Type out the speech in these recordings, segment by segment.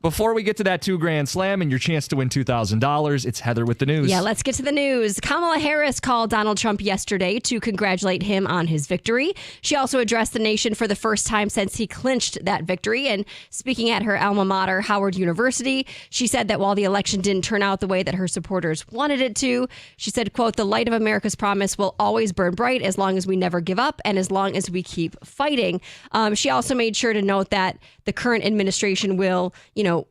Before we get to that $2,000 slam and your chance to win $2,000, it's Heather with the news. Yeah, let's get to the news. Kamala Harris called Donald Trump yesterday to congratulate him on his victory. She also addressed the nation for the first time since he clinched that victory. And speaking at her alma mater, Howard University, she said that while the election didn't turn out the way that her supporters wanted it to, she said, quote, "The light of America's promise will always burn bright as long as we never give up and as long as we keep fighting." She also made sure to note that the current administration will,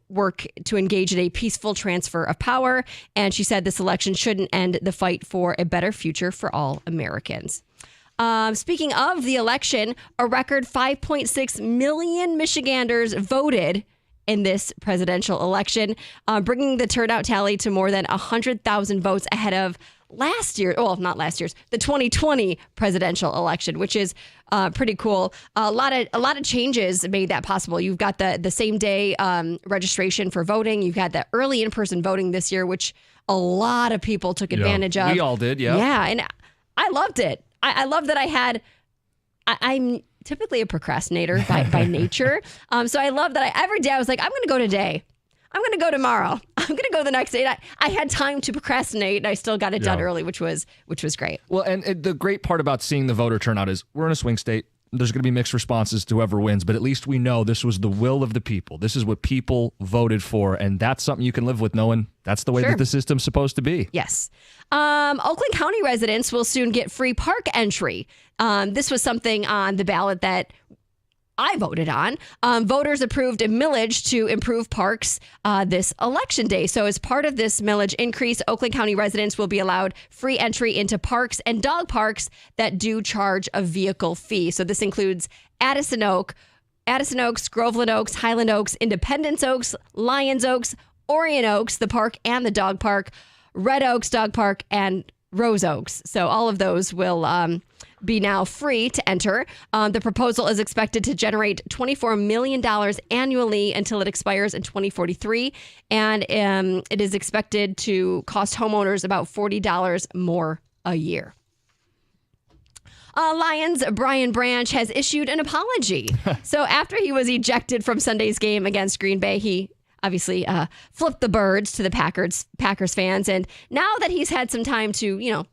work to engage in a peaceful transfer of power. And she said this election shouldn't end the fight for a better future for all Americans. Speaking of the election, a record 5.6 million Michiganders voted in this presidential election, bringing the turnout tally to more than 100,000 votes ahead of the 2020 presidential election, which is pretty cool. A lot of changes made that possible. You've got the same day registration for voting. You've got the early in-person voting this year, which a lot of people took advantage of. We all did, yeah. Yeah, and I loved it. I love that I'm typically a procrastinator by nature. So I love that every day I was like, I'm going to go today. I'm going to go tomorrow. I'm going to go the next day. I had time to procrastinate, and I still got it done early, which was great. Well, and the great part about seeing the voter turnout is we're in a swing state. There's going to be mixed responses to whoever wins, but at least we know this was the will of the people. This is what people voted for, and that's something you can live with, knowing that's the way that the system's supposed to be. Yes. Oakland County residents will soon get free park entry. This was something on the ballot that I voted on. Voters approved a millage to improve parks this election day. So as part of this millage increase, Oakland County residents will be allowed free entry into parks and dog parks that do charge a vehicle fee. So this includes Addison Oaks, Groveland Oaks, Highland Oaks, Independence Oaks, Lyons Oaks, Orion Oaks, the park and the dog park, Red Oaks Dog Park, and Rose Oaks. So all of those will be now free to enter. The proposal is expected to generate $24 million annually until it expires in 2043. And it is expected to cost homeowners about $40 more a year. Lions' Brian Branch has issued an apology. So after he was ejected from Sunday's game against Green Bay, he obviously flipped the birds to the Packers fans. And now that he's had some time to,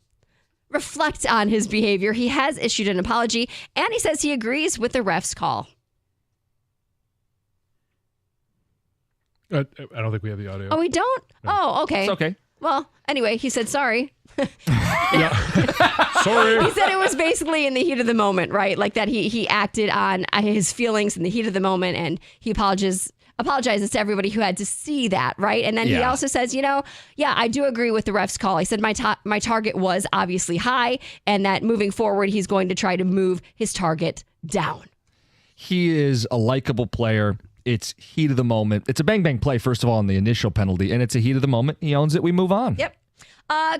reflect on his behavior, he has issued an apology, and he says he agrees with the ref's call. I don't think we have the audio. Oh, we don't? No. Oh, okay. It's okay. Well, anyway, he said sorry. Sorry. He said it was basically in the heat of the moment, right? Like that he acted on his feelings in the heat of the moment, and he apologizes to everybody who had to see that, right? And then he also says, I do agree with the ref's call. He said my target was obviously high, and that moving forward, he's going to try to move his target down. He is a likable player. It's heat of the moment. It's a bang-bang play, first of all, on the initial penalty, and it's a heat of the moment. He owns it. We move on. Yep.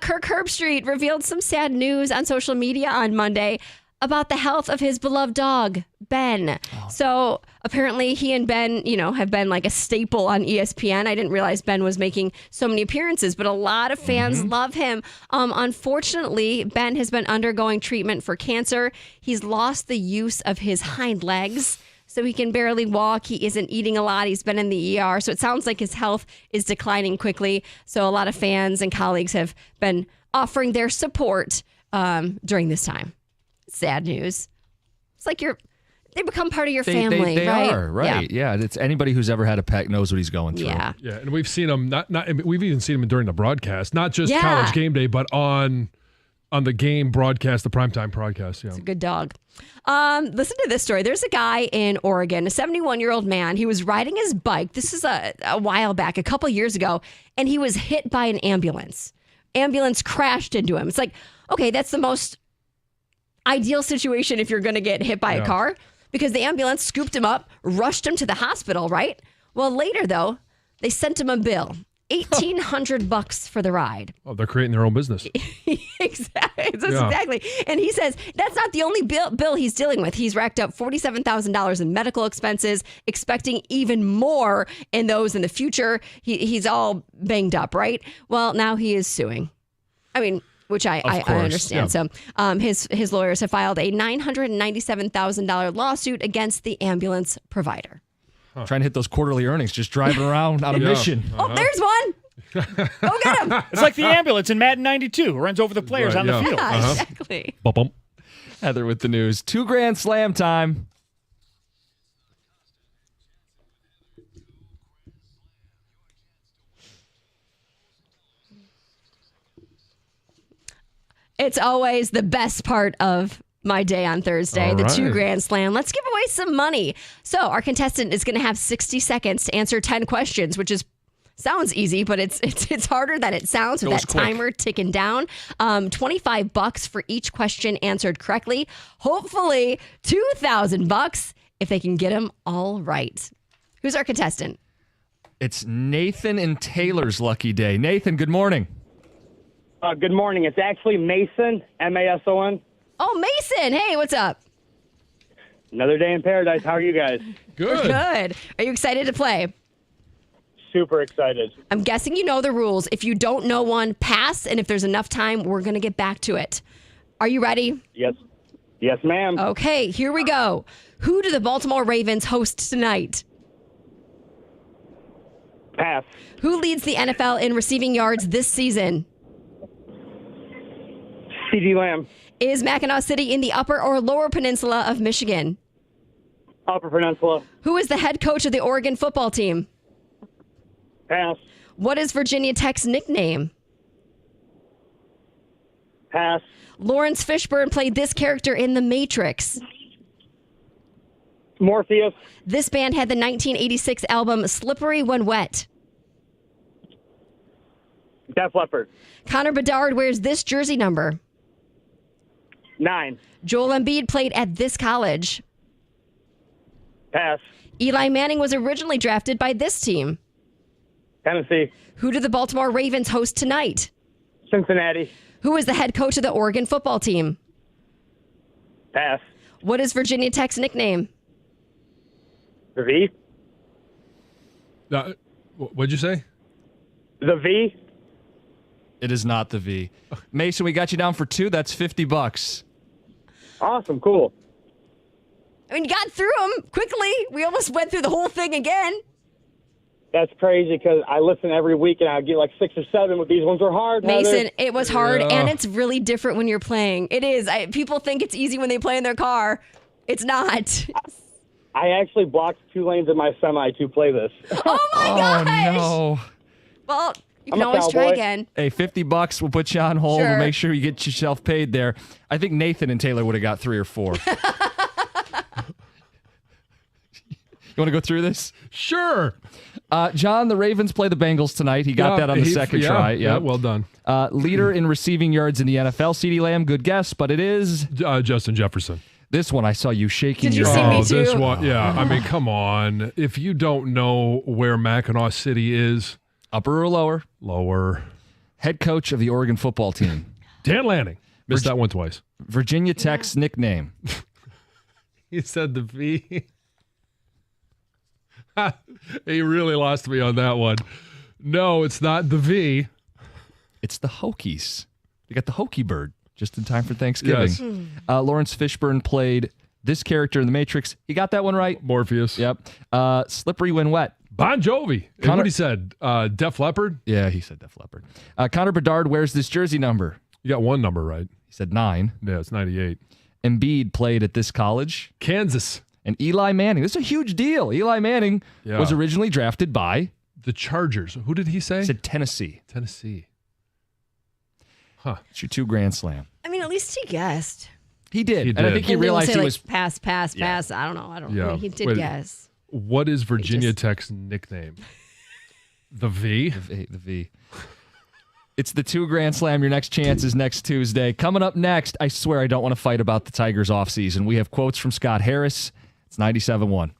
Kirk Herbstreit revealed some sad news on social media on Monday about the health of his beloved dog, Ben. Oh. So apparently he and Ben, have been like a staple on ESPN. I didn't realize Ben was making so many appearances, but a lot of fans love him. Unfortunately, Ben has been undergoing treatment for cancer. He's lost the use of his hind legs, so he can barely walk. He isn't eating a lot. He's been in the ER. So it sounds like his health is declining quickly. So a lot of fans and colleagues have been offering their support during this time. Sad news. It's like they become part of your family, they right? Are, right. Yeah. It's anybody who's ever had a pet knows what he's going through. Yeah. Yeah, and we've seen him we've even seen him during the broadcast, not just College Game Day, but on the game broadcast, the primetime broadcast. Yeah. It's a good dog. Listen to this story. There's a guy in Oregon, a 71-year-old man. He was riding his bike. This is a while back, a couple years ago, and he was hit by an ambulance. Ambulance crashed into him. It's like, okay, that's the most ideal situation if you're going to get hit by a car, because the ambulance scooped him up, rushed him to the hospital, right? Well, later, though, they sent him a bill. $1,800 for the ride. Oh, they're creating their own business. Exactly. And he says that's not the only bill he's dealing with. He's racked up $47,000 in medical expenses, expecting even more in those in the future. He's all banged up, right? Well, now he is suing. I mean, which I understand. Yeah. So his lawyers have filed a $997,000 lawsuit against the ambulance provider. Trying to hit those quarterly earnings, just driving around on a mission. Oh, there's one. Go get him. It's like the ambulance in Madden 92 who runs over the players on the field. Yeah, exactly. Bump. Heather with the news. 2 Grand Slam time. It's always the best part of my day on Thursday, All the right. 2 Grand Slam. Let's give away some money. So our contestant is going to have 60 seconds to answer 10 questions, which sounds easy, but it's harder than it sounds with Goes that quick. timer ticking down. $25 for each question answered correctly. Hopefully $2,000 if they can get them all right. Who's our contestant? It's Nathan and Taylor's lucky day. Nathan, good morning. Good morning. It's actually Mason, Mason. Oh, Mason. Hey, what's up? Another day in paradise. How are you guys? Good. Good. Are you excited to play? Super excited. I'm guessing you know the rules. If you don't know one, pass. And if there's enough time, we're going to get back to it. Are you ready? Yes. Yes, ma'am. Okay, here we go. Who do the Baltimore Ravens host tonight? Pass. Who leads the NFL in receiving yards this season? CD Lamb. Is Mackinac City in the upper or lower peninsula of Michigan? Upper Peninsula. Who is the head coach of the Oregon football team? Pass. What is Virginia Tech's nickname? Pass. Lawrence Fishburne played this character in The Matrix. Morpheus. This band had the 1986 album Slippery When Wet. Def Leppard. Connor Bedard wears this jersey number. 9. Joel Embiid played at this college. Pass. Eli Manning was originally drafted by this team. Tennessee. Who do the Baltimore Ravens host tonight? Cincinnati. Who is the head coach of the Oregon football team? Pass. What is Virginia Tech's nickname? The V. What'd you say? The V. It is not the V. Mason, we got you down for 2. That's $50. Awesome. Cool. I mean, you got through them quickly. We almost went through the whole thing again. That's crazy because I listen every week and I get like 6 or 7, but these ones are hard. Mason, Heather. it was hard, Yeah. and it's really different when you're playing. It is. People think it's easy when they play in their car. It's not. I actually blocked 2 lanes in my semi to play this. Oh, my gosh. No. Well, you I'm can a always try cowboy. again. Hey, $50. We'll put you on hold. Sure. We'll make sure you get yourself paid there. I think Nathan and Taylor would have got 3 or 4. You want to go through this? Sure. John, the Ravens play the Bengals tonight. He got that on the second try. Yeah, Yep. well done. Leader in receiving yards in the NFL, CeeDee Lamb. Good guess, but it is Justin Jefferson. this one. I saw you shaking Did you your see head. me too? This one, yeah. I mean, come on. If you don't know where Mackinac City is, Upper or lower? lower. Head coach of the Oregon football team. Dan Lanning. Missed that one twice. Virginia Tech's nickname. He said the V. He really lost me on that one. No, it's not the V. It's the Hokies. We got the Hokie bird just in time for Thanksgiving. Yes. Lawrence Fishburne played this character in The Matrix. He got that one right. Morpheus. Yep. Slippery when wet. Bon Jovi. And Connor- what he said, Def Leppard. Yeah, he said Def Leppard. Connor Bedard wears this jersey number. You got one number right. He said 9. Yeah, it's 98. Embiid played at this college. Kansas. And Eli Manning. This is a huge deal. Eli Manning Yeah. was originally drafted by, The Chargers. Who did he say? he said Tennessee. Tennessee. It's your 2 Grand Slam. I mean, at least he guessed. He did. He And I did. think he And they will realized say, he like, was. pass. I don't know. I Yeah. mean, he did Wait. guess. What is Virginia just- Tech's nickname? The V? The V. It's the 2 Grand Slam. Your next chance is next Tuesday. Coming up next, I swear I don't want to fight about the Tigers offseason. We have quotes from Scott Harris. It's 97.1.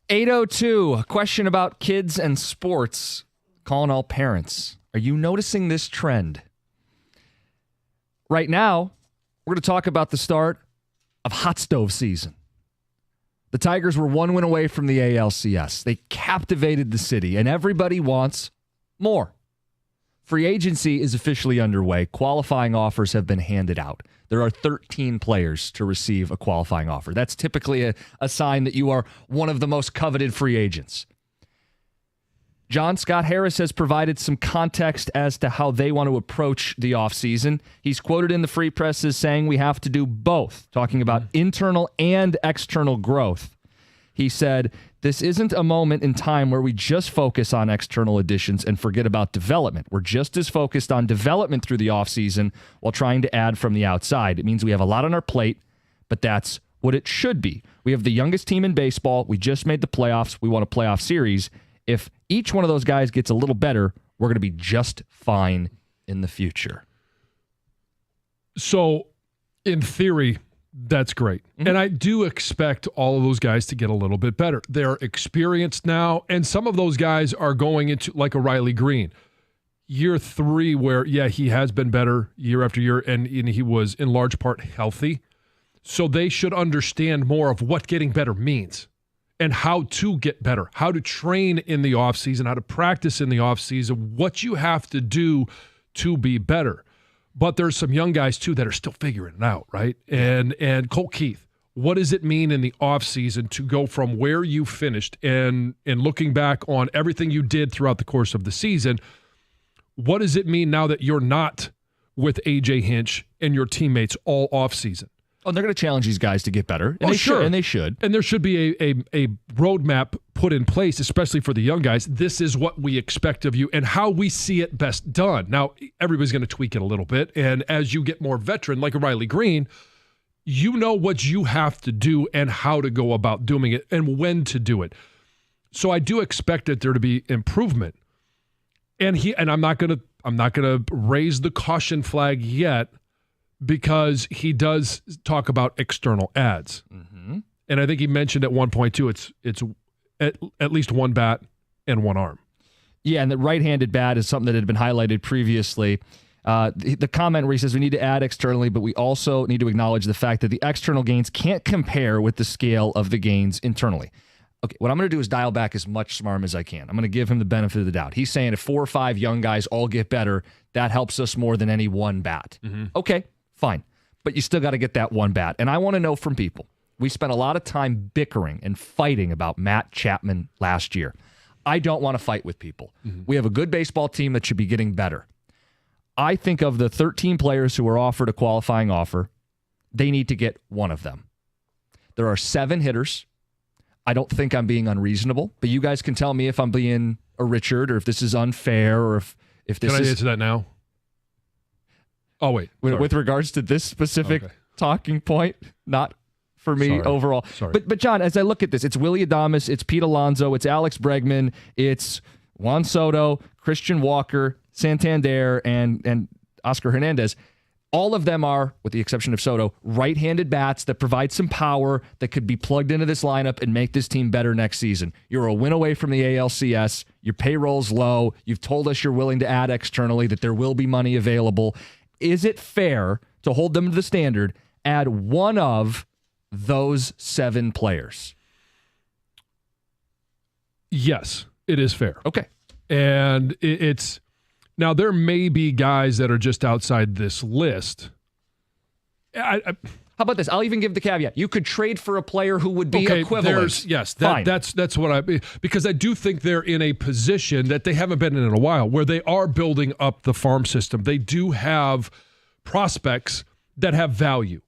802, a question about kids and sports. Calling all parents. Are you noticing this trend? Right now, we're going to talk about the start of hot stove season. The Tigers were 1 win away from the ALCS. They captivated the city, and everybody wants more. Free agency is officially underway. Qualifying offers have been handed out. There are 13 players to receive a qualifying offer. That's typically a sign that you are one of the most coveted free agents. John Scott Harris has provided some context as to how they want to approach the offseason. He's quoted in the Free Press as saying we have to do both, talking about internal and external growth. He said, this isn't a moment in time where we just focus on external additions and forget about development. We're just as focused on development through the offseason while trying to add from the outside. It means we have a lot on our plate, but that's what it should be. We have the youngest team in baseball. We just made the playoffs. We want a playoff series. If each one of those guys gets a little better, we're going to be just fine in the future. So, in theory, that's great. Mm-hmm. And I do expect all of those guys to get a little bit better. They're experienced now, and some of those guys are going into like a Riley Green. Year 3 where, yeah, he has been better year after year, and he was in large part healthy. So they should understand more of what getting better means. And how to get better, how to train in the offseason, how to practice in the offseason, what you have to do to be better. But there's some young guys, too, that are still figuring it out, right? And Colt Keith, what does it mean in the offseason to go from where you finished and looking back on everything you did throughout the course of the season, what does it mean now that you're not with A.J. Hinch and your teammates all offseason? Oh, they're going to challenge these guys to get better. And they should. And there should be a roadmap put in place, especially for the young guys. This is what we expect of you and how we see it best done. Now, everybody's going to tweak it a little bit. And as you get more veteran, like a Riley Green, you know what you have to do and how to go about doing it and when to do it. So I do expect that there to be improvement. And I'm not going to raise the caution flag yet, because he does talk about external ads. Mm-hmm. And I think he mentioned at one point, too, it's at least one bat and one arm. Yeah, and the right-handed bat is something that had been highlighted previously. The comment where he says we need to add externally, but we also need to acknowledge the fact that the external gains can't compare with the scale of the gains internally. Okay, what I'm going to do is dial back as much smarm as I can. I'm going to give him the benefit of the doubt. He's saying if 4 or 5 young guys all get better, that helps us more than any one bat. Mm-hmm. Okay. Fine, but you still got to get that one bat. And I want to know from people. We spent a lot of time bickering and fighting about Matt Chapman last year. I don't want to fight with people. Mm-hmm. We have a good baseball team that should be getting better. I think of the 13 players who were offered a qualifying offer, they need to get one of them. There are 7 hitters. I don't think I'm being unreasonable, but you guys can tell me if I'm being a Richard or if this is unfair or if this is... Can I answer that now? Oh, wait. With regards to this specific talking point, not for me overall. Sorry. But John, as I look at this, it's Willy Adames, it's Pete Alonso, it's Alex Bregman, it's Juan Soto, Christian Walker, Santander, and Oscar Hernandez. All of them are, with the exception of Soto, right-handed bats that provide some power that could be plugged into this lineup and make this team better next season. You're a win away from the ALCS. Your payroll's low. You've told us you're willing to add externally, that there will be money available. Is it fair to hold them to the standard, add one of those 7 players? Yes, it is fair. Okay. And it's now there may be guys that are just outside this list. How about this? I'll even give the caveat. You could trade for a player who would be equivalent. Yes, that's what because I do think they're in a position that they haven't been in a while, where they are building up the farm system. They do have prospects that have value,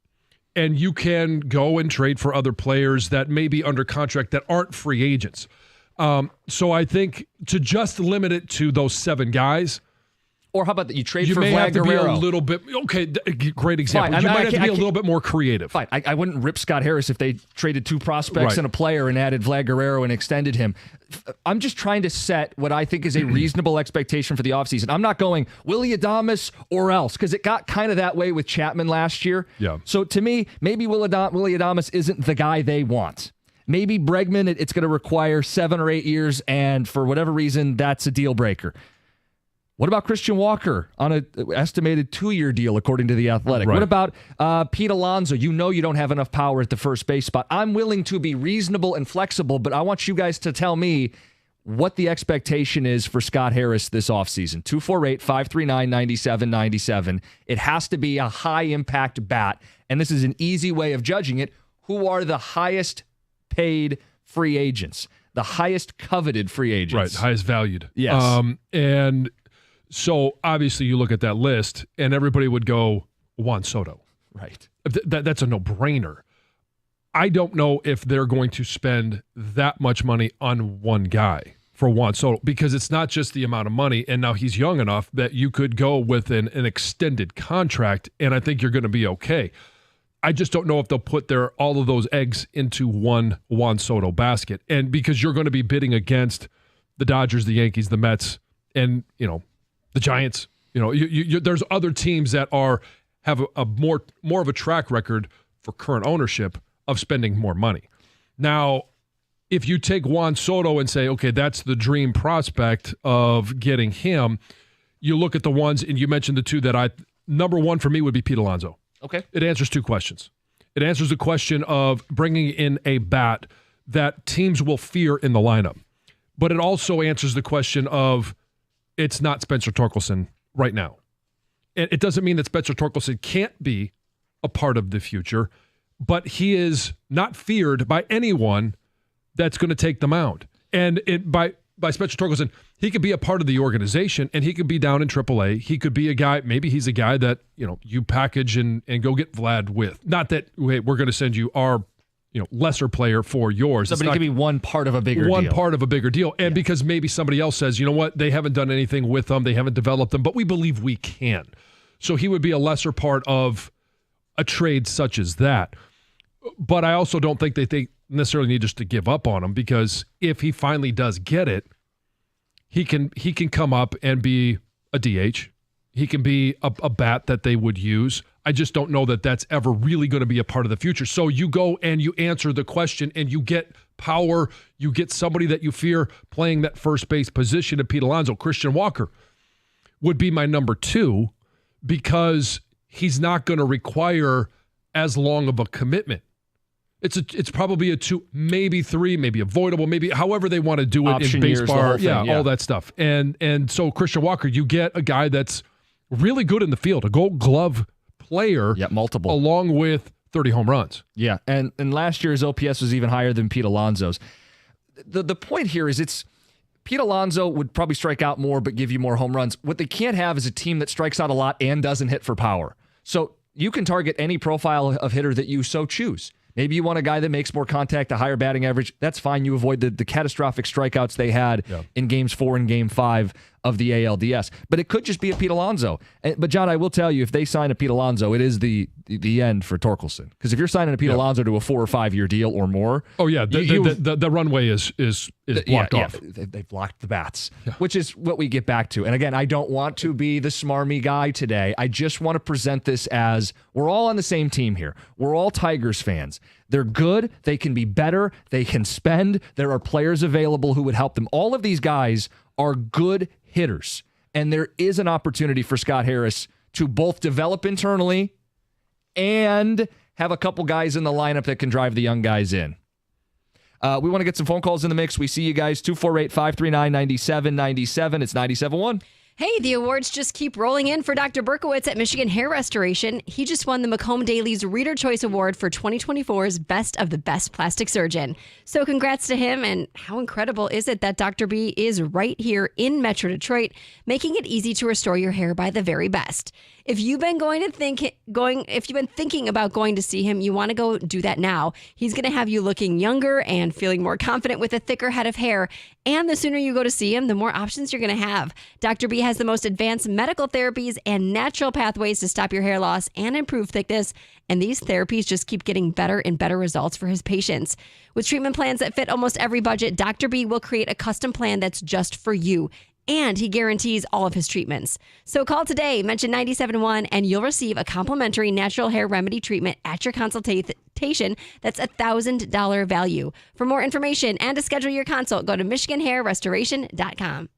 and you can go and trade for other players that may be under contract that aren't free agents. So I think to just limit it to those 7 guys. Or how about that you trade for Vlad Guerrero? You may have to be a little bit, great example. Fine. You might have to be a little bit more creative. Fine. I wouldn't rip Scott Harris if they traded 2 prospects and a player and added Vlad Guerrero and extended him. I'm just trying to set what I think is a reasonable expectation for the offseason. I'm not going Willy Adames or else, because it got kind of that way with Chapman last year. Yeah. So to me, maybe Willy Adames isn't the guy they want. Maybe Bregman, it's going to require 7 or 8 years, and for whatever reason, that's a deal breaker. What about Christian Walker on an estimated 2-year deal, according to The Athletic? Right. What about Pete Alonso? You know you don't have enough power at the first base spot. I'm willing to be reasonable and flexible, but I want you guys to tell me what the expectation is for Scott Harris this offseason. 248-539-9797. It has to be a high-impact bat, and this is an easy way of judging it. Who are the highest paid free agents? The highest coveted free agents. Right, highest valued. Yes. And so obviously you look at that list and everybody would go Juan Soto. Right. That's a no-brainer. I don't know if they're going to spend that much money on one guy for Juan Soto, because it's not just the amount of money, and now he's young enough that you could go with an extended contract, and I think you're going to be okay. I just don't know if they'll put all of those eggs into one Juan Soto basket, and because you're going to be bidding against the Dodgers, the Yankees, the Mets, and the Giants. There's other teams that have a more of a track record for current ownership of spending more money. Now, if you take Juan Soto and say, okay, that's the dream prospect of getting him, you look at the ones, and you mentioned the two that number one for me would be Pete Alonso. Okay. It answers 2 questions. It answers the question of bringing in a bat that teams will fear in the lineup. But it also answers the question of it's not Spencer Torkelson right now. And it doesn't mean that Spencer Torkelson can't be a part of the future, but he is not feared by anyone that's going to take the mound. And by Spencer Torkelson, he could be a part of the organization, and he could be down in AAA. He could be a guy, maybe he's a guy that, you package and go get Vlad with. Not that, wait, we're going to send you our, lesser player for yours. Somebody could be one part of a bigger deal. One part of a bigger deal. And because maybe somebody else says, you know what, they haven't done anything with them, they haven't developed them, but we believe we can. So he would be a lesser part of a trade such as that. But I also don't think that they necessarily need just to give up on him, because if he finally does get it, he can come up and be a DH. He can be a bat that they would use. I just don't know that that's ever really going to be a part of the future. So you go and you answer the question, and you get power. You get somebody that you fear playing that first base position of Pete Alonso. Christian Walker would be my number 2, because he's not going to require as long of a commitment. It's probably a 2, maybe 3, maybe avoidable, maybe however they want to do it Option in years, baseball. the whole thing, all that stuff. And so Christian Walker, you get a guy that's really good in the field, a Gold Glove player. Yeah, multiple. Along with 30 home runs. Yeah, and last year's OPS was even higher than Pete Alonso's. The point here is Pete Alonso would probably strike out more but give you more home runs. What they can't have is a team that strikes out a lot and doesn't hit for power. So you can target any profile of hitter that you so choose. Maybe you want a guy that makes more contact, a higher batting average. That's fine. You avoid the catastrophic strikeouts they had in Games 4 and Game 5 of the ALDS. But it could just be a Pete Alonso. But, John, I will tell you, if they sign a Pete Alonso, it is the end for Torkelson. Because if you're signing a Pete Alonso to a 4 or 5 year deal or more. Oh, yeah. The runway is blocked off. They've blocked the bats, which is what we get back to. And, again, I don't want to be the smarmy guy today. I just want to present this as we're all on the same team here. We're all Tigers fans. They're good. They can be better. They can spend. There are players available who would help them. All of these guys are good hitters. And there is an opportunity for Scott Harris to both develop internally and have a couple guys in the lineup that can drive the young guys in. We want to get some phone calls in the mix. We see you guys, 248-539-9797. It's 97.1. Hey, the awards just keep rolling in for Dr. Berkowitz at Michigan Hair Restoration. He just won the Macomb Daily's Reader Choice Award for 2024's Best of the Best Plastic Surgeon. So congrats to him, and how incredible is it that Dr. B is right here in Metro Detroit, making it easy to restore your hair by the very best. If you've been thinking about going to see him, you want to go do that now. He's going to have you looking younger and feeling more confident with a thicker head of hair. And the sooner you go to see him, the more options you're going to have. Dr. B has the most advanced medical therapies and natural pathways to stop your hair loss and improve thickness. And these therapies just keep getting better and better results for his patients. With treatment plans that fit almost every budget, Dr. B will create a custom plan that's just for you. and he guarantees all of his treatments. So call today, mention 97.1, and you'll receive a complimentary natural hair remedy treatment at your consultation. That's $1,000 value. For more information and to schedule your consult, go to MichiganHairRestoration.com.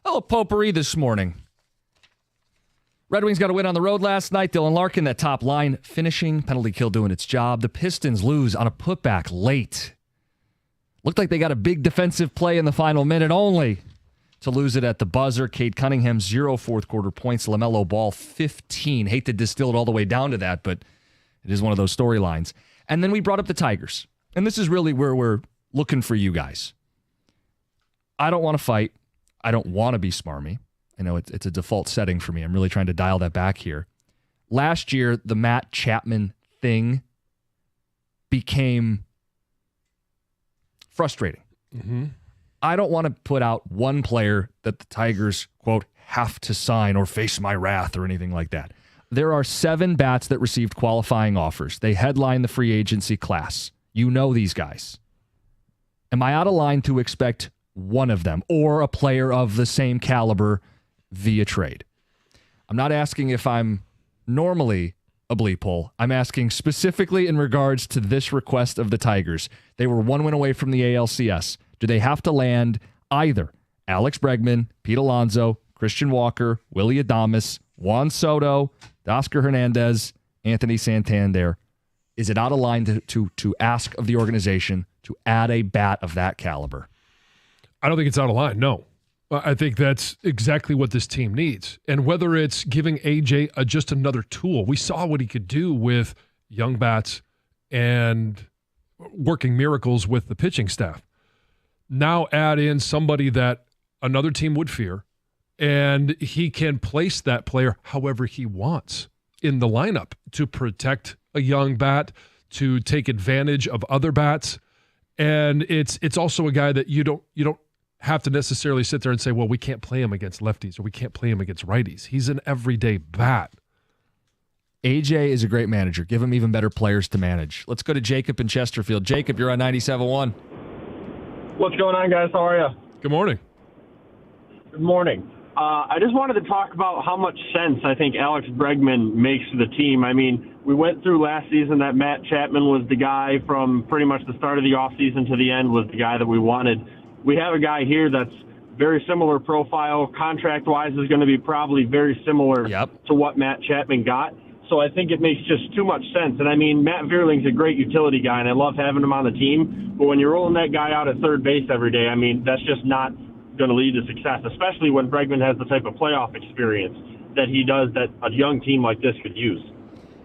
Oh, potpourri this morning. Red Wings got a win on the road last night. Dylan Larkin, that top line finishing. Penalty kill doing its job. The Pistons lose on a putback late. Looked like they got a big defensive play in the final minute only to lose it at the buzzer. Cade Cunningham, 0 fourth quarter points. LaMelo Ball, 15. Hate to distill it all the way down to that, but it is one of those storylines. And then we brought up the Tigers. And this is really where we're looking for you guys. I don't want to fight. I don't want to be smarmy. I know it's a default setting for me. I'm really trying to dial that back here. Last year, the Matt Chapman thing became frustrating. Mm-hmm. I don't want to put out one player that the Tigers, quote, have to sign or face my wrath or anything like that. There are 7 bats that received qualifying offers. They headline the free agency class. You know these guys. Am I out of line to expect one of them or a player of the same caliber via trade? I'm not asking if I'm normally a bleep hole. I'm asking specifically in regards to this request of the Tigers. They were 1 win away from the ALCS. Do they have to land either Alex Bregman, Pete Alonso, Christian Walker, Willie Adames, Juan Soto, Oscar Hernandez, Anthony Santander? Is it out of line to ask of the organization to add a bat of that caliber? I don't think it's out of line, no. I think that's exactly what this team needs. And whether it's giving AJ just another tool, we saw what he could do with young bats and working miracles with the pitching staff. Now add in somebody that another team would fear, and he can place that player however he wants in the lineup to protect a young bat, to take advantage of other bats. And it's also a guy that you don't have to necessarily sit there and say, well, we can't play him against lefties or we can't play him against righties. He's an everyday bat. AJ is a great manager. Give him even better players to manage. Let's go to Jacob in Chesterfield. Jacob, you're on 97.1. What's going on, guys? How are you? Good morning. Good morning. I just wanted to talk about how much sense I think Alex Bregman makes to the team. I mean, we went through last season that Matt Chapman was the guy from pretty much the start of the offseason to the end was the guy that we wanted. We have a guy here that's very similar profile. Contract-wise is going to be probably very similar to what Matt Chapman got. So I think it makes just too much sense. And, I mean, Matt Vierling's a great utility guy, and I love having him on the team. But when you're rolling that guy out at third base every day, I mean, that's just not going to lead to success, especially when Bregman has the type of playoff experience that he does that a young team like this could use.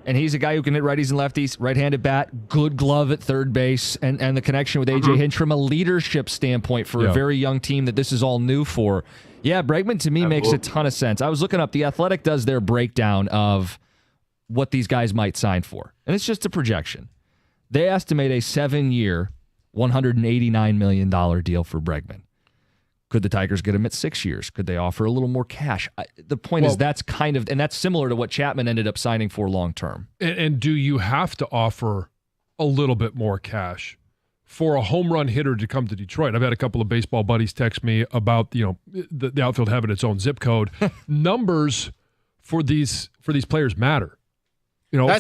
And he's a guy who can hit righties and lefties, right-handed bat, good glove at third base, and the connection with A.J. Hinch from a leadership standpoint for a very young team that this is all new for. Yeah, Bregman to me makes a ton of sense. I was looking up, The Athletic does their breakdown of what these guys might sign for, and it's just a projection. They estimate a 7-year, $189 million deal for Bregman. Could the Tigers get him at 6 years? Could they offer a little more cash? The point is that's that's similar to what Chapman ended up signing for long term. And do you have to offer a little bit more cash for a home run hitter to come to Detroit? I've had a couple of baseball buddies text me about the outfield having its own zip code. Numbers for these players matter.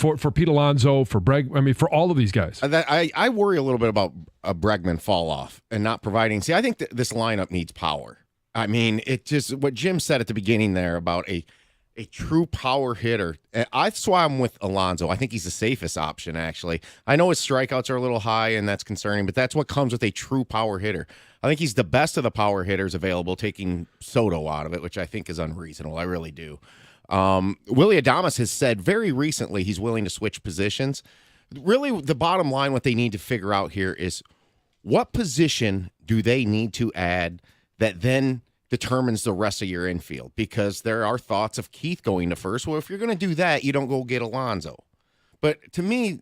For Pete Alonso, for Bregman, I mean, for all of these guys. I worry a little bit about a Bregman fall off and not providing. See, I think this lineup needs power. I mean, it just what Jim said at the beginning there about a true power hitter. That's why I'm with Alonso. I think he's the safest option, actually. I know his strikeouts are a little high, and that's concerning, but that's what comes with a true power hitter. I think he's the best of the power hitters available, taking Soto out of it, which I think is unreasonable. I really do. Willie Adames has said very recently he's willing to switch positions. Really, the bottom line, what they need to figure out here is what position do they need to add that then determines the rest of your infield? Because there are thoughts of Keith going to first. Well, if you're going to do that, you don't go get Alonso. But to me,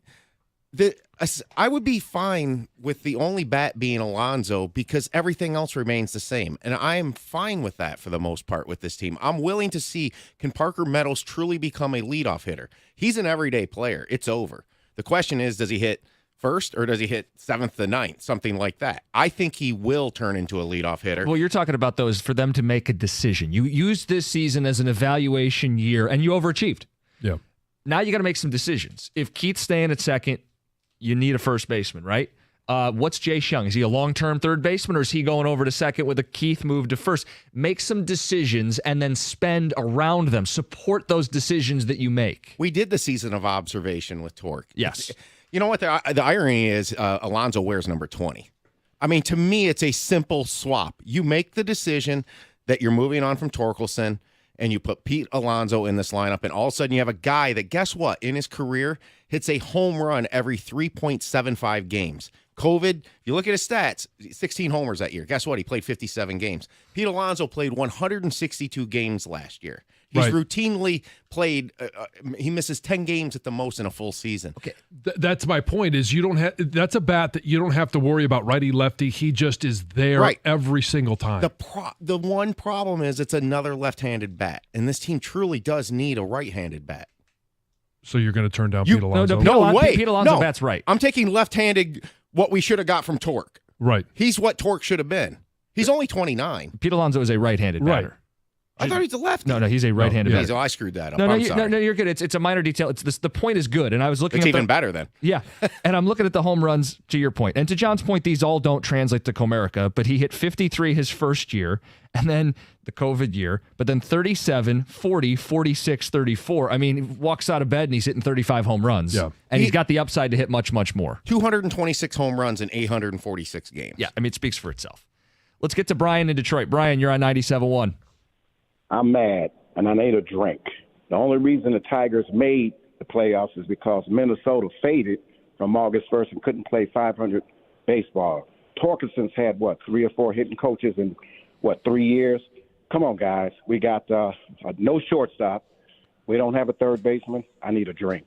I would be fine with the only bat being Alonso because everything else remains the same. And I am fine with that for the most part with this team. I'm willing to see, can Parker Meadows truly become a leadoff hitter? He's an everyday player. It's over. The question is, does he hit first or does he hit 7th to 9th? Something like that. I think he will turn into a leadoff hitter. Well, you're talking about those for them to make a decision. You used this season as an evaluation year and you overachieved. Yeah. Now you got to make some decisions. If Keith's staying at second, you need a first baseman, right? What's Jace Young? Is he a long-term third baseman, or is he going over to second with a Keith move to first? Make some decisions and then spend around them. Support those decisions that you make. We did the season of observation with Torque. Yes. You know what? The irony is Alonso wears number 20. I mean, to me, it's a simple swap. You make the decision that you're moving on from Torkelson, and you put Pete Alonso in this lineup, and all of a sudden you have a guy that, guess what, in his career, hits a home run every 3.75 games. COVID, if you look at his stats, 16 homers that year. Guess what? He played 57 games. Pete Alonso played 162 games last year. He's routinely played, he misses 10 games at the most in a full season. Okay, that's my point is you don't have, that's a bat that you don't have to worry about righty-lefty. He just is there every single time. The one problem is it's another left-handed bat, and this team truly does need a right-handed bat. So you're going to turn down Pete Alonso? No way. Pete Alonso bat's right. I'm taking left-handed, what we should have got from Torque. Right. He's what Torque should have been. He's only 29. Pete Alonso is a right-handed batter. I thought he's a lefty. No, he's a right-handed batter. I screwed that up. No, I'm sorry. no, you're good. It's a minor detail. It's this. The point is good, and I was looking. It's at even better then. Yeah, and I'm looking at the home runs. To your point, and to John's point, these all don't translate to Comerica, but he hit 53 his first year, and then the COVID year, but then 37, 40, 46, 34. I mean, he walks out of bed and he's hitting 35 home runs. Yeah. And he's got the upside to hit much, much more. 226 home runs in 846 games. Yeah, I mean, it speaks for itself. Let's get to Brian in Detroit. Brian, you're on 97.1. I'm mad, and I need a drink. The only reason the Tigers made the playoffs is because Minnesota faded from August 1st and couldn't play 500 baseball. Torkelson's had, 3 or 4 hitting coaches in, 3 years? Come on, guys. We got no shortstop. We don't have a third baseman. I need a drink.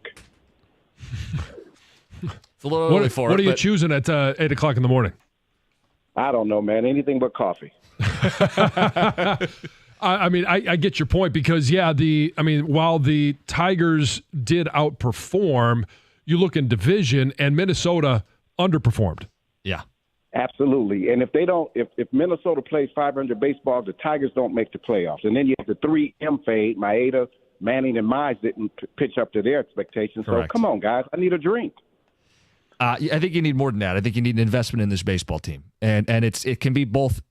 It's a little early for it. What are you choosing at 8 o'clock in the morning? I don't know, man. Anything but coffee. I mean, I get your point because, while the Tigers did outperform, you look in division and Minnesota underperformed. Yeah. Absolutely. And if Minnesota plays 500 baseball, the Tigers don't make the playoffs. And then you have the 3M fade. Maeda, Manning, and Mize didn't pitch up to their expectations. Correct. So come on, guys. I need a drink. I think you need more than that. I think you need an investment in this baseball team. And it can be both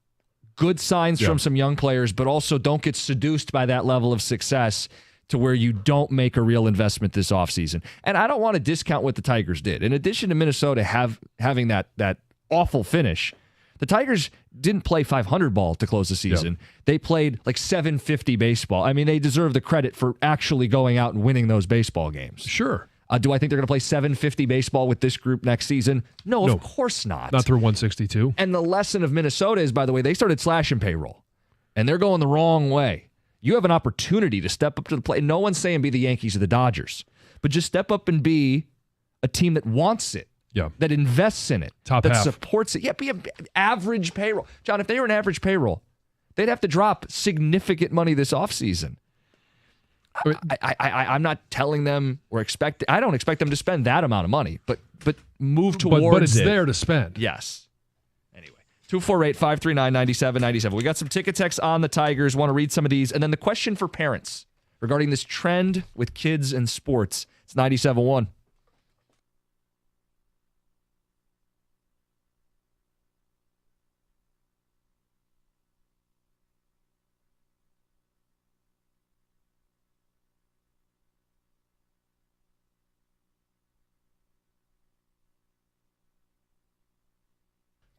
good signs from some young players, but also don't get seduced by that level of success to where you don't make a real investment this offseason. And I don't want to discount what the Tigers did. In addition to Minnesota having that awful finish, the Tigers didn't play 500 ball to close the season. They played like 750 baseball. I mean, they deserve the credit for actually going out and winning those baseball games. Sure. Do I think they're going to play 750 baseball with this group next season? No, of course not. Not through 162. And the lesson of Minnesota is, by the way, they started slashing payroll, and they're going the wrong way. You have an opportunity to step up to the plate. No one's saying be the Yankees or the Dodgers, but just step up and be a team that wants it, that invests in it, Top that half. supports it. Yeah, be an average payroll. John, if they were an average payroll, they'd have to drop significant money this offseason. I'm not telling them I don't expect them to spend that amount of money, but move towards but it's there to spend. Yes. Anyway, 248-539-9797. We got some ticket texts on the Tigers. Want to read some of these. And then the question for parents regarding this trend with kids and sports. It's 97.1.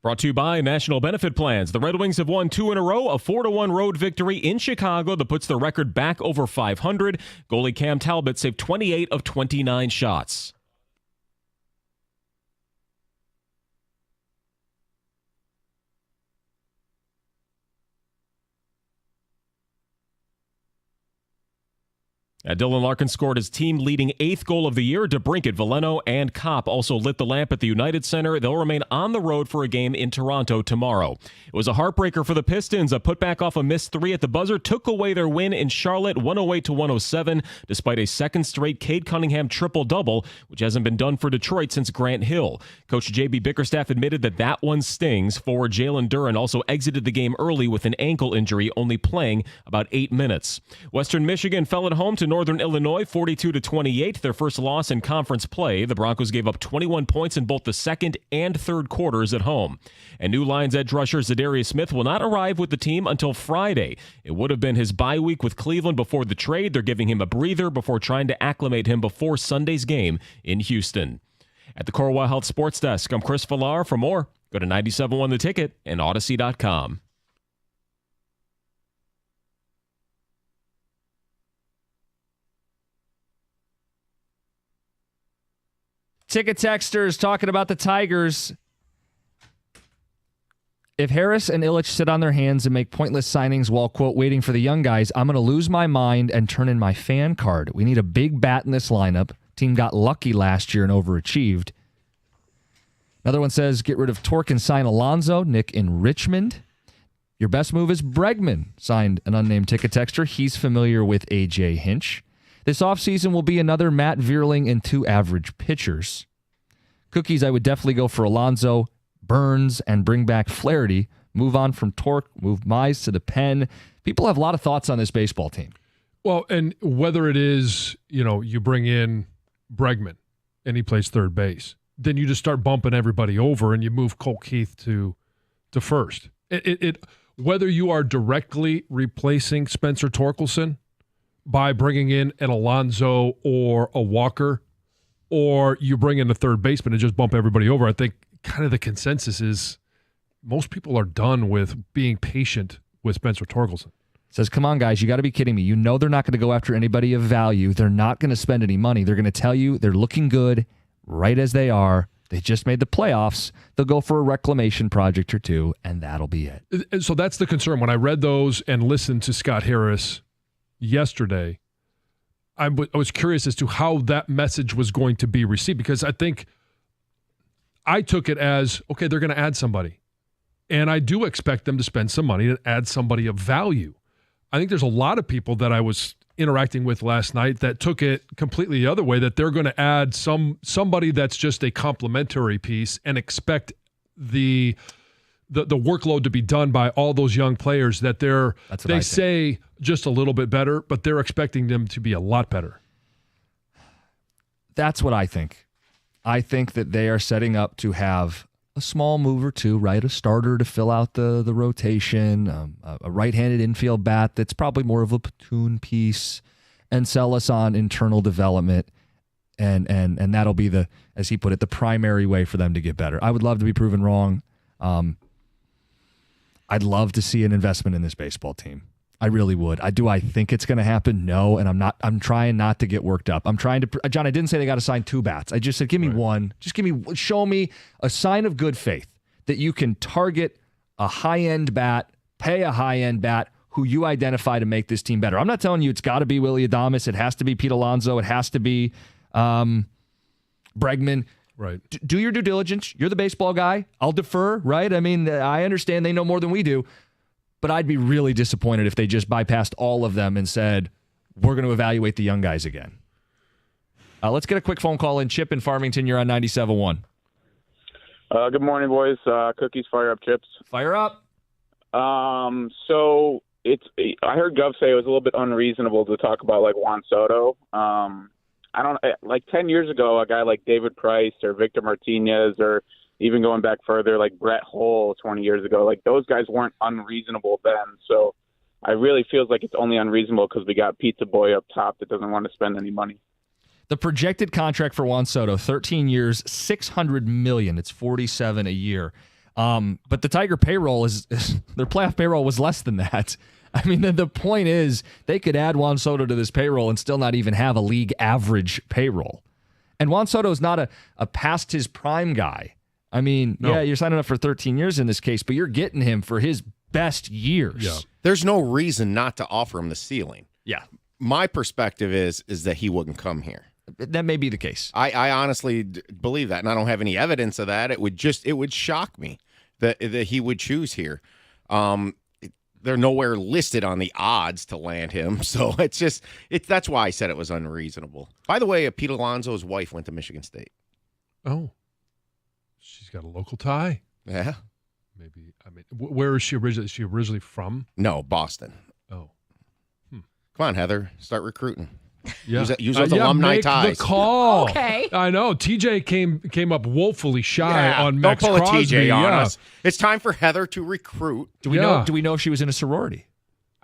Brought to you by National Benefit Plans. The Red Wings have won 2 in a row, a 4-1 road victory in Chicago that puts the record back over 500. Goalie Cam Talbot saved 28 of 29 shots. Dylan Larkin scored his team-leading 8th goal of the year. DeBrincat, Veleno, and Kopp also lit the lamp at the United Center. They'll remain on the road for a game in Toronto tomorrow. It was a heartbreaker for the Pistons. A putback off a missed 3 at the buzzer took away their win in Charlotte, 108-107, despite a second straight Cade Cunningham triple-double, which hasn't been done for Detroit since Grant Hill. Coach J.B. Bickerstaff admitted that one stings. Forward Jalen Duren also exited the game early with an ankle injury, only playing about 8 minutes. Western Michigan fell at home to Northern Illinois 42-28, their first loss in conference play. The Broncos gave up 21 points in both the second and third quarters at home. And new Lions edge rusher Zadarius Smith will not arrive with the team until Friday. It would have been his bye week with Cleveland before the trade. They're giving him a breather before trying to acclimate him before Sunday's game in Houston. At the Corewell Health Sports Desk, I'm Chris Villar. For more, go to 97.1 The Ticket and Odyssey.com. Ticket texters talking about the Tigers. If Harris and Illich sit on their hands and make pointless signings while, quote, waiting for the young guys, I'm going to lose my mind and turn in my fan card. We need a big bat in this lineup. Team got lucky last year and overachieved. Another one says, get rid of Torque and sign Alonzo. Nick in Richmond. Your best move is Bregman, signed an unnamed ticket texter. He's familiar with A.J. Hinch. This offseason will be another Matt Vierling and 2 average pitchers. Cookies, I would definitely go for Alonzo, Burns, and bring back Flaherty. Move on from Torque, move Mize to the pen. People have a lot of thoughts on this baseball team. Well, and whether it is, you bring in Bregman and he plays third base, then you just start bumping everybody over and you move Cole Keith to first. Whether you are directly replacing Spencer Torkelson by bringing in an Alonzo or a Walker, or you bring in a third baseman and just bump everybody over, I think kind of the consensus is most people are done with being patient with Spencer Torkelson. Says, come on, guys, you got to be kidding me. You know they're not going to go after anybody of value. They're not going to spend any money. They're going to tell you they're looking good right as they are. They just made the playoffs. They'll go for a reclamation project or two, and that'll be it. So that's the concern. When I read those and listened to Scott Harris yesterday, I was curious as to how that message was going to be received, because I think I took it as, okay, they're going to add somebody. And I do expect them to spend some money to add somebody of value. I think there's a lot of people that I was interacting with last night that took it completely the other way, that they're going to add somebody that's just a complementary piece and expect the workload to be done by all those young players, that they say just a little bit better, but they're expecting them to be a lot better. That's what I think. I think that they are setting up to have a small move or two, right? A starter to fill out the rotation, a right-handed infield bat that's probably more of a platoon piece, and sell us on internal development. And that'll be the, as he put it, the primary way for them to get better. I would love to be proven wrong. I'd love to see an investment in this baseball team. I really would. Do I think it's going to happen? No, and I'm trying not to get worked up. I'm trying to, John, I didn't say they got to sign 2 bats. I just said, give me one. Just show me a sign of good faith that you can target a high-end bat, pay a high-end bat who you identify to make this team better. I'm not telling you it's got to be Willy Adames. It has to be Pete Alonso. It has to be Bregman. Right. Do your due diligence. You're the baseball guy. I'll defer, right? I mean, I understand they know more than we do. But I'd be really disappointed if they just bypassed all of them and said, we're going to evaluate the young guys again. Let's get a quick phone call in. Chip in Farmington, you're on 97.1. Good morning, boys. Cookies, fire up, chips. Fire up. So I heard Gov say it was a little bit unreasonable to talk about like Juan Soto. Like 10 years ago, a guy like David Price or Victor Martinez, or even going back further, like Brett Hull 20 years ago, like those guys weren't unreasonable then. So I really feels like it's only unreasonable because we got Pizza Boy up top that doesn't want to spend any money. The projected contract for Juan Soto, 13 years, $600 million. It's $47 a year. But the Tiger payroll their playoff payroll was less than that. I mean, the point is they could add Juan Soto to this payroll and still not even have a league average payroll. And Juan Soto is not a past his prime guy. I mean, no. Yeah, you're signing up for 13 years in this case, but you're getting him for his best years. Yeah. There's no reason not to offer him the ceiling. Yeah. My perspective is that he wouldn't come here. That may be the case. I honestly believe that, and I don't have any evidence of that. It would shock me that he would choose here. They're nowhere listed on the odds to land him, so that's why I said it was unreasonable. By the way, Pete Alonso's wife went to Michigan State. Oh. She's got a local tie. Yeah. Maybe. I mean, where is she originally? Is she originally from? No, Boston. Oh. Come on, Heather. Start recruiting. Yeah. Use those alumni make ties. The call. Okay. I know. TJ came up woefully shy on Don't Max pull Crosby. a TJ on Yeah. us. It's time for Heather to recruit. Do we know if she was in a sorority?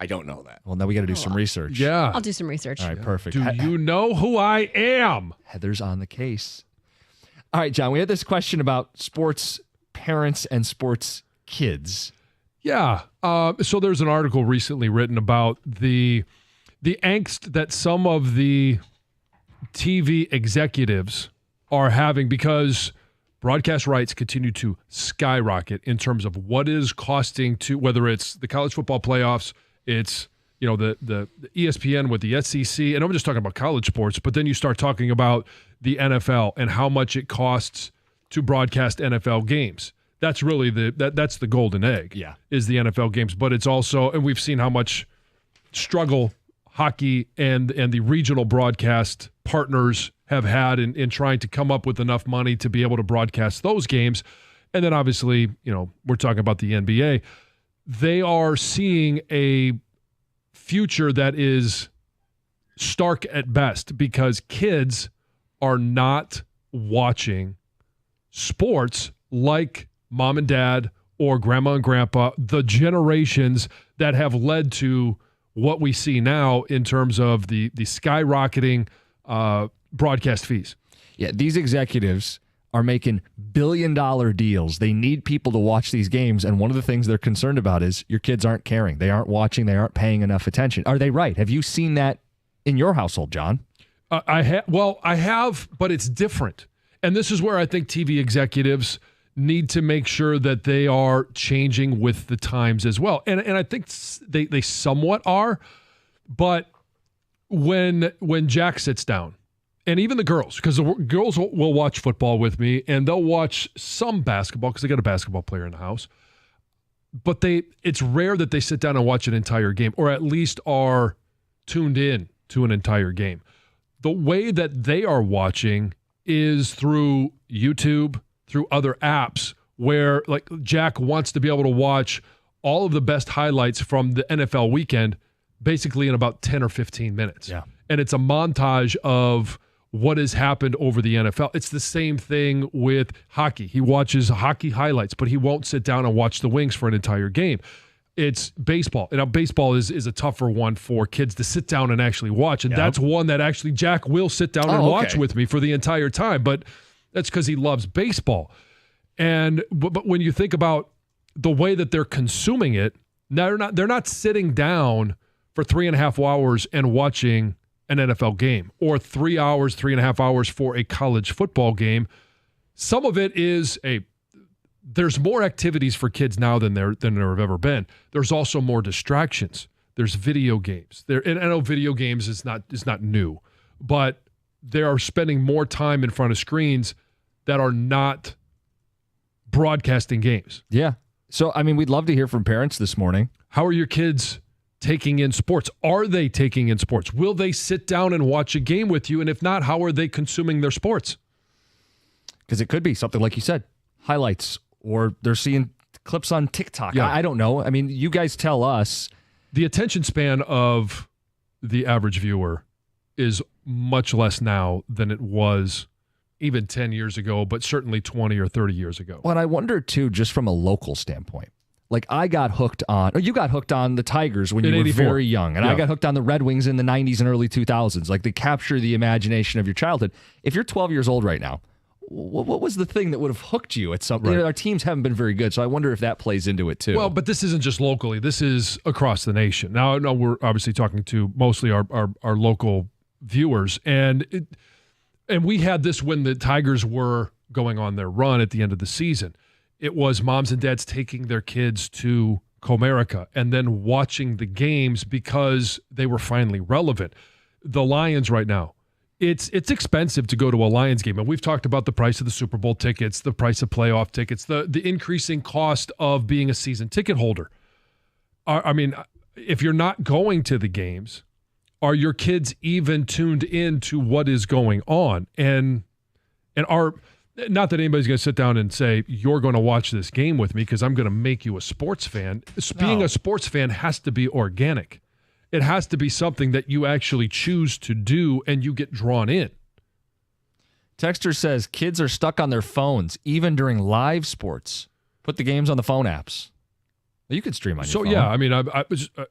I don't know that. Well, now we got to do some research. Yeah. I'll do some research. All right, perfect. Do you know who I am? Heather's on the case. All right, John, we had this question about sports parents and sports kids. Yeah. So there's an article recently written about the angst that some of the TV executives are having because broadcast rights continue to skyrocket in terms of what is costing to, whether it's the college football playoffs, it's the ESPN with the SEC, and I'm just talking about college sports, but then you start talking about the NFL and how much it costs to broadcast NFL games. That's really that's the golden egg. Yeah, is the NFL games, but it's also, and we've seen how much struggle hockey and the regional broadcast partners have had in trying to come up with enough money to be able to broadcast those games. And then obviously, we're talking about the NBA. They are seeing a future that is stark at best because kids are not watching sports like mom and dad or grandma and grandpa, the generations that have led to what we see now in terms of the skyrocketing broadcast fees. Yeah, these executives are making billion-dollar deals. They need people to watch these games, and one of the things they're concerned about is your kids aren't caring. They aren't watching. They aren't paying enough attention. Are they right? Have you seen that in your household, John? I have, but it's different. And this is where I think TV executives need to make sure that they are changing with the times as well. And I think they somewhat are, but when Jack sits down, and even the girls, because the girls will watch football with me, and they'll watch some basketball because they got a basketball player in the house. But it's rare that they sit down and watch an entire game, or at least are tuned in to an entire game. The way that they are watching is through YouTube, through other apps, where like Jack wants to be able to watch all of the best highlights from the NFL weekend, basically in about 10 or 15 minutes. Yeah. And it's a montage of what has happened over the NFL. It's the same thing with hockey. He watches hockey highlights, but he won't sit down and watch the Wings for an entire game. It's baseball. And baseball is a tougher one for kids to sit down and actually watch. And that's one that actually Jack will sit down and watch with me for the entire time. But that's because he loves baseball. And but when you think about the way that they're consuming it, they're not sitting down for 3.5 hours and watching an NFL game, or 3 hours, 3.5 hours for a college football game. Some of it is there's more activities for kids now than there have ever been. There's also more distractions. There's video games. And I know video games is not new, but they are spending more time in front of screens that are not broadcasting games. Yeah. So, I mean, we'd love to hear from parents this morning. How are your kids taking in sports? Are they taking in sports? Will they sit down and watch a game with you? And if not, how are they consuming their sports? Because it could be something like you said, highlights, or they're seeing clips on TikTok. Yeah. I don't know. I mean, you guys tell us. The attention span of the average viewer is much less now than it was even 10 years ago, but certainly 20 or 30 years ago. Well, and I wonder, too, just from a local standpoint. Like, you got hooked on the Tigers when you were 84. very young, and I got hooked on the Red Wings in the 90s and early 2000s. Like, they capture the imagination of your childhood. If you're 12 years old right now, what was the thing that would have hooked you at something? Right. Our teams haven't been very good, so I wonder if that plays into it, too. Well, but this isn't just locally. This is across the nation. Now, I know we're obviously talking to mostly our local viewers, and we had this when the Tigers were going on their run at the end of the season. It was moms and dads taking their kids to Comerica and then watching the games because they were finally relevant. The Lions right now, it's expensive to go to a Lions game. And we've talked about the price of the Super Bowl tickets, the price of playoff tickets, the increasing cost of being a season ticket holder. I mean, if you're not going to the games, are your kids even tuned in to what is going on? And are... Not that anybody's going to sit down and say, you're going to watch this game with me because I'm going to make you a sports fan. Being a sports fan has to be organic. It has to be something that you actually choose to do and you get drawn in. Texter says kids are stuck on their phones even during live sports. Put the games on the phone apps. You could stream on your phone. So, yeah, I mean,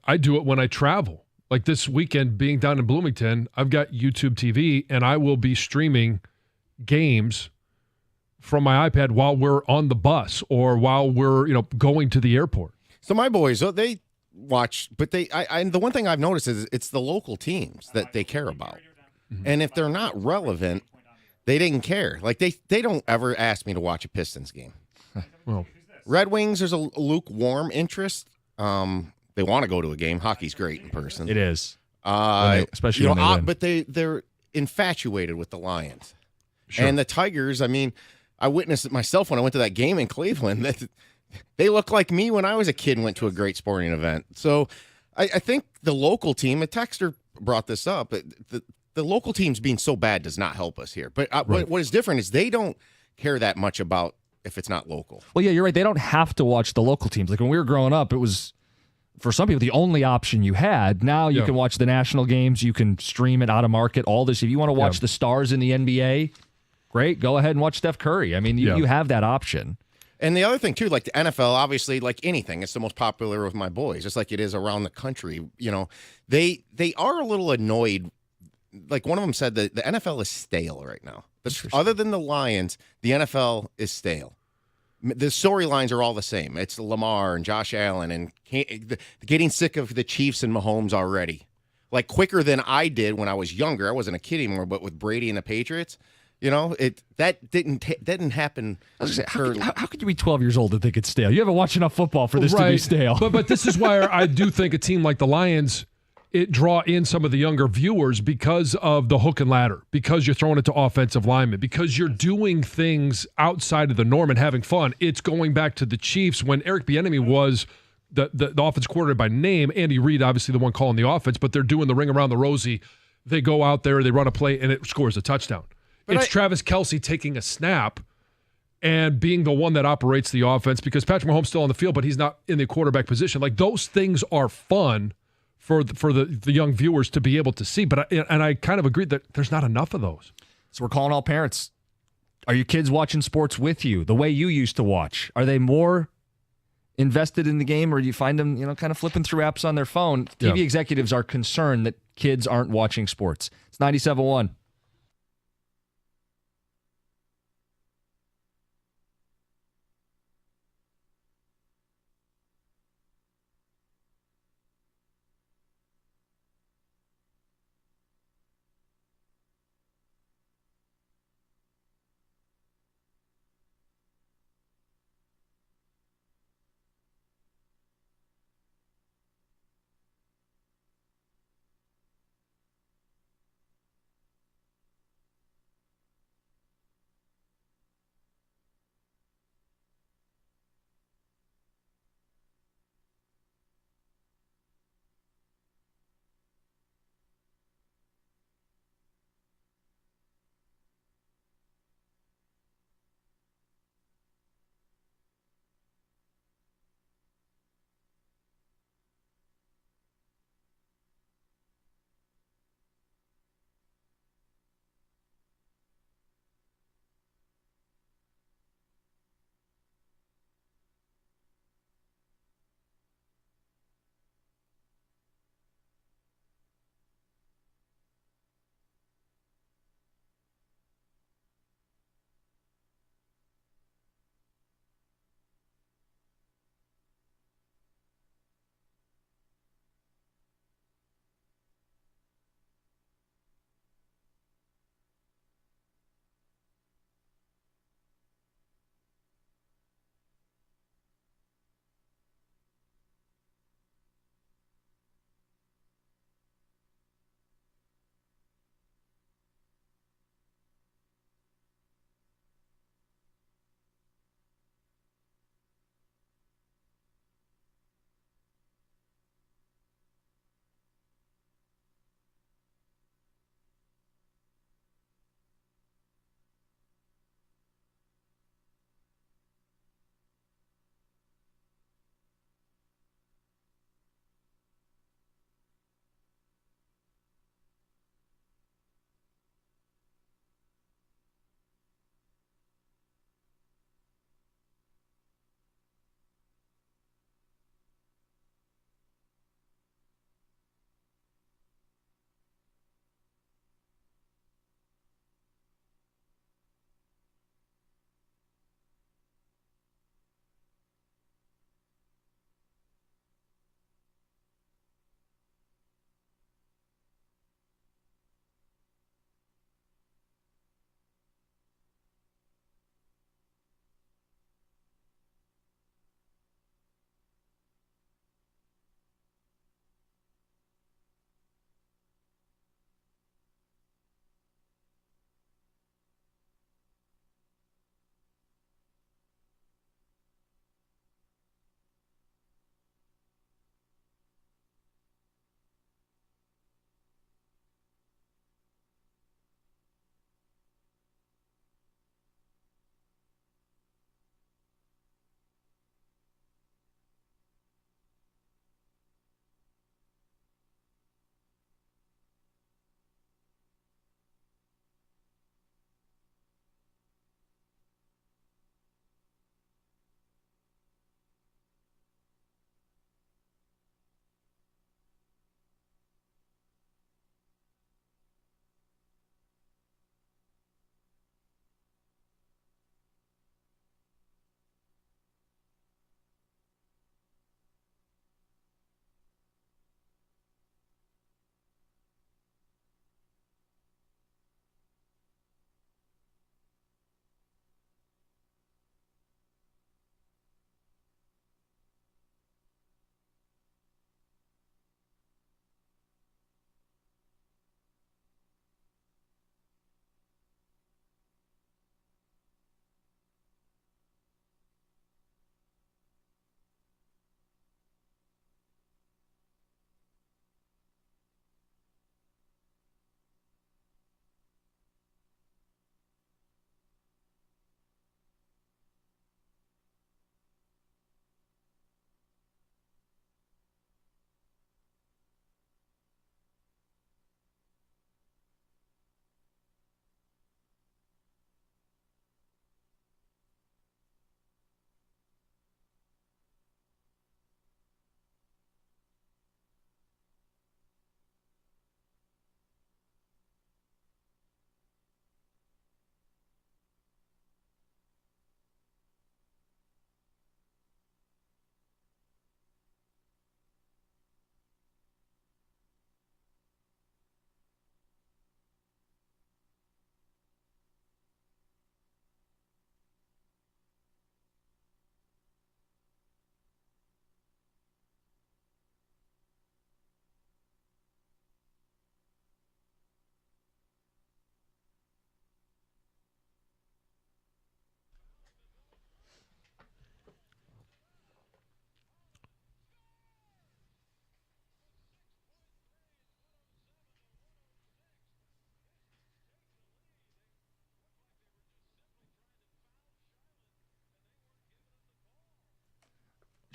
I do it when I travel. Like this weekend, being down in Bloomington, I've got YouTube TV, and I will be streaming games from my iPad while we're on the bus or while we're going to the airport. So my boys, they watch, but the one thing I've noticed is it's the local teams that they care about. Mm-hmm. And if they're not relevant, they didn't care. Like they don't ever ask me to watch a Pistons game. Well, Red Wings, there's a lukewarm interest. They want to go to a game. Hockey's great in person. It is, especially when they win. But they're infatuated with the Lions. Sure. And the Tigers. I mean, I witnessed it myself when I went to that game in Cleveland. They look like me when I was a kid and went to a great sporting event. So I think the local team, and Texter brought this up, the local teams being so bad does not help us here. But right. What is different is they don't care that much about if it's not local. Well, yeah, you're right. They don't have to watch the local teams. Like when we were growing up, it was, for some people, the only option you had. Now you can watch the national games. You can stream it out of market, all this. If you want to watch the stars in the NBA, great. Go ahead and watch Steph Curry. I mean, you have that option. And the other thing, too, like the NFL, obviously, like anything, it's the most popular with my boys, just like it is around the country. They are a little annoyed. Like one of them said that the NFL is stale right now. Other than the Lions, the NFL is stale. The storylines are all the same. It's Lamar and Josh Allen and getting sick of the Chiefs and Mahomes already. Like quicker than I did when I was younger. I wasn't a kid anymore, but with Brady and the Patriots, that didn't happen. I was gonna say, how could you be 12 years old and think it's stale? You haven't watched enough football for this to be stale. But this is why I do think a team like the Lions, it draw in some of the younger viewers because of the hook and ladder, because you're throwing it to offensive linemen, because you're doing things outside of the norm and having fun. It's going back to the Chiefs when Eric Bieniemy was the offense coordinator by name. Andy Reid, obviously the one calling the offense, but they're doing the ring around the rosy. They go out there, they run a play, and it scores a touchdown. But Travis Kelce taking a snap and being the one that operates the offense because Patrick Mahomes still on the field, but he's not in the quarterback position. Like those things are fun for the young viewers to be able to see. But I kind of agree that there's not enough of those. So we're calling all parents. Are your kids watching sports with you the way you used to watch? Are they more invested in the game, or do you find them, kind of flipping through apps on their phone? TV executives are concerned that kids aren't watching sports. It's 97.1.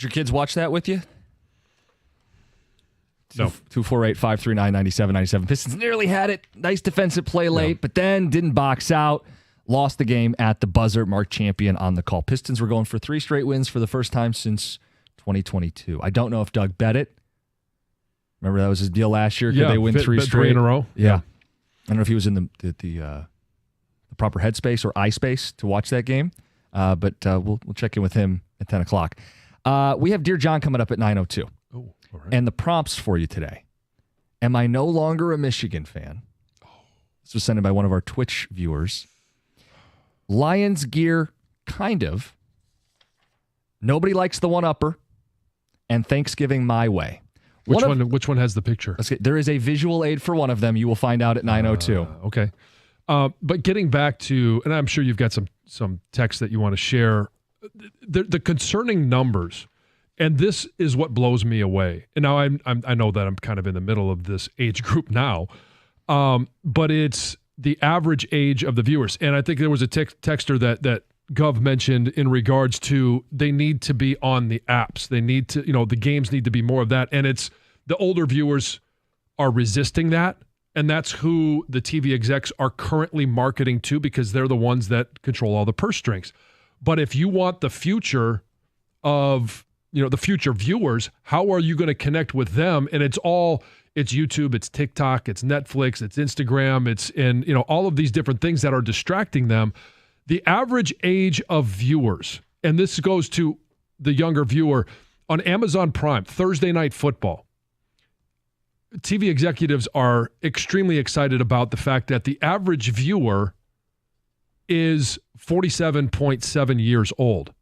Did your kids watch that with you? No. 248-539-9797. Pistons nearly had it. Nice defensive play late, but then didn't box out. Lost the game at the buzzer. Mark Champion on the call. Pistons were going for 3 straight wins for the first time since 2022. I don't know if Doug bet it. Remember that was his deal last year? Could they win 3 straight? 3 in a row? Yeah. I don't know if he was in the proper headspace or eye space to watch that game, but we'll check in with him at 10 o'clock. We have Dear John coming up at 9:02. Oh, all right. And the prompts for you today. Am I no longer a Michigan fan? This was sent in by one of our Twitch viewers. Lions gear, kind of. Nobody likes the one-upper. And Thanksgiving my way. Which one has the picture? There is a visual aid for one of them. You will find out at 9:02. Okay. But getting back to, and I'm sure you've got some text that you want to share, the concerning numbers, and this is what blows me away. And now I know that I'm kind of in the middle of this age group now, but it's the average age of the viewers. And I think there was a texter that Gov mentioned in regards to they need to be on the apps. They need to, the games need to be more of that. And it's the older viewers are resisting that. And that's who the TV execs are currently marketing to because they're the ones that control all the purse strings. But if you want the future of, the future viewers, how are you going to connect with them? And it's YouTube, it's TikTok, it's Netflix, it's Instagram, it's all of these different things that are distracting them. The average age of viewers, and this goes to the younger viewer, on Amazon Prime, Thursday Night Football, TV executives are extremely excited about the fact that the average viewer is 47.7 years old.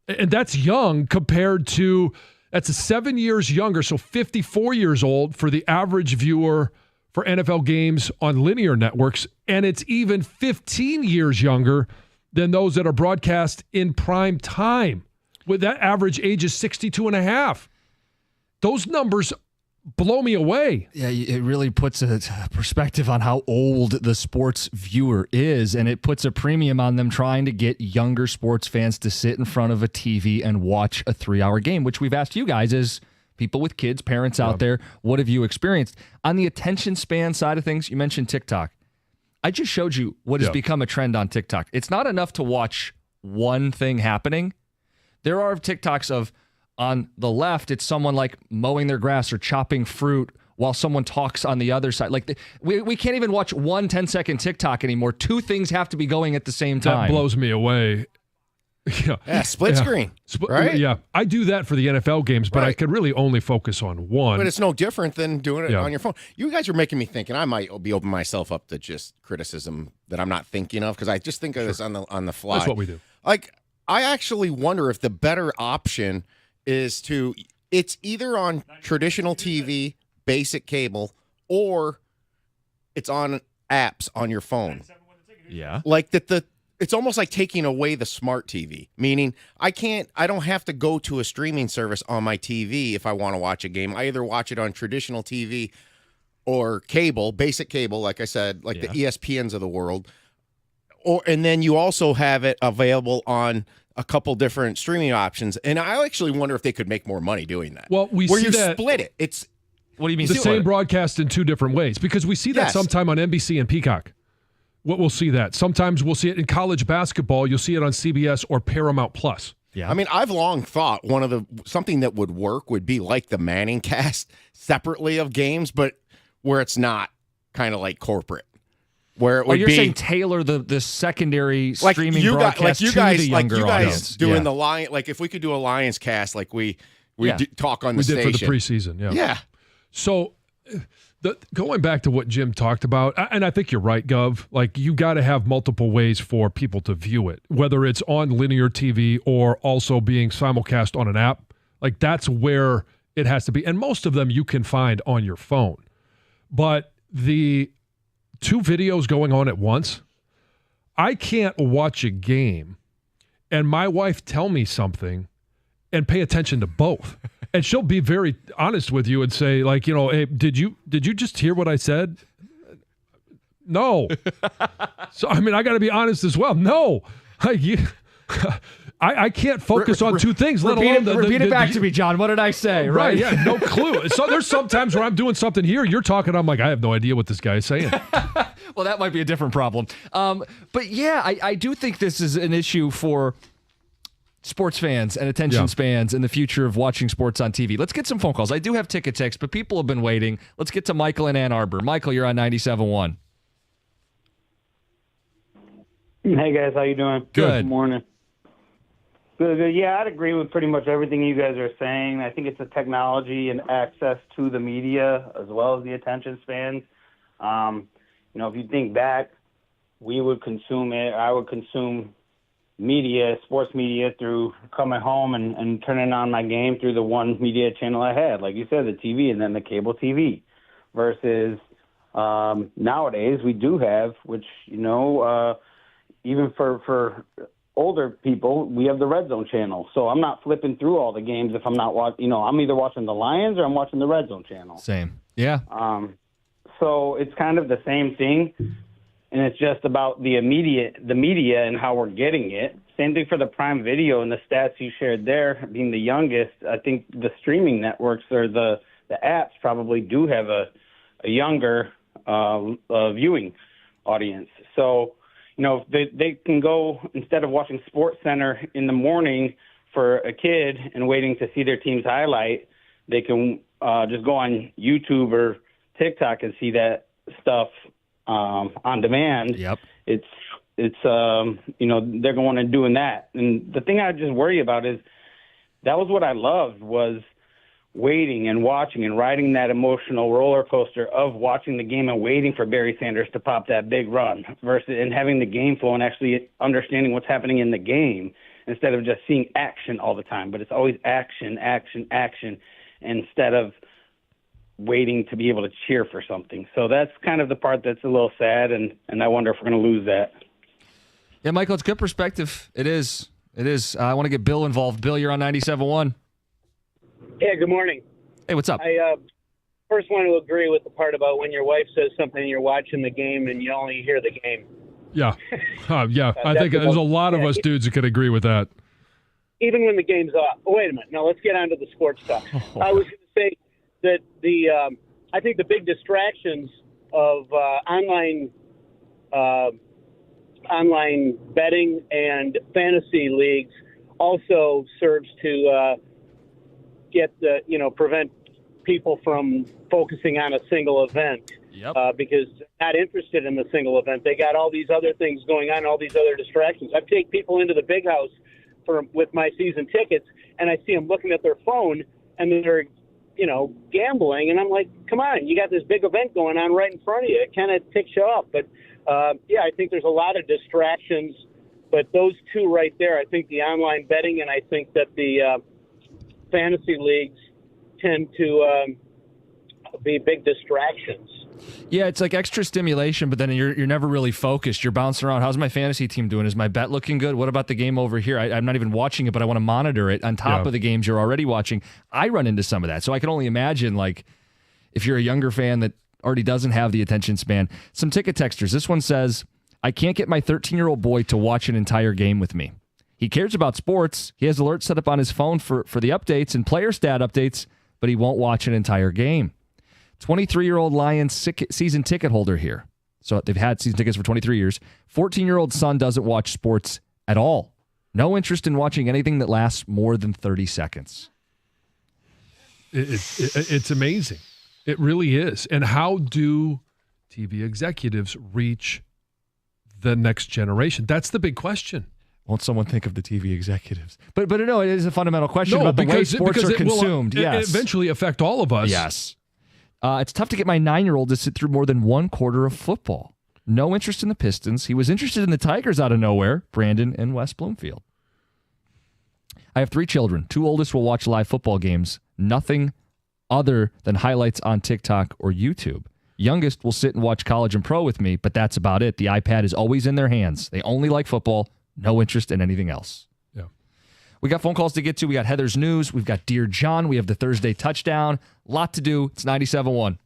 And that's young compared to, that's 7 years younger, so 54 years old for the average viewer for NFL games on linear networks, and it's even 15 years younger than those that are broadcast in prime time. With that average age is 62 and a half. Those numbers blow me away. Yeah, it really puts a perspective on how old the sports viewer is, and it puts a premium on them trying to get younger sports fans to sit in front of a TV and watch a 3-hour game, which we've asked you guys as people with kids, parents out there, what have you experienced? On the attention span side of things, you mentioned TikTok. I just showed you what has become a trend on TikTok. It's not enough to watch one thing happening. There are TikToks of, on the left, it's someone like mowing their grass or chopping fruit while someone talks on the other side. Like we can't even watch one 10-second TikTok anymore. 2 things have to be going at the same time. That blows me away. Yeah, split screen, right? Yeah, I do that for the NFL games, but I could really only focus on one. But it's no different than doing it on your phone. You guys are making me think, and I might be opening myself up to just criticism that I'm not thinking of because I just think of this on the fly. That's what we do. Like, I actually wonder if the better option is it's either on traditional TV, basic cable, or it's on apps on your phone. Yeah. Like it's almost like taking away the smart TV, meaning I don't have to go to a streaming service on my TV if I want to watch a game. I either watch it on traditional TV or cable, basic cable, like I said, like the ESPNs of the world. And then you also have it available on a couple different streaming options. And I actually wonder if they could make more money doing that. Well, where see you that, split it. It's what do you mean? The same broadcast in 2 different ways because we see that sometime on NBC and Peacock. We'll see that. Sometimes we'll see it in college basketball. You'll see it on CBS or Paramount Plus. Yeah. I mean, I've long thought something that would work would be like the Manning cast separately of games, but where it's not kind of like corporate. Where it would you're saying tailor the secondary streaming broadcast to the younger audience. Doing the Lion, like if we could do a Lions cast, like we talk on the station. We did for the preseason, Yeah. So going back to what Jim talked about, and I think you're right, Gov, like you got to have multiple ways for people to view it, whether it's on linear TV or also being simulcast on an app. Like that's where it has to be. And most of them you can find on your phone. But the 2 videos going on at once, I can't watch a game and my wife tell me something and pay attention to both. And she'll be very honest with you and say, like, hey, did you just hear what I said? No. So, I mean, I got to be honest as well. No. I can't focus on two things, let alone repeat it back to me, John. What did I say? Right? Yeah, no clue. So there's sometimes where I'm doing something here, you're talking, I'm like, I have no idea what this guy is saying. Well, that might be a different problem. But yeah, I do think this is an issue for sports fans and attention spans and the future of watching sports on TV. Let's get some phone calls. I do have ticket texts, but people have been waiting. Let's get to Michael in Ann Arbor. Michael, you're on 97.1. Hey, guys. How you doing? Good morning. Good. Yeah, I'd agree with pretty much everything you guys are saying. I think it's the technology and access to the media as well as the attention spans. If you think back, we would consume it. I would consume media, sports media, through coming home and turning on my game through the one media channel I had. Like you said, the TV and then the cable TV. Versus nowadays we do have, which, even for older people, we have the Red Zone channel. So I'm not flipping through all the games if I'm not watching. I'm either watching the Lions or I'm watching the Red Zone channel. Same. Yeah. So it's kind of the same thing, and it's just about the media and how we're getting it. Same thing for the Prime Video and the stats you shared there. Being the youngest, I think the streaming networks or the apps probably do have a younger viewing audience. So, they can go, instead of watching Sports Center in the morning for a kid and waiting to see their team's highlight, they can just go on YouTube or TikTok and see that stuff on demand. Yep. It's they're going and doing that. And the thing I just worry about is that was what I loved, was waiting and watching and riding that emotional roller coaster of watching the game and waiting for Barry Sanders to pop that big run and having the game flow and actually understanding what's happening in the game instead of just seeing action all the time. But it's always action, action, action, instead of waiting to be able to cheer for something. So that's kind of the part that's a little sad, and I wonder if we're going to lose that. Yeah, Michael, it's good perspective. It is. I want to get Bill involved. Bill, you're on 97.1. Yeah, good morning. Hey, what's up? I first want to agree with the part about when your wife says something and you're watching the game and you only hear the game. Yeah. Yeah. I think there's a lot of us dudes that could agree with that. Even when the game's off. Oh, wait a minute. Now, let's get on to the sports stuff. I was going to say that I think the big distractions of online betting and fantasy leagues also serves to prevent people from focusing on a single event. Yep. Because they're not interested in the single event. They got all these other things going on, all these other distractions. I take people into the big house with my season tickets, and I see them looking at their phone, and they're, gambling, and I'm like, come on, you got this big event going on right in front of you. It kind of picks you up. But, I think there's a lot of distractions. But those two right there, I think the online betting, and I think that the fantasy leagues tend to be big distractions. Yeah, it's like extra stimulation, but then you're never really focused. You're bouncing around. How's my fantasy team doing? Is my bet looking good? What about the game over here? I'm not even watching it, but I want to monitor it on top of the games you're already watching. I run into some of that. So I can only imagine, like, if you're a younger fan that already doesn't have the attention span. Some ticket texters. This one says, I can't get my 13-year-old boy to watch an entire game with me. He cares about sports. He has alerts set up on his phone for the updates and player stat updates, but he won't watch an entire game. 23-year-old Lions season ticket holder here. So they've had season tickets for 23 years. 14-year-old son doesn't watch sports at all. No interest in watching anything that lasts more than 30 seconds. It's amazing. It really is. And how do TV executives reach the next generation? That's the big question. Won't someone think of the TV executives? But no, it is a fundamental question about the way sports are consumed. It eventually affect all of us. Yes. It's tough to get my 9-year-old to sit through more than one quarter of football. No interest in the Pistons. He was interested in the Tigers out of nowhere. Brandon in West Bloomfield. I have 3 children. 2 oldest will watch live football games. Nothing other than highlights on TikTok or YouTube. Youngest will sit and watch college and pro with me, but that's about it. The iPad is always in their hands. They only like football. No interest in anything else. Yeah. We got phone calls to get to. We got Heather's News. We've got Dear John. We have the Thursday touchdown. Lot to do. It's 97.1.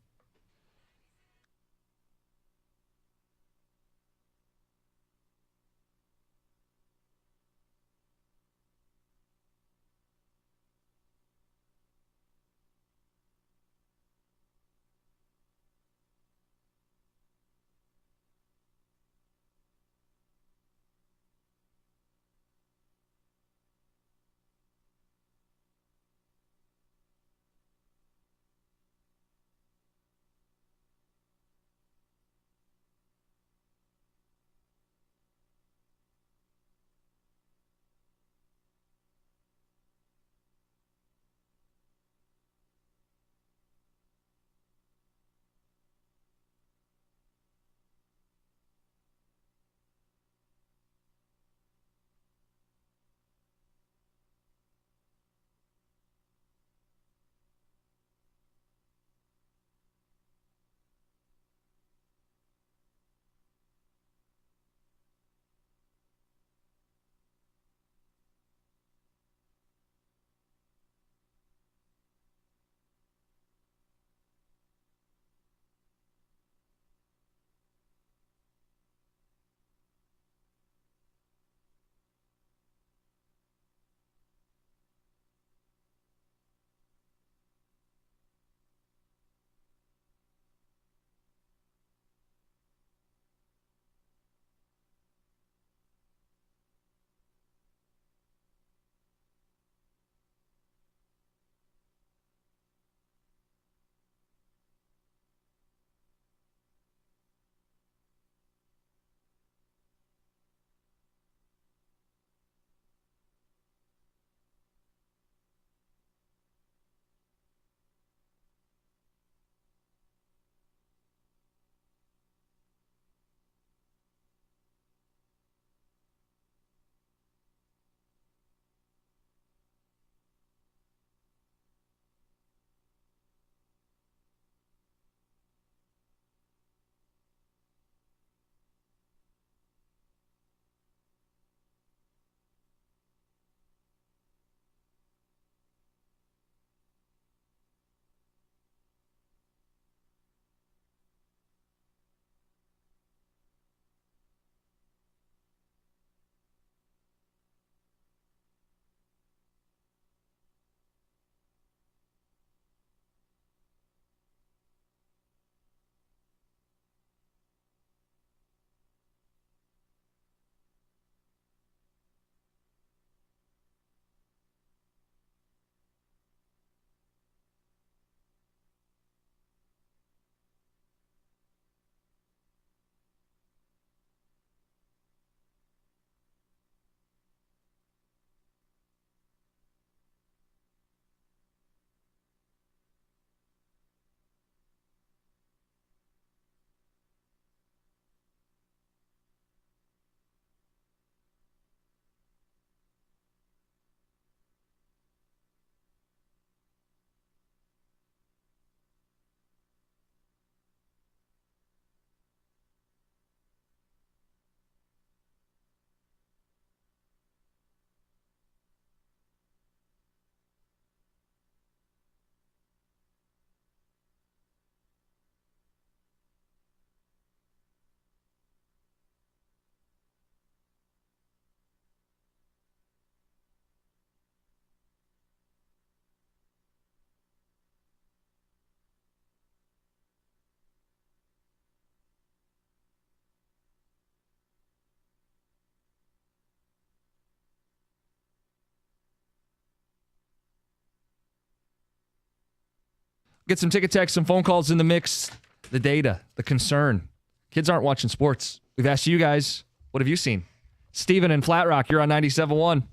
Get some ticket text, some phone calls in the mix. The data, the concern. Kids aren't watching sports. We've asked you guys, what have you seen? Steven in Flat Rock, you're on 97.1.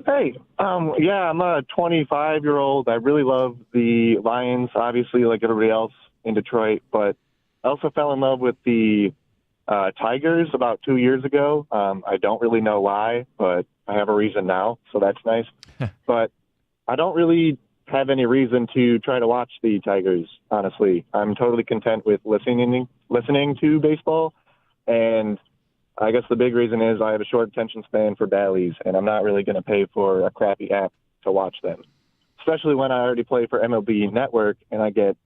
Hey, I'm a 25-year-old. I really love the Lions, obviously, like everybody else in Detroit, but I also fell in love with the Tigers about 2 years ago. I don't really know why, but I have a reason now, so that's nice. But I don't really have any reason to try to watch the Tigers, honestly. I'm totally content with listening to baseball, and I guess the big reason is I have a short attention span for dailies, and I'm not really going to pay for a crappy app to watch them, especially when I already play for MLB Network, and I get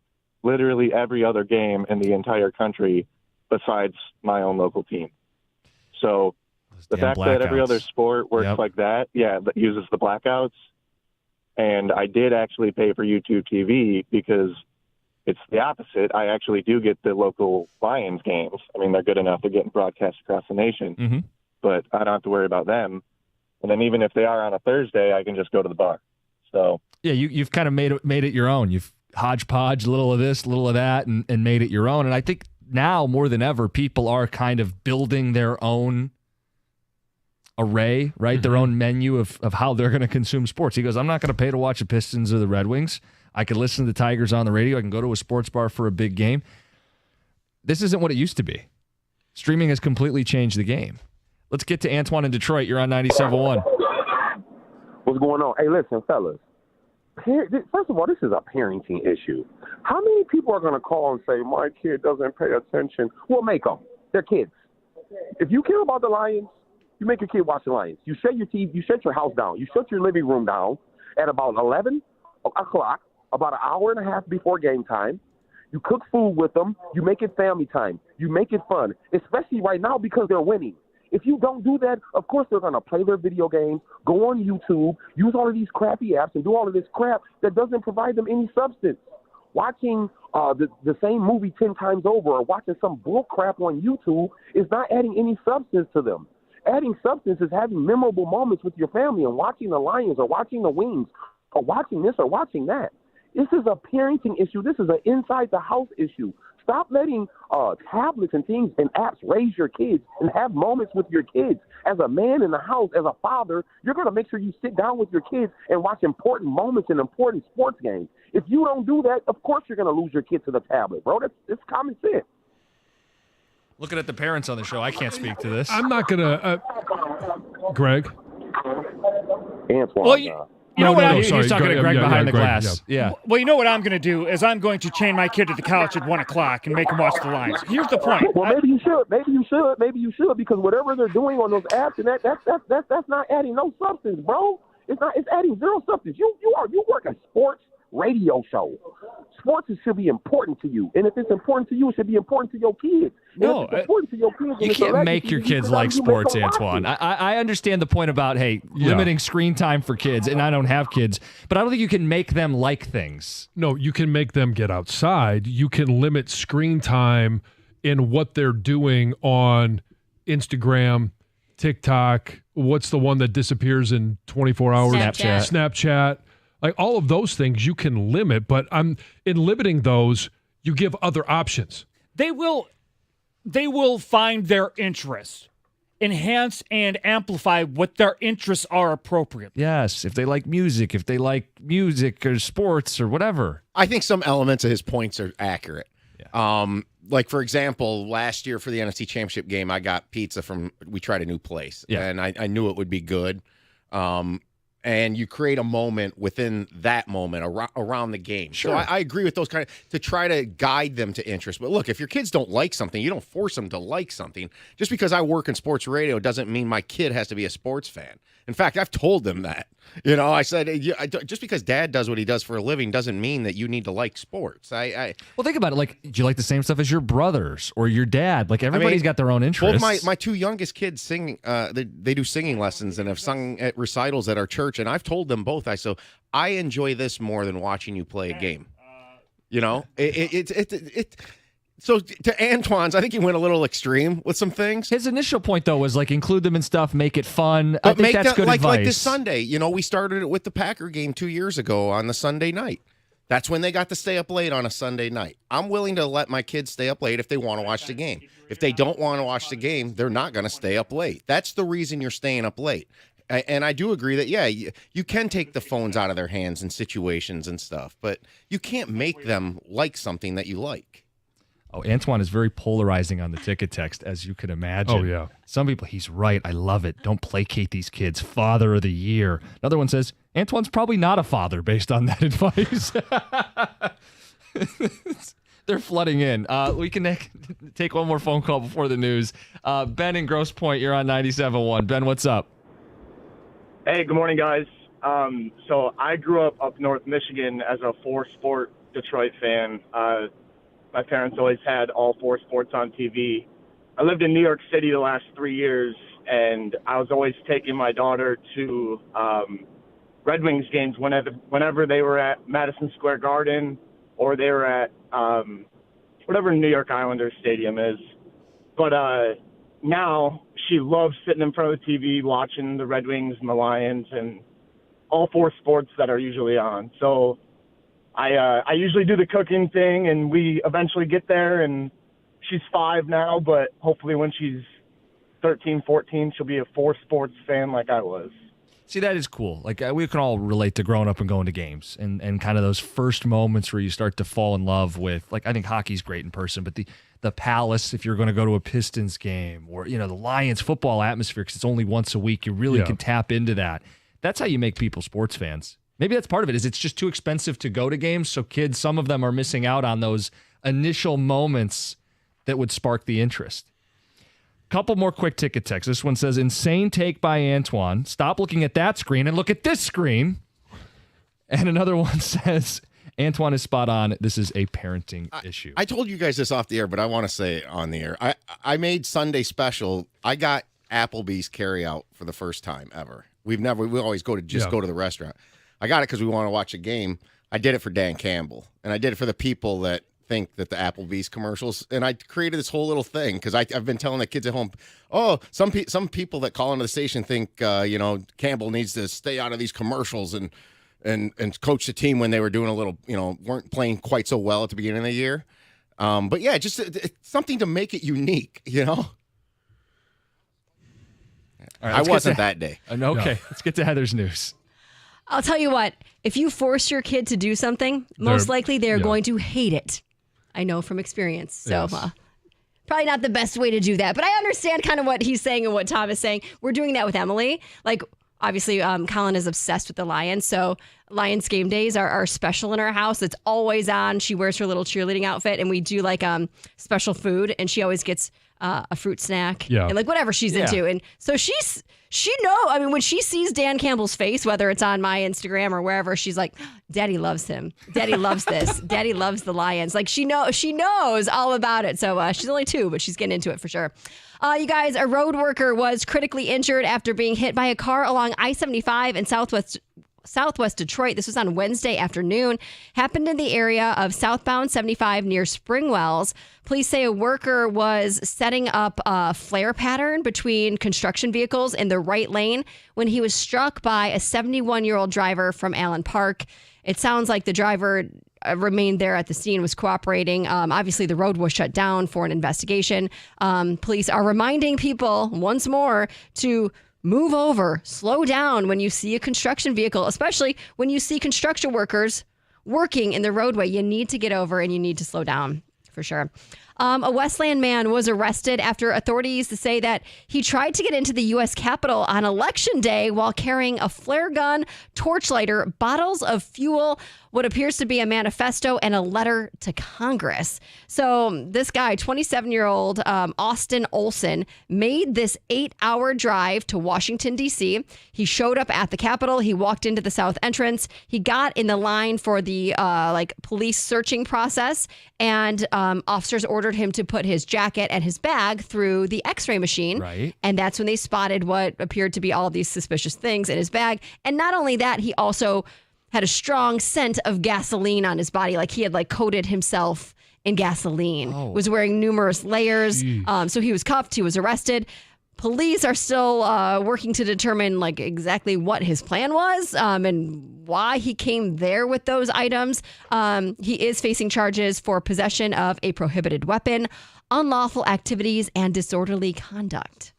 literally every other game in the entire country besides my own local team. So the fact that every other sport works like that, that uses the blackouts. And I did actually pay for YouTube TV because it's the opposite. I actually do get the local Lions games. I mean, they're good enough. They're getting broadcast across the nation, but I don't have to worry about them. And then even if they are on a Thursday, I can just go to the bar. So yeah, you've kind of made it your own. You've hodgepodge a little of this, a little of that, and made it your own. And I think now more than ever, people are kind of building their own array, right? Their own menu of how they're going to consume sports. He goes, I'm not going to pay to watch the Pistons or the Red Wings. I can listen to the Tigers on the radio. I can go to a sports bar for a big game. This isn't what it used to be. Streaming has completely changed the game. Let's get to Antoine in Detroit. You're on 97.1. What's going on? Hey, listen, fellas. First of all, this is a parenting issue. How many people are going to call and say, my kid doesn't pay attention? Well, make them. They're kids. If you care about the Lions, you make your kid watch the Lions. You shut your TV, you shut your house down. You shut your living room down at about 11 o'clock, about an hour and a half before game time. You cook food with them. You make it family time. You make it fun, especially right now because they're winning. If you don't do that, of course they're going to play their video games, go on YouTube, use all of these crappy apps, and do all of this crap that doesn't provide them any substance. Watching the same movie 10 times over or watching some bull crap on YouTube is not adding any substance to them. Adding substance is having memorable moments with your family and watching the Lions or watching the Wings or watching this or watching that. This is a parenting issue. This is an inside-the-house issue. Stop letting tablets and things and apps raise your kids and have moments with your kids. As a man in the house, as a father, you're going to make sure you sit down with your kids and watch important moments and important sports games. If you don't do that, of course you're going to lose your kid to the tablet, bro. It's common sense. Looking at the parents on the show, I can't speak to this. I'm not going to... Greg? Antoine. Well, you know what? He's talking to Greg behind the glass. Yeah. Well, you know what I'm going to do is I'm going to chain my kid to the couch at 1 o'clock and make him watch the Lions. Here's the point. Well, maybe you should, because whatever they're doing on those apps and that's not adding no substance, bro. It's adding zero substance. You work a sports radio show. Sports should be important to you, and if it's important to you, it should be important to your kids. No, important to your kids. You can't make your kids like sports, Antoine. I understand the point about, limiting screen time for kids, and I don't have kids, but I don't think you can make them like things. No, you can make them get outside. You can limit screen time in what they're doing on Instagram, TikTok. What's the one that disappears in 24 hours? Snapchat. Like all of those things you can limit, but in limiting those, you give other options. They will find their interests, enhance and amplify what their interests are appropriately. Yes, if they like music or sports or whatever. I think some elements of his points are accurate. Yeah. Like, for example, last year for the NFC Championship game, I got pizza we tried a new place, and I knew it would be good. And you create a moment within that moment around the game. Sure. So I agree with those to try to guide them to interest. But look, if your kids don't like something, you don't force them to like something. Just because I work in sports radio doesn't mean my kid has to be a sports fan. In fact, I've told them that. I said, just because dad does what he does for a living doesn't mean that you need to like sports. Well, think about it. Like, do you like the same stuff as your brothers or your dad? Like, everybody's got their own interests. Both my two youngest kids sing. They do singing lessons and have sung at recitals at our church. And I've told them both. I enjoy this more than watching you play a game. So to Antoine's, I think he went a little extreme with some things. His initial point, though, was like include them in stuff, make it fun. But I think that's good advice. Like this Sunday, we started it with the Packer game 2 years ago on the Sunday night. That's when they got to stay up late on a Sunday night. I'm willing to let my kids stay up late if they want to watch the game. If they don't want to watch the game, they're not going to stay up late. That's the reason you're staying up late. And I do agree that, yeah, you can take the phones out of their hands in situations and stuff, but you can't make them like something that you like. Oh, Antoine is very polarizing on the ticket text, as you can imagine. Oh, yeah. Some people, he's right. I love it. Don't placate these kids. Father of the year. Another one says, Antoine's probably not a father based on that advice. They're flooding in. We can take one more phone call before the news. Ben in Grosse Pointe, you're on 97.1. Ben, what's up? Hey, good morning, guys. So I grew up north Michigan as a four-sport Detroit fan. My parents always had all four sports on TV. I lived in New York City the last 3 years, and I was always taking my daughter to Red Wings games whenever they were at Madison Square Garden or they were at whatever New York Islanders stadium is. But now she loves sitting in front of the TV watching the Red Wings and the Lions and all four sports that are usually on. So I usually do the cooking thing, and we eventually get there, and she's 5 now, but hopefully when she's 13, 14, she'll be a four sports fan like I was. See, that is cool. Like, we can all relate to growing up and going to games and kind of those first moments where you start to fall in love with, like, I think hockey's great in person, but the Palace, if you're going to go to a Pistons game, or, the Lions football atmosphere, because it's only once a week, you really can tap into that. That's how you make people sports fans. Maybe that's part of it, is it's just too expensive to go to games, so kids, some of them are missing out on those initial moments that would spark the interest. Couple more quick ticket texts. This one says, insane take by Antoine. Stop looking at that screen and look at this screen. And another one says, Antoine is spot on. This is a parenting issue. I told you guys this off the air, but I want to say it on the air. I made Sunday special. I got Applebee's carryout for the first time ever. We always go to the restaurant. I got it because we want to watch a game. I did it for Dan Campbell, and I did it for the people that think that the Applebee's commercials, and I created this whole little thing because I've been telling the kids at home, some people that call into the station think Campbell needs to stay out of these commercials and coach the team when they were doing a little, weren't playing quite so well at the beginning of the year. But yeah, just something to make it unique, All right, I wasn't that day. Okay, no. Let's get to Heather's news. I'll tell you what, if you force your kid to do something, most likely they're going to hate it. I know from experience. So probably not the best way to do that. But I understand kind of what he's saying and what Tom is saying. We're doing that with Emily. Like, obviously, Colin is obsessed with the Lions. So Lions game days are special in our house. It's always on. She wears her little cheerleading outfit, and we do like special food. And she always gets a fruit snack and like whatever she's into. And so when she sees Dan Campbell's face, whether it's on my Instagram or wherever, she's like, Daddy loves him. Daddy loves this. Daddy loves the Lions. Like she knows all about it. So she's only 2, but she's getting into it for sure. You guys, a road worker was critically injured after being hit by a car along I-75 in Southwest Detroit. This was on Wednesday afternoon. Happened in the area of southbound 75 near Springwells. Police say a worker was setting up a flare pattern between construction vehicles in the right lane when he was struck by a 71-year-old driver from Allen Park. It sounds like the driver remained there at the scene, was cooperating. Obviously, the road was shut down for an investigation. Police are reminding people once more to move over, slow down when you see a construction vehicle, especially when you see construction workers working in the roadway. You need to get over and you need to slow down for sure. A Westland man was arrested after authorities say that he tried to get into the U.S. Capitol on Election Day while carrying a flare gun, torchlighter, bottles of fuel, what appears to be a manifesto, and a letter to Congress. So this guy, 27-year-old Austin Olson, made this 8-hour drive to Washington, D.C. He showed up at the Capitol. He walked into the south entrance. He got in the line for the police searching process, and officers ordered him to put his jacket and his bag through the x-ray machine. Right. And that's when they spotted what appeared to be all of these suspicious things in his bag. And not only that, he also had a strong scent of gasoline on his body. Like he had coated himself in gasoline, was wearing numerous layers. So he was cuffed. He was arrested. Police are still working to determine like exactly what his plan was and why he came there with those items. He is facing charges for possession of a prohibited weapon, unlawful activities, and disorderly conduct.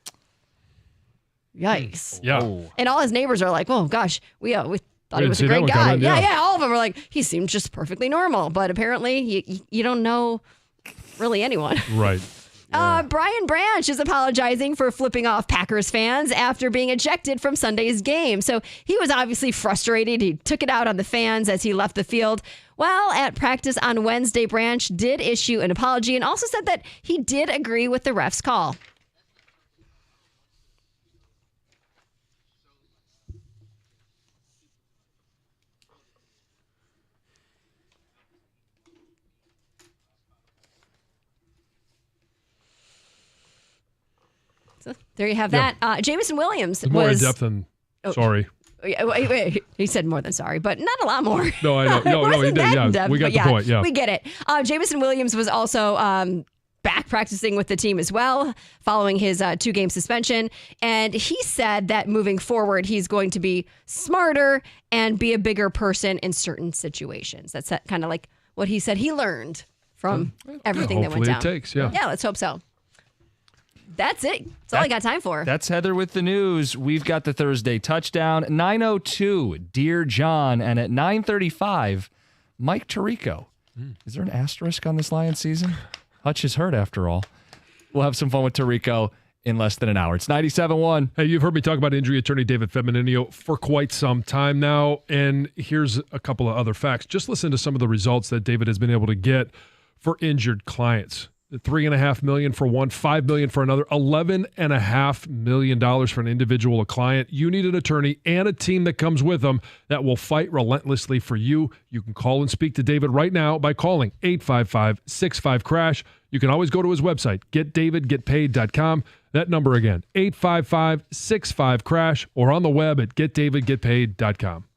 Yikes. Yeah. And all his neighbors are like, oh, gosh, we thought he was a see that great one guy. coming, Yeah, yeah. all of them are like, he seemed just perfectly normal. But apparently, you don't know really anyone. Right. Brian Branch is apologizing for flipping off Packers fans after being ejected from Sunday's game. So he was obviously frustrated. He took it out on the fans as he left the field. While at practice on Wednesday, Branch did issue an apology and also said that he did agree with the ref's call. So there you have that. Jamison Williams More was in depth than sorry. Wait. He said more than sorry, but not a lot more. No, I know. No, he Wasn't did. that Yeah, in-depth, we got but the point. Yeah. We get it. Jamison Williams was also back practicing with the team as well following his 2-game suspension. And he said that moving forward, he's going to be smarter and be a bigger person in certain situations. That's kind of like what he said he learned from everything that went down. Hopefully it takes, yeah. Yeah, let's hope so. That's it. That's all I got time for. That's Heather with the news. We've got the Thursday touchdown. 9:02, Dear John. And at 9:35, Mike Tirico. Is there an asterisk on this Lions season? Hutch is hurt after all. We'll have some fun with Tirico in less than an hour. It's 97.1. Hey, you've heard me talk about injury attorney David Femininio for quite some time now, and here's a couple of other facts. Just listen to some of the results that David has been able to get for injured clients. $3.5 million for one, $5 million for another, $11.5 million for an individual client. You need an attorney and a team that comes with them that will fight relentlessly for you. You can call and speak to David right now by calling 855-65-CRASH. You can always go to his website, getdavidgetpaid.com. That number again, 855-65-CRASH, or on the web at getdavidgetpaid.com.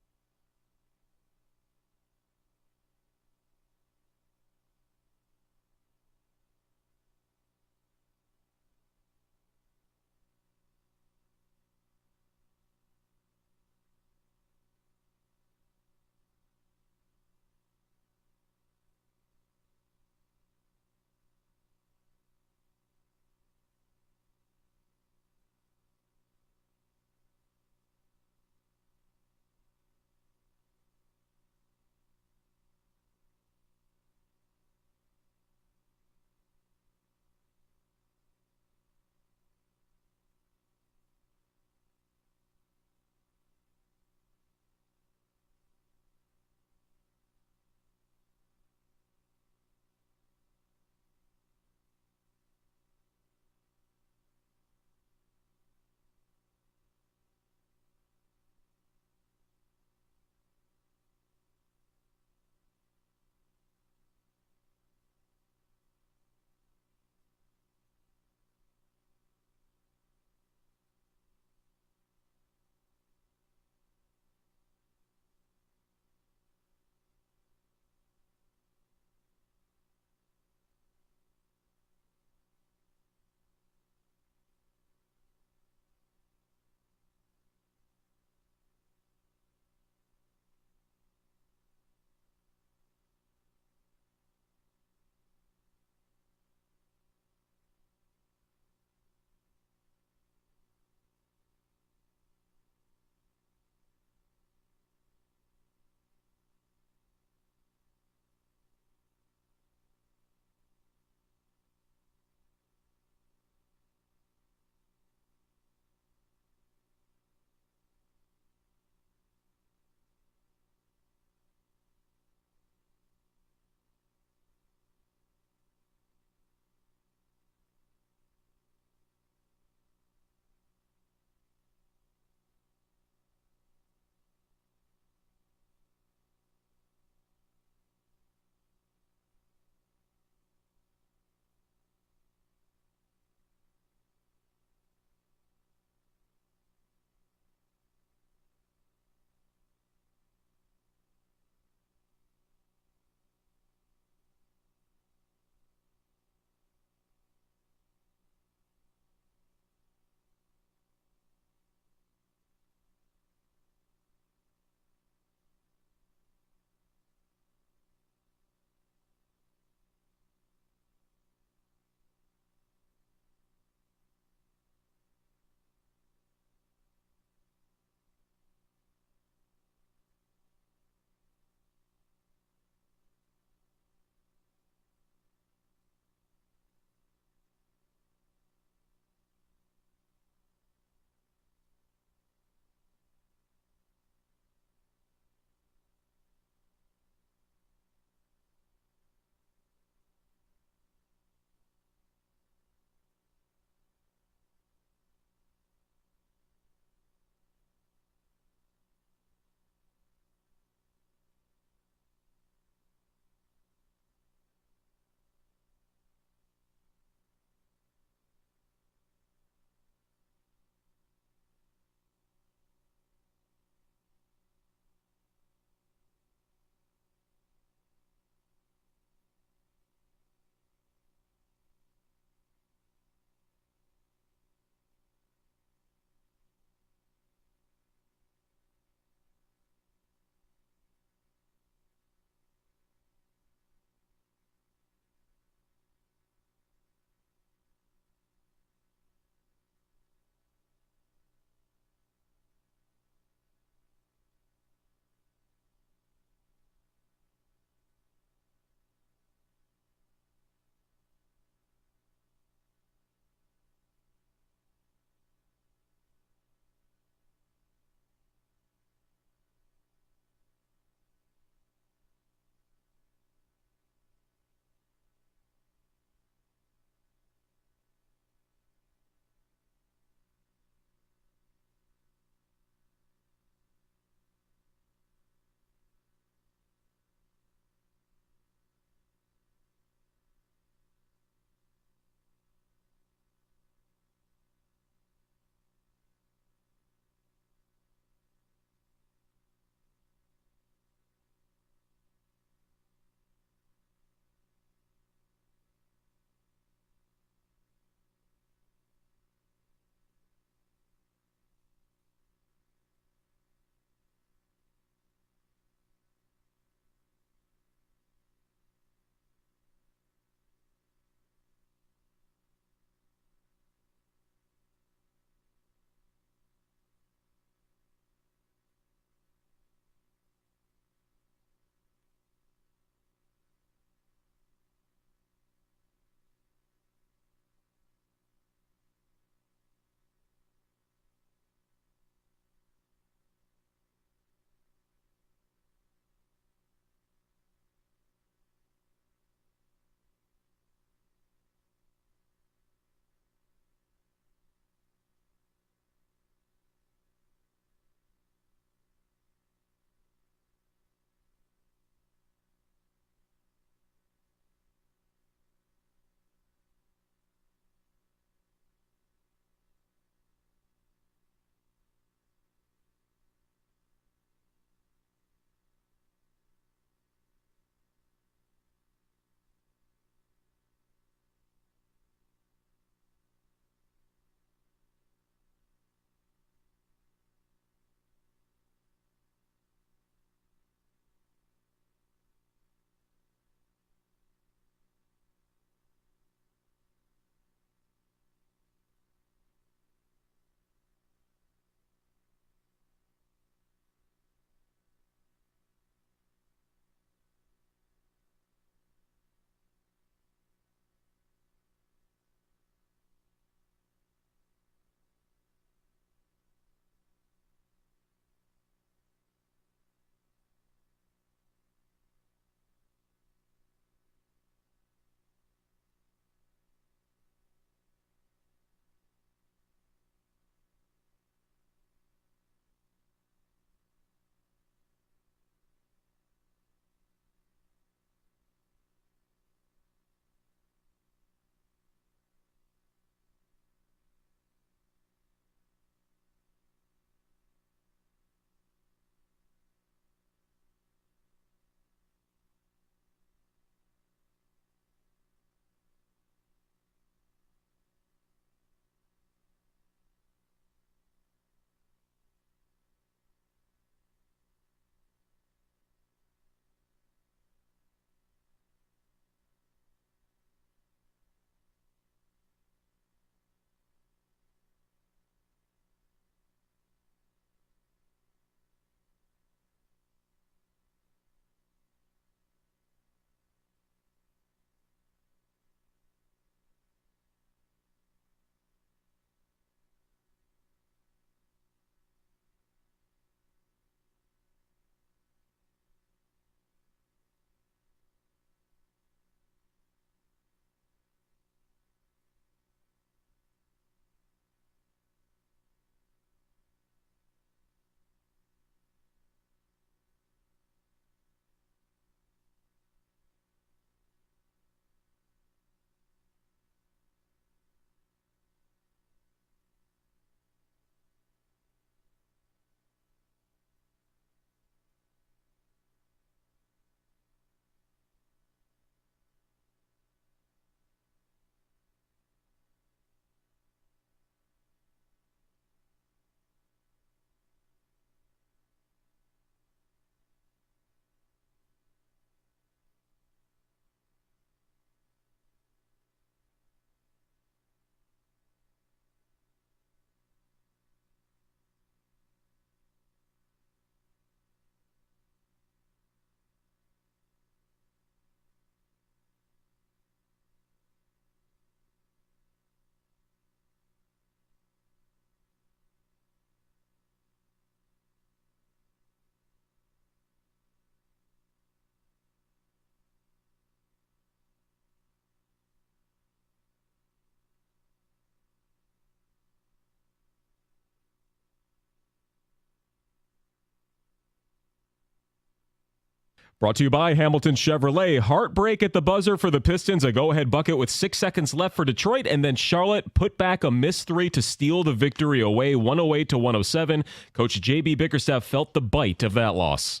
Brought to you by Hamilton Chevrolet. Heartbreak at the buzzer for the Pistons. A go-ahead bucket with 6 seconds left for Detroit. And then Charlotte put back a missed three to steal the victory away, 108-107. Coach J.B. Bickerstaff felt the bite of that loss.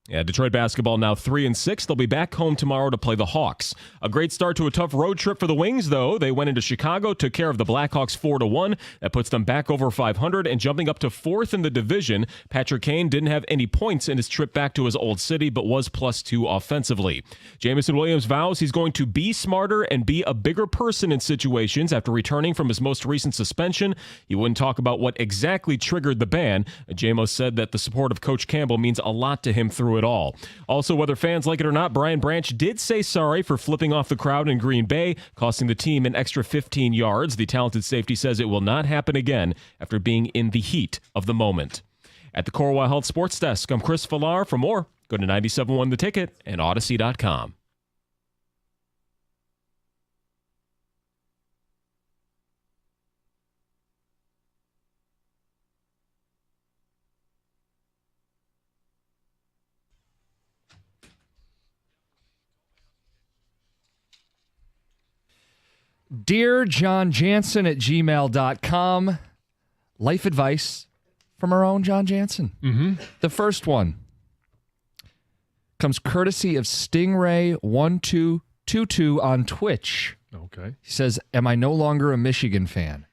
Yeah, Detroit basketball now 3-6. They'll be back home tomorrow to play the Hawks. A great start to a tough road trip for the Wings, though. They went into Chicago, took care of the Blackhawks 4-1. That puts them back over 500 and jumping up to 4th in the division. Patrick Kane didn't have any points in his trip back to his old city, but was +2 offensively. Jamison Williams vows he's going to be smarter and be a bigger person in situations after returning from his most recent suspension. He wouldn't talk about what exactly triggered the ban. Jamo said that the support of Coach Campbell means a lot to him through it all. Also, whether fans like it or not, Brian Branch did say sorry for flipping off the crowd in Green Bay, costing the team an extra 15 yards. The talented safety says it will not happen again after being in the heat of the moment. At the Corwell Health Sports Desk, I'm Chris Villar. For more, go to 97.1 The Ticket and Odyssey.com. Dear John Jansen at gmail.com. Life advice from our own John Jansen. Mm-hmm. The first one comes courtesy of Stingray1222 on Twitch. Okay. He says, am I no longer a Michigan fan?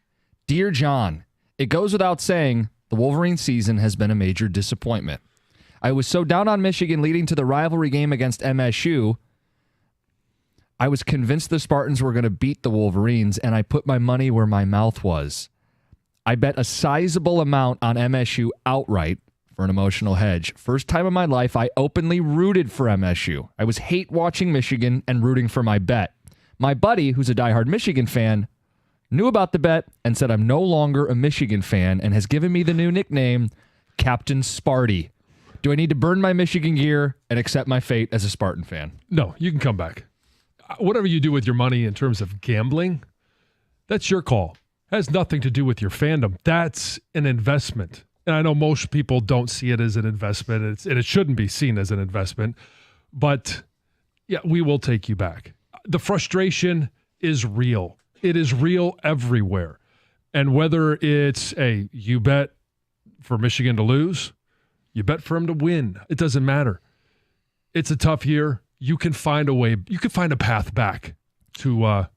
Dear John, it goes without saying the Wolverine season has been a major disappointment. I was so down on Michigan leading to the rivalry game against MSU. I was convinced the Spartans were going to beat the Wolverines, and I put my money where my mouth was. I bet a sizable amount on MSU outright for an emotional hedge. First time in my life, I openly rooted for MSU. I was hate watching Michigan and rooting for my bet. My buddy, who's a diehard Michigan fan, knew about the bet and said I'm no longer a Michigan fan and has given me the new nickname, Captain Sparty. Do I need to burn my Michigan gear and accept my fate as a Spartan fan? No, you can come back. Whatever you do with your money in terms of gambling, that's your call. It has nothing to do with your fandom. That's an investment. And I know most people don't see it as an investment, and it shouldn't be seen as an investment. But, yeah, we will take you back. The frustration is real. It is real everywhere. And whether it's you bet for Michigan to lose, you bet for them to win, it doesn't matter. It's a tough year. You can find a way. You can find a path back to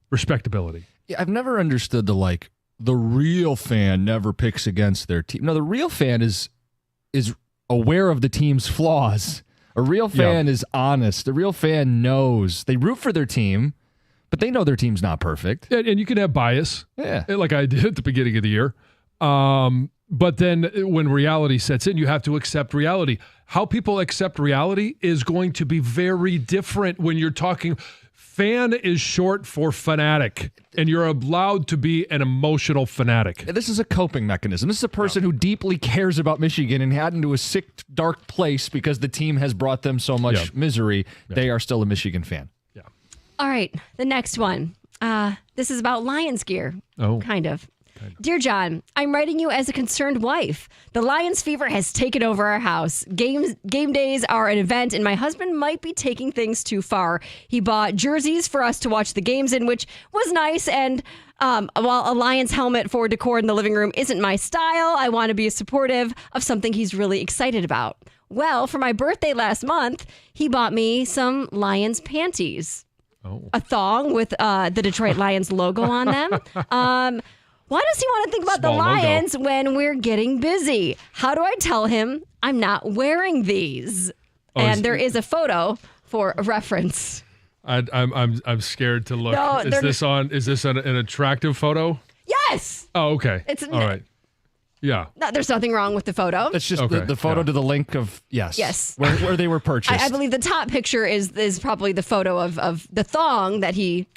respectability. Yeah, I've never understood the real fan never picks against their team. No, the real fan is aware of the team's flaws. A real fan is honest. The real fan knows. They root for their team, but they know their team's not perfect. And you can have bias. Yeah. Like I did at the beginning of the year. But then when reality sets in, you have to accept reality. How people accept reality is going to be very different when you're talking. Fan is short for fanatic, and you're allowed to be an emotional fanatic. This is a coping mechanism. This is a person who deeply cares about Michigan and had into a sick, dark place because the team has brought them so much misery. Yeah. They are still a Michigan fan. Yeah. All right, the next one. This is about Lions gear. Oh. Kind of. Dear John, I'm writing you as a concerned wife. The Lions fever has taken over our house. Game days are an event, and my husband might be taking things too far. He bought jerseys for us to watch the games in, which was nice. And while a Lions helmet for decor in the living room isn't my style, I want to be supportive of something he's really excited about. Well, for my birthday last month, he bought me some Lions panties. Oh. A thong with the Detroit Lions logo on them. Why does he want to think about the Lions when we're getting busy? How do I tell him I'm not wearing these? And there is a photo for a reference. I'm scared to look. No, is this an attractive photo? Yes. Oh, okay. All right. Yeah. No, there's nothing wrong with the photo. It's just the photo to the link of Yes. where they were purchased. I believe the top picture is probably the photo of the thong that he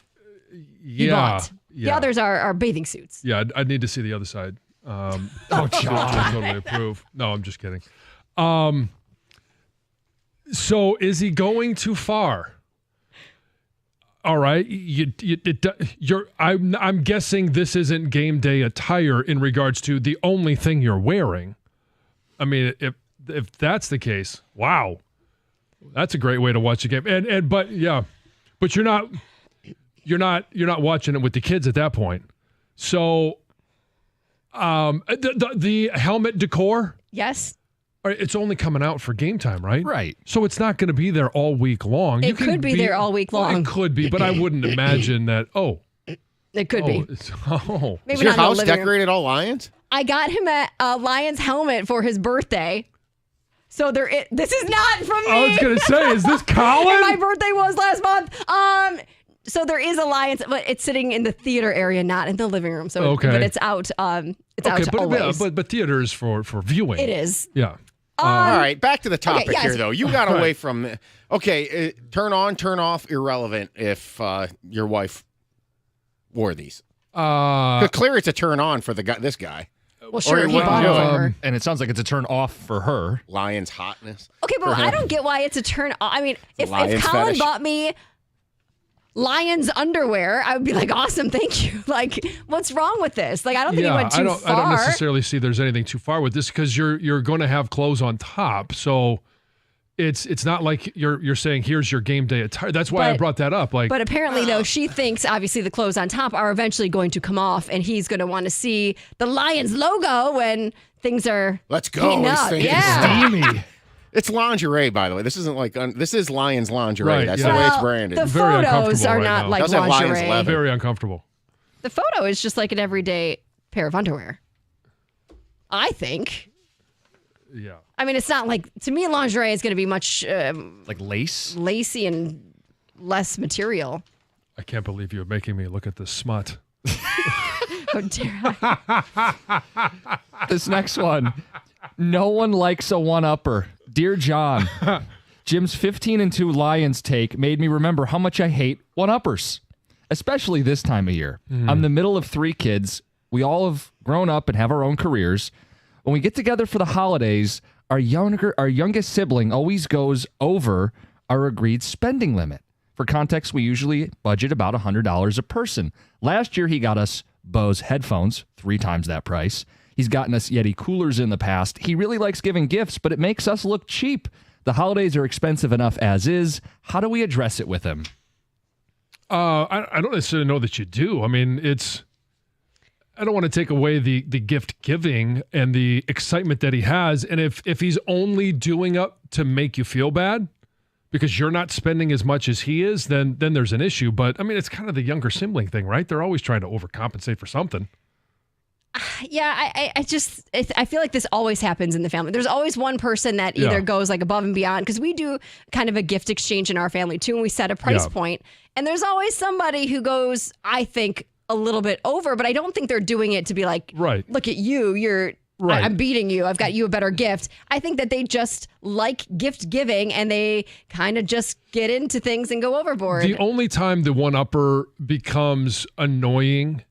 bought. The others are bathing suits. Yeah, I'd need to see the other side. John. I totally approve. No, I'm just kidding. So is he going too far? All right, I'm guessing this isn't game day attire in regards to the only thing you're wearing. I mean, if that's the case, wow, that's a great way to watch a game. But you're not watching it with the kids at that point. So, the helmet decor, Yes. it's only coming out for game time, right? Right. So it's not going to be there all week long. It could be there all week long. It could be, but I wouldn't imagine that. It could be. Maybe Is your not in the house living room. decorated all Lions? I got him a Lions helmet for his birthday. So this is not from me. I was going to say, is this Colin? And my birthday was last month. So there is a Lions, but it's sitting in the theater area, not in the living room. So, Okay. but it's out. It's out to always. But theaters for viewing. It is. Yeah. All right, back to the topic yes. here, though. You got away from turn on, turn off, irrelevant if your wife wore these. But clear it's a turn on for this guy. Well, sure, he wouldn't bought it do for it. her. And it sounds like it's a turn off for her. Lions hotness. Okay, but I don't get why it's a turn off. I mean, if Lions Colin fetish. bought me Lions underwear, I would be like, awesome, thank you. Like, what's wrong with this? Like, I don't think he went too far. I don't necessarily see there's anything too far with this because you're going to have clothes on top. So it's not like you're saying here's your game day attire. That's why I brought that up. But apparently, though, she thinks obviously the clothes on top are eventually going to come off, and he's going to want to see the Lions logo when things are Let's go. heating This up. thing is Yeah. steamy. It's lingerie, by the way. This isn't like this is Lions lingerie. Right, That's yeah. the way it's Well, branded. the Very photos uncomfortable are right not now. like Doesn't have Lions lingerie. leather. Very uncomfortable. The photo is just like an everyday pair of underwear. I think. Yeah. I mean, it's not like, to me, lingerie is going to be much Like lace? lacy and less material. I can't believe you're making me look at this smut. How dare I? This next one. No one likes a one-upper. Dear John, Jim's 15-2 Lions take made me remember how much I hate one-uppers, especially this time of year. I'm the middle of 3 kids. We all have grown up and have our own careers. When we get together for the holidays, our youngest sibling always goes over our agreed spending limit. For context, we usually budget about $100 a person. Last year, he got us Bose headphones, 3 times that price. He's gotten us Yeti coolers in the past. He really likes giving gifts, but it makes us look cheap. The holidays are expensive enough as is. How do we address it with him? I don't necessarily know that you do. I mean, I don't want to take away the gift giving and the excitement that he has. And if he's only doing up to make you feel bad because you're not spending as much as he is, then there's an issue. But I mean, it's kind of the younger sibling thing, right? They're always trying to overcompensate for something. Yeah, I feel like this always happens in the family. There's always one person that either goes like above and beyond, because we do kind of a gift exchange in our family too, and we set a price point. And there's always somebody who goes, I think, a little bit over, but I don't think they're doing it to be like, look at you, I'm beating you, I've got you a better gift. I think that they just like gift giving and they kind of just get into things and go overboard. The only time the one-upper becomes annoying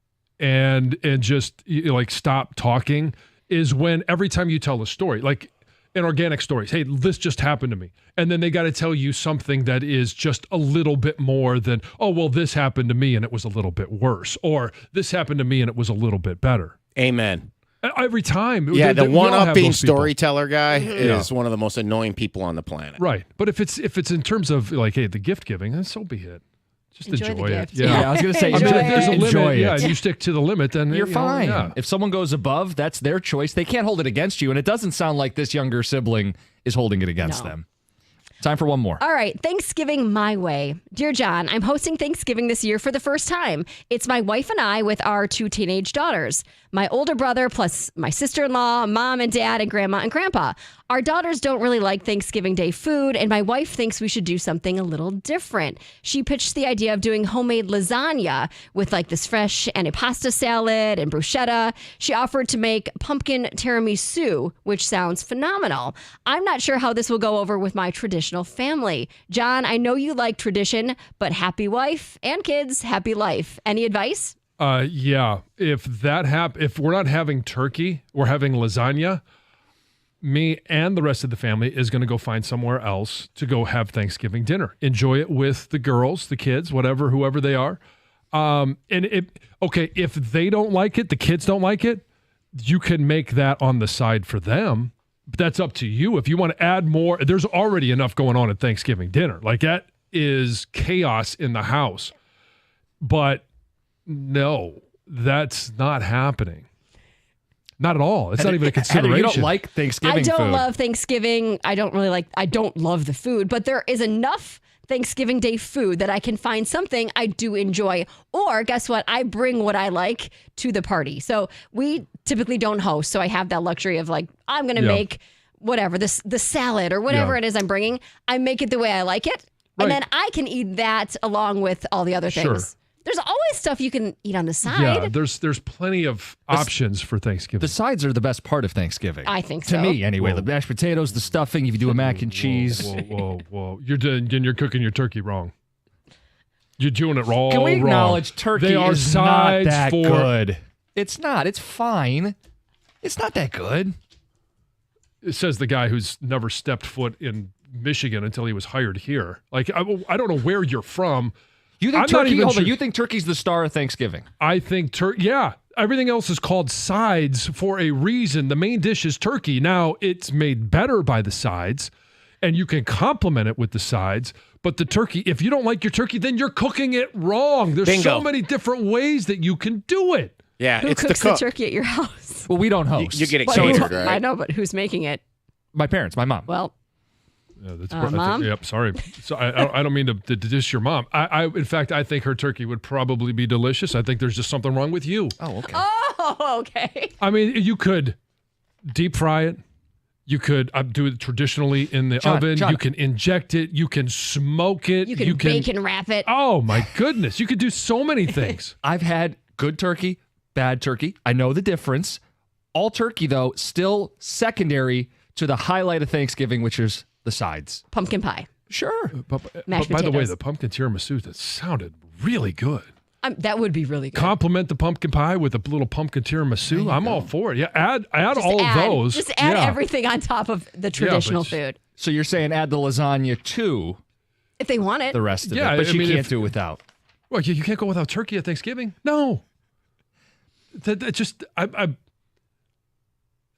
and just like stop talking is when every time you tell a story, like in organic stories, hey, this just happened to me. And then they got to tell you something that is just a little bit more than, oh, well, this happened to me and it was a little bit worse. Or this happened to me and it was a little bit better. Amen. Every time. Yeah, the we all have one-upping those people. storyteller guy is one of the most annoying people on the planet. Right. But if it's in terms of like, hey, the gift giving, then so be it. Just enjoy it. Yeah, I was going to say, I mean, if there's a enjoy limit, it. yeah, and you stick to the limit, then You're fine. Yeah. If someone goes above, that's their choice. They can't hold it against you, and it doesn't sound like this younger sibling is holding it against them. Time for one more. All right, Thanksgiving my way. Dear John, I'm hosting Thanksgiving this year for the first time. It's my wife and I with our 2 teenage daughters. My older brother plus my sister-in-law, mom and dad, and grandma and grandpa. Our daughters don't really like Thanksgiving Day food, and my wife thinks we should do something a little different. She pitched the idea of doing homemade lasagna with like this fresh antipasta salad and bruschetta. She offered to make pumpkin tiramisu, which sounds phenomenal. I'm not sure how this will go over with my traditional family. John, I know you like tradition, but happy wife and kids, happy life. Any advice? Yeah. If we're not having turkey, we're having lasagna. me and the rest of the family is going to go find somewhere else to go have Thanksgiving dinner. Enjoy it with the girls, the kids, whoever they are. If they don't like it, the kids don't like it, you can make that on the side for them. But that's up to you. If you want to add more, there's already enough going on at Thanksgiving dinner. Like, that is chaos in the house. But no, that's not happening. Not at all. It's not even a consideration. You don't like Thanksgiving food. I don't love Thanksgiving. I don't love the food, but there is enough Thanksgiving Day food that I can find something I do enjoy. Or guess what? I bring what I like to the party. So we typically don't host. So I have that luxury of like, I'm going to make whatever, the salad or whatever it is I'm bringing. I make it the way I like it. Right. And then I can eat that along with all the other things. Sure. There's always stuff you can eat on the side. Yeah, there's plenty of options for Thanksgiving. The sides are the best part of Thanksgiving. I think so. To me, anyway. Whoa. The mashed potatoes, the stuffing, if you do a mac and cheese. Whoa. You're cooking your turkey wrong. You're doing it wrong. Can we acknowledge turkey is not that good? It's not. It's fine. It's not that good. It says the guy who's never stepped foot in Michigan until he was hired here. Like, I don't know where you're from. You think you think turkey's the star of Thanksgiving? I think yeah. Everything else is called sides for a reason. The main dish is turkey. Now, it's made better by the sides, and you can complement it with the sides. But the turkey, if you don't like your turkey, then you're cooking it wrong. There's so many different ways that you can do it. Yeah, Who cooks the turkey at your house? Well, we don't host. You get it catered, right? I know, but who's making it? My parents, my mom. Well, yeah, that's Mom? Yep, sorry. So I don't mean to diss your mom. In fact, I think her turkey would probably be delicious. I think there's just something wrong with you. Oh, okay. Oh, okay. I mean, you could deep fry it. You could do it traditionally in the oven. John. You can inject it. You can smoke it. You can bacon wrap it. Oh, my goodness. You could do so many things. I've had good turkey, bad turkey. I know the difference. All turkey, though, still secondary to the highlight of Thanksgiving, which is the sides. Pumpkin pie. Sure. But Mashed by the way, potatoes. the pumpkin tiramisu, that sounded really good. That would be really good. Complement the pumpkin pie with a little pumpkin tiramisu. I'm all for it. Yeah, add all of those. Just add everything on top of the traditional food. So you're saying add the lasagna too? If they want it. The rest of it. But you can't do without. Well, you can't go without turkey at Thanksgiving? No. That just,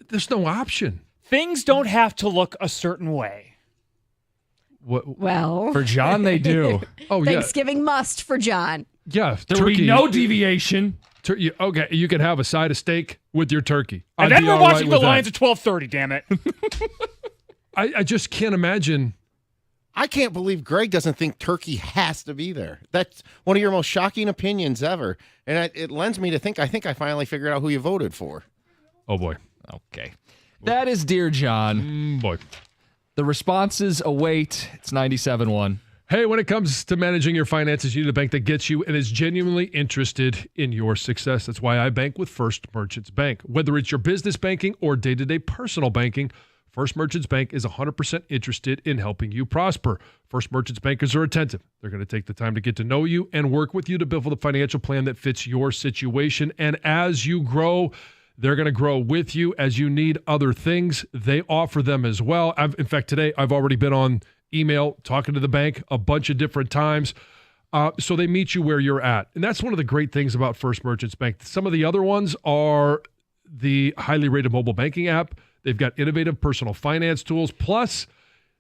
there's no option. Things don't have to look a certain way. Well, for John, they do. Oh, yeah. Thanksgiving must for John. Yeah, there will be no deviation. Okay, you can have a side of steak with your turkey. And then we're watching the Lions at 12:30. Damn it! I just can't imagine. I can't believe Greg doesn't think turkey has to be there. That's one of your most shocking opinions ever, and it lends me to think. I think I finally figured out who you voted for. Oh boy. Okay, that is Dear John. Boy. The responses await. It's 97.1. Hey, when it comes to managing your finances, you need a bank that gets you and is genuinely interested in your success. That's why I bank with First Merchants Bank. Whether it's your business banking or day-to-day personal banking, First Merchants Bank is 100% interested in helping you prosper. First Merchants bankers are attentive. They're going to take the time to get to know you and work with you to build a financial plan that fits your situation. And as you grow, they're going to grow with you. As you need other things, they offer them as well. In fact, today I've already been on email talking to the bank a bunch of different times. So they meet you where you're at. And that's one of the great things about First Merchants Bank. Some of the other ones are the highly rated mobile banking app. They've got innovative personal finance tools. Plus,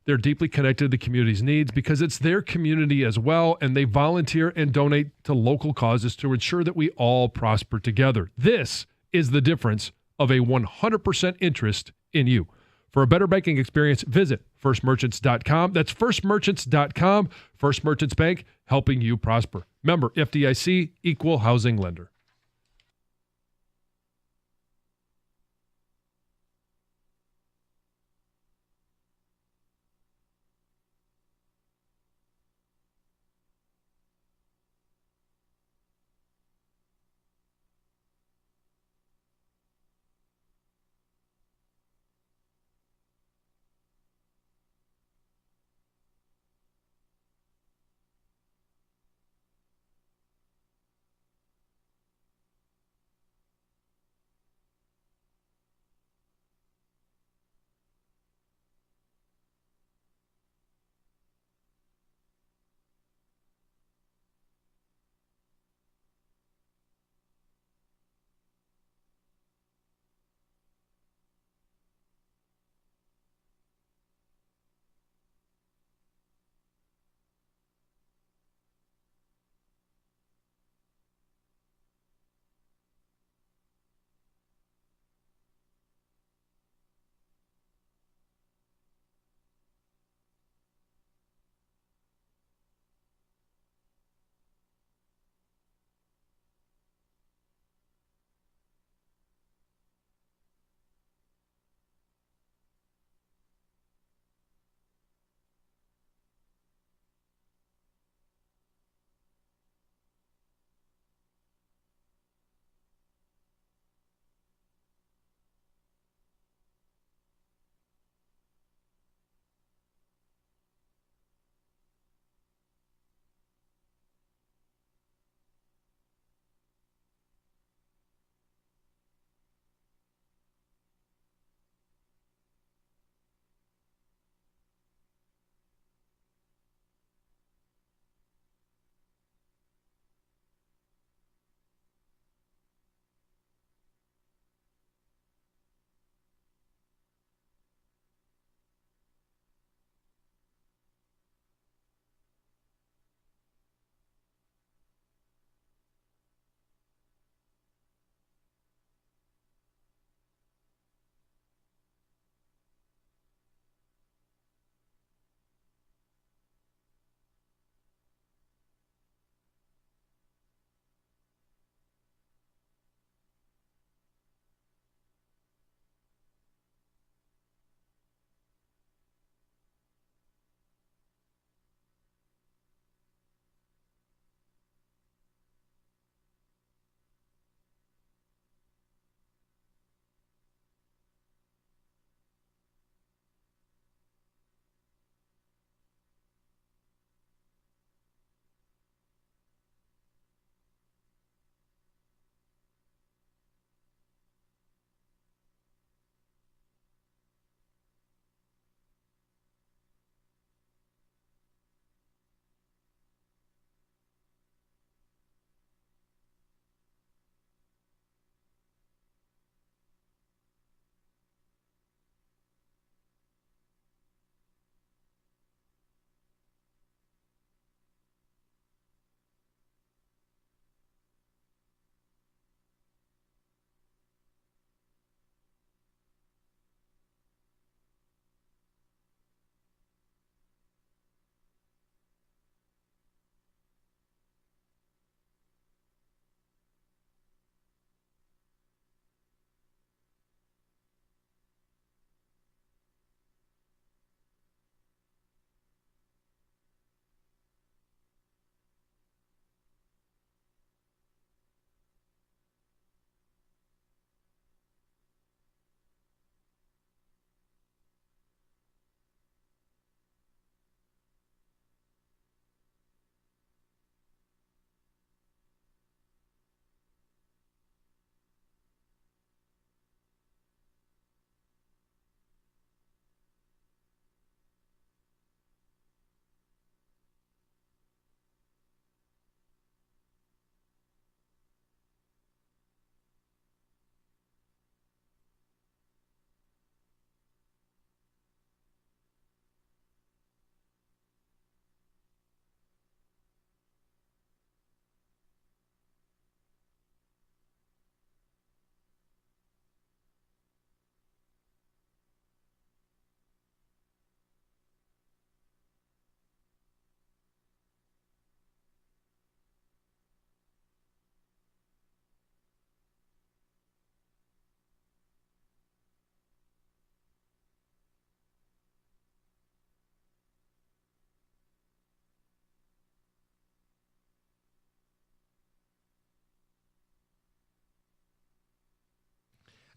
they're deeply connected to the community's needs because it's their community as well. And they volunteer and donate to local causes to ensure that we all prosper together. This is the difference of a 100% interest in you. For a better banking experience, visit firstmerchants.com. That's firstmerchants.com. First Merchants Bank, helping you prosper. Member FDIC, equal housing lender.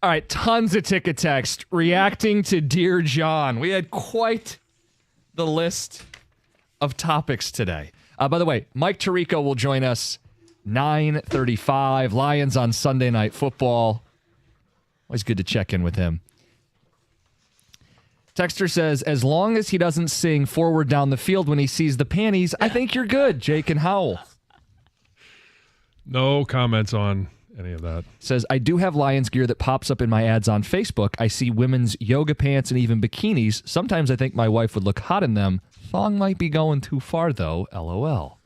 All right, tons of ticket text reacting to Dear John. We had quite the list of topics today. By the way, Mike Tirico will join us 9:35. Lions on Sunday Night Football. Always good to check in with him. Texter says, as long as he doesn't sing Forward Down the Field when he sees the panties, I think you're good, Jake and Howell. No comments on any of that. Says, I do have Lions gear that pops up in my ads on Facebook. I see women's yoga pants and even bikinis. Sometimes I think my wife would look hot in them. Thong might be going too far, though. LOL.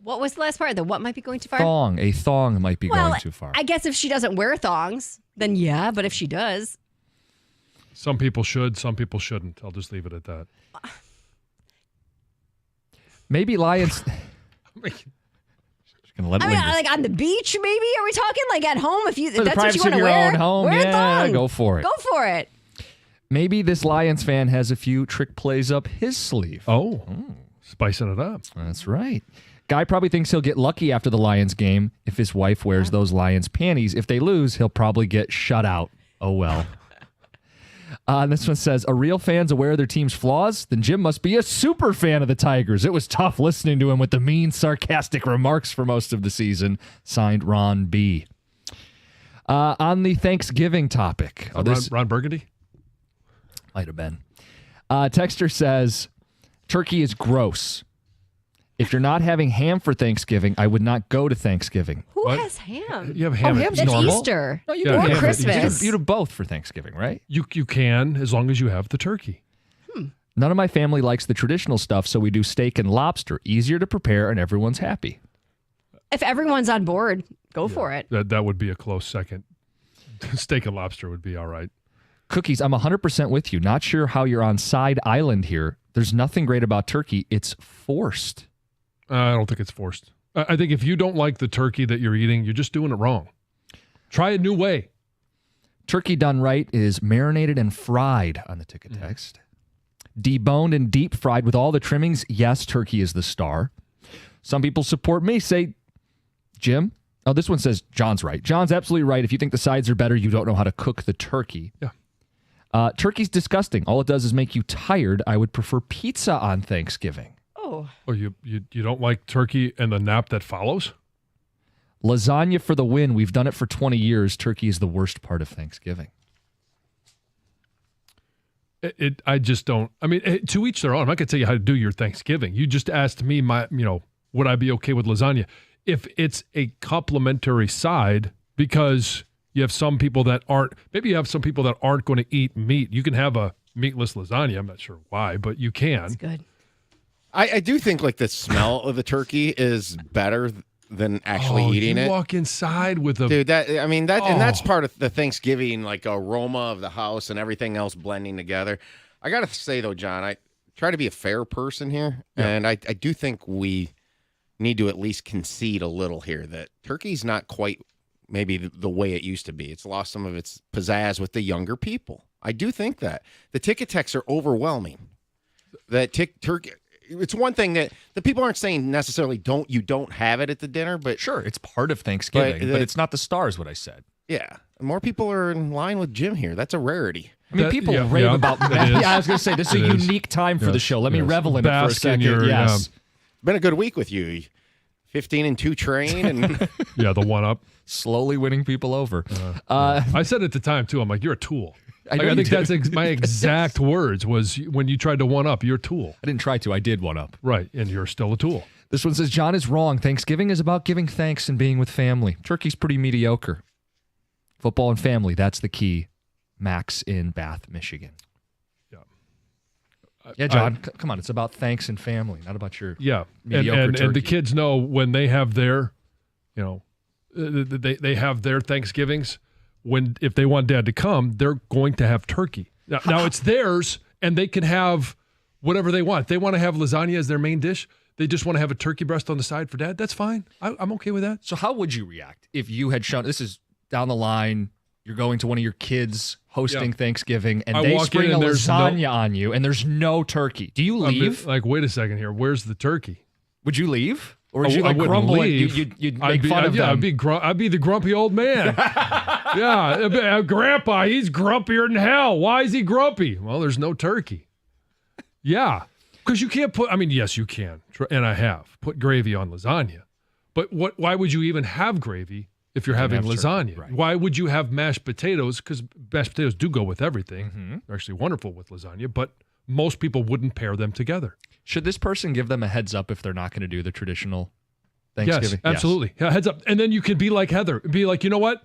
What was the last part? The what might be going too far? Thong. A thong might be going too far. I guess if she doesn't wear thongs, then yeah, but if she does. Some people should, some people shouldn't. I'll just leave it at that. Maybe Lions... Like on the beach, maybe? Are we talking like at home? If that's what you want to your wear, own home, wear a thong. Go for it. Go for it. Maybe this Lions fan has a few trick plays up his sleeve. Spicing it up. That's right. Guy probably thinks he'll get lucky after the Lions game if his wife wears those Lions panties. If they lose, he'll probably get shut out. Oh, well. This one says, a real fan's aware of their team's flaws? Then Jim must be a super fan of the Tigers. It was tough listening to him with the mean, sarcastic remarks for most of the season. Signed, Ron B. On the Thanksgiving topic. Ron Burgundy? Might have been. Texter says, turkey is gross. If you're not having ham for Thanksgiving, I would not go to Thanksgiving. Who has ham? You have ham. Ham's That's normal. Easter. No, you or do Christmas. You do both for Thanksgiving, right? You can, as long as you have the turkey. None of my family likes the traditional stuff, so we do steak and lobster. Easier to prepare, and everyone's happy. If everyone's on board, go for it. That would be a close second. Steak and lobster would be all right. Cookies, I'm 100% with you. Not sure how you're on side island here. There's nothing great about turkey. It's forced. I don't think it's forced. I think if you don't like the turkey that you're eating, you're just doing it wrong. Try a new way. Turkey done right is marinated and fried on the ticket text. Deboned and deep fried with all the trimmings. Yes, turkey is the star. Some people support me. Say, Jim. Oh, this one says John's right. John's absolutely right. If you think the sides are better, you don't know how to cook the turkey. Yeah. Turkey's disgusting. All it does is make you tired. I would prefer pizza on Thanksgiving. Oh, you don't like turkey and the nap that follows? Lasagna for the win. We've done it for 20 years. Turkey is the worst part of Thanksgiving. I just don't. I mean, to each their own. I'm not going to tell you how to do your Thanksgiving. You just asked me, would I be okay with lasagna? If it's a complimentary side, because you have some people that aren't, maybe you have some people that aren't going to eat meat. You can have a meatless lasagna. I'm not sure why, but you can. That's good. I do think like the smell of the turkey is better than actually eating it. Walk inside with a dude. And that's part of the Thanksgiving like aroma of the house and everything else blending together. I gotta say though, John, I try to be a fair person here, and I do think we need to at least concede a little here that turkey's not quite maybe the way it used to be. It's lost some of its pizzazz with the younger people. I do think that the ticket texts are overwhelming. That turkey. It's one thing that the people aren't saying necessarily you don't have it at the dinner, but sure, it's part of Thanksgiving, but it's not the star is what I said. Yeah. More people are in line with Jim here. That's a rarity. I mean, people rave about that. Yeah, I was going to say, this is a unique time for the show. Let me revel in it for a second. Yes. Been a good week with you. 15-2 train. And the one up. Slowly winning people over. I said at the time, too, I'm like, you're a tool. I think that's my exact words was when you tried to one-up, you're a tool. I didn't try to. I did one-up. Right, and you're still a tool. This one says, John is wrong. Thanksgiving is about giving thanks and being with family. Turkey's pretty mediocre. Football and family, that's the key. Max in Bath, Michigan. Yeah, John, come on. It's about thanks and family, not about your mediocre turkey. And the kids know when they have their, they have their Thanksgivings, if they want dad to come, they're going to have turkey. Now it's theirs, and they can have whatever they want. If they want to have lasagna as their main dish, they just want to have a turkey breast on the side for dad, that's fine. I'm okay with that. So how would you react if you had shown, this is down the line, you're going to one of your kids hosting Thanksgiving, and they spring a lasagna on you, and there's no turkey. Do you leave? Wait a second here. Where's the turkey? Would you leave? Or would you grumble? You'd make fun of them? I'd be the grumpy old man. Yeah, Grandpa, he's grumpier than hell. Why is he grumpy? Well, there's no turkey. Yeah, because you can't put, yes, you can, and I have, put gravy on lasagna. But why would you even have gravy if you're having lasagna? Right. Why would you have mashed potatoes? Because mashed potatoes do go with everything. Mm-hmm. They're actually wonderful with lasagna, but most people wouldn't pair them together. Should this person give them a heads up if they're not going to do the traditional Thanksgiving? Yes, absolutely. Yes. Yeah, heads up. And then you can be like Heather. Be like, you know what?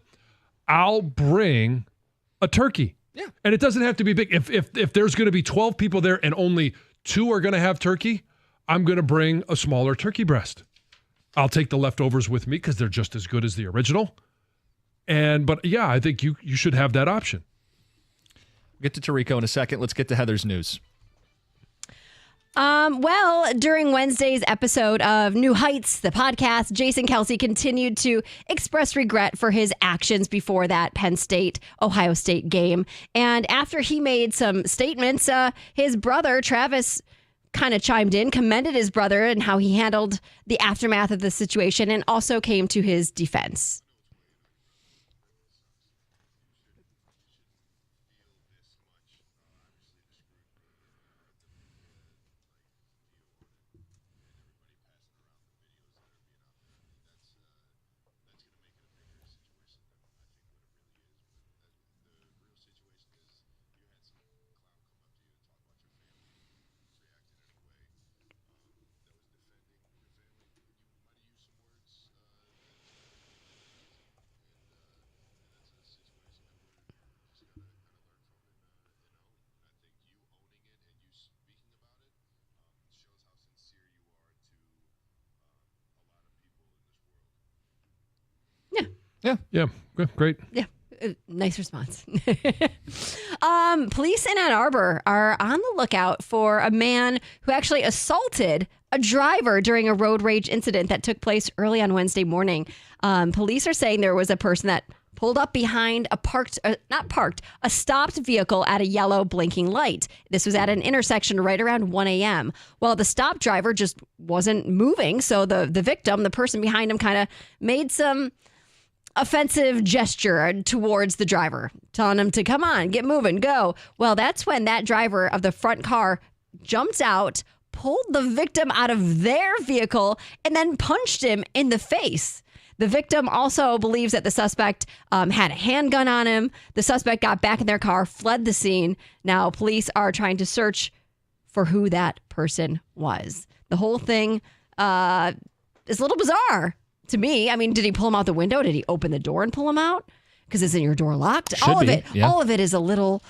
I'll bring a turkey. Yeah. And it doesn't have to be big. If there's going to be 12 people there and only 2 are going to have turkey, I'm going to bring a smaller turkey breast. I'll take the leftovers with me because they're just as good as the original. But yeah, I think you should have that option. We'll get to Tarico in a second. Let's get to Heather's news. Well, during Wednesday's episode of New Heights, the podcast, Jason Kelce continued to express regret for his actions before that Penn State-Ohio State game. And after he made some statements, his brother, Travis, kind of chimed in, commended his brother and how he handled the aftermath of the situation, and also came to his defense. Yeah. Great. Yeah. Nice response. Police in Ann Arbor are on the lookout for a man who actually assaulted a driver during a road rage incident that took place early on Wednesday morning. Police are saying there was a person that pulled up behind a stopped vehicle at a yellow blinking light. This was at an intersection right around 1 a.m. Well, the stopped driver just wasn't moving. So the victim, the person behind him, kind of made some offensive gesture towards the driver, telling him to come on, get moving, go. Well, that's when that driver of the front car jumped out, pulled the victim out of their vehicle, and then punched him in the face. The victim also believes that the suspect had a handgun on him. The suspect got back in their car, fled the scene. Now, police are trying to search for who that person was. The whole thing is a little bizarre to me. Did he pull him out the window? Did he open the door and pull him out? Because isn't your door locked? All of it is a little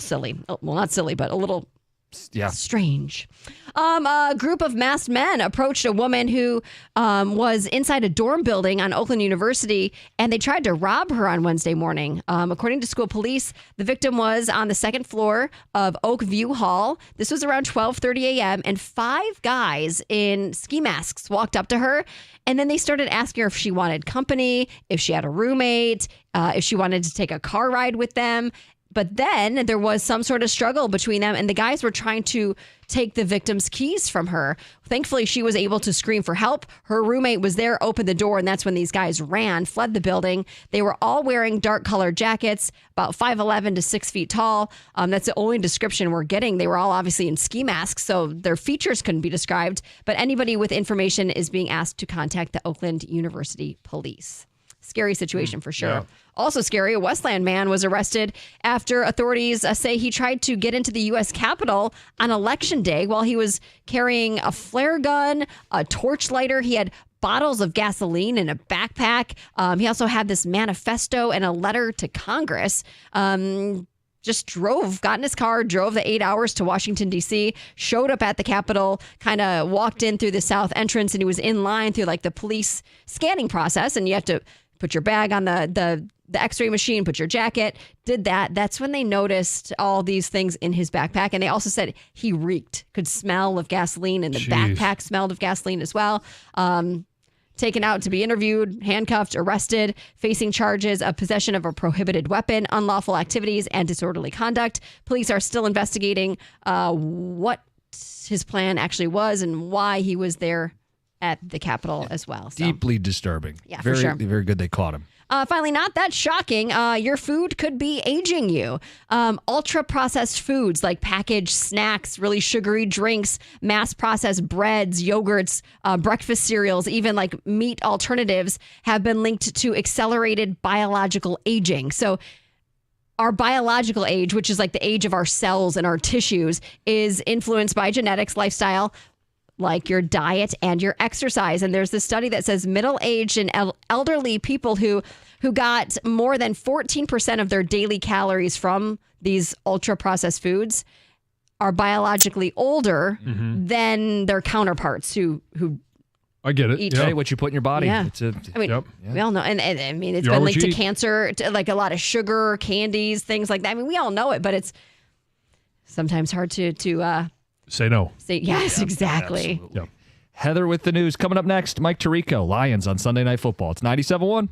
silly. Well, not silly, but a little strange. A group of masked men approached a woman who was inside a dorm building on Oakland University, and they tried to rob her on Wednesday morning. According to school police, the victim was on the second floor of Oak View Hall. This was around 12:30 a.m., and 5 guys in ski masks walked up to her, and then they started asking her if she wanted company, if she had a roommate, if she wanted to take a car ride with them. But then there was some sort of struggle between them, and the guys were trying to take the victim's keys from her. Thankfully, she was able to scream for help. Her roommate was there, opened the door, and that's when these guys fled the building. They were all wearing dark-colored jackets, about 5'11" to 6 feet tall. That's the only description we're getting. They were all obviously in ski masks, so their features couldn't be described. But anybody with information is being asked to contact the Oakland University Police. Scary situation for sure. Yeah. Also scary, a Westland man was arrested after authorities say he tried to get into the U.S. Capitol on Election Day while he was carrying a flare gun, a torch lighter. He had bottles of gasoline in a backpack. He also had this manifesto and a letter to Congress. Got in his car, drove the 8 hours to Washington, D.C., showed up at the Capitol, kind of walked in through the south entrance, and he was in line through the police scanning process. And you have to put your bag on the x-ray machine, put your jacket, did that. That's when they noticed all these things in his backpack. And they also said he reeked, could smell of gasoline, and the backpack smelled of gasoline as well. Taken out to be interviewed, handcuffed, arrested, facing charges of possession of a prohibited weapon, unlawful activities, and disorderly conduct. Police are still investigating what his plan actually was and why he was there at the Capitol as well. So. Deeply disturbing. Yeah, very, for sure. Very good they caught him. Finally, not that shocking. Your food could be aging you. Ultra processed foods like packaged snacks, really sugary drinks, mass processed breads, yogurts, breakfast cereals, even like meat alternatives have been linked to accelerated biological aging. So our biological age, which is like the age of our cells and our tissues, is influenced by genetics, lifestyle, like your diet and your exercise. And there's this study that says middle-aged and elderly people who got more than 14% of their daily calories from these ultra-processed foods are biologically older than their counterparts who I get it. eat. Hey, what you put in your body. Yeah. It's I mean, we all know. And I mean, it's You are been what linked you to eat. cancer, to like a lot of sugar, candies, things like that. I mean, we all know it, but it's sometimes hard to Say no. say, yes, exactly. Absolutely. Heather with the news. Coming up next, Mike Tirico, Lions on Sunday Night Football. It's 97.1.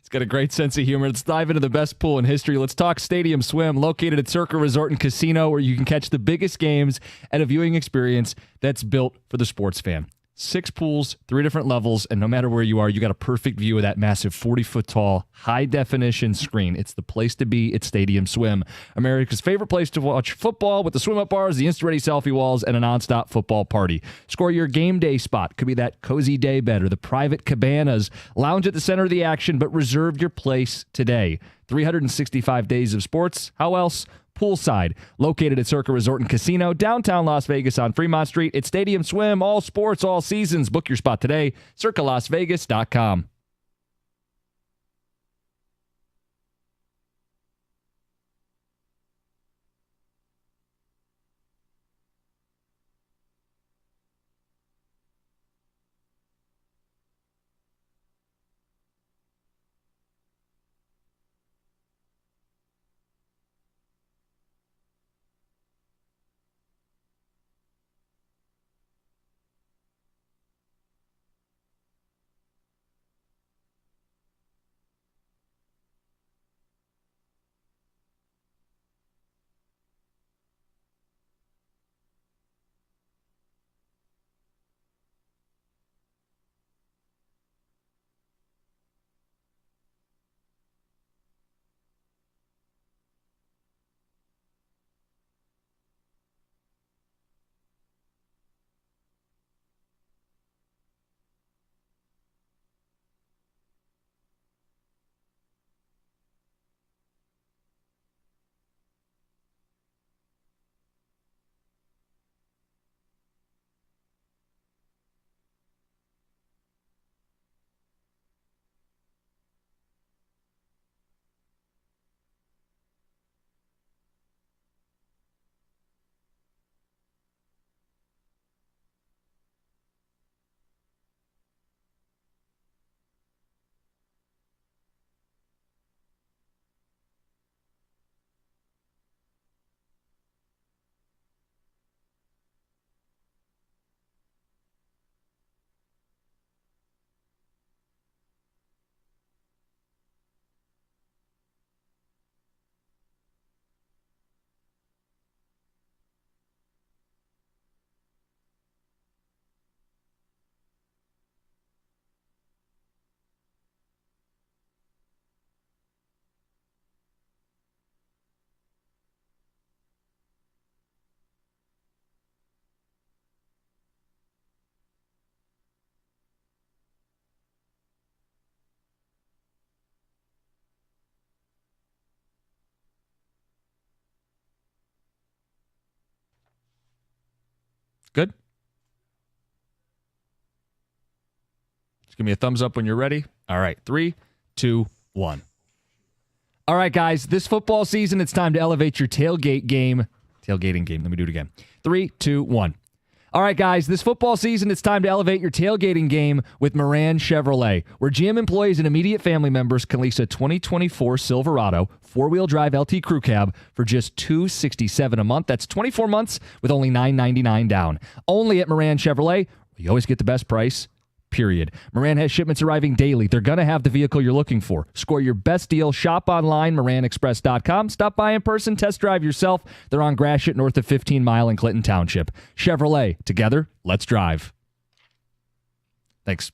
He's got a great sense of humor. Let's dive into the best pool in history. Let's talk Stadium Swim, located at Circa Resort and Casino, where you can catch the biggest games at a viewing experience that's built for the sports fan. 6 pools, 3 different levels, and no matter where you are, you got a perfect view of that massive 40-foot tall, high-definition screen. It's the place to be at Stadium Swim, America's favorite place to watch football with the swim-up bars, the instant-ready selfie walls, and a nonstop football party. Score your game day spot. Could be that cozy day bed or the private cabanas. Lounge at the center of the action, but reserve your place today. 365 days of sports. How else? Poolside, located at Circa Resort and Casino, downtown Las Vegas on Fremont Street. It's Stadium Swim, all sports, all seasons. Book your spot today, circalasvegas.com. Good? Just give me a thumbs up when you're ready. All right, 3, 2, 1. All right, guys, this football season, it's time to elevate your tailgating game. Let me do it again. 3, 2, 1. All right, guys, this football season, it's time to elevate your tailgating game with Moran Chevrolet, where GM employees and immediate family members can lease a 2024 Silverado 4-wheel drive LT Crew Cab for just $267 a month. That's 24 months with only $999 down. Only at Moran Chevrolet. You always get the best price, period. Moran has shipments arriving daily. They're going to have the vehicle you're looking for. Score your best deal. Shop online, moranexpress.com. Stop by in person. Test drive yourself. They're on Gratiot, north of 15 Mile in Clinton Township. Chevrolet. Together, let's drive. Thanks.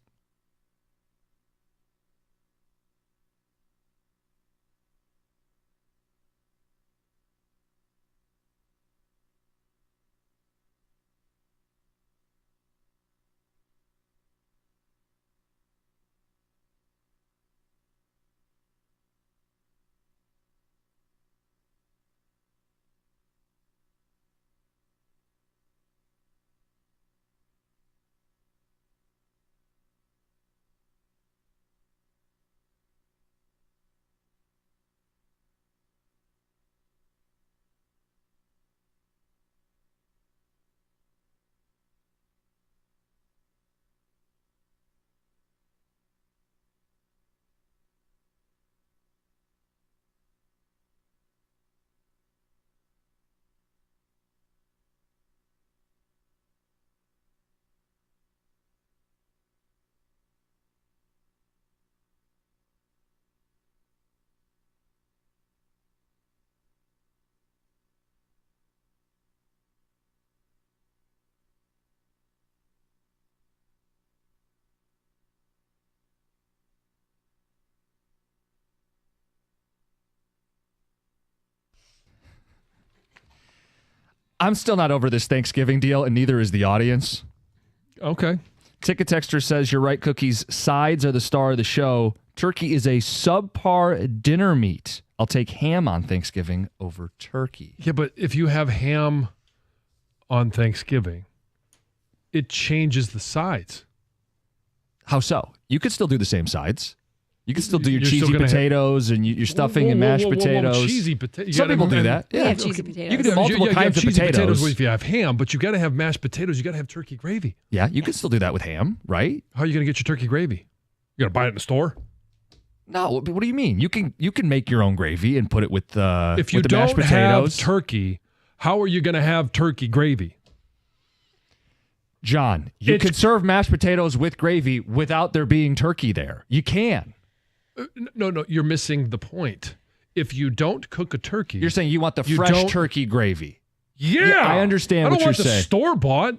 I'm still not over this Thanksgiving deal, and neither is the audience. Okay. Ticket Texter says, you're right, Cookies. Sides are the star of the show. Turkey is a subpar dinner meat. I'll take ham on Thanksgiving over turkey. Yeah, but if you have ham on Thanksgiving, it changes the sides. How so? You could still do the same sides. You can still do your You're cheesy still gonna potatoes and your stuffing and mashed potatoes. Cheesy potatoes. Some people do that. We have cheesy potatoes. You can do multiple kinds of cheesy potatoes. if you have ham, but you got to have mashed potatoes. You got to have turkey gravy. Yeah, you can still do that with ham, right? How are you going to get your turkey gravy? You got to buy it in the store? No, what do you mean? You can make your own gravy and put it with if you with the don't mashed potatoes. have turkey, how are you going to have turkey gravy? John, you can serve mashed potatoes with gravy without there being turkey there. You can. No, you're missing the point. If you don't cook a turkey, You're saying you want the fresh turkey gravy. Yeah, I understand what you're saying. I don't want the store bought.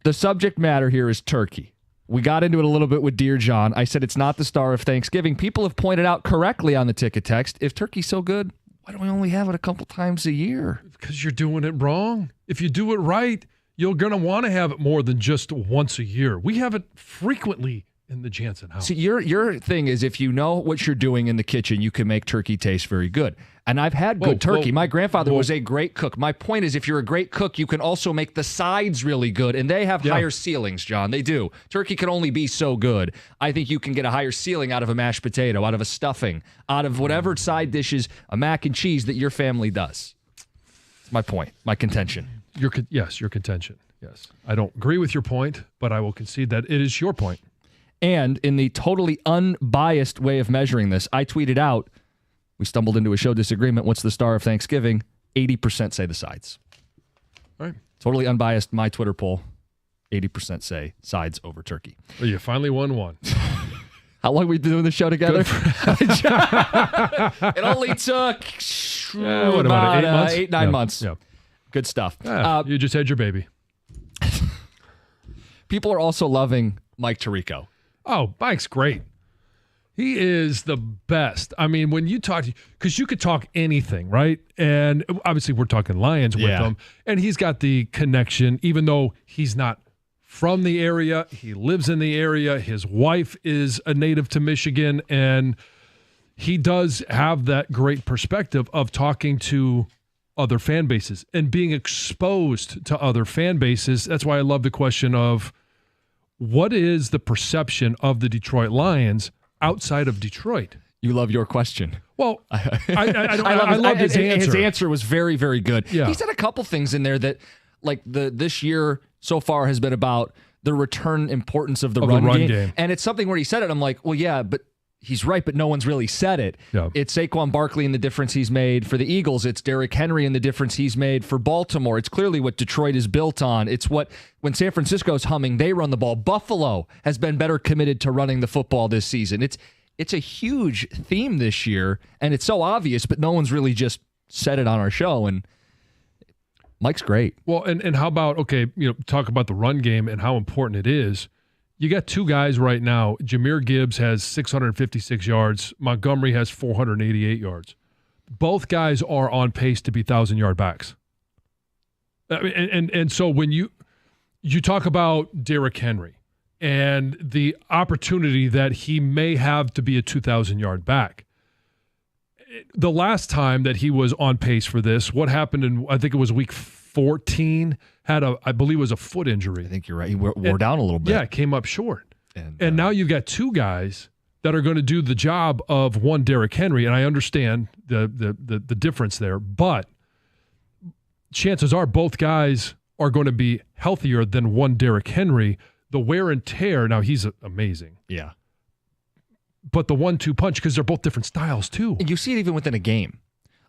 The subject matter here is turkey. We got into it a little bit with Dear John. I said it's not the star of Thanksgiving. People have pointed out correctly on the ticket text, if turkey's so good, why do we only have it a couple times a year? Because you're doing it wrong. If you do it right, you're going to want to have it more than just once a year. We have it frequently in the Jansen house. See, your thing is if you know what you're doing in the kitchen, you can make turkey taste very good. And I've had good turkey. My grandfather was a great cook. My point is if you're a great cook, you can also make the sides really good. And they have higher ceilings, John. They do. Turkey can only be so good. I think you can get a higher ceiling out of a mashed potato, out of a stuffing, out of whatever side dishes, a mac and cheese that your family does. That's my point, my contention. Your contention. Yes. I don't agree with your point, but I will concede that it is your point. And in the totally unbiased way of measuring this, I tweeted out, we stumbled into a show disagreement. What's the star of Thanksgiving? 80% say the sides. All right. Totally unbiased, my Twitter poll. 80% say sides over turkey. Well, you finally won one. How long have we been doing the show together? It only took about 8 months? 8-9 months. Yeah. Good stuff. You just had your baby. People are also loving Mike Tirico. Oh, Mike's great. He is the best. I mean, when you talk, because you could talk anything, right? And obviously we're talking Lions with him. And he's got the connection, even though he's not from the area. He lives in the area. His wife is a native to Michigan. And he does have that great perspective of talking to other fan bases and being exposed to other fan bases. That's why I love the question of what is the perception of the Detroit Lions outside of Detroit? You love your question. Well, I love his answer. His answer was very, very good. Yeah. He said a couple things in there that, like, this year so far has been about the return importance of the run game. And it's something where he said it, I'm like, well, yeah, but he's right, but no one's really said it. Yeah. It's Saquon Barkley and the difference he's made for the Eagles. It's Derrick Henry and the difference he's made for Baltimore. It's clearly what Detroit is built on. It's what, when San Francisco's humming, they run the ball. Buffalo has been better committed to running the football this season. It's a huge theme this year, and it's so obvious, but no one's really just said it on our show, and Mike's great. Well, and how about, talk about the run game and how important it is. You got two guys right now. Jahmyr Gibbs has 656 yards. Montgomery has 488 yards. Both guys are on pace to be 1,000-yard backs. And so when you talk about Derrick Henry and the opportunity that he may have to be a 2,000-yard back, the last time that he was on pace for this, what happened in, I think it was week 14, I believe it was a foot injury. I think you're right. He wore down a little bit. Yeah, it came up short. And now you've got two guys that are going to do the job of one Derrick Henry, and I understand the difference there, but chances are both guys are going to be healthier than one Derrick Henry. The wear and tear, now he's amazing. Yeah. But the 1-2 punch, because they're both different styles too. And you see it even within a game.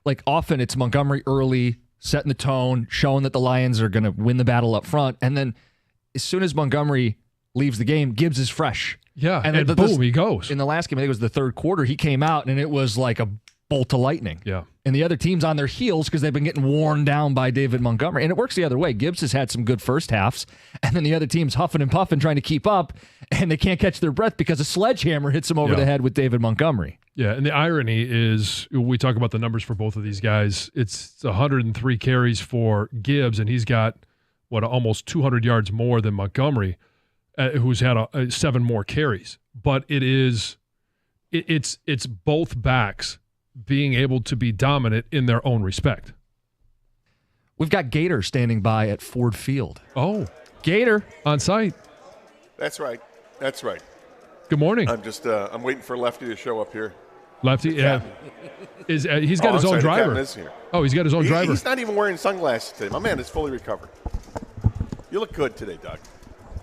Like often it's Montgomery early, setting the tone, showing that the Lions are going to win the battle up front. And then as soon as Montgomery leaves the game, Gibbs is fresh. Yeah, and boom, he goes. In the last game, I think it was the third quarter, he came out and it was like a bolt of lightning. Yeah. And the other team's on their heels because they've been getting worn down by David Montgomery. And it works the other way. Gibbs has had some good first halves, and then the other team's huffing and puffing trying to keep up, and they can't catch their breath because a sledgehammer hits them over the head with David Montgomery. Yeah, and the irony is we talk about the numbers for both of these guys. It's 103 carries for Gibbs, and he's got, almost 200 yards more than Montgomery, who's had 7 more carries. But it's both backs being able to be dominant in their own respect. We've got Gator standing by at Ford Field. Oh, Gator on site. That's right. That's right. Good morning. I'm just I'm waiting for Lefty to show up here. Lefty, yeah. He's got his own driver. The captain is here. Oh, he's got his own driver. He's not even wearing sunglasses today. My man is fully recovered. You look good today, Doug.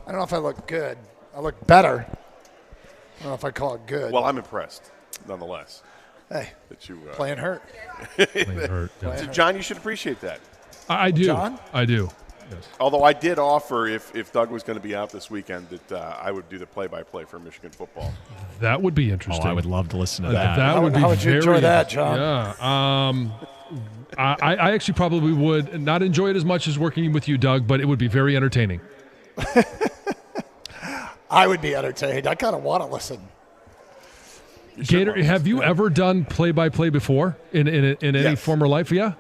I don't know if I look good. I look better. I don't know if I call it good. Well, I'm impressed, nonetheless. Hey, that you playing hurt. Playing hurt. Yeah. John, you should appreciate that. I do. John? I do. Yes. Although I did offer, if Doug was going to be out this weekend, that I would do the play-by-play for Michigan football. That would be interesting. Oh, I would love to listen to that. That would be how would you enjoy that, John? Yeah. I actually probably would not enjoy it as much as working with you, Doug, but it would be very entertaining. I would be entertained. I kind of want to listen. Gator, have you ever done play-by-play before in any former life? Yeah.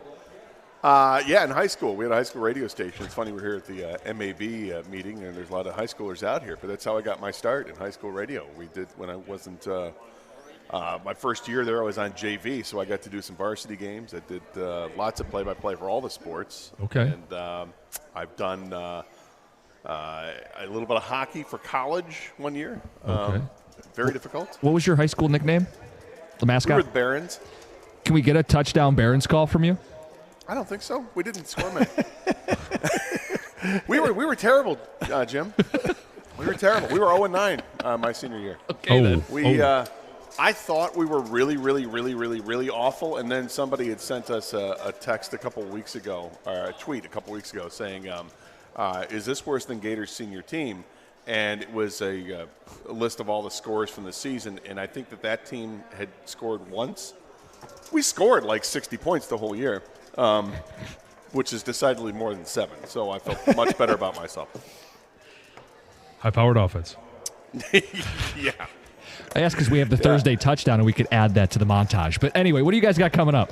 Yeah, in high school. We had a high school radio station. It's funny, we're here at the MAB meeting, and there's a lot of high schoolers out here, but that's how I got my start in high school radio. We did when I wasn't my first year there, I was on JV, so I got to do some varsity games. I did lots of play-by-play for all the sports. Okay. And I've done a little bit of hockey for college one year. Okay. Very difficult. What was your high school nickname? The mascot? We were the Barons. Can we get a touchdown Barons call from you? I don't think so. We didn't score many. we were terrible, Jim. We were terrible. We were 0-9 my senior year. Okay, then. I thought we were really, really, really, really, really awful, and then somebody had sent us a text a couple weeks ago, or a tweet a couple weeks ago, saying, "Is this worse than Gators' senior team?" And it was a list of all the scores from the season, and I think that team had scored once. We scored like 60 points the whole year. Which is decidedly more than 7. So I felt much better about myself. High-powered offense. Yeah. I asked because we have the Thursday touchdown, and we could add that to the montage. But anyway, what do you guys got coming up?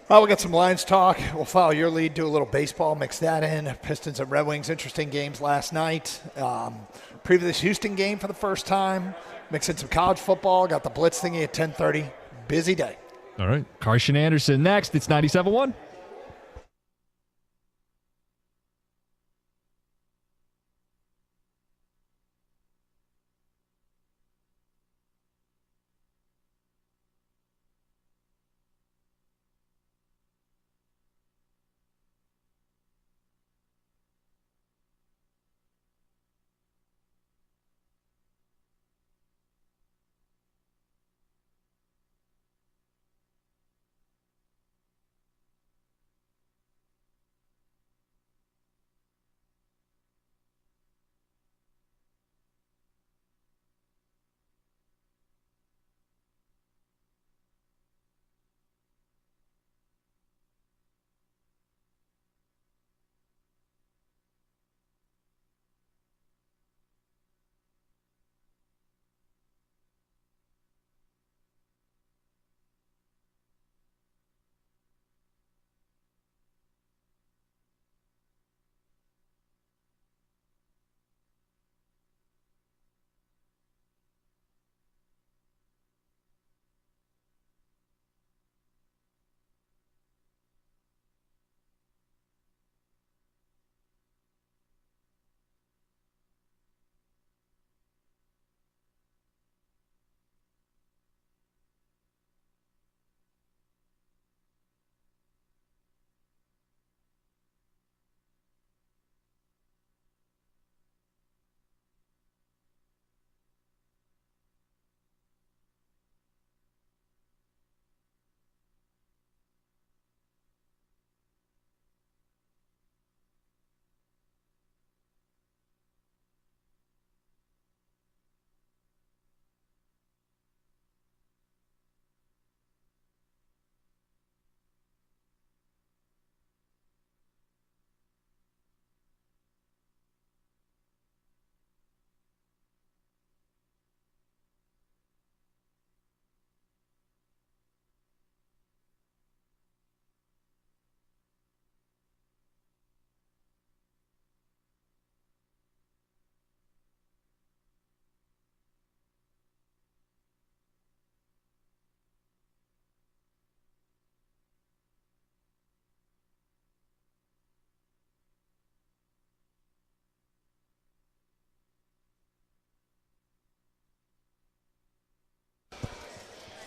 Well, we got some Lions talk. We'll follow your lead, do a little baseball, mix that in. Pistons and Red Wings, interesting games last night. Preview this Houston game for the first time. Mix in some college football. Got the Blitz thingy at 10:30. Busy day. All right. Carson Anderson next. It's 97.1.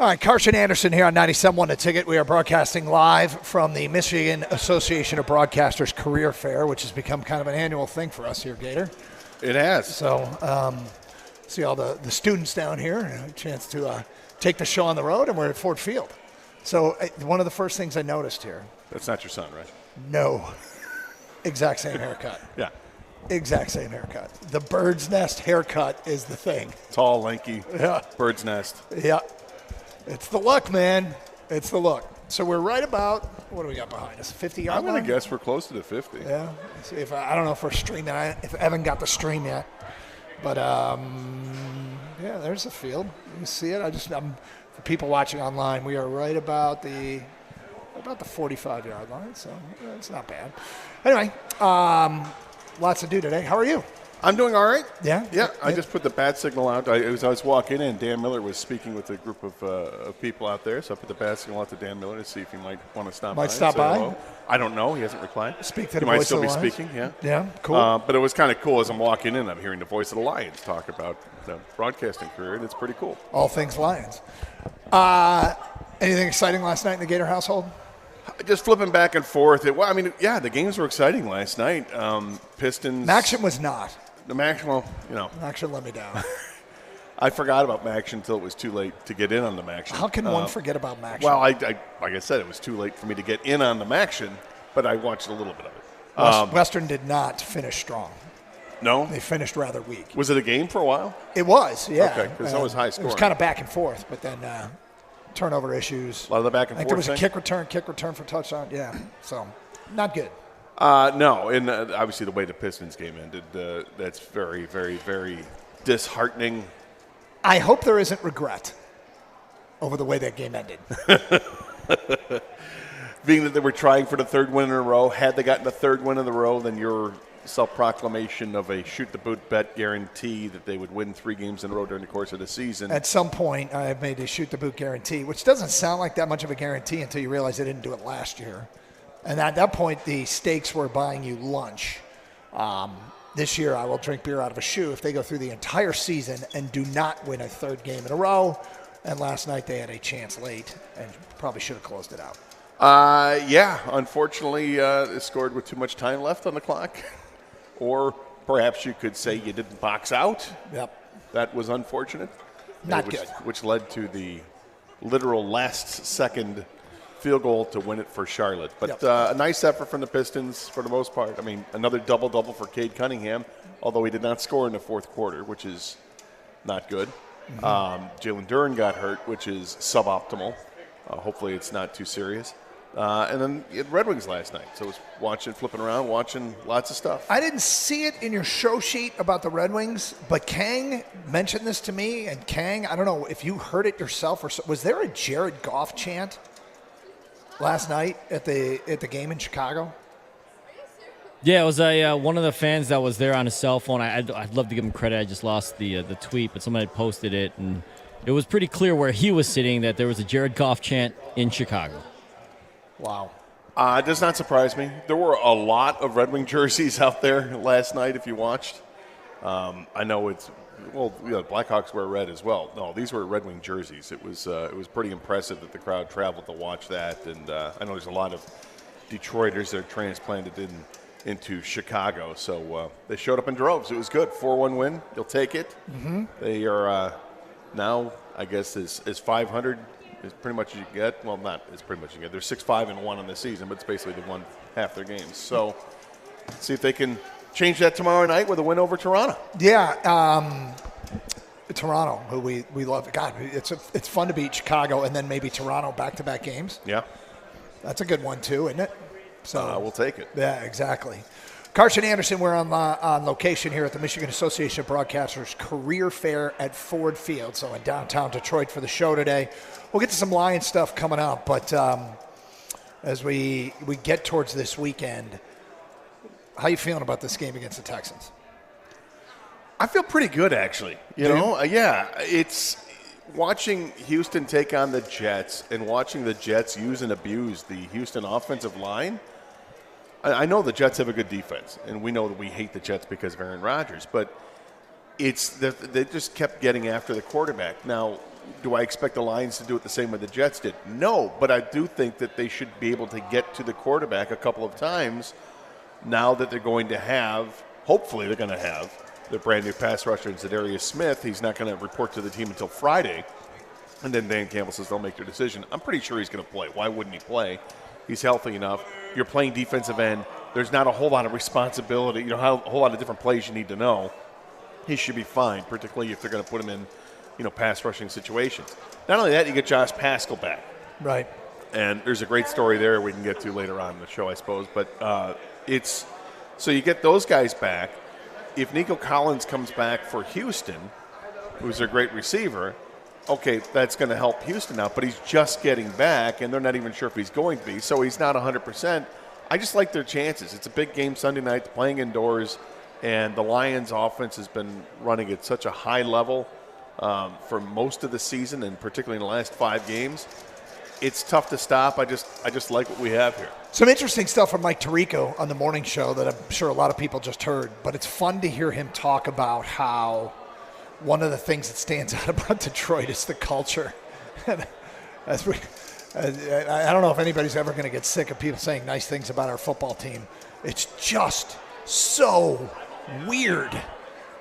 All right, Carson Anderson here on 97.1 The Ticket. We are broadcasting live from the Michigan Association of Broadcasters Career Fair, which has become kind of an annual thing for us here, Gator. It has. So, see all the students down here, a chance to take the show on the road, and we're at Ford Field. So, one of the first things I noticed here. That's not your son, right? No. Exact same haircut. Yeah. Exact same haircut. The bird's nest haircut is the thing. Tall, lanky, yeah. Bird's nest. Yeah. It's the look, man. It's the look. So we're right about, what do we got behind us, 50-yard line? I'm going to guess we're close to the 50. Yeah. See if I don't know if we're streaming. If Evan got the stream yet. But, yeah, there's the field. You see it? For people watching online, we are right about the 45-yard line, so it's not bad. Anyway, lots to do today. How are you? I'm doing all right. Yeah? Yeah, I just put the bat signal out. I was walking in, Dan Miller was speaking with a group of people out there, so I put the bat signal out to Dan Miller to see if he might want to stop by. Might stop by? Hello. I don't know. He hasn't replied. Speak to the He might voice still of be the Lions. speaking, yeah. Yeah, cool. But it was kind of cool as I'm walking in. I'm hearing the voice of the Lions talk about the broadcasting career, and it's pretty cool. All things Lions. Anything exciting last night in the Gator household? Just flipping back and forth. The games were exciting last night. Pistons. Maction was not. The Maction, Maction let me down. I forgot about Maction until it was too late to get in on the Maction. How can one forget about Maction? Well, like I said, it was too late for me to get in on the Maction, but I watched a little bit of it. Western did not finish strong. No? They finished rather weak. Was it a game for a while? It was, yeah. Okay, because that was high scoring. It was kind of back and forth, but then turnover issues. A lot of the back and forth. forth. There was a kick return for touchdown. Yeah, so not good. No, and obviously the way the Pistons game ended, that's very, very, very disheartening. I hope there isn't regret over the way that game ended. Being that they were trying for the third win in a row, had they gotten the third win in a row, then your self-proclamation of a shoot-the-boot bet guarantee that they would win 3 games in a row during the course of the season. At some point, I made a shoot-the-boot guarantee, which doesn't sound like that much of a guarantee until you realize they didn't do it last year. And at that point, the stakes were buying you lunch. This year, I will drink beer out of a shoe if they go through the entire season and do not win a third game in a row. And last night, they had a chance late and probably should have closed it out. Unfortunately, it scored with too much time left on the clock. Or perhaps you could say you didn't box out. Yep. That was unfortunate. Not good. Which led to the literal last-second field goal to win it for Charlotte. But a nice effort from the Pistons for the most part. I mean, another double-double for Cade Cunningham, although he did not score in the fourth quarter, which is not good. Mm-hmm. Jalen Duren got hurt, which is suboptimal. Hopefully it's not too serious. And then you had Red Wings last night. So I was flipping around, watching lots of stuff. I didn't see it in your show sheet about the Red Wings, but Kang mentioned this to me. And Kang, I don't know if you heard it yourself or so, was there a Jared Goff chant last night at the game in Chicago? Yeah, it was one of the fans that was there on his cell phone. I'd love to give him credit. I just lost the tweet, but somebody posted it, and it was pretty clear where he was sitting that there was a Jared Goff chant in Chicago. Wow. It does not surprise me. There were a lot of Red Wing jerseys out there last night if you watched. I know Blackhawks wear red as well. No, these were Red Wing jerseys. It was pretty impressive that the crowd traveled to watch that. And I know there's a lot of Detroiters that are transplanted into Chicago. So they showed up in droves. It was good. 4-1 win. You'll take it. Mm-hmm. They are now, I guess, as 500 is pretty much you get. Well, not as pretty much you get. They're 6-5-1 in the season, but it's basically they've won half their games. So see if they can change that tomorrow night with a win over Toronto. Yeah, Toronto, who we love. God, it's fun to beat Chicago and then maybe Toronto back-to-back games. Yeah. That's a good one, too, isn't it? So we'll take it. Yeah, exactly. Carson Anderson, we're on location here at the Michigan Association of Broadcasters Career Fair at Ford Field, so in downtown Detroit for the show today. We'll get to some Lions stuff coming up, but as we get towards this weekend, how are you feeling about this game against the Texans? I feel pretty good, actually. You know, it's watching Houston take on the Jets and watching the Jets use and abuse the Houston offensive line. I know the Jets have a good defense, and we know that we hate the Jets because of Aaron Rodgers, but they just kept getting after the quarterback. Now, Do I expect the Lions to do it the same way the Jets did? No, but I do think that they should be able to get to the quarterback a couple of times now that they're going to have, hopefully they're going to have, their brand new pass rusher, Zadarius Smith. He's not going to report to the team until Friday. And then Dan Campbell says they'll make their decision. I'm pretty sure he's going to play. Why wouldn't he play? He's healthy enough. You're playing defensive end. There's not a whole lot of responsibility, a whole lot of different plays you need to know. He should be fine, particularly if they're going to put him in, pass rushing situations. Not only that, you get Josh Paschal back. Right. And there's a great story there we can get to later on in the show, I suppose. But so you get those guys back. If Nico Collins comes back for Houston, who's a great receiver, okay, that's going to help Houston out. But he's just getting back, and they're not even sure if he's going to be. So he's not 100%. I just like their chances. It's a big game Sunday night, playing indoors, and the Lions' offense has been running at such a high level for most of the season, and particularly in the last 5 games. It's tough to stop. I just like what we have here. Some interesting stuff from Mike Tirico on the morning show that I'm sure a lot of people just heard, but it's fun to hear him talk about how one of the things that stands out about Detroit is the culture. I don't know if anybody's ever going to get sick of people saying nice things about our football team. It's just so weird.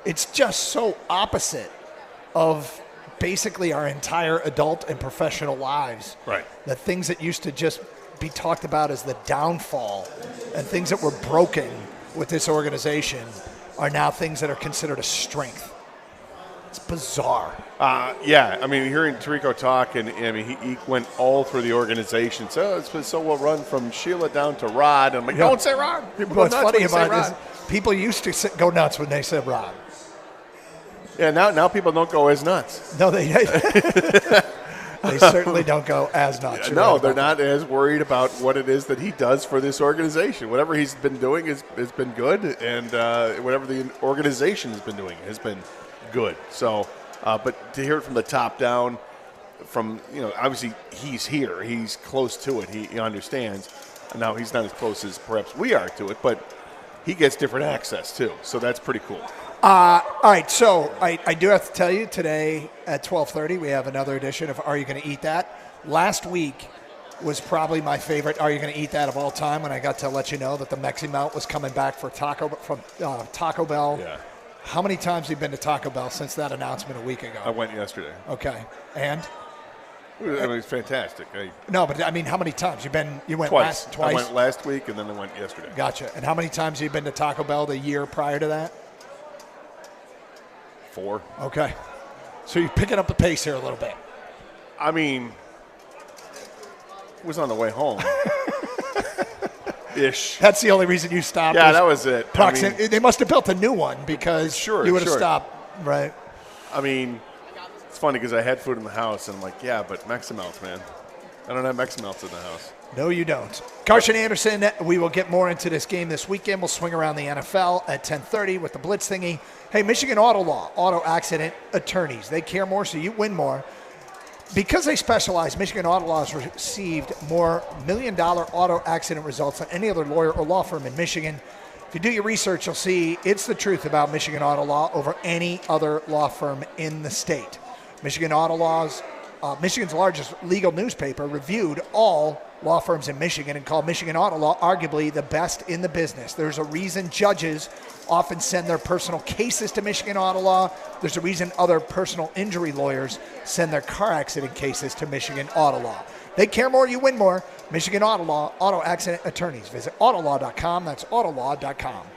It's just so opposite of basically our entire adult and professional lives. Right. The things that used to just be talked about as the downfall and things that were broken with this organization are now things that are considered a strength. It's bizarre. Yeah, I mean, hearing Tirico talk, and I mean, he went all through the organization. So we'll run from Sheila down to Rod. I'm like, don't say Rod. People go What's nuts funny when you say about it Rod. is people used to go nuts when they said Rod. Yeah, now people don't go as nuts. No, they they certainly don't go as nuts. You're No, right they're about not as worried about what it is that he does for this organization. Whatever he's been doing has been good, and whatever the organization has been doing has been good. So, but to hear it from the top down, from obviously he's here, he's close to it, he understands. Now he's not as close as perhaps we are to it, but he gets different access too. So that's pretty cool. All right, so I do have to tell you, today at 12:30 we have another edition of Are You Going to Eat That? Last week was probably my favorite Are You Going to Eat That of all time when I got to let you know that the Mexi Melt was coming back from Taco Bell. Yeah. How many times have you been to Taco Bell since that announcement a week ago? I went yesterday. Okay, and? I mean, it's fantastic. No, but I mean, how many times? You went Twice. Twice? I went last week, and then I went yesterday. Gotcha. And how many times have you been to Taco Bell the year prior to that? 4. Okay. So you're picking up the pace here a little bit. I mean, it was on the way home. Ish. That's the only reason you stopped. Yeah, that was it. They must have built a new one because you would have stopped, right? I mean, it's funny because I had food in the house, and I'm like, yeah, but Meximelts, man. I don't have Meximelts in the house. No, you don't. Carson Anderson, we will get more into this game this weekend. We'll swing around the NFL at 10:30 with the Blitz thingy. Hey, Michigan Auto Law, auto accident attorneys. They care more, so you win more. Because they specialize, Michigan Auto Law has received more million-dollar auto accident results than any other lawyer or law firm in Michigan. If you do your research, you'll see it's the truth about Michigan Auto Law over any other law firm in the state. Michigan Auto Law's Michigan's largest legal newspaper reviewed all law firms in Michigan and called Michigan Auto Law arguably the best in the business. There's a reason judges often send their personal cases to Michigan Auto Law. There's a reason other personal injury lawyers send their car accident cases to Michigan Auto Law. They care more, you win more. Michigan Auto Law, auto accident attorneys. Visit autolaw.com. That's autolaw.com.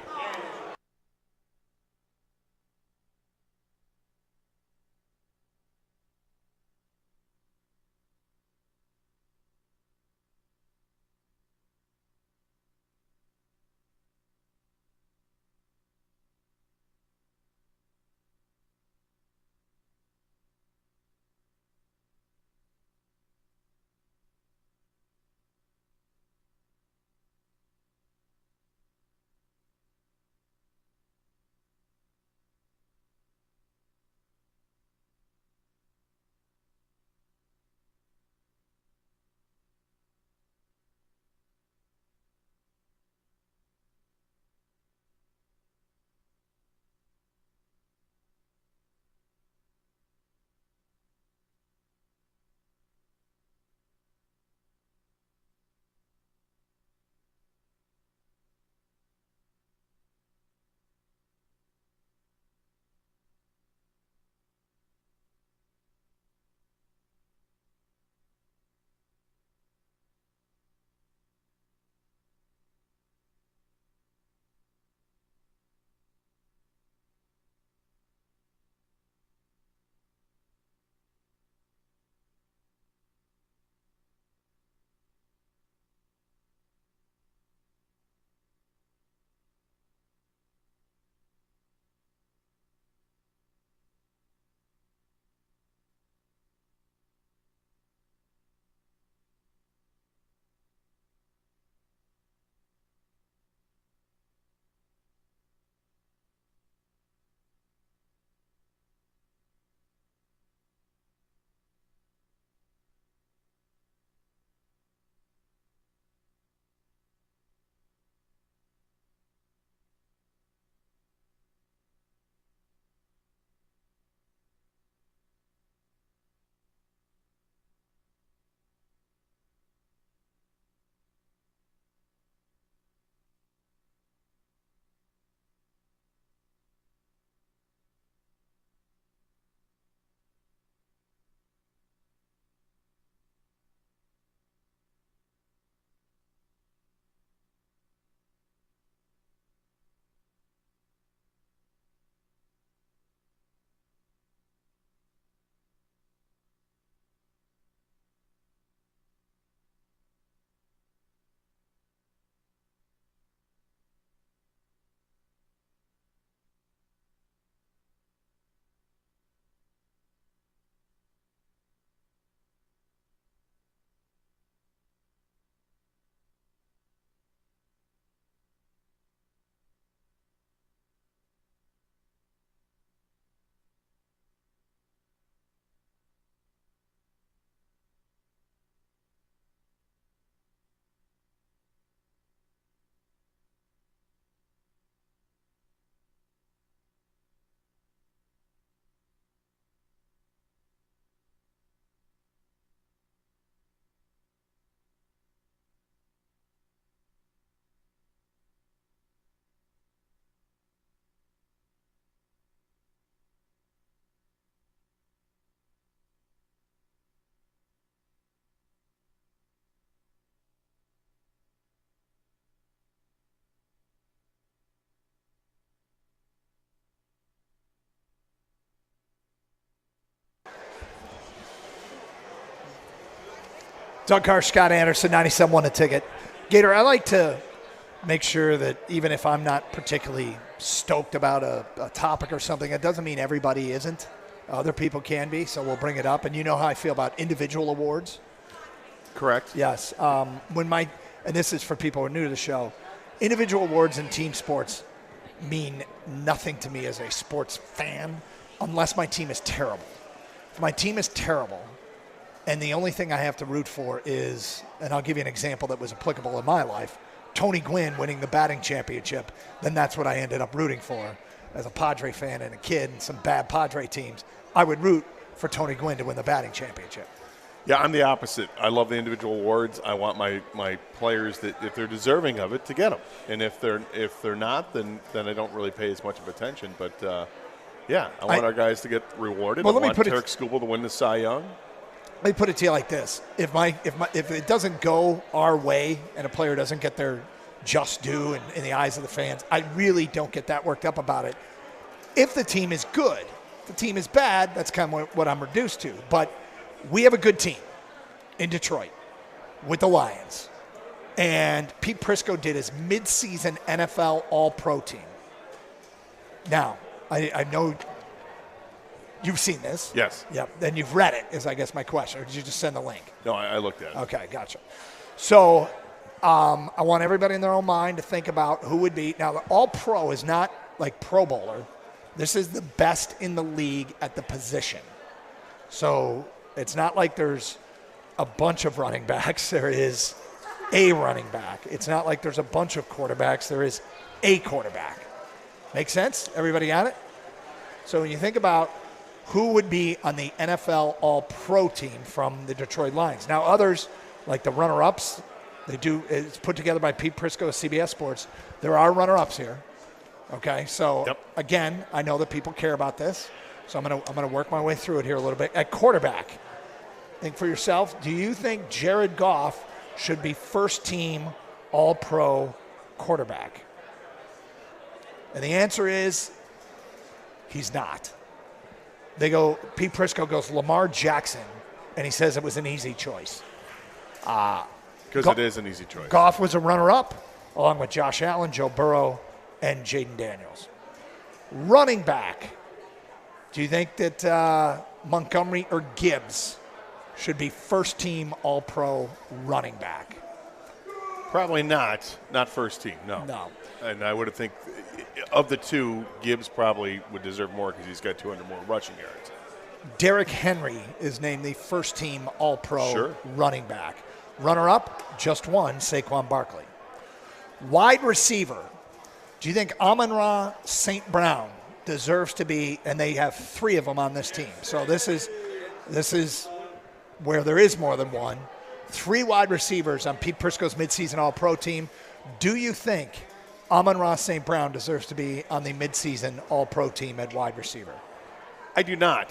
Doug Carr, Scott Anderson, 97 won a ticket. Gator, I like to make sure that even if I'm not particularly stoked about a topic or something, it doesn't mean everybody isn't. Other people can be, so we'll bring it up. And you know how I feel about individual awards? Correct. Yes. And this is for people who are new to the show, individual awards in team sports mean nothing to me as a sports fan unless my team is terrible. If my team is terrible and the only thing I have to root for is, and I'll give you an example that was applicable in my life, Tony Gwynn winning the batting championship, then that's what I ended up rooting for. As a Padre fan and a kid and some bad Padre teams, I would root for Tony Gwynn to win the batting championship. Yeah, I'm the opposite. I love the individual awards. I want my players that if they're deserving of it to get them, and if they're not, then I don't really pay as much of attention. But I want our guys to get rewarded. Well, I want Tarek Skubal to win the Cy Young. Let me put it to you like this: if it doesn't go our way and a player doesn't get their just due in the eyes of the fans, I really don't get that worked up about it. If the team is good, if the team is bad, that's kind of what I'm reduced to. But we have a good team in Detroit with the Lions. And Pete Prisco did his midseason NFL All-Pro team. Now, I know you've seen this. Yes. Yep. Then you've read it, is I guess my question. Or did you just send the link? No, I looked at it. Okay, gotcha. So I want everybody in their own mind to think about who would be. Now, the All-Pro is not like Pro Bowler. This is the best in the league at the position. So it's not like there's a bunch of running backs. There is a running back. It's not like there's a bunch of quarterbacks. There is a quarterback. Make sense? Everybody got it? So when you think about who would be on the NFL All-Pro team from the Detroit Lions. Now others, like the runner-ups, it's put together by Pete Prisco of CBS Sports. There are runner-ups here. Okay, so again, I know that people care about this. So I'm gonna work my way through it here a little bit. At quarterback, think for yourself, do you think Jared Goff should be first team All-Pro quarterback? And the answer is he's not. Pete Prisco goes Lamar Jackson, and he says it was an easy choice. Because it is an easy choice. Goff was a runner-up, along with Josh Allen, Joe Burrow, and Jaden Daniels. Running back. Do you think that Montgomery or Gibbs should be first-team All-Pro running back? Probably not. Not first team, no. No. And I would have think of the two, Gibbs probably would deserve more because he's got 200 more rushing yards. Derrick Henry is named the first-team All-Pro running back. Runner-up, just one, Saquon Barkley. Wide receiver. Do you think Amon-Ra St. Brown deserves to be, and they have three of them on this team. So this is where there is more than one. Three wide receivers on Pete Prisco's midseason All-Pro team. Do you think Amon-Ra St. Brown deserves to be on the midseason All-Pro team at wide receiver? I do not.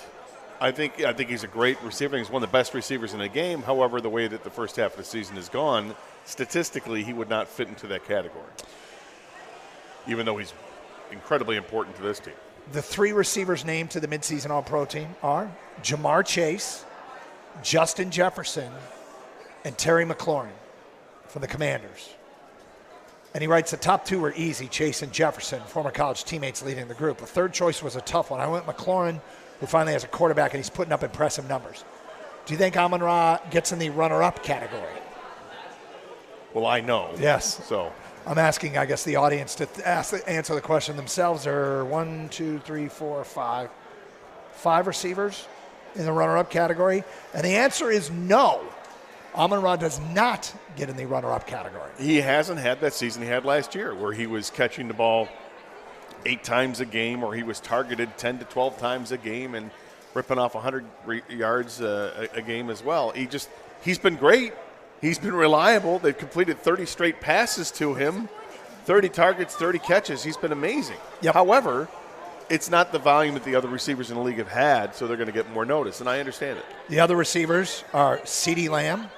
I think he's a great receiver. He's one of the best receivers in the game. However, the way that the first half of the season has gone, statistically, he would not fit into that category, even though he's incredibly important to this team. The three receivers named to the midseason All-Pro team are Jamar Chase, Justin Jefferson, and Terry McLaurin from the Commanders. And he writes the top two were easy, Chase and Jefferson, former college teammates leading the group. The third choice was a tough one. I went McLaurin, who finally has a quarterback, and he's putting up impressive numbers. Do you think Amon-Ra gets in the runner-up category? Well, I know. Yes. So I'm asking, I guess, the audience to answer the question themselves. There are 5 receivers in the runner-up category. And the answer is no. Amon-Ra does not get in the runner-up category. He hasn't had that season he had last year where he was catching the ball 8 times a game, or he was targeted 10 to 12 times a game and ripping off 100 yards a game as well. He's been great. He's been reliable. They've completed 30 straight passes to him, 30 targets, 30 catches. He's been amazing. Yep. However, it's not the volume that the other receivers in the league have had, so they're going to get more notice, and I understand it. The other receivers are CeeDee Lamb,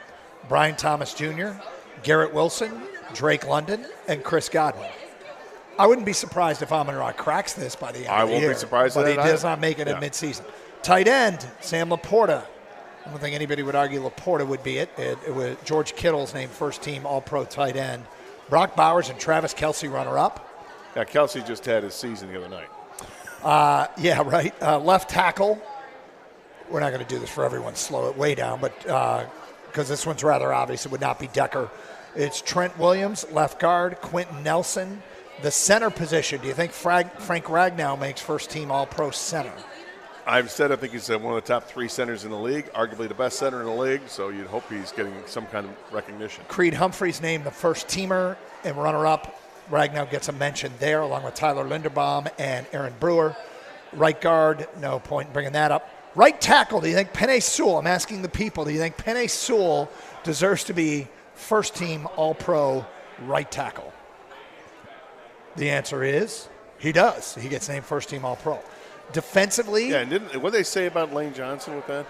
Brian Thomas Jr., Garrett Wilson, Drake London, and Chris Godwin. I wouldn't be surprised if Amon-Ra cracks this by the end of the year. I won't be surprised but at he that does either. not make it in midseason. Tight end, Sam Laporta, I don't think anybody would argue Laporta would be it. It was George Kittle's named first-team All-Pro tight end. Brock Bowers and Travis Kelce runner-up. Yeah, Kelsey just had his season the other night. Yeah, right. Left tackle. We're not going to do this for everyone. Slow it way down, but because this one's rather obvious, it would not be Decker. It's Trent Williams, left guard. Quentin Nelson, the center position. Do you think Frank Ragnow makes first-team All-Pro center? I've said I think he's one of the top 3 centers in the league, arguably the best center in the league, so you'd hope he's getting some kind of recognition. Creed Humphreys named the first-teamer and runner-up. Ragnow gets a mention there, along with Tyler Linderbaum and Aaron Brewer. Right guard, no point in bringing that up. Right tackle, do you think Penei Sewell, I'm asking the people, do you think Penei Sewell deserves to be first-team All-Pro right tackle? The answer is he does. He gets named first-team All-Pro. Defensively. Yeah, and what did they say about Lane Johnson with that?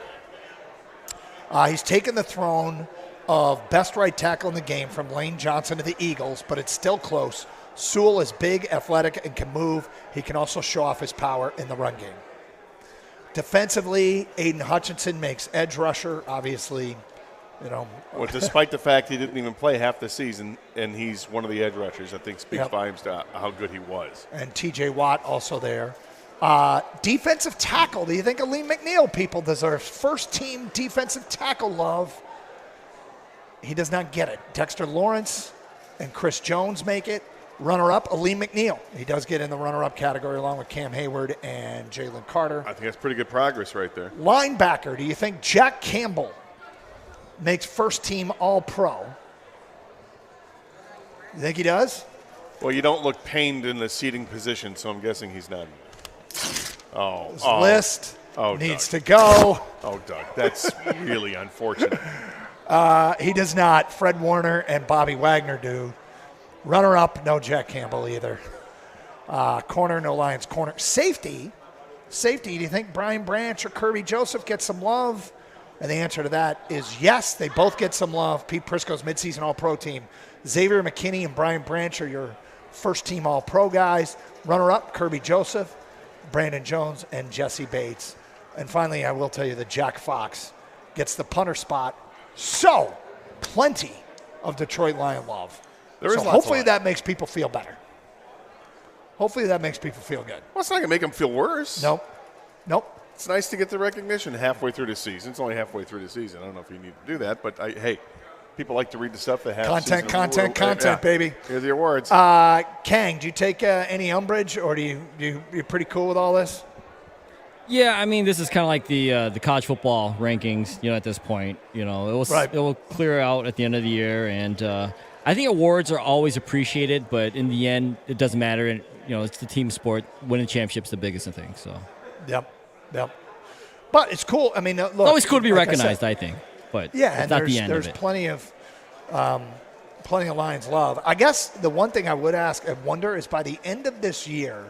He's taken the throne of best right tackle in the game from Lane Johnson to the Eagles, but it's still close. Sewell is big, athletic, and can move. He can also show off his power in the run game. Defensively, Aiden Hutchinson makes edge rusher, obviously, Well, despite the fact he didn't even play half the season, and he's one of the edge rushers, I think speaks volumes to how good he was. And T.J. Watt also there. Defensive tackle, do you think Aleem McNeil people deserves first-team defensive tackle love? He does not get it. Dexter Lawrence and Chris Jones make it. Runner-up, Aleem McNeil. He does get in the runner-up category along with Cam Hayward and Jalen Carter. I think that's pretty good progress right there. Linebacker, do you think Jack Campbell makes first-team All-Pro? You think he does? Well, you don't look pained in the seating position, so I'm guessing he's not. His list needs to go. Oh, Doug, that's really unfortunate. He does not. Fred Warner and Bobby Wagner do. Runner-up, no Jack Campbell either. Corner, no Lions corner. Safety, do you think Brian Branch or Kirby Joseph get some love? And the answer to that is yes, they both get some love. Pete Prisco's midseason All-Pro team. Xavier McKinney and Brian Branch are your first-team All-Pro guys. Runner-up, Kirby Joseph, Brandon Jones, and Jesse Bates. And finally, I will tell you that Jack Fox gets the punter spot. So, plenty of Detroit Lion love. Hopefully that makes people feel better. Hopefully that makes people feel good. Well, it's not going to make them feel worse. Nope. It's nice to get the recognition halfway through the season. It's only halfway through the season. I don't know if you need to do that, but hey, people like to read the stuff they have. Content, baby. Here's the awards. Kang, do you take any umbrage, or you're pretty cool with all this? Yeah, I mean, this is kind of like the college football rankings. At this point, it will clear out at the end of the year, and I think awards are always appreciated, but in the end, it doesn't matter. And it's the team sport. Winning championship's the biggest thing. So. Yep. But it's cool. I mean, look, it's always cool to be recognized, I think. But yeah, it's not the end of it. There's plenty of Lions love. I guess the one thing I would ask and wonder is by the end of this year,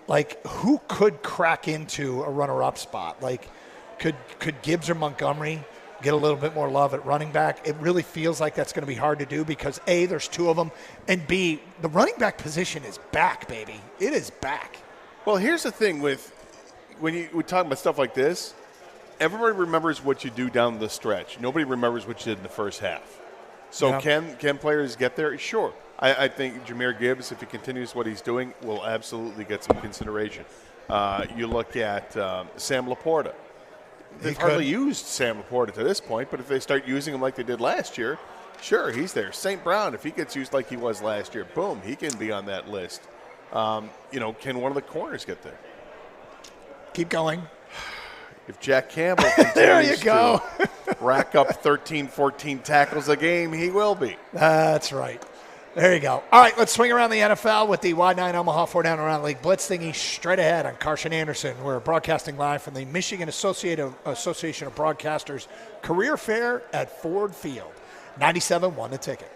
like who could crack into a runner-up spot? Like, could Gibbs or Montgomery get a little bit more love at running back? It really feels like that's going to be hard to do because A, there's 2 of them, and B, the running back position is back, baby. It is back. Well, here's the thing with when we talk about stuff like this, everybody remembers what you do down the stretch. Nobody remembers what you did in the first half. So can players get there? Sure. I think Jahmyr Gibbs, if he continues what he's doing, will absolutely get some consideration. You look at Sam Laporta. They've hardly used Sam Laporta to this point, but if they start using him like they did last year, sure, he's there. St. Brown, if he gets used like he was last year, boom, he can be on that list. Can one of the corners get there? Keep going. If Jack Campbell continues to rack up 13, 14 tackles a game, he will be. That's right. There you go. All right, let's swing around the NFL with the Wide 9 Omaha 4-Down Around League Blitz thingy straight ahead on Carson Anderson. We're broadcasting live from the Michigan Association of Broadcasters Career Fair at Ford Field. 97 won the ticket.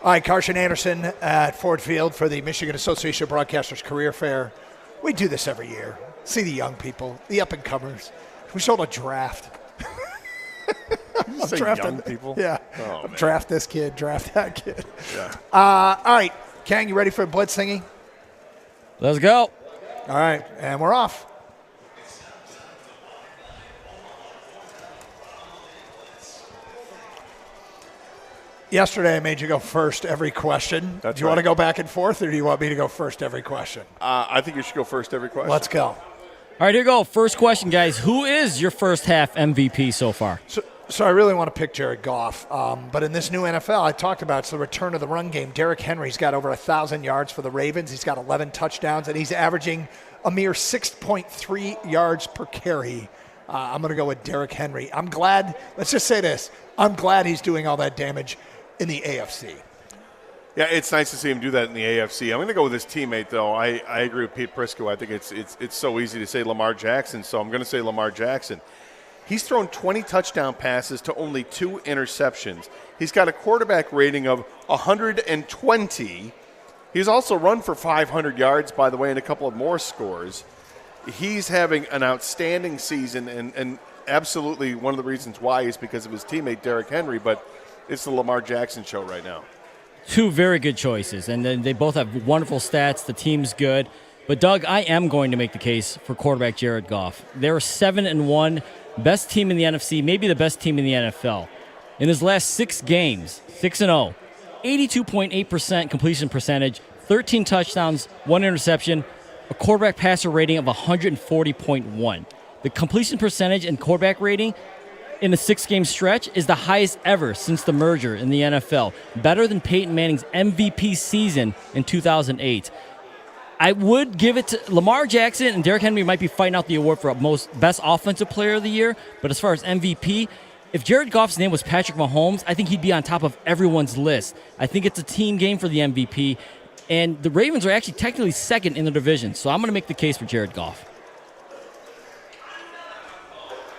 All right, Carson Anderson at Ford Field for the Michigan Association of Broadcasters Career Fair. We do this every year. See the young people, the up-and-comers. We sold a draft. You say young people? Yeah. Oh, man. Draft this kid, draft that kid. Yeah. All right, Kang, you ready for blitz thingy? Let's go. All right, and we're off. Yesterday, I made you go first every question. That's do you right. want to go back and forth, or do you want me to go first every question? I think you should go first every question. Let's go. All right, here we go. First question, guys. Who is your first half MVP so far? So I really want to pick Jared Goff. But in this new NFL, I talked about it's the return of the run game. Derrick Henry's got over 1,000 yards for the Ravens. He's got 11 touchdowns, and he's averaging a mere 6.3 yards per carry. I'm going to go with Derrick Henry. I'm glad. Let's just say this. I'm glad he's doing all that damage in the AFC. Yeah, it's nice to see him do that in the AFC. I'm going to go with his teammate, though. I agree with Pete Prisco. I think it's so easy to say Lamar Jackson, so I'm going to say Lamar Jackson. He's thrown 20 touchdown passes to only 2 interceptions. He's got a quarterback rating of 120. He's also run for 500 yards, by the way, and a couple of more scores. He's having an outstanding season, and absolutely one of the reasons why is because of his teammate, Derrick Henry, but it's the Lamar Jackson show right now. Two very good choices, and then they both have wonderful stats. The team's good. But, Doug, I am going to make the case for quarterback Jared Goff. They're 7-1, best team in the NFC, maybe the best team in the NFL. In his last 6 games, 6-0, 82.8% completion percentage, 13 touchdowns, 1 interception, a quarterback passer rating of 140.1. The completion percentage and quarterback rating in a 6-game stretch is the highest ever since the merger in the NFL, better than Peyton Manning's MVP season in 2008. I would give it to Lamar Jackson, and Derrick Henry might be fighting out the award for best offensive player of the year, but as far as MVP, if Jared Goff's name was Patrick Mahomes, I think he'd be on top of everyone's list. I think it's a team game for the MVP, and the Ravens are actually technically second in the division, so I'm going to make the case for Jared Goff.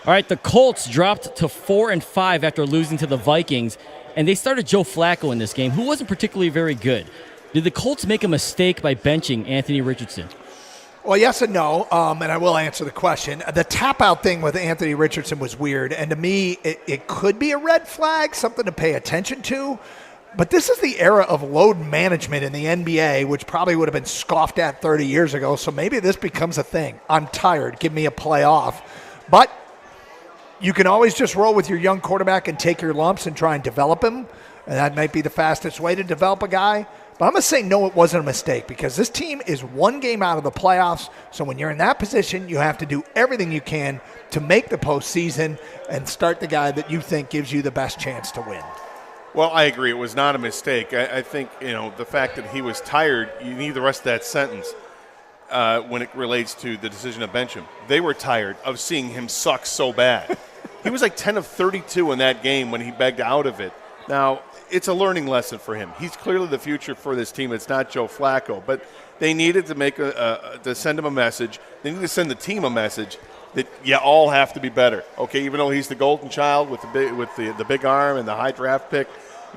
All right, the Colts dropped to 4-5 after losing to the Vikings, and they started Joe Flacco in this game, who wasn't particularly very good. Did the Colts make a mistake by benching Anthony Richardson? Well, yes and no, and I will answer the question. The tap-out thing with Anthony Richardson was weird, and to me, it could be a red flag, something to pay attention to. But this is the era of load management in the NBA, which probably would have been scoffed at 30 years ago, so maybe this becomes a thing. I'm tired. Give me a playoff. But you can always just roll with your young quarterback and take your lumps and try and develop him, and that might be the fastest way to develop a guy. But I'm going to say no, it wasn't a mistake, because this team is 1 game out of the playoffs, so when you're in that position, you have to do everything you can to make the postseason and start the guy that you think gives you the best chance to win. Well, I agree. It was not a mistake. I think, the fact that he was tired, you need the rest of that sentence when it relates to the decision to bench him. They were tired of seeing him suck so bad. He was like 10 of 32 in that game when he begged out of it. Now, it's a learning lesson for him. He's clearly the future for this team. It's not Joe Flacco, but they needed to make to send him a message. They need to send the team a message that you all have to be better. Okay, even though he's the golden child with the big arm and the high draft pick,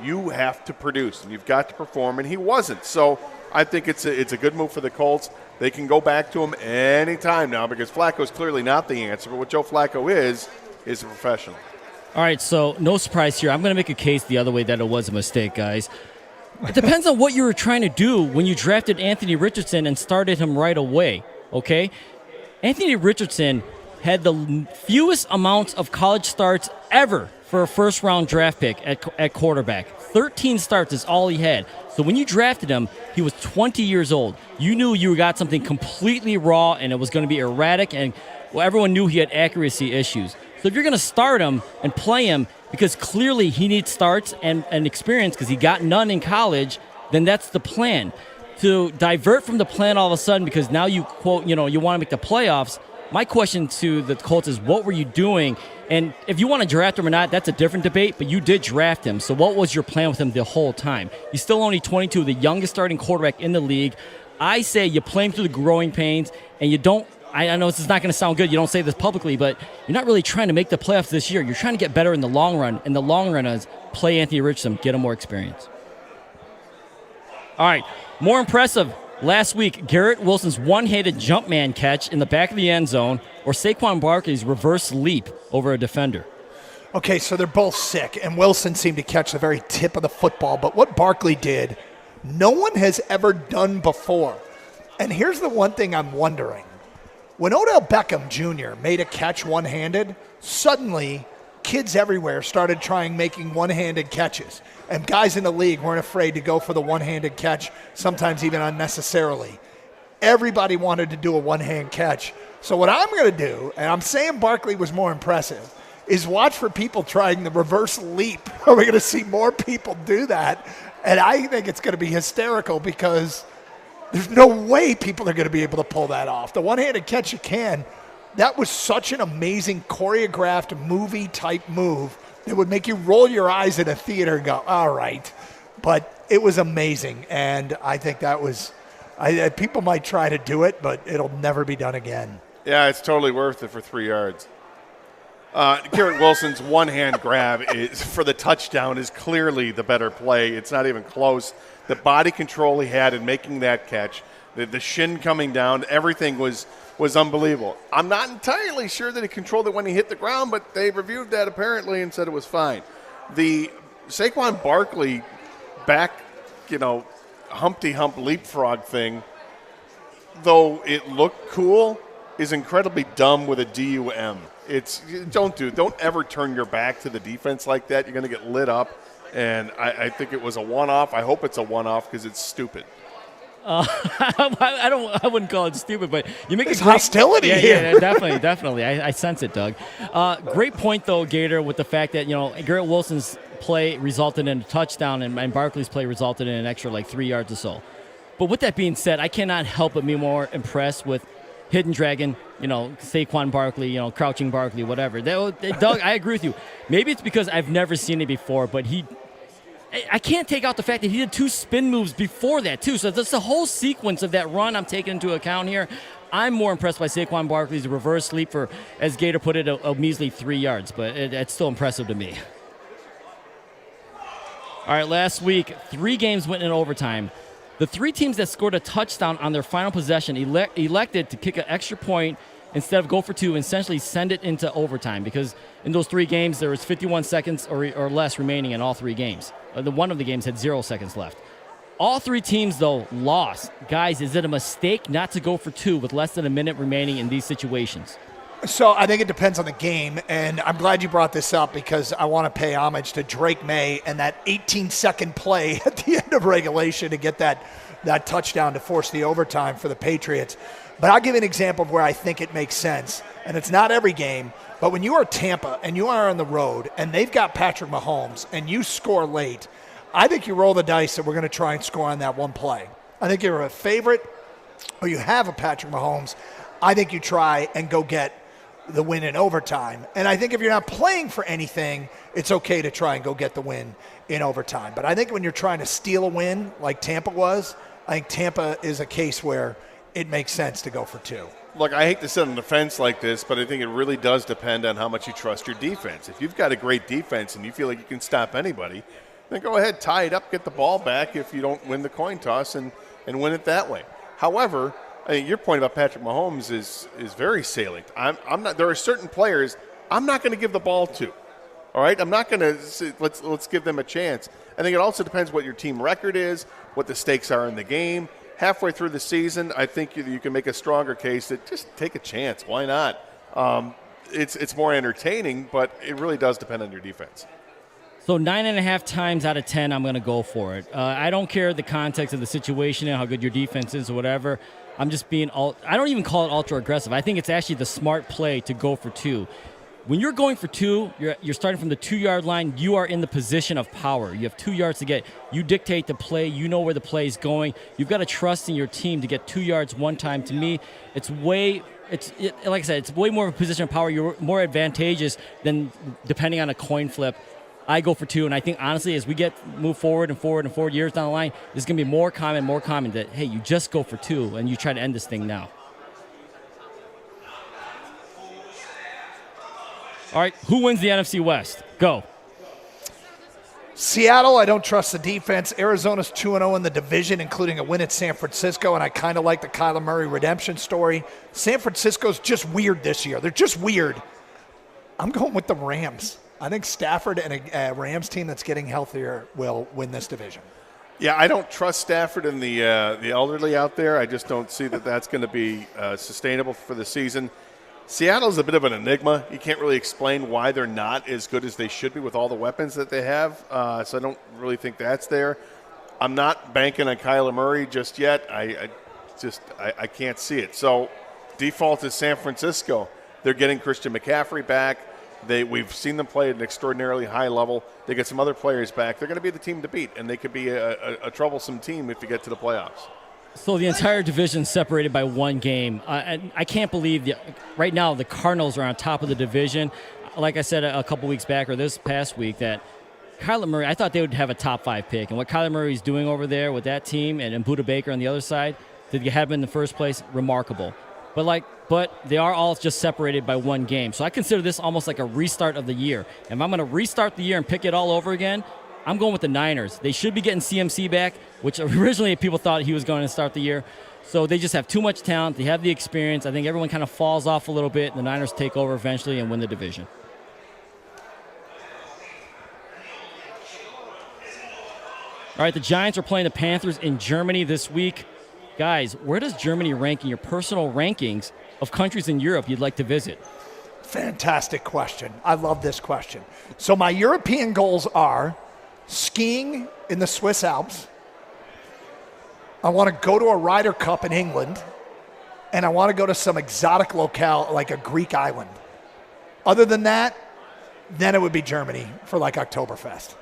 you have to produce and you've got to perform, and he wasn't. So I think it's a good move for the Colts. They can go back to him anytime now because Flacco's clearly not the answer. But what Joe Flacco is a professional. All right, so no surprise here. I'm going to make a case the other way that it was a mistake, guys. It depends on what you were trying to do when you drafted Anthony Richardson and started him right away, okay? Anthony Richardson had the fewest amounts of college starts ever for a first-round draft pick at quarterback. 13 starts is all he had. So when you drafted him, he was 20 years old. You knew you got something completely raw, and it was going to be erratic, and everyone knew he had accuracy issues. So if you're going to start him and play him, because clearly he needs starts and experience because he got none in college, then that's the plan. To divert from the plan all of a sudden because now you want to make the playoffs, my question to the Colts is, what were you doing? And if you want to draft him or not, that's a different debate, but you did draft him. So what was your plan with him the whole time? He's still only 22, the youngest starting quarterback in the league. I say you play him through the growing pains, and you don't, I know this is not going to sound good, you don't say this publicly, but you're not really trying to make the playoffs this year. You're trying to get better in the long run, and the long run is play Anthony Richardson, get him more experience. All right, more impressive. Last week, Garrett Wilson's one-handed jump man catch in the back of the end zone or Saquon Barkley's reverse leap over a defender. Okay, so they're both sick, and Wilson seemed to catch the very tip of the football. But what Barkley did, no one has ever done before. And here's the one thing I'm wondering. When Odell Beckham Jr. made a catch one-handed, suddenly kids everywhere started making one-handed catches. And guys in the league weren't afraid to go for the one-handed catch, sometimes even unnecessarily. Everybody wanted to do a one-hand catch. So what I'm going to do, and I'm saying Barkley was more impressive, is watch for people trying the reverse leap. We're going to see more people do that. And I think it's going to be hysterical because there's no way people are going to be able to pull that off. The one-handed catch you can. That was such an amazing choreographed movie-type move that would make you roll your eyes in a theater and go, all right. But it was amazing, and I think that was people might try to do it, but it'll never be done again. Yeah, it's totally worth it for 3 yards. Garrett Wilson's one-hand grab for the touchdown is clearly the better play. It's not even close. The body control he had in making that catch, the shin coming down, everything was unbelievable. I'm not entirely sure that he controlled it when he hit the ground, but they reviewed that apparently and said it was fine. The Saquon Barkley back, Humpty Hump leapfrog thing, though it looked cool, is incredibly dumb with a DUM. Don't ever turn your back to the defense like that. You're going to get lit up, and I think it was a one-off. I hope it's a one-off because it's stupid. I wouldn't call it stupid, but you make There's hostility here. Yeah, definitely. I sense it, Doug. Great point, though, Gator, with the fact that Garrett Wilson's play resulted in a touchdown and Barkley's play resulted in an extra 3 yards or so. But with that being said, I cannot help but be more impressed with Hidden Dragon, Saquon Barkley, Crouching Barkley, whatever. Doug, I agree with you. Maybe it's because I've never seen it before, but I can't take out the fact that he did 2 spin moves before that, too. So that's the whole sequence of that run I'm taking into account here. I'm more impressed by Saquon Barkley's reverse leap for, as Gator put it, a measly 3 yards. But it's still impressive to me. All right, last week, 3 games went in overtime. The 3 teams that scored a touchdown on their final possession elected to kick an extra point instead of go for 2 and essentially send it into overtime because in those 3 games, there was 51 seconds or less remaining in all 3 games. One of the games had 0 seconds left. All 3 teams, though, lost. Guys, is it a mistake not to go for 2 with less than a minute remaining in these situations? So I think it depends on the game, and I'm glad you brought this up because I want to pay homage to Drake May and that 18-second play at the end of regulation to get that touchdown to force the overtime for the Patriots. But I'll give you an example of where I think it makes sense, and it's not every game, but when you are Tampa and you are on the road and they've got Patrick Mahomes and you score late, I think you roll the dice that we're going to try and score on that one play. I think you're a favorite or you have a Patrick Mahomes. I think you try and go get the win in overtime. And I think if you're not playing for anything, it's okay to try and go get the win in overtime. But I think when you're trying to steal a win like Tampa was, I think Tampa is a case where it makes sense to go for 2. Look, I hate to sit on the fence like this, but I think it really does depend on how much you trust your defense. If you've got a great defense and you feel like you can stop anybody, then go ahead, tie it up, get the ball back if you don't win the coin toss and win it that way. However, I think your point about Patrick Mahomes is very salient. I'm not. There are certain players I'm not going to give the ball to. All right, I'm not going to. Let's give them a chance. I think it also depends what your team record is, what the stakes are in the game. Halfway through the season, I think you can make a stronger case that just take a chance. Why not? It's more entertaining, but it really does depend on your defense. So 9.5 times out of 10, I'm going to go for it. I don't care the context of the situation and how good your defense is or whatever. I'm just being I don't even call it ultra aggressive. I think it's actually the smart play to go for 2. When you're going for 2, you're starting from the 2-yard line. You are in the position of power. You have 2 yards to get. You dictate the play. You know where the play is going. You've got to trust in your team to get 2 yards one time. To me, like I said, it's way more of a position of power. You're more advantageous than depending on a coin flip. I go for 2, and I think, honestly, as we move forward and forward and 4 years down the line, it's going to be more common that, hey, you just go for 2, and you try to end this thing now. All right, who wins the NFC West? Go. Seattle, I don't trust the defense. Arizona's 2-0 in the division, including a win at San Francisco, and I kind of like the Kyler Murray redemption story. San Francisco's just weird this year. They're just weird. I'm going with the Rams. I think Stafford and a Rams team that's getting healthier will win this division. Yeah, I don't trust Stafford and the elderly out there. I just don't see that that's going to be sustainable for the season. Seattle's a bit of an enigma. You can't really explain why they're not as good as they should be with all the weapons that they have. So I don't really think that's there. I'm not banking on Kyler Murray just yet. I can't see it. So default is San Francisco. They're getting Christian McCaffrey back. We've seen them play at an extraordinarily high level. They get some other players back. They're going to be the team to beat, and they could be a troublesome team if you get to the playoffs. So the entire division separated by one game. I can't believe right now the Cardinals are on top of the division. Like I said a couple weeks back or this past week that Kyler Murray, I thought they would have a top 5 pick. And what Kyler Murray is doing over there with that team and Budda Baker on the other side, to have him in the first place, remarkable. But they are all just separated by one game. So I consider this almost like a restart of the year. If I'm going to restart the year and pick it all over again, I'm going with the Niners. They should be getting CMC back, which originally people thought he was going to start the year. So they just have too much talent. They have the experience. I think everyone kind of falls off a little bit. The Niners take over eventually and win the division. All right, the Giants are playing the Panthers in Germany this week. Guys, where does Germany rank in your personal rankings of countries in Europe you'd like to visit? Fantastic question. I love this question. So my European goals are skiing in the Swiss Alps. I want to go to a Ryder Cup in England. And I want to go to some exotic locale like a Greek island. Other than that, then it would be Germany for like Oktoberfest.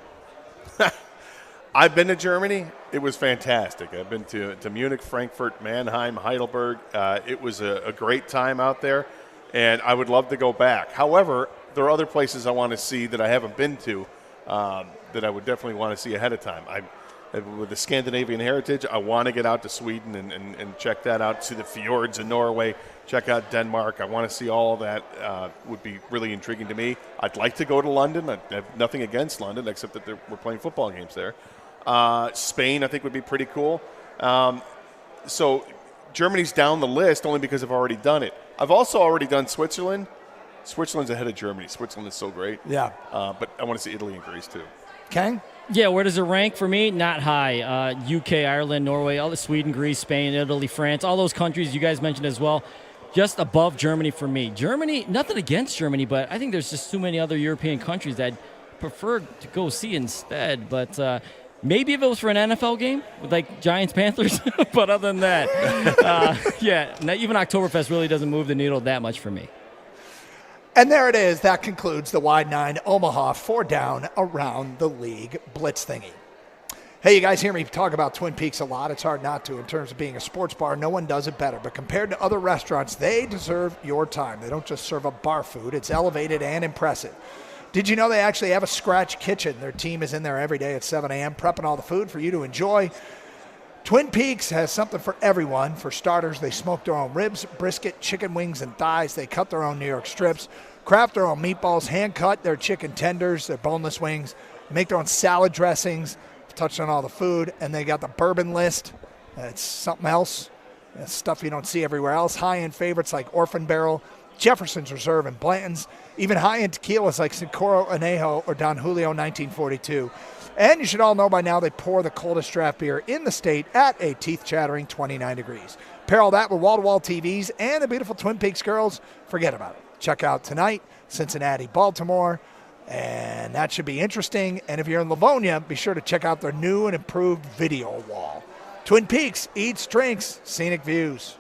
I've been to Germany. It was fantastic. I've been to Munich, Frankfurt, Mannheim, Heidelberg. It was a great time out there, and I would love to go back. However, there are other places I want to see that I haven't been to that I would definitely want to see ahead of time. With the Scandinavian heritage, I want to get out to Sweden and check that out, see the fjords in Norway, check out Denmark. I want to see all of that. Would be really intriguing to me. I'd like to go to London. I have nothing against London except that we're playing football games there. Spain, I think, would be pretty cool. So Germany's down the list only because I've already done it. I've also already done Switzerland. Switzerland's ahead of Germany. Switzerland is so great. Yeah. But I want to see Italy and Greece, too. Okay. Yeah, where does it rank for me? Not high. UK, Ireland, Norway, all the Sweden, Greece, Spain, Italy, France, all those countries you guys mentioned as well. Just above Germany for me. Germany, nothing against Germany, but I think there's just too many other European countries that I'd prefer to go see instead. But maybe if it was for an NFL game with like Giants, Panthers. But other than that, even Oktoberfest really doesn't move the needle that much for me. And there it is. That concludes the Wide 9 Omaha 4 Down Around the League Blitz thingy. Hey, you guys hear me talk about Twin Peaks a lot. It's hard not to in terms of being a sports bar. No one does it better. But compared to other restaurants, they deserve your time. They don't just serve up bar food. It's elevated and impressive. Did you know they actually have a scratch kitchen? Their team is in there every day at 7 a.m. prepping all the food for you to enjoy. Twin Peaks has something for everyone. For starters, they smoke their own ribs, brisket, chicken wings, and thighs. They cut their own New York strips, craft their own meatballs, hand-cut their chicken tenders, their boneless wings, make their own salad dressings, touched on all the food, and they got the bourbon list. It's something else. It's stuff you don't see everywhere else. High-end favorites like Orphan Barrel, Jefferson's Reserve, and Blanton's. Even high-end tequilas like Socorro Anejo or Don Julio 1942. And you should all know by now they pour the coldest draft beer in the state at a teeth-chattering 29 degrees. Pair all that with wall-to-wall TVs and the beautiful Twin Peaks girls. Forget about it. Check out tonight, Cincinnati, Baltimore, and that should be interesting. And if you're in Livonia, be sure to check out their new and improved video wall. Twin Peaks, eats, drinks, scenic views.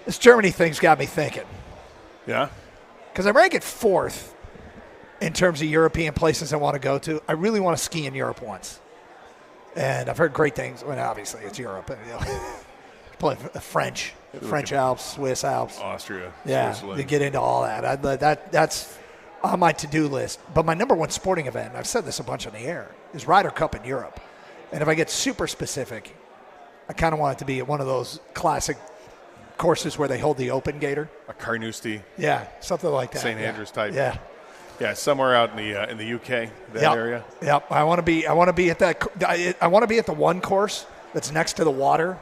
This Germany thing's got me thinking. Yeah? Because I rank it 4th in terms of European places I want to go to. I really want to ski in Europe once. And I've heard great things. Well, obviously, it's Europe. Play French Alps, Swiss Alps. Austria. Yeah, Switzerland. to get into all that. That's on my to-do list. But my number one sporting event, and I've said this a bunch on the air, is Ryder Cup in Europe. And if I get super specific, I kind of want it to be at one of those classic courses where they hold the open gator. A Carnoustie. Yeah, something like that. St. Andrews type. Yeah. Yeah, somewhere out in the UK, that area. Yep. I want to be at that. I want to be at the one course that's next to the water.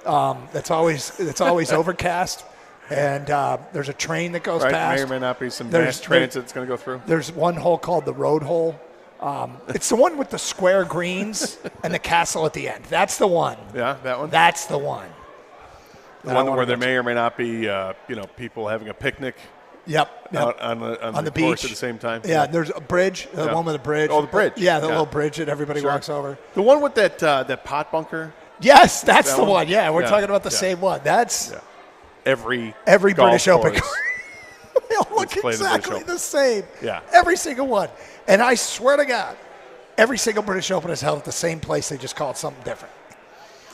That's always overcast, and there's a train that goes past. May or may not be some mass transit that's going to go through. There's one hole called the road hole. It's the one with the square greens and the castle at the end. That's the one. Yeah, that one. That's the one. The one where there may or may not be, people having a picnic. Yep. Out on the beach course at the same time. Yeah, there's a bridge. The one with the bridge. Oh, the bridge. Yeah, the little bridge that everybody walks over. The one with that pot bunker. Yes, that's that the one. Yeah, we're talking about the same one. That's every British Open. They all look Let's exactly the same. Yeah. Every single one. And I swear to God, every single British Open is held at the same place. They just call it something different.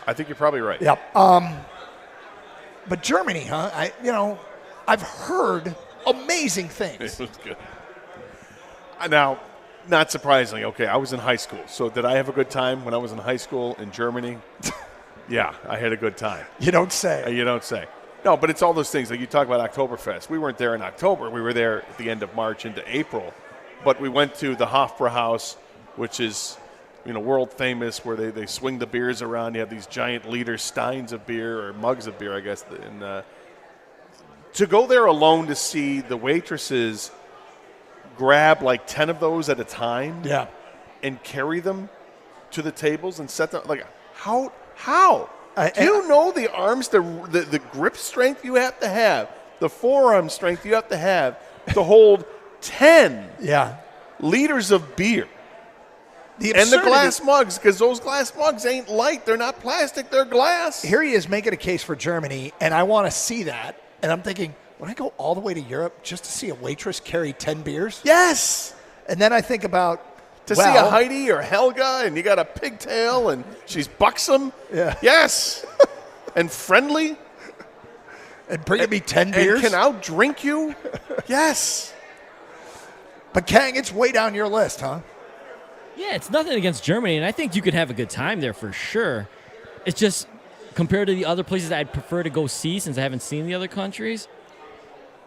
I think you're probably right. Yep. But Germany, huh? I've heard amazing things. It was good. Now, not surprisingly, okay, I was in high school. So did I have a good time when I was in high school in Germany? Yeah, I had a good time. You don't say. You don't say. No, but it's all those things. Like you talk about Oktoberfest. We weren't there in October. We were there at the end of March into April. But we went to the Hofbrauhaus, which is, world famous, where they swing the beers around. You have these giant liter steins of beer, or mugs of beer, I guess. And to go there alone to see the waitresses grab like 10 of those at a time, and carry them to the tables and set them, like, how? Do you know the arms, the grip strength you have to have, the forearm strength you have to hold 10 liters of beer? And the glass mugs, because those glass mugs ain't light. They're not plastic. They're glass. Here he is making a case for Germany, and I want to see that. And I'm thinking, would I go all the way to Europe just to see a waitress carry 10 beers? Yes. And then I think about see a Heidi or Helga, and you got a pigtail, and she's buxom. Yeah. Yes. And friendly. And bringing me 10 beers. And can out-drink you. Yes. But Kang, it's way down your list, huh? Yeah, it's nothing against Germany, and I think you could have a good time there for sure. It's just compared to the other places I'd prefer to go see since I haven't seen the other countries.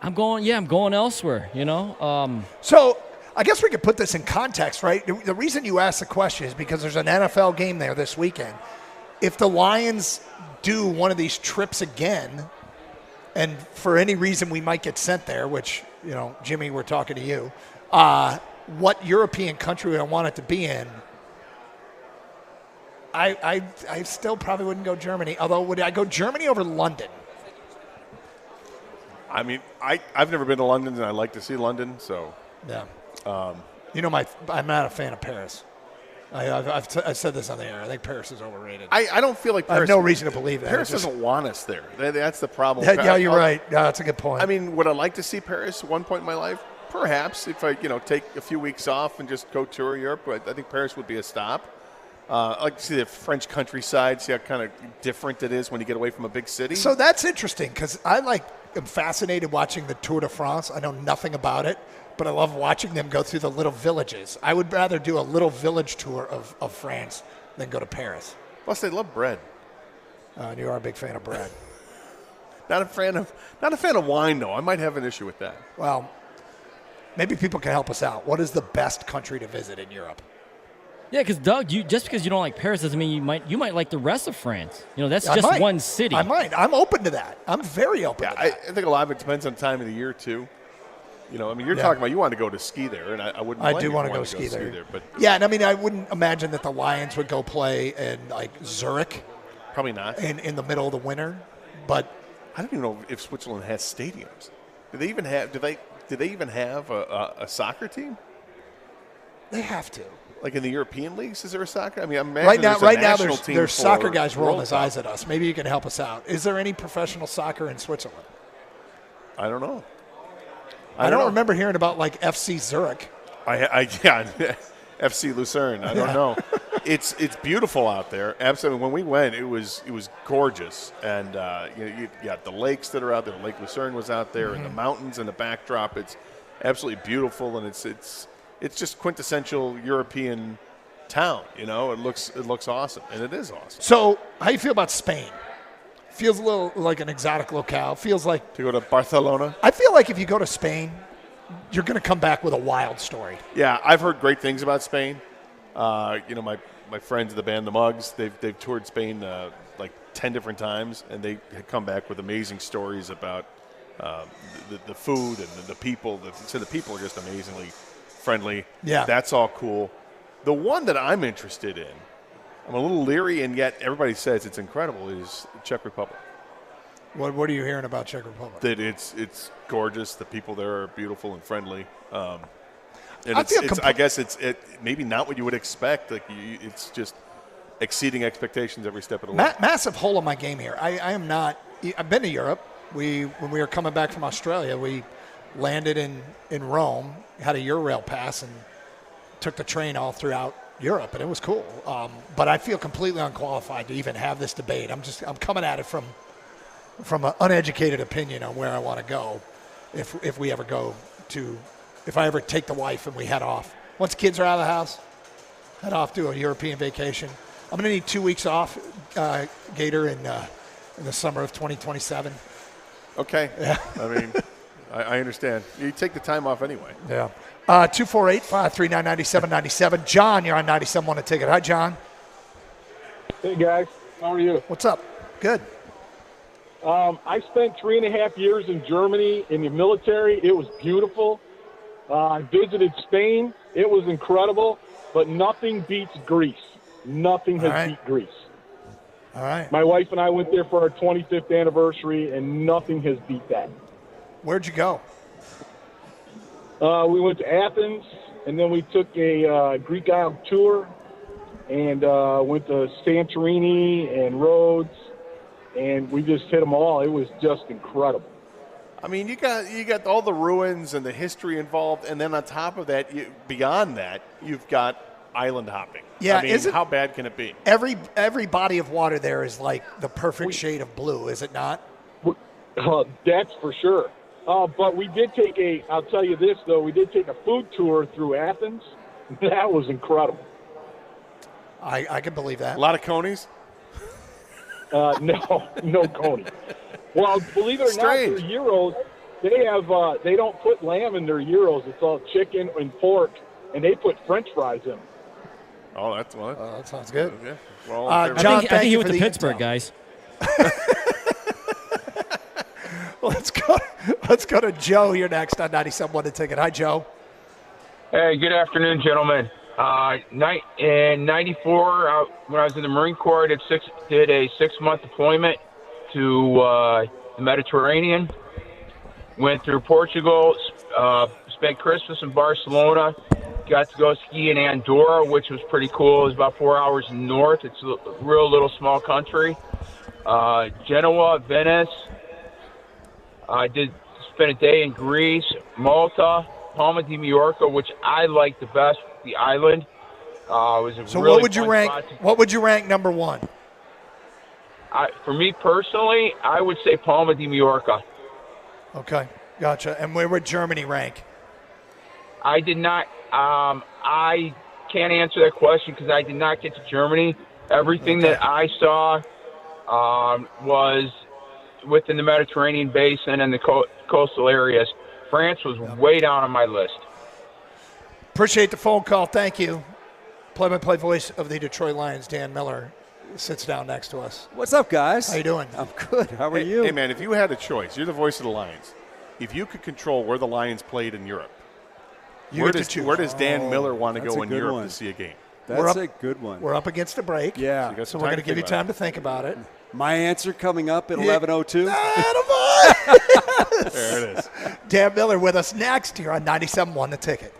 I'm going elsewhere, So I guess we could put this in context, right? The reason you asked the question is because there's an NFL game there this weekend. If the Lions do one of these trips again, and for any reason we might get sent there, which, Jimmy, we're talking to you, what European country would I want it to be in? I still probably wouldn't go Germany, although would I go Germany over London? I mean, I've never been to London, and I like to see London, so. Yeah. I'm not a fan of Paris. I've said this on the air. I think Paris is overrated. I don't feel like Paris. I have no reason to believe that. Paris doesn't want us there. That's the problem. Yeah, you're right. Yeah, that's a good point. I mean, would I like to see Paris at one point in my life? Perhaps, if I take a few weeks off and just go tour Europe. But I think Paris would be a stop. I like to see the French countryside, see how kind of different it is when you get away from a big city. So that's interesting because I'm fascinated watching the Tour de France. I know nothing about it, but I love watching them go through the little villages. I would rather do a little village tour of France than go to Paris. Plus, they love bread. And you are a big fan of bread. Not a fan of wine, though. I might have an issue with that. Well, maybe people can help us out. What is the best country to visit in Europe? Yeah, because Doug, just because you don't like Paris doesn't mean you might like the rest of France. That's just one city. I might. I'm open to that. I'm very open to that. I think a lot of it depends on time of the year too. You're talking about you want to go to ski there, and I wouldn't. I do want to go ski there. But yeah, and I wouldn't imagine that the Lions would go play in Zurich. Probably not in the middle of the winter. But I don't even know if Switzerland has stadiums. Do they even have? Do they even have a soccer team? They have to. Like in the European leagues, is there a soccer? I mean, I'm imagining right now, team there's soccer for guys rolling World his Cup. eyes at us. Maybe you can help us out. Is there any professional soccer in Switzerland? I don't know. I don't know. remember hearing about like FC Zurich. FC Lucerne. I don't know. It's beautiful out there. Absolutely. When we went, it was gorgeous, and you got the lakes that are out there. Lake Lucerne was out there, and the mountains and the backdrop. It's absolutely beautiful, and it's just quintessential European town. It looks awesome, and it is awesome. So, how you feel about Spain? Feels a little like an exotic locale. Feels like To go to Barcelona. I feel like if you go to Spain, you're going to come back with a wild story. Yeah, I've heard great things about Spain. My friends in the band The Mugs, they've toured Spain like 10 different times, and they come back with amazing stories about the food and the people. The people are just amazingly friendly. Yeah. That's all cool. The one that I'm interested in, I'm a little leery, and yet everybody says it's incredible, is Czech Republic. What are you hearing about Czech Republic? That it's gorgeous. The people there are beautiful and friendly. And I guess it's maybe not what you would expect. Like it's just exceeding expectations every step of the way. Massive hole in my game here. I am not. I've been to Europe. When we were coming back from Australia, we landed in Rome, had a Eurail pass, and took the train all throughout Europe, and it was cool. But I feel completely unqualified to even have this debate. I'm coming at it from an uneducated opinion on where I want to go. If we ever go to, if I ever take the wife and we head off, once kids are out of the house, head off to a European vacation. I'm going to need 2 weeks off, Gator, in the summer of 2027. Okay. Yeah. I mean, I understand. You take the time off anyway. Yeah. 248-539-9797. John, you're on 97.1 A Ticket. Hi, John. Hey, guys. How are you? What's up? Good. I spent 3.5 years in Germany in the military. It was beautiful. I visited Spain. It was incredible, but nothing beats Greece. Nothing has beat Greece. All right. My wife and I went there for our 25th anniversary, and nothing has beat that. Where'd you go? We went to Athens, and then we took a Greek Isle tour, and went to Santorini and Rhodes, and we just hit them all. It was just incredible. I mean, you got all the ruins and the history involved, and then on top of that, beyond that, you've got island hopping. Yeah, I mean, how bad can it be? Every body of water there is like the perfect shade of blue, is it not? That's for sure. But we did take I'll tell you this, though, we did take a food tour through Athens. That was incredible. I can believe that. A lot of conies? No coney. Well, believe it or not, their gyros, they don't put lamb in their gyros. It's all chicken and pork, and they put French fries in. Oh, that sounds good. Yeah. Well, John, I think he went to Pittsburgh, guys. Let's go to Joe here next on 97.1 The Ticket. Hi, Joe. Hey, good afternoon, gentlemen. In '94, when I was in the Marine Corps, I did a 6-month deployment to the Mediterranean. Went through Portugal, spent Christmas in Barcelona, got to go ski in Andorra, which was pretty cool. It was about 4 hours north. It's a real little small country. Genoa, Venice. I did spend a day in Greece, Malta, Palma de Mallorca, which I liked the best, the island. Was a So really what would you fun rank? spot What would you rank number one? For me personally, I would say Palma de Mallorca. Okay, gotcha. And where would Germany rank? I did not. I can't answer that question because I did not get to Germany. Everything that I saw was within the Mediterranean basin and the coastal areas. France was way down on my list. Appreciate the phone call. Thank you. Play-by-play voice of the Detroit Lions, Dan Miller, sits down next to us. What's up, guys? How you doing? I'm good. How are you? Hey, man, if you had a choice, you're the voice of the Lions. If you could control where the Lions played in Europe, where does Dan Miller want to go in Europe to see a game? That's a good one. We're up against a break. Yeah. So we're going to give you time to think about it. My answer coming up at 11:02. There it is. Dan Miller with us next here on 97.1 The Ticket.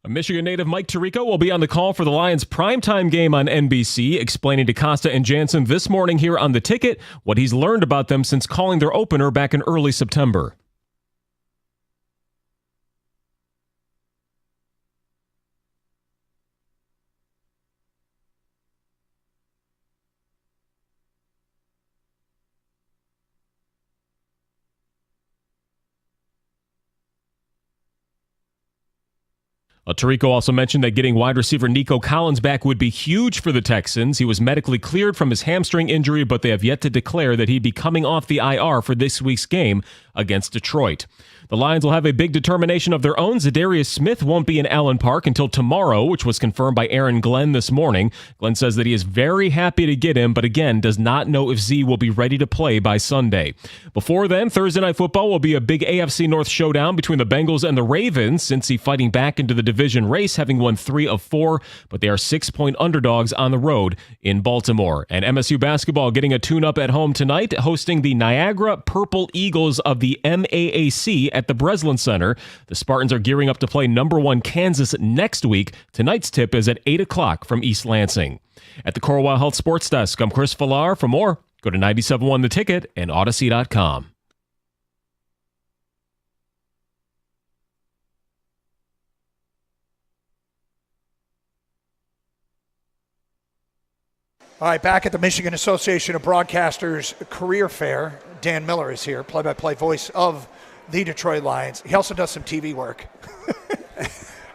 A Michigan native Mike Tirico will be on the call for the Lions' primetime game on NBC, explaining to Costa and Jansen this morning here on The Ticket what he's learned about them since calling their opener back in early September. Tirico also mentioned that getting wide receiver Nico Collins back would be huge for the Texans. He was medically cleared from his hamstring injury, but they have yet to declare that he'd be coming off the IR for this week's game against Detroit. The Lions will have a big determination of their own. Zadarius Smith won't be in Allen Park until tomorrow, which was confirmed by Aaron Glenn this morning. Glenn says that he is very happy to get him, but again, does not know if Z will be ready to play by Sunday. Before then, Thursday Night Football will be a big AFC North showdown between the Bengals and the Ravens, Cincy fighting back into the division race, having won 3 of 4, but they are 6-point underdogs on the road in Baltimore. And MSU basketball getting a tune-up at home tonight, hosting the Niagara Purple Eagles of the MAAC at the Breslin Center. The Spartans are gearing up to play number 1 Kansas next week. Tonight's tip is at 8 o'clock from East Lansing. At the Corewell Health Sports Desk, I'm Chris Villar. For more, go to 97.1 The Ticket and Odyssey.com. All right, back at the Michigan Association of Broadcasters Career Fair. Dan Miller is here, play-by-play voice of the Detroit Lions. He also does some TV work.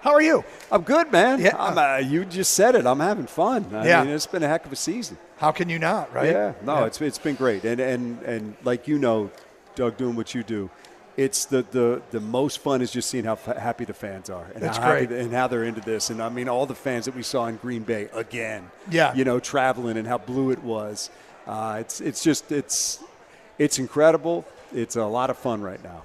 How are you? I'm good, man. Yeah. You just said it. I'm having fun. I mean, it's been a heck of a season. How can you not, right? Yeah. No, it's been great. And like you know, Doug, doing what you do, it's the most fun is just seeing how happy the fans are and how they're into this. And I mean, all the fans that we saw in Green Bay again. Yeah. You know, traveling and how blue it was. It's incredible. It's a lot of fun right now.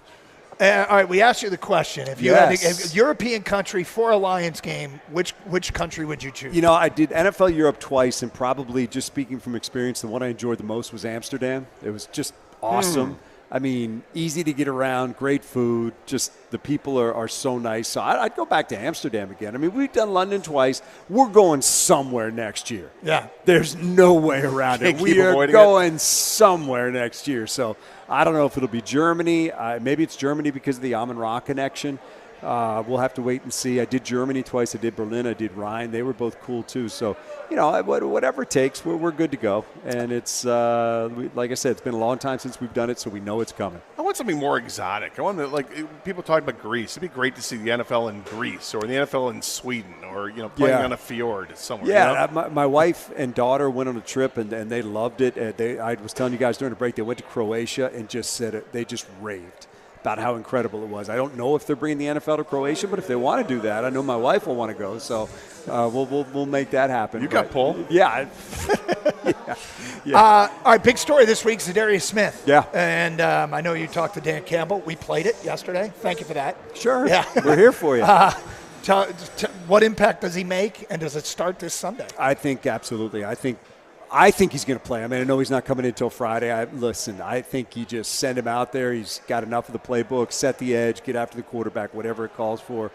All right, we asked you the question. If you had a European country for a Lions game, which country would you choose? You know, I did NFL Europe twice, and probably just speaking from experience, the one I enjoyed the most was Amsterdam. It was just awesome. I mean, easy to get around, great food, just the people are so nice. So I'd go back to Amsterdam again. I mean, we've done London twice. We're going somewhere next year. Yeah. There's no way around it. We are going somewhere next year. So I don't know if it'll be Germany. Maybe it's Germany because of the Amon-Ra connection. We'll have to wait and see. I did Germany twice. I did Berlin. I did Rhine. They were both cool, too. So, you know, whatever it takes, we're good to go. And it's, like I said, it's been a long time since we've done it, so we know it's coming. I want something more exotic. I want to, people talk about Greece. It'd be great to see the NFL in Greece or the NFL in Sweden or, playing on a fjord somewhere. Yeah, my wife and daughter went on a trip, and they loved it. I was telling you guys during the break, they went to Croatia and just said it. They just raved about how incredible it was. I don't know if they're bringing the NFL to Croatia, but if they want to do that, I know my wife will want to go. So we'll make that happen. You got pull. Yeah. All right, big story this week, Zadarius Smith. Yeah. And I know you talked to Dan Campbell. We played it yesterday. Thank you for that. Sure. Yeah. We're here for you. What impact does he make, and does it start this Sunday? I think absolutely. I think he's going to play. I mean, I know he's not coming in until Friday. I think you just send him out there. He's got enough of the playbook, set the edge, get after the quarterback, whatever it calls for.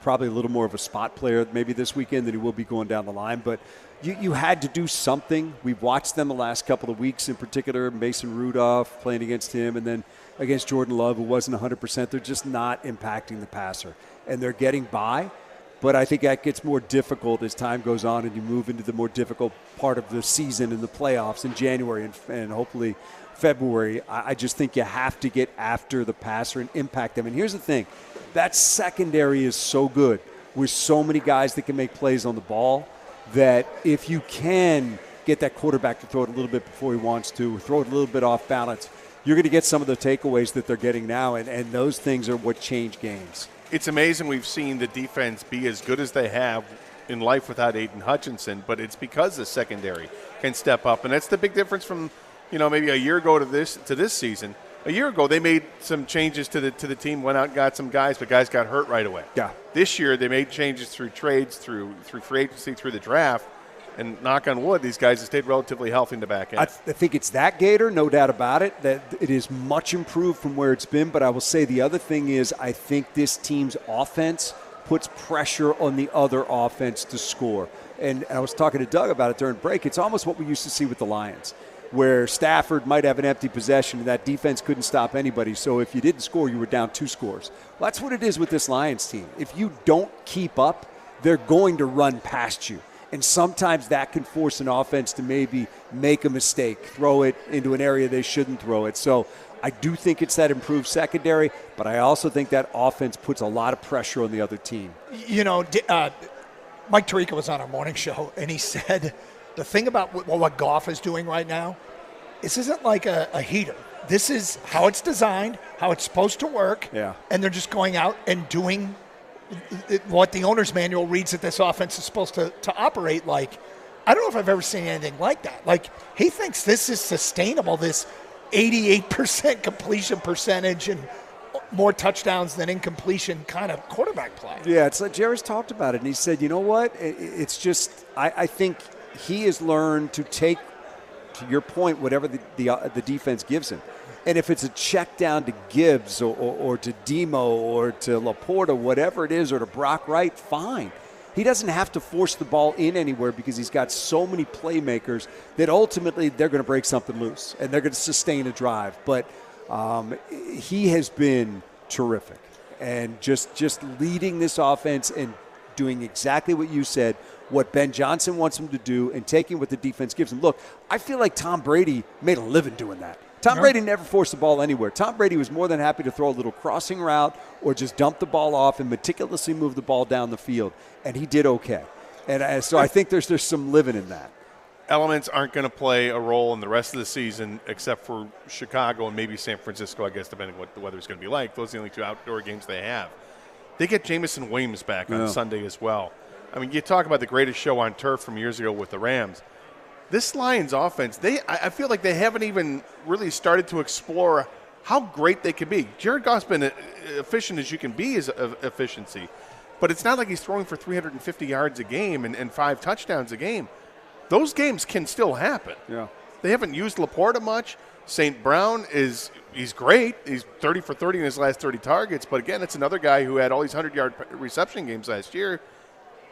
Probably a little more of a spot player maybe this weekend than he will be going down the line. But you had to do something. We've watched them the last couple of weeks, in particular, Mason Rudolph playing against him and then against Jordan Love, who wasn't 100%. They're just not impacting the passer. And they're getting by. But I think that gets more difficult as time goes on and you move into the more difficult part of the season and the playoffs in January and hopefully February. I just think you have to get after the passer and impact them. And here's the thing. That secondary is so good with so many guys that can make plays on the ball that if you can get that quarterback to throw it a little bit before he wants to, or throw it a little bit off balance, you're going to get some of the takeaways that they're getting now, and those things are what change games. It's amazing we've seen the defense be as good as they have in life without Aiden Hutchinson, but it's because the secondary can step up, and that's the big difference from, maybe a year ago to this season. A year ago, they made some changes to the team, went out and got some guys, but guys got hurt right away. Yeah. This year, they made changes through trades, through free agency, through the draft, and knock on wood, these guys have stayed relatively healthy in the back end. I think it's that, Gator, no doubt about it, that it is much improved from where it's been. But I will say the other thing is I think this team's offense puts pressure on the other offense to score. And I was talking to Doug about it during break. It's almost what we used to see with the Lions, where Stafford might have an empty possession and that defense couldn't stop anybody. So if you didn't score, you were down 2 scores. Well, that's what it is with this Lions team. If you don't keep up, they're going to run past you. And sometimes that can force an offense to maybe make a mistake, throw it into an area they shouldn't throw it. So I do think it's that improved secondary, but I also think that offense puts a lot of pressure on the other team. You know, Mike Tirico was on our morning show, and he said the thing about what Goff is doing right now, this isn't like a heater. This is how it's designed, how it's supposed to work, and they're just going out and doing what the owner's manual reads that this offense is supposed to operate like. I don't know if I've ever seen anything like that. Like, he thinks this is sustainable, this 88% completion percentage and more touchdowns than incompletion kind of quarterback play. Yeah, it's like Jerry's talked about it, and he said, you know what? It's just I think he has learned to take, to your point, whatever the defense gives him. And if it's a check down to Gibbs or to Demo or to Laporta, whatever it is, or to Brock Wright, fine. He doesn't have to force the ball in anywhere because he's got so many playmakers that ultimately they're going to break something loose and they're going to sustain a drive. But he has been terrific and just leading this offense and doing exactly what you said, what Ben Johnson wants him to do, and taking what the defense gives him. Look, I feel like Tom Brady made a living doing that. Tom Brady never forced the ball anywhere. Tom Brady was more than happy to throw a little crossing route or just dump the ball off and meticulously move the ball down the field, and he did okay. And so I think there's some living in that. Elements aren't going to play a role in the rest of the season except for Chicago and maybe San Francisco, I guess, depending on what the weather's going to be like. Those are the only 2 outdoor games they have. They get Jameson Williams back on Sunday as well. I mean, you talk about the greatest show on turf from years ago with the Rams. This Lions offense, I feel like they haven't even really started to explore how great they can be. Jared Goff's been efficient as you can be as efficiency, but it's not like he's throwing for 350 yards a game and 5 touchdowns a game. Those games can still happen. Yeah. They haven't used Laporta much. St. Brown he's great. He's 30 for 30 in his last 30 targets, but again, it's another guy who had all these 100-yard reception games last year.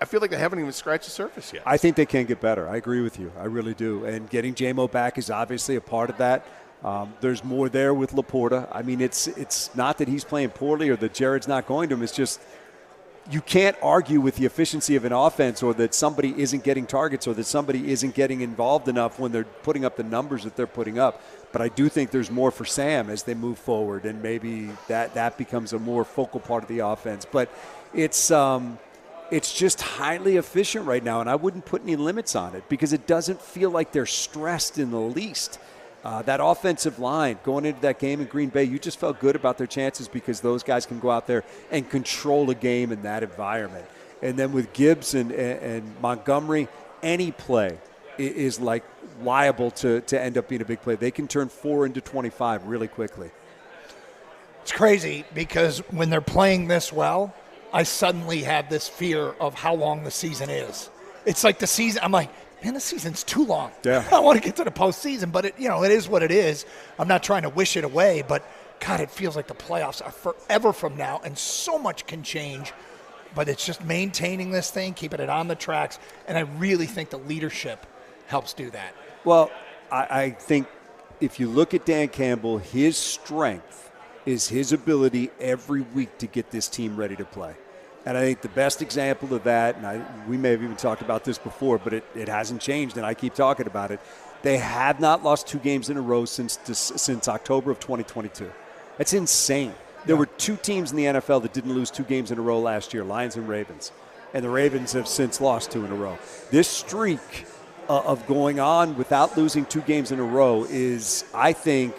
I feel like they haven't even scratched the surface yet. I think they can get better. I agree with you. I really do. And getting J-Mo back is obviously a part of that. There's more there with Laporta. I mean, it's not that he's playing poorly or that Jared's not going to him. It's just you can't argue with the efficiency of an offense or that somebody isn't getting targets or that somebody isn't getting involved enough when they're putting up the numbers that they're putting up. But I do think there's more for Sam as they move forward, and maybe that becomes a more focal part of the offense. But it's just highly efficient right now, and I wouldn't put any limits on it because it doesn't feel like they're stressed in the least. That offensive line going into that game in Green Bay, you just felt good about their chances because those guys can go out there and control a game in that environment. And then with Gibbs and Montgomery, any play is like liable to end up being a big play. They can turn 4 into 25 really quickly. It's crazy because when they're playing this well, I suddenly have this fear of how long the season is. It's like the season, I'm like, man, the season's too long. Yeah. I want to get to the postseason, but it is what it is. I'm not trying to wish it away, but God, it feels like the playoffs are forever from now, and so much can change. But it's just maintaining this thing, keeping it on the tracks, and I really think the leadership helps do that. Well, I think if you look at Dan Campbell, his strength is his ability every week to get this team ready to play. And I think the best example of that, and we may have even talked about this before, but it hasn't changed, and I keep talking about it. They have not lost 2 games in a row since October of 2022. That's insane. There were 2 teams in the NFL that didn't lose 2 games in a row last year, Lions and Ravens. And the Ravens have since lost 2 in a row. This streak of going on without losing 2 games in a row is, I think,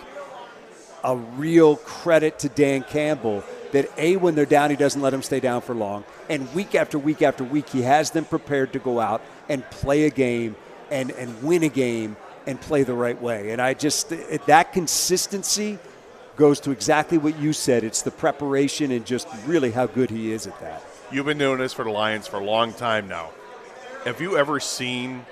a real credit to Dan Campbell that, A, when they're down, he doesn't let them stay down for long. And week after week after week, he has them prepared to go out and play a game and win a game and play the right way. And that consistency goes to exactly what you said. It's the preparation and just really how good he is at that. You've been doing this for the Lions for a long time now. Have you ever seen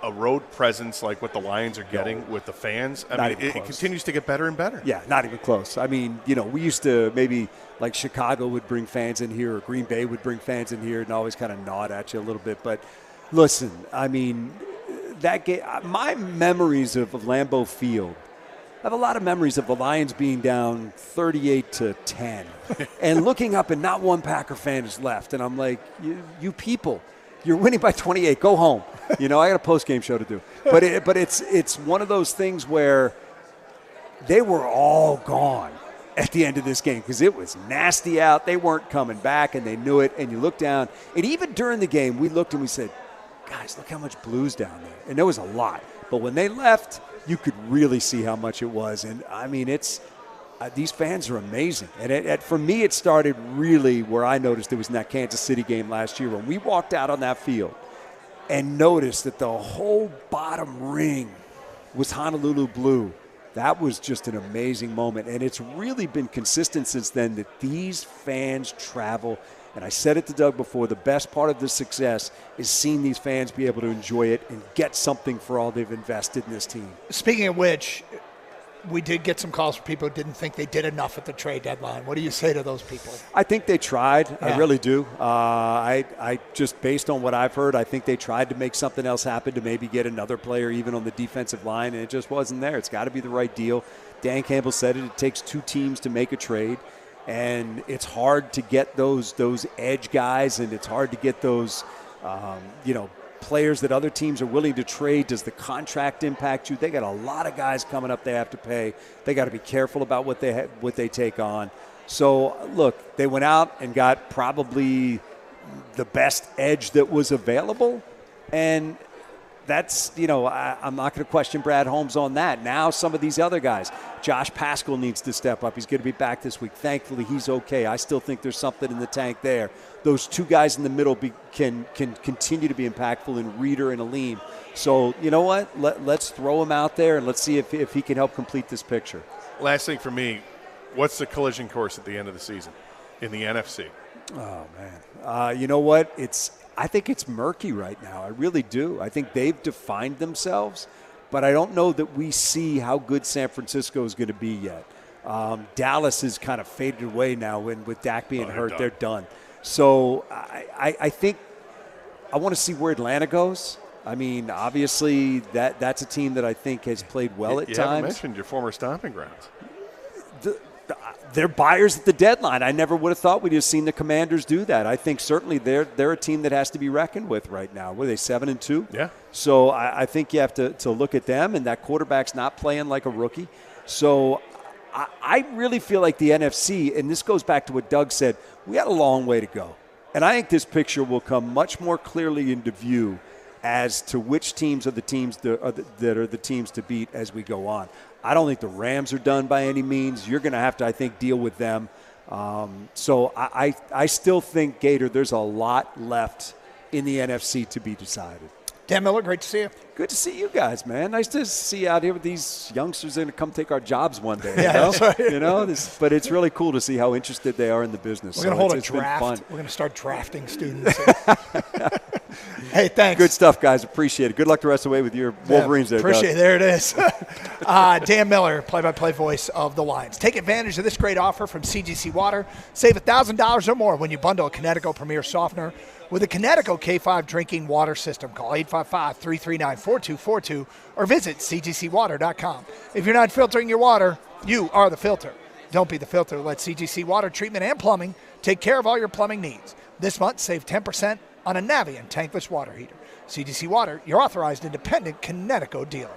a road presence like what the Lions are getting with the fans. I mean, it continues to get better and better. Yeah, not even close. I mean, we used to maybe like Chicago would bring fans in here or Green Bay would bring fans in here and always kind of nod at you a little bit. But listen, I mean, that game, my memories of Lambeau Field, I have a lot of memories of the Lions being down 38-10 and looking up and not one Packer fan is left. And I'm like, you people, you're winning by 28. Go home. I got a post-game show to do. But it's one of those things where they were all gone at the end of this game because it was nasty out. They weren't coming back, and they knew it. And you look down, and even during the game, we looked and we said, guys, look how much blue's down there. And there was a lot. But when they left, you could really see how much it was. And, I mean, these fans are amazing. And for me, it started really where I noticed it was in that Kansas City game last year when we walked out on that field and noticed that the whole bottom ring was Honolulu blue. That was just an amazing moment. And it's really been consistent since then that these fans travel. And I said it to Doug before, the best part of the success is seeing these fans be able to enjoy it and get something for all they've invested in this team. Speaking of which, we did get some calls from people who didn't think they did enough at the trade deadline. What do you say to those people? I think they tried. Yeah. I really do. I just, based on what I've heard, I think they tried to make something else happen to maybe get another player even on the defensive line, and it just wasn't there. It's got to be the right deal. Dan Campbell said it takes two teams to make a trade, and it's hard to get those edge guys, and it's hard to get those, players that other teams are willing to trade. Does the contract impact you? They got a lot of guys coming up they have to pay. They got to be careful about what they take on. So, look, they went out and got probably the best edge that was available, and that's, I'm not going to question Brad Holmes on that. Now some of these other guys, Josh Paschal needs to step up. He's going to be back this week. Thankfully, he's okay. I still think there's something in the tank there. Those two guys in the middle can continue to be impactful in Reeder and Aleem. So, you know what? Let's throw him out there, and let's see if he can help complete this picture. Last thing for me, what's the collision course at the end of the season in the NFC? Oh, man. You know what? I think it's murky right now. I really do. I think they've defined themselves, but I don't know that we see how good San Francisco is going to be yet. Dallas is kind of faded away now with Dak being hurt. They're done. So I think I want to see where Atlanta goes. I mean, obviously, that's a team that I think has played well at times. You haven't mentioned your former stomping grounds. They're buyers at the deadline. I never would have thought we'd have seen the Commanders do that. I think certainly they're a team that has to be reckoned with right now. Were they 7-2? Yeah. So I think you have to look at them, and that quarterback's not playing like a rookie. So I really feel like the NFC, and this goes back to what Doug said, we got a long way to go. And I think this picture will come much more clearly into view as to which teams are the teams that are the teams to beat as we go on. I don't think the Rams are done by any means. You're going to have to, I think, deal with them. So I still think, Gator, there's a lot left in the NFC to be decided. Dan Miller, great to see you. Good to see you guys, man. Nice to see you out here with these youngsters that are going to come take our jobs one day. Yeah, that's right. But it's really cool to see how interested they are in the business. We're going to hold a draft. We're going to start drafting students. Hey, thanks. Good stuff, guys. Appreciate it. Good luck the rest of the way with your Wolverines there, appreciate Doug. it. There it is. Dan Miller, play-by-play voice of the Lions. Take advantage of this great offer from CGC Water. Save $1,000 or more when you bundle a Connecticut Premier Softener with a Connecticut K5 drinking water system. Call 855-339-4242 or visit cgcwater.com. If you're not filtering your water, you are the filter. Don't be the filter. Let CGC Water Treatment and Plumbing take care of all your plumbing needs. This month, save 10% on a Navien tankless water heater. CGC Water, your authorized independent Connecticut dealer.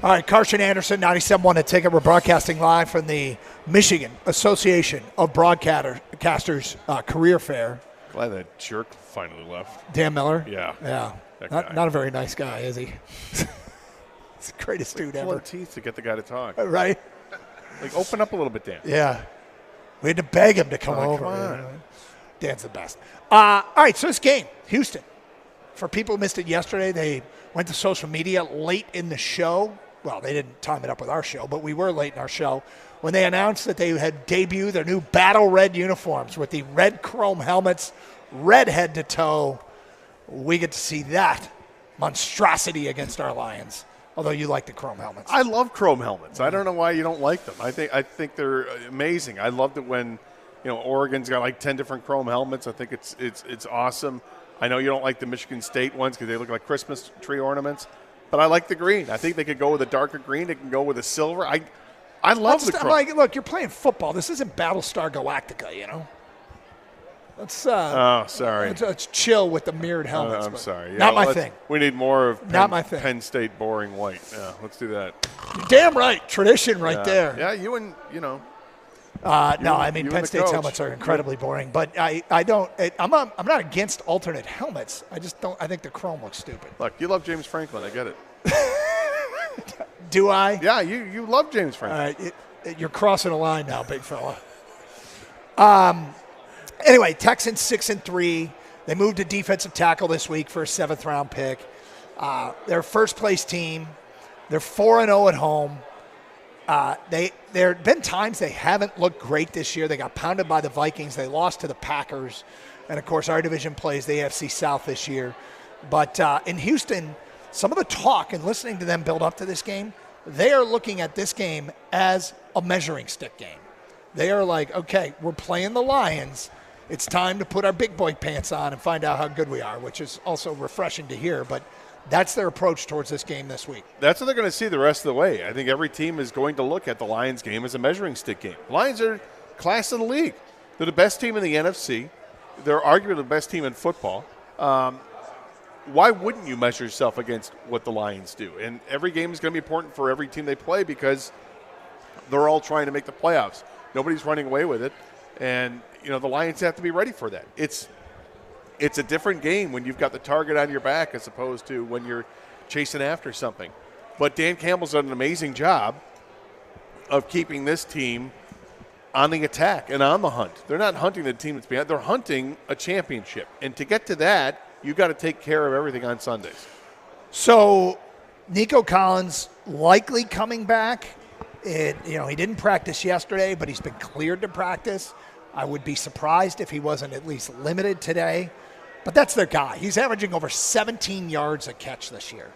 All right, Carson Anderson, 97.1 The Ticket. We're broadcasting live from the Michigan Association of Broadcasters Career Fair. Glad that jerk finally left. Dan Miller? Yeah. Yeah. That guy. Not a very nice guy, is he? He's the greatest dude ever. Pulling teeth to get the guy to talk. Right? Like, open up a little bit, Dan. Yeah. We had to beg him to come over. Come on. You know? Dan's the best. All right, so this game, Houston. For people who missed it yesterday, they went to social media late in the show. Well, they didn't time it up with our show, but we were late in our show when they announced that they had debuted their new battle red uniforms with the red chrome helmets, red head to toe. We get to see that monstrosity against our Lions, although you like the chrome helmets. I love chrome helmets. I don't know why you don't like them. I think they're amazing. I loved it when, Oregon's got like 10 different chrome helmets. I think it's awesome. I know you don't like the Michigan State ones because they look like Christmas tree ornaments. But I like the green. I think they could go with a darker green. They can go with a silver. I love the chrome. Look, you're playing football. This isn't Battlestar Galactica, Let's sorry. Let's chill with the mirrored helmets. I'm sorry. Yeah, not my thing. We need more of Penn State boring white. Yeah, let's do that. You're damn right. Tradition right there. Yeah, you and, No, I mean Penn State's helmets are incredibly boring, but I'm not against alternate helmets. I just don't. I think the chrome looks stupid. Look, you love James Franklin. I get it. Do I? Yeah, you love James Franklin. You're crossing a line now, big fella. Anyway, Texans 6-3. They moved to defensive tackle this week for a 7th round pick. They're a first place team. They're 4-0 at home. There have been times they haven't looked great this year. They got pounded by the Vikings. They lost to the Packers. And, of course, our division plays the AFC South this year. But in Houston, some of the talk and listening to them build up to this game, they are looking at this game as a measuring stick game. They are like, okay, we're playing the Lions. It's time to put our big boy pants on and find out how good we are, which is also refreshing to hear. But that's their approach towards this game this week. That's what they're going to see the rest of the way. I think every team is going to look at the Lions game as a measuring stick game. Lions are class of the league. They're the best team in the NFC. They're arguably the best team in football. Why wouldn't you measure yourself against what the Lions do? And every game is going to be important for every team they play because they're all trying to make the playoffs. Nobody's running away with it. And, the Lions have to be ready for that. It's a different game when you've got the target on your back as opposed to when you're chasing after something. But Dan Campbell's done an amazing job of keeping this team on the attack and on the hunt. They're not hunting the team that's behind. They're hunting a championship. And to get to that, you've got to take care of everything on Sundays. So Nico Collins likely coming back. He didn't practice yesterday, but he's been cleared to practice. I would be surprised if he wasn't at least limited today. But that's their guy. He's averaging over 17 yards a catch this year.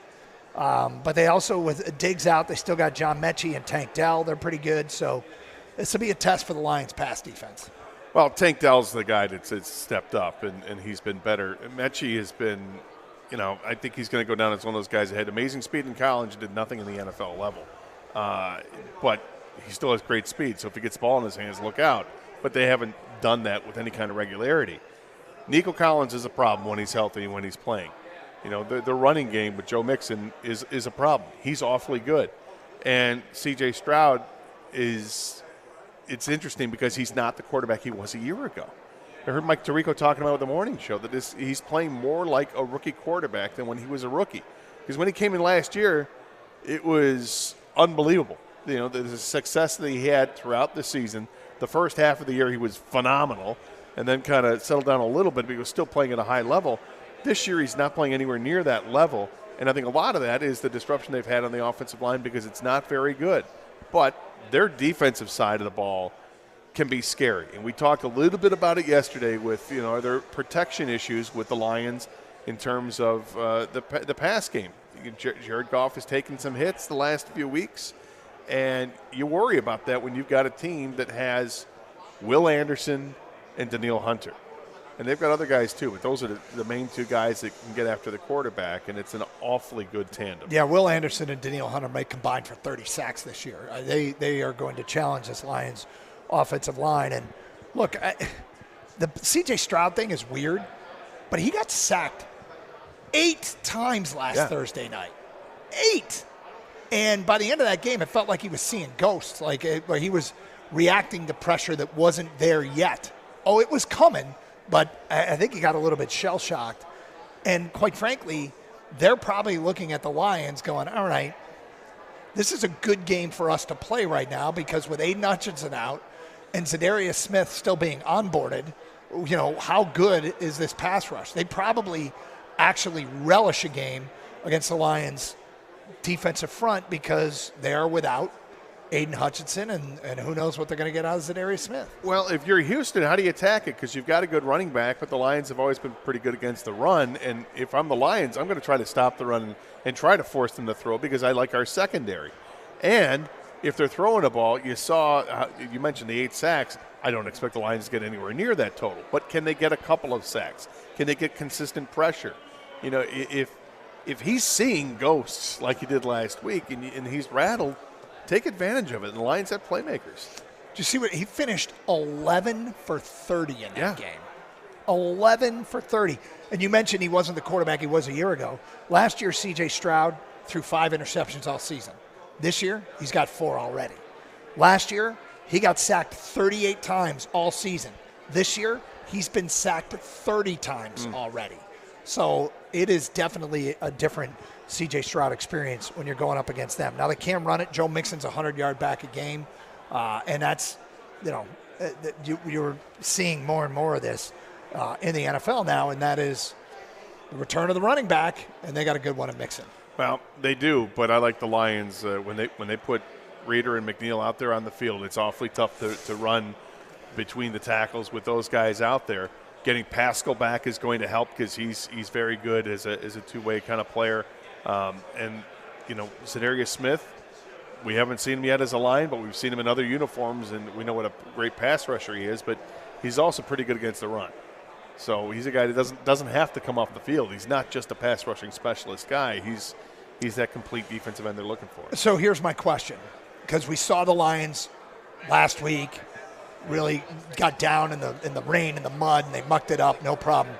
But they also, with Diggs out, they still got John Mechie and Tank Dell. They're pretty good. So this will be a test for the Lions' pass defense. Well, Tank Dell's the guy that's stepped up, and he's been better. Mechie has been, I think he's going to go down as one of those guys that had amazing speed in college and did nothing in the NFL level. But he still has great speed, so if he gets the ball in his hands, look out. But they haven't done that with any kind of regularity. Nico Collins is a problem when he's healthy and when he's playing. The running game with Joe Mixon is a problem. He's awfully good. And C.J. Stroud it's interesting because he's not the quarterback he was a year ago. I heard Mike Tirico talking about it at the morning show that he's playing more like a rookie quarterback than when he was a rookie. Because when he came in last year, it was unbelievable. The success that he had throughout the season. The first half of the year he was phenomenal and then kind of settled down a little bit, but he was still playing at a high level. This year he's not playing anywhere near that level, and I think a lot of that is the disruption they've had on the offensive line because it's not very good. But their defensive side of the ball can be scary, and we talked a little bit about it yesterday with, are there protection issues with the Lions in terms of the pass game. Jared Goff has taken some hits the last few weeks, and you worry about that when you've got a team that has Will Anderson and Danielle Hunter. And they've got other guys too, but those are the main two guys that can get after the quarterback, and it's an awfully good tandem. Yeah, Will Anderson and Danielle Hunter may combine for 30 sacks this year. They are going to challenge this Lions offensive line. And look, the C.J. Stroud thing is weird, but he got sacked 8 times last Thursday night. 8. And by the end of that game, it felt like he was seeing ghosts, where he was reacting to pressure that wasn't there yet. Oh, it was coming, but I think he got a little bit shell-shocked. And quite frankly, they're probably looking at the Lions going, all right, this is a good game for us to play right now because with Aiden Hutchinson out and Zadarius Smith still being onboarded, how good is this pass rush? They probably actually relish a game against the Lions defensive front because they're without Aiden Hutchinson, and who knows what they're going to get out of Zadarius Smith. Well, if you're Houston, how do you attack it? Because you've got a good running back, but the Lions have always been pretty good against the run. And if I'm the Lions, I'm going to try to stop the run and try to force them to throw because I like our secondary. And if they're throwing a ball, you mentioned the 8 sacks. I don't expect the Lions to get anywhere near that total. But can they get a couple of sacks? Can they get consistent pressure? If he's seeing ghosts like he did last week and he's rattled, take advantage of it. And the Lions have playmakers. Did you see what he finished? 11 for 30 in that game. 11 for 30. And you mentioned he wasn't the quarterback he was a year ago. Last year, C.J. Stroud threw 5 interceptions all season. This year, he's got 4 already. Last year, he got sacked 38 times all season. This year, he's been sacked 30 times already. So it is definitely a different C.J. Stroud experience when you're going up against them. Now they can run it. Joe Mixon's a 100-yard back a game, and that's, you're seeing more and more of this in the NFL now, and that is the return of the running back, and they got a good one at Mixon. Well, they do, but I like the Lions when they put Reeder and McNeil out there on the field. It's awfully tough to run between the tackles with those guys out there. Getting Pascal back is going to help because he's very good as a two-way kind of player. And Zadarius Smith, we haven't seen him yet as a line, but we've seen him in other uniforms, and we know what a great pass rusher he is. But he's also pretty good against the run. So he's a guy that doesn't have to come off the field. He's not just a pass rushing specialist guy. He's that complete defensive end they're looking for. So here's my question, because we saw the Lions last week really got down in the rain and the mud, and they mucked it up, no problem,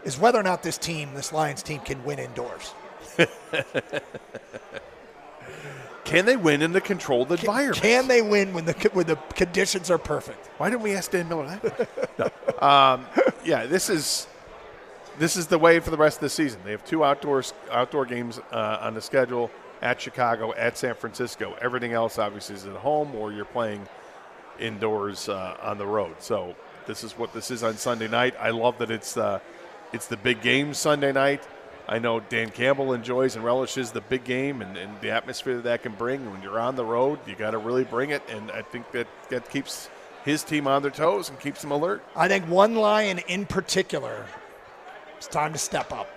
is whether or not this Lions team can win indoors. Can they win in the controlled environment? Can they win when the conditions are perfect? Why didn't we ask Dan Miller that? No. Yeah, this is the way for the rest of the season. They have 2 outdoor games on the schedule at Chicago, at San Francisco. Everything else obviously is at home, or you're playing indoors on the road. So this is what this is on Sunday night. I love that it's the big game Sunday night. I know Dan Campbell enjoys and relishes the big game and the atmosphere that can bring. When you're on the road, you got to really bring it, and I think that keeps his team on their toes and keeps them alert. I think one Lion in particular, it's time to step up.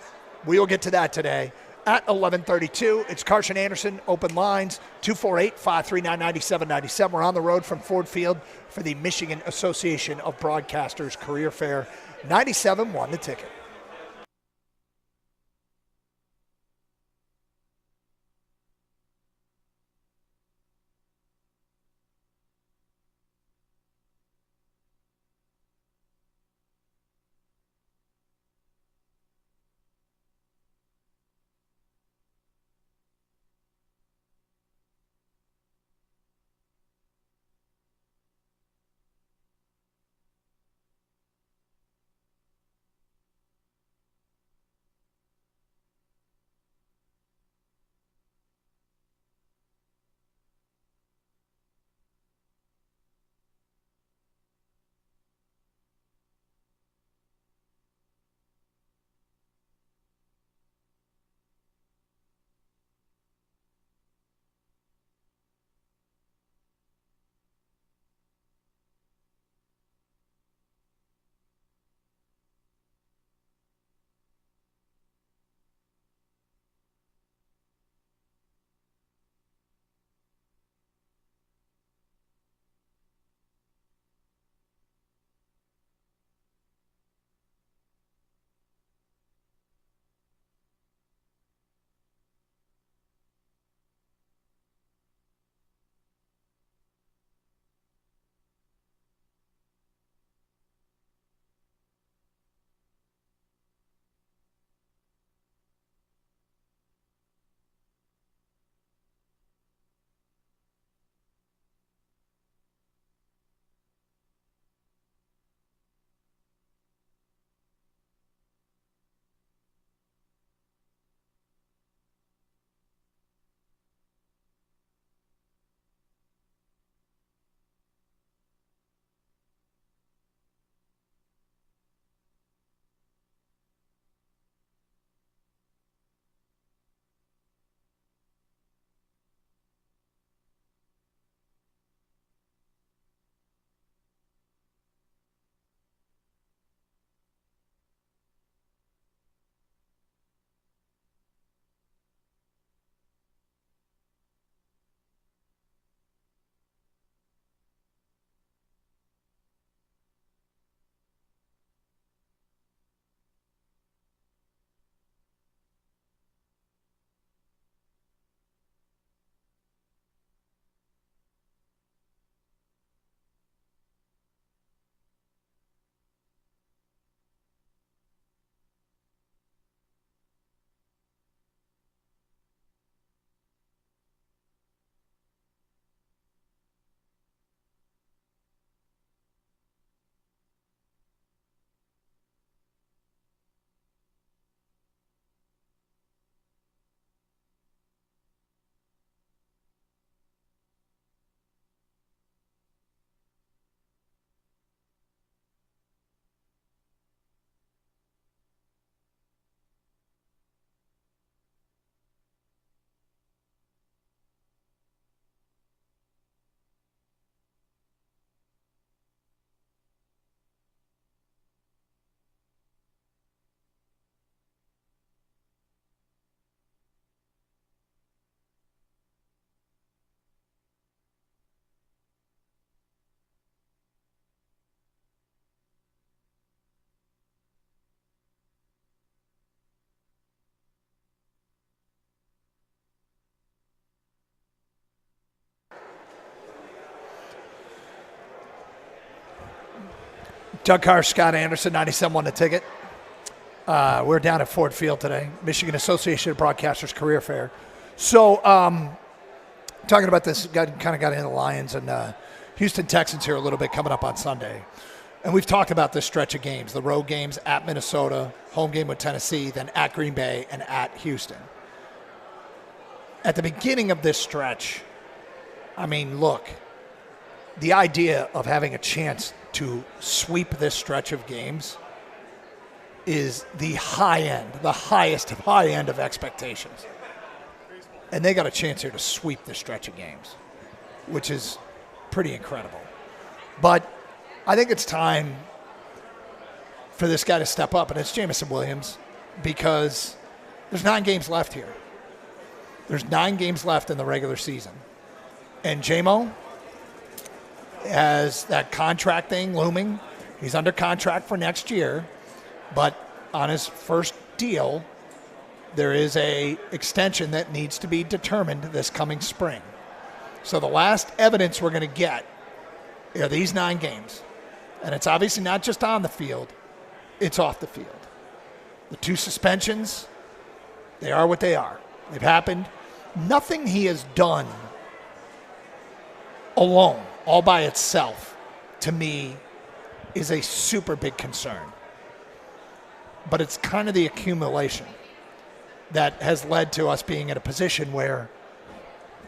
We will get to that today at 11:32. It's Carson Anderson, Open Lines, 248-539-9797. We're on the road from Ford Field for the Michigan Association of Broadcasters Career Fair. 97 won the ticket. Doug Carr, Scott Anderson, 97 won the ticket. We're down at Ford Field today, Michigan Association of Broadcasters Career Fair. So, talking about this, kind of got into the Lions and Houston Texans here a little bit coming up on Sunday. And we've talked about this stretch of games, the road games at Minnesota, home game with Tennessee, then at Green Bay and at Houston. At the beginning of this stretch, I mean, look, the idea of having a chance to sweep this stretch of games is the high end, the highest of high end of expectations. And they got a chance here to sweep this stretch of games, which is pretty incredible. But I think it's time for this guy to step up, and it's Jameson Williams, because there's 9 games left here. There's 9 games left in the regular season. And J-Mo has that contract thing looming. He's under contract for next year, but on his first deal, there is a extension that needs to be determined this coming spring. So the last evidence we're going to get are these 9 games. And it's obviously not just on the field, it's off the field. The 2 suspensions, they are what they are. They've happened. Nothing he has done alone, all by itself, to me, is a super big concern. But it's kind of the accumulation that has led to us being in a position where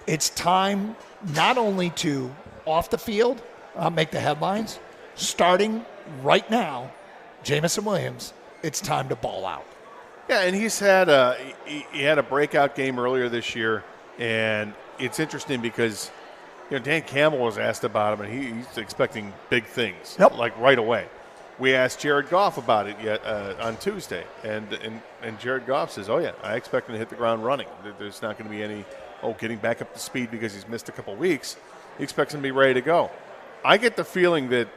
it's time not only to, off the field, make the headlines, starting right now, Jameson Williams, it's time to ball out. Yeah, and he had a breakout game earlier this year, and it's interesting because Dan Campbell was asked about him, and he's expecting big things, like right away. We asked Jared Goff about it on Tuesday, and Jared Goff says, "Oh yeah, I expect him to hit the ground running. There's not going to be any getting back up to speed because he's missed a couple weeks. He expects him to be ready to go." I get the feeling that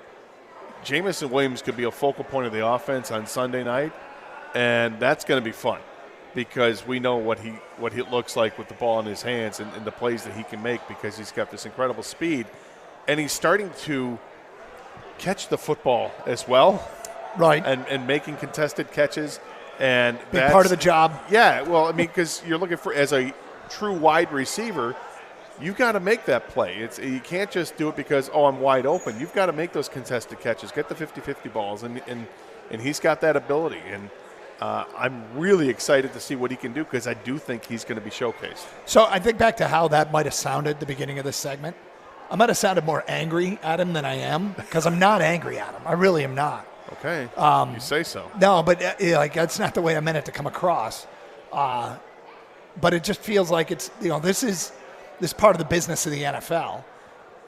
Jameson Williams could be a focal point of the offense on Sunday night, and that's going to be fun because we know what he looks like with the ball in his hands and the plays that he can make because he's got this incredible speed, and he's starting to catch the football as well, right? And making contested catches, and big part of the job. Yeah, well, I mean, because you're looking for as a true wide receiver. You got to make that play. You can't just do it because, I'm wide open. You've got to make those contested catches, get the 50-50 balls, and he's got that ability. And I'm really excited to see what he can do because I do think he's going to be showcased. So I think back to how that might have sounded at the beginning of this segment. I might have sounded more angry at him than I am because I'm not angry at him. I really am not. Okay, you say so. No, but that's not the way I meant it to come across. But it just feels like it's this part of the business of the NFL.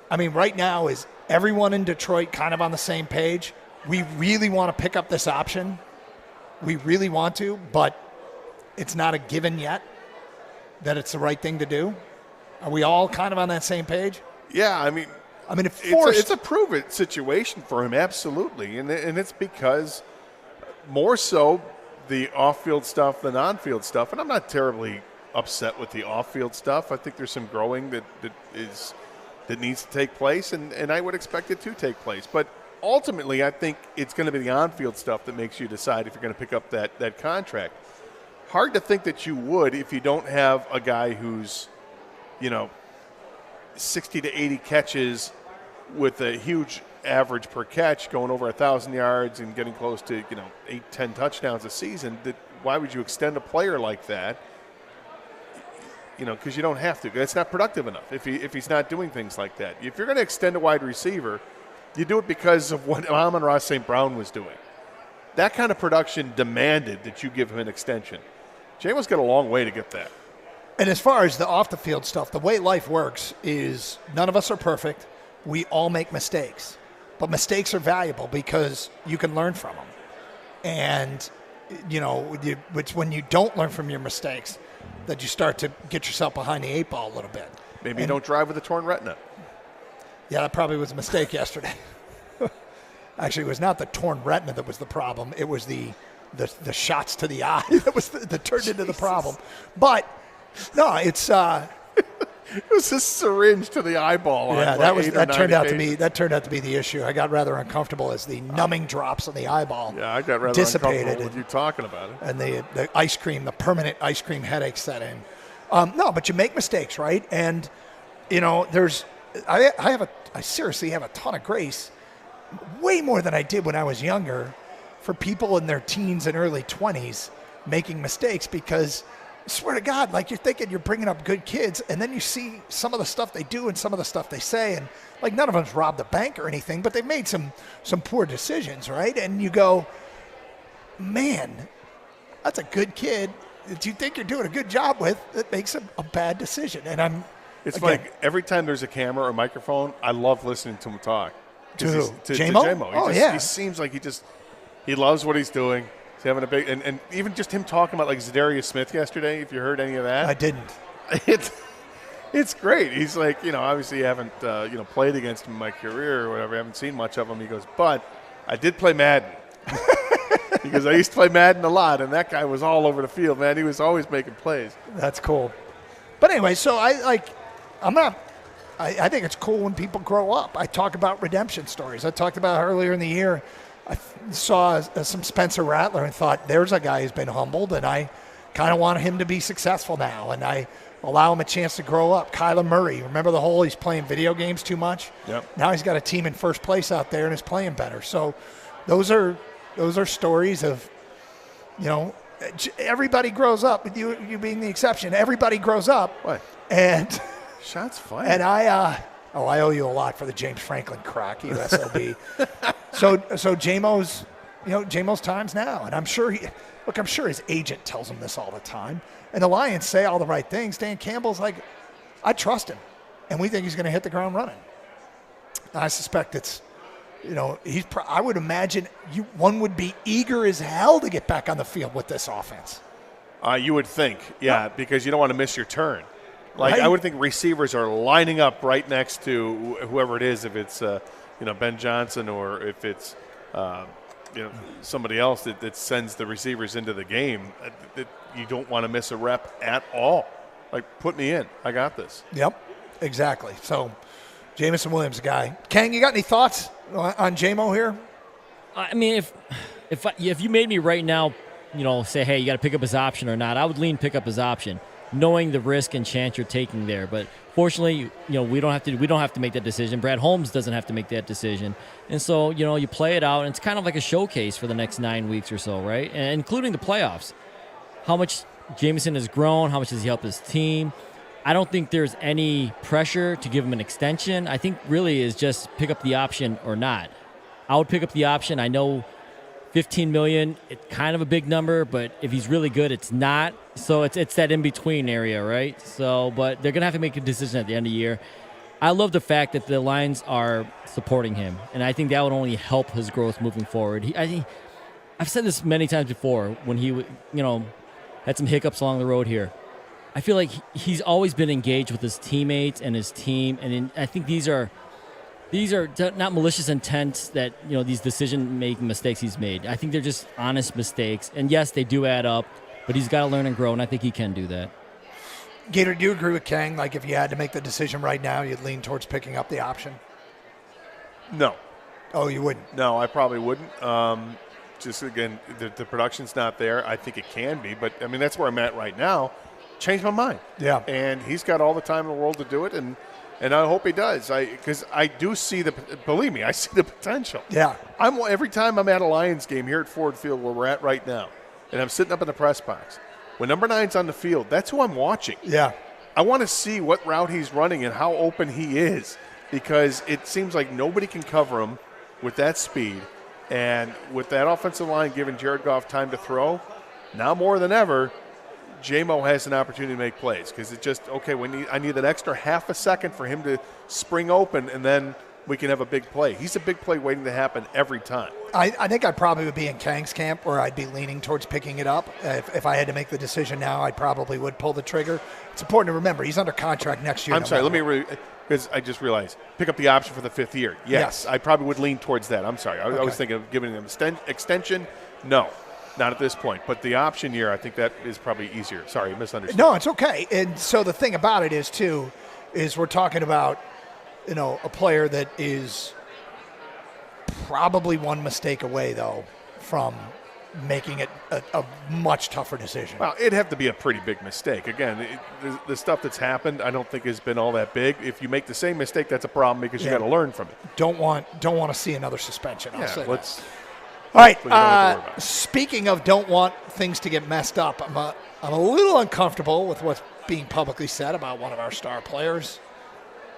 I mean, right now is everyone in Detroit kind of on the same page? We really want to pick up this option. We really want to, but it's not a given yet that it's the right thing to do. Are we all kind of on that same page? Yeah, I mean, it's a prove-it situation for him, absolutely. And it's because more so the off-field stuff than on-field stuff. And I'm not terribly upset with the off-field stuff. I think there's some growing that needs to take place, and I would expect it to take place. But ultimately, I think it's going to be the on-field stuff that makes you decide if you're going to pick up that contract. Hard to think that you would if you don't have a guy who's, 60 to 80 catches with a huge average per catch, going over 1,000 yards and getting close to 8-10 touchdowns a season. Why would you extend a player like that? Because you don't have to. It's not productive enough if he's not doing things like that. If you're going to extend a wide receiver, you do it because of what Amon-Ra St. Brown was doing. That kind of production demanded that you give him an extension. Jameis got a long way to get that. And as far as the off-the-field stuff, the way life works is none of us are perfect. We all make mistakes. But mistakes are valuable because you can learn from them. And, it's when you don't learn from your mistakes that you start to get yourself behind the 8 ball a little bit. Maybe you don't drive with a torn retina. Yeah, that probably was a mistake yesterday. Actually, it was not the torn retina that was the problem. It was the shots to the eye that turned into the problem. But no, it's It was a syringe to the eyeball. Yeah, that turned out to be the issue. I got rather uncomfortable as the numbing drops on the eyeball. Yeah, I got rather dissipated uncomfortable with you talking about it. And the ice cream, the permanent ice cream headache set in. No, but you make mistakes, right? And I seriously have a ton of grace, way more than I did when I was younger, for people in their teens and early 20s making mistakes, because I swear to God, like, you're thinking you're bringing up good kids, and then you see some of the stuff they do and some of the stuff they say, and like, none of them's robbed the bank or anything, but they've made some poor decisions, right? And you go, man, that's a good kid that you think you're doing a good job with that makes a bad decision. And it's like every time there's a camera or microphone, I love listening to him talk. To J-Mo? Oh, yeah. He seems like he loves what he's doing. He's having a big, and even just him talking about like Zadarius Smith yesterday, if you heard any of that. I didn't. It's great. He's like, obviously you haven't, played against him in my career or whatever. I haven't seen much of him. He goes, but I did play Madden. Because I used to play Madden a lot, and that guy was all over the field, man. He was always making plays. That's cool. But anyway, so I think it's cool when people grow up. I talk about redemption stories. I talked about earlier in the year. I saw some Spencer Rattler and thought, there's a guy who's been humbled, and I kind of want him to be successful now, and I allow him a chance to grow up. Kyler Murray, remember the whole he's playing video games too much? Yep. Now he's got a team in first place out there and is playing better. So those are stories of, everybody grows up, with you being the exception. Everybody grows up. What? And shots fired. And I owe you a lot for the James Franklin crack, you SOB. So J-Mo's time's now, and I'm sure his agent tells him this all the time. And the Lions say all the right things. Dan Campbell's like, I trust him, and we think he's going to hit the ground running. I suspect it's, I would imagine one would be eager as hell to get back on the field with this offense. You would think, yeah, because you don't want to miss your turn. Like, Right. I would think receivers are lining up right next to whoever it is, if it's Ben Johnson or if it's somebody else that sends the receivers into the game. That you don't want to miss a rep at all. Like, put me in. I got this. Yep, exactly. So, Jamison Williams guy. Kang, you got any thoughts on J-Mo here? I mean, if you made me right now, say, hey, you got to pick up his option or not, I would lean pick up his option, knowing the risk and chance you're taking there. But fortunately, we don't have to make that decision. Brad Holmes doesn't have to make that decision, and so you play it out, and it's kind of like a showcase for the next 9 weeks or so, right? And including the playoffs. How much Jamison has grown? How much has he helped his team? I don't think there's any pressure to give him an extension. I think really is just pick up the option or not. I would pick up the option. I know $15 million, it's kind of a big number, but if he's really good, it's not. So it's that in-between area, right? So, but they're going to have to make a decision at the end of the year. I love the fact that the Lions are supporting him, and I think that would only help his growth moving forward. I've said this many times before when he had some hiccups along the road here. I feel like he's always been engaged with his teammates and his team, and I think these are not malicious intents that these decision-making mistakes he's made. I think they're just honest mistakes, and yes, they do add up, but he's got to learn and grow, and I think he can do that. Gator, do you agree with Kang? Like, if you had to make the decision right now, you'd lean towards picking up the option? No. Oh, you wouldn't? No, I probably wouldn't. Just, again, the production's not there. I think it can be, but, I mean, that's where I'm at right now. Changed my mind. Yeah. And he's got all the time in the world to do it, and I hope he does. Because I do see believe me, I see the potential. Yeah. Every time I'm at a Lions game here at Ford Field, where we're at right now, and I'm sitting up in the press box, when number 9's on the field, that's who I'm watching. Yeah. I want to see what route he's running and how open he is, because it seems like nobody can cover him with that speed. And with that offensive line giving Jared Goff time to throw, now more than ever, J-Mo has an opportunity to make plays, because it's just, okay, I need an extra half a second for him to spring open, and then we can have a big play. He's a big play waiting to happen every time. I think I probably would be in Kang's camp, where I'd be leaning towards picking it up. If I had to make the decision now, I probably would pull the trigger. It's important to remember he's under contract next year. I'm sorry, because I just realized, pick up the option for the 5th year. Yes, I probably would lean towards that. I'm sorry. I was thinking of giving him an extension. No, not at this point. But the option year, I think that is probably easier. Sorry, I misunderstood. No, it's okay. And so the thing about it is, too, is we're talking about, a player that is probably one mistake away, though, from making it a much tougher decision. Well, it'd have to be a pretty big mistake. Again, the stuff that's happened, I don't think has been all that big. If you make the same mistake, that's a problem because you got to learn from it. Don't want to see another suspension. I'll say let's. That. All right. Speaking of don't want things to get messed up, I'm a little uncomfortable with what's being publicly said about one of our star players.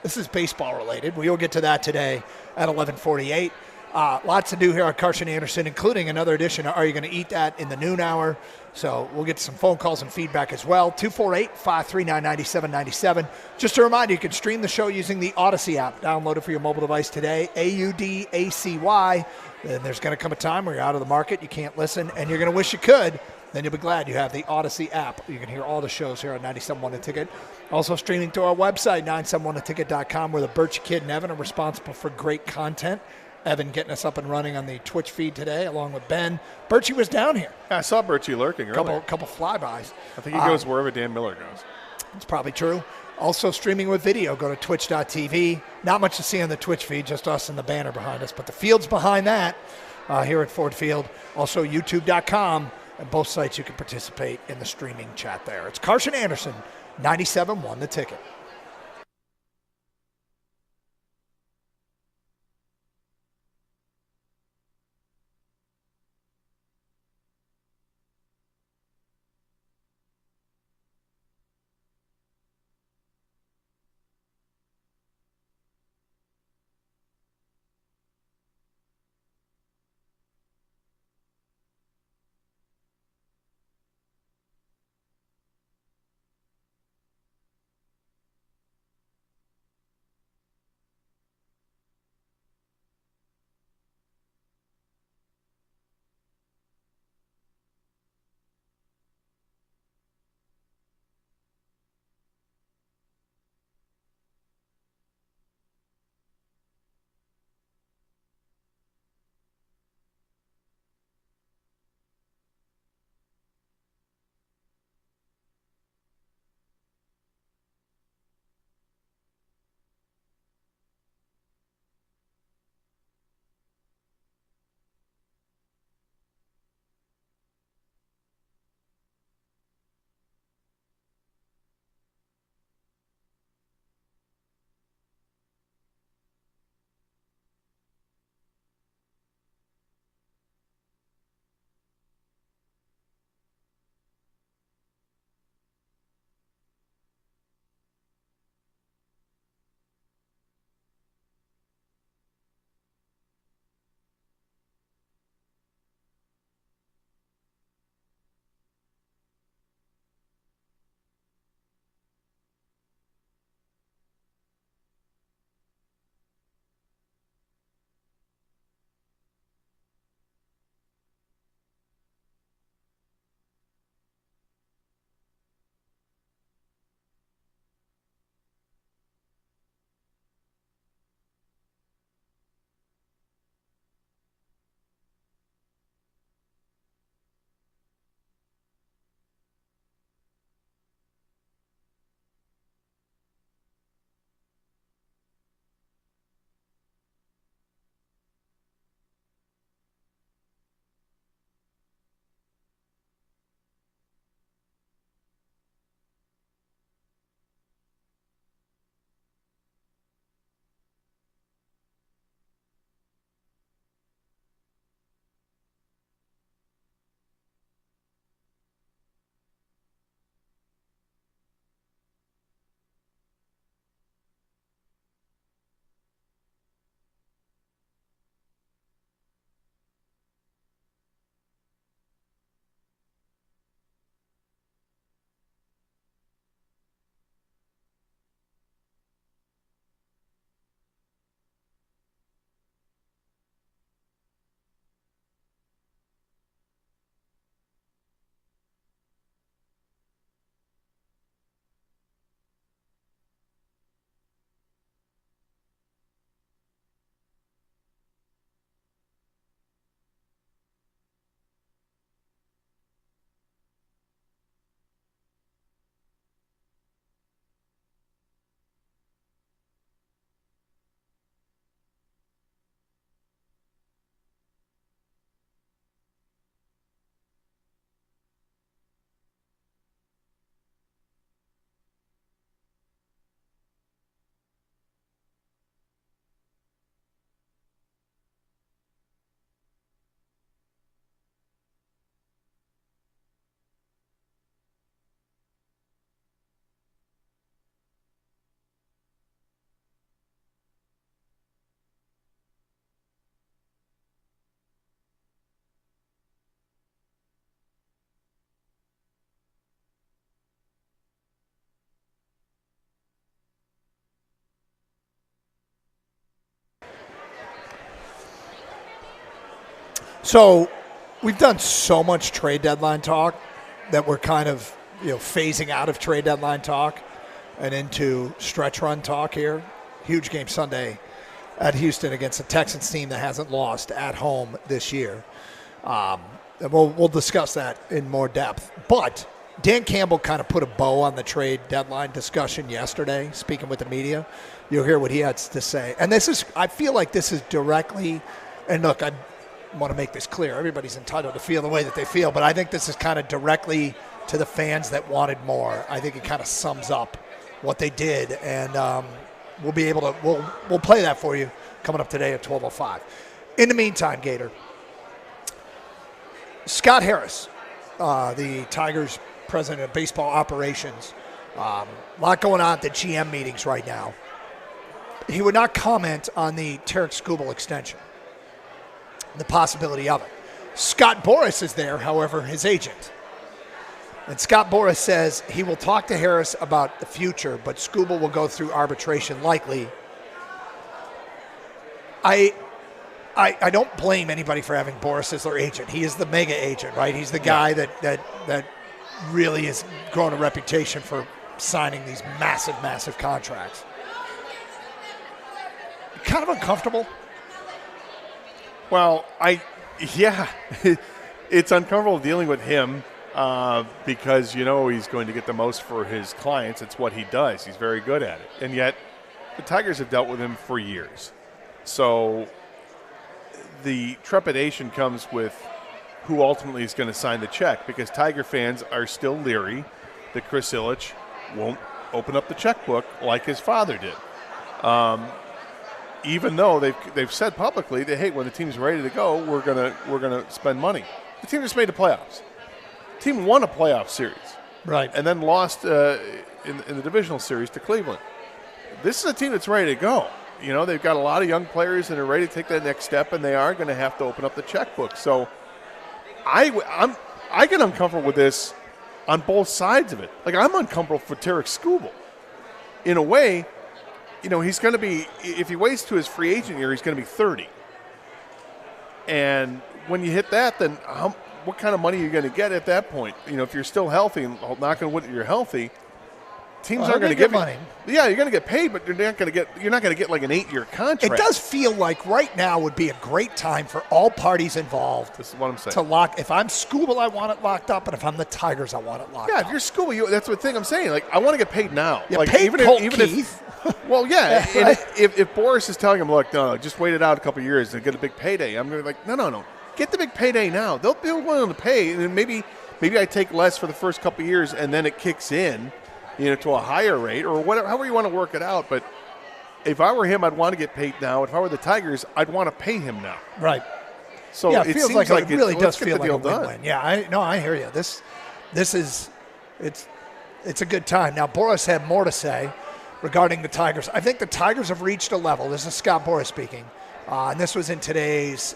This is baseball related. We will get to that today at 11:48. Lots to do here on Carson Anderson, including another edition of Are You Going to Eat That in the noon hour? So we'll get some phone calls and feedback as well. 248-539-9797. Just a reminder, you can stream the show using the Odyssey app. Download it for your mobile device today, AUDACY. Then there's going to come a time where you're out of the market, you can't listen, and you're going to wish you could. Then you'll be glad you have the Odyssey app. You can hear all the shows here on 97.1 The Ticket. Also streaming to our website, 971theticket.com, where the Birchie Kid and Evan are responsible for great content. Evan getting us up and running on the Twitch feed today, along with Ben. Birchie was down here. Yeah, I saw Birchie lurking earlier. Couple flybys. I think he goes wherever Dan Miller goes. It's probably true. Also streaming with video. Go to twitch.tv. Not much to see on the Twitch feed, just us and the banner behind us. But the field's behind that here at Ford Field. Also youtube.com. At both sites you can participate in the streaming chat there. It's Carson Anderson, 97.1 The Ticket. So we've done so much trade deadline talk that we're kind of phasing out of trade deadline talk and into stretch run talk here. Huge game Sunday at Houston against a Texans team that hasn't lost at home this year. And we'll discuss that in more depth. But Dan Campbell kind of put a bow on the trade deadline discussion yesterday, speaking with the media. You'll hear what he has to say. And I feel like this is directly, and look, I want to make this clear. Everybody's entitled to feel the way that they feel, but I think this is kind of directly to the fans that wanted more. I think it kind of sums up what they did, and we'll be able to we'll play that for you coming up today at 12:05. In the meantime, Gator, Scott Harris, the Tigers president of baseball operations, a lot going on at the GM meetings right now. He would not comment on the Tarek Skubal extension, the possibility of it. Scott Boras is there, however, his agent. And Scott Boras says he will talk to Harris about the future, but Skubal will go through arbitration likely. I don't blame anybody for having Boras as their agent. He is the mega agent, right? He's the guy that really has grown a reputation for signing these massive, massive contracts. Kind of uncomfortable. Well, it's uncomfortable dealing with him because he's going to get the most for his clients. It's what he does. He's very good at it. And yet the Tigers have dealt with him for years. So the trepidation comes with who ultimately is going to sign the check, because Tiger fans are still leery that Chris Ilitch won't open up the checkbook like his father did. Even though they've said publicly that, hey, when the team's ready to go, we're gonna spend money. The team just made the playoffs. The team won a playoff series, right, and then lost in the divisional series to Cleveland. This is a team that's ready to go. They've got a lot of young players and are ready to take that next step, and they are going to have to open up the checkbook. So I get uncomfortable with this on both sides of it. Like, I'm uncomfortable for Tarek Skubal. In a way, he's going to be, if he waits to his free agent year, he's going to be 30. And when you hit that, then what kind of money are you going to get at that point? If you're still healthy, and not going to win, you're healthy, teams aren't going to give money. Yeah, you're going to get paid, but you're not going to get like an 8-year contract. It does feel like right now would be a great time for all parties involved. This is what I'm saying. To lock. If I'm Skubal, I want it locked up, and if I'm the Tigers, I want it locked up. Yeah, if you're Skubal, that's the thing I'm saying. Like, I want to get paid now. Yeah, like, paid Colt Keith. If well, yeah. Yeah, right. If Boras is telling him, look, no, just wait it out a couple of years and get a big payday, I'm going to be like, no. Get the big payday now. They'll be willing to pay, and then maybe I take less for the first couple of years, and then it kicks in, to a higher rate or whatever, however you want to work it out. But if I were him, I'd want to get paid now. If I were the Tigers, I'd want to pay him now. Right. So yeah, it feels like it really does feel like a win-win. Done. Yeah, I hear you. This is it's a good time. Now, Boras had more to say regarding the Tigers. I think the Tigers have reached a level. This is Scott Boras speaking. And this was in today's,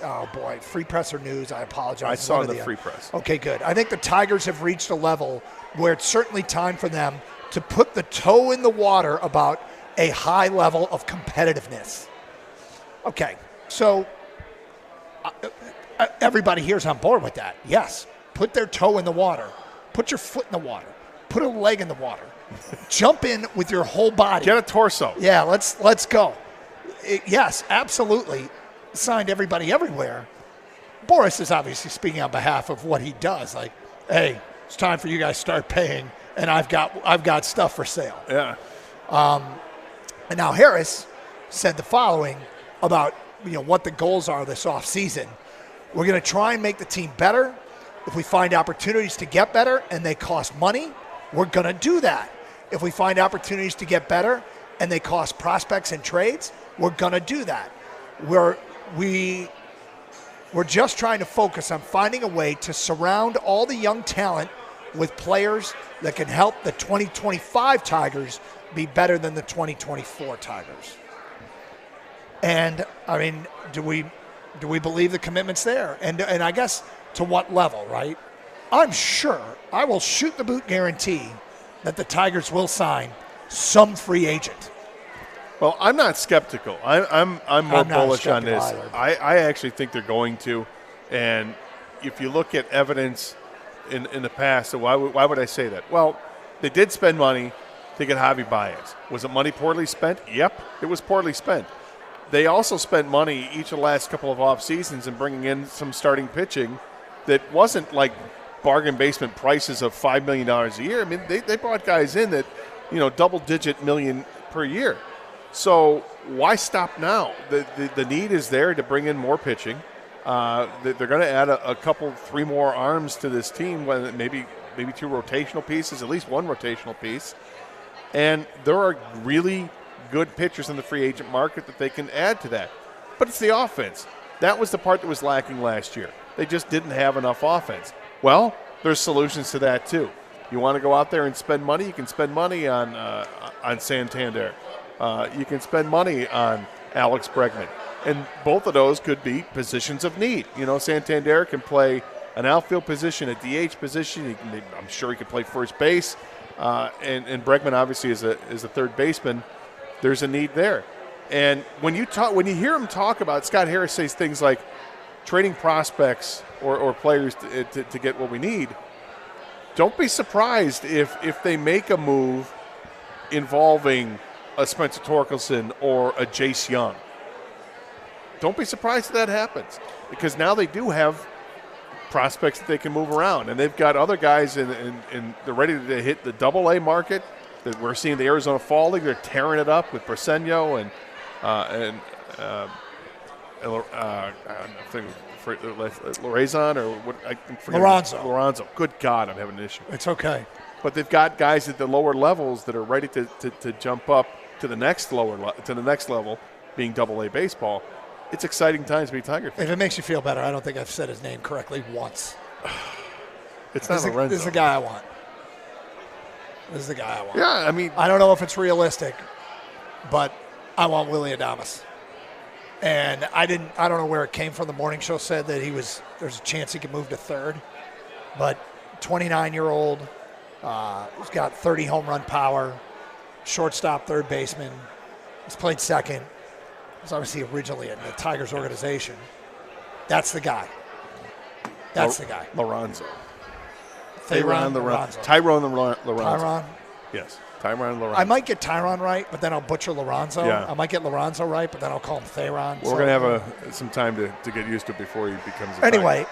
Free Press or News. I apologize. I saw the Free Press. Okay, good. I think the Tigers have reached a level where it's certainly time for them to put the toe in the water about a high level of competitiveness. Okay, so everybody here's on board with that. Yes, put their toe in the water. Put your foot in the water. Put a leg in the water. Jump in with your whole body. Get a torso. Yeah, let's go. Yes, absolutely. Signed everybody everywhere. Boras is obviously speaking on behalf of what he does. Like, hey, it's time for you guys to start paying, and I've got stuff for sale. Yeah. And now Harris said the following about what the goals are this offseason. We're going to try and make the team better. If we find opportunities to get better and they cost money, we're going to do that. If we find opportunities to get better and they cost prospects and trades, we're going to do that. We're just trying to focus on finding a way to surround all the young talent with players that can help the 2025 Tigers be better than the 2024 Tigers. And, I mean, do we believe the commitment's there? And I guess to what level, right? I'm sure, I will shoot the boot guarantee that the Tigers will sign some free agent. Well, I'm not skeptical. I'm more bullish on this. Either. I actually think they're going to. And if you look at evidence in the past, so why would I say that? Well, they did spend money to get Javi Baez. Was it money poorly spent? Yep, it was poorly spent. They also spent money each of the last couple of off seasons in bringing in some starting pitching that wasn't like bargain basement prices of $5 million a year. I mean, they brought guys in that, double-digit million per year. So why stop now? The need is there to bring in more pitching. They're going to add a couple, 3 more arms to this team, maybe 2 rotational pieces, at least 1 rotational piece. And there are really good pitchers in the free agent market that they can add to that. But it's the offense. That was the part that was lacking last year. They just didn't have enough offense. Well, there's solutions to that too. You want to go out there and spend money? You can spend money on Santander. You can spend money on Alex Bregman. And both of those could be positions of need. Santander can play an outfield position, a DH position. I'm sure he could play first base. And Bregman obviously is a third baseman. There's a need there. And when you hear him talk about, Scott Harris says things like trading prospects or players to get what we need, don't be surprised if they make a move involving a Spencer Torkelson or a Jace Young. Don't be surprised if that happens, because now they do have prospects that they can move around, and they've got other guys and they're ready to hit the Double-A market. That we're seeing the Arizona Fall League. They're tearing it up with Briseño and I think Lorazon or what? I forget. Lorenzo. Good God, I'm having an issue. It's okay. But they've got guys at the lower levels that are ready to jump up to the next level, being Double-A baseball. It's exciting times to be Tiger fan. If it makes you feel better, I don't think I've said his name correctly once. It's not Lorenzo. This is the guy I want. Yeah, I mean, I don't know if it's realistic, but I want Willy Adames. And I don't know where it came from. The morning show said that there's a chance he could move to third. But 29-year-old, he's got 30 home run power, shortstop, third baseman. He's played second. He's obviously originally in the Tigers organization. That's the guy. Lorenzo. Tyrone Lorenzo. Tyron? Yes. Tyron Lorenzo. I might get Tyron right, but then I'll butcher Lorenzo. Yeah. I might get Lorenzo right, but then I'll call him Theron. We're going to have some time to get used to it before he becomes a Anyway,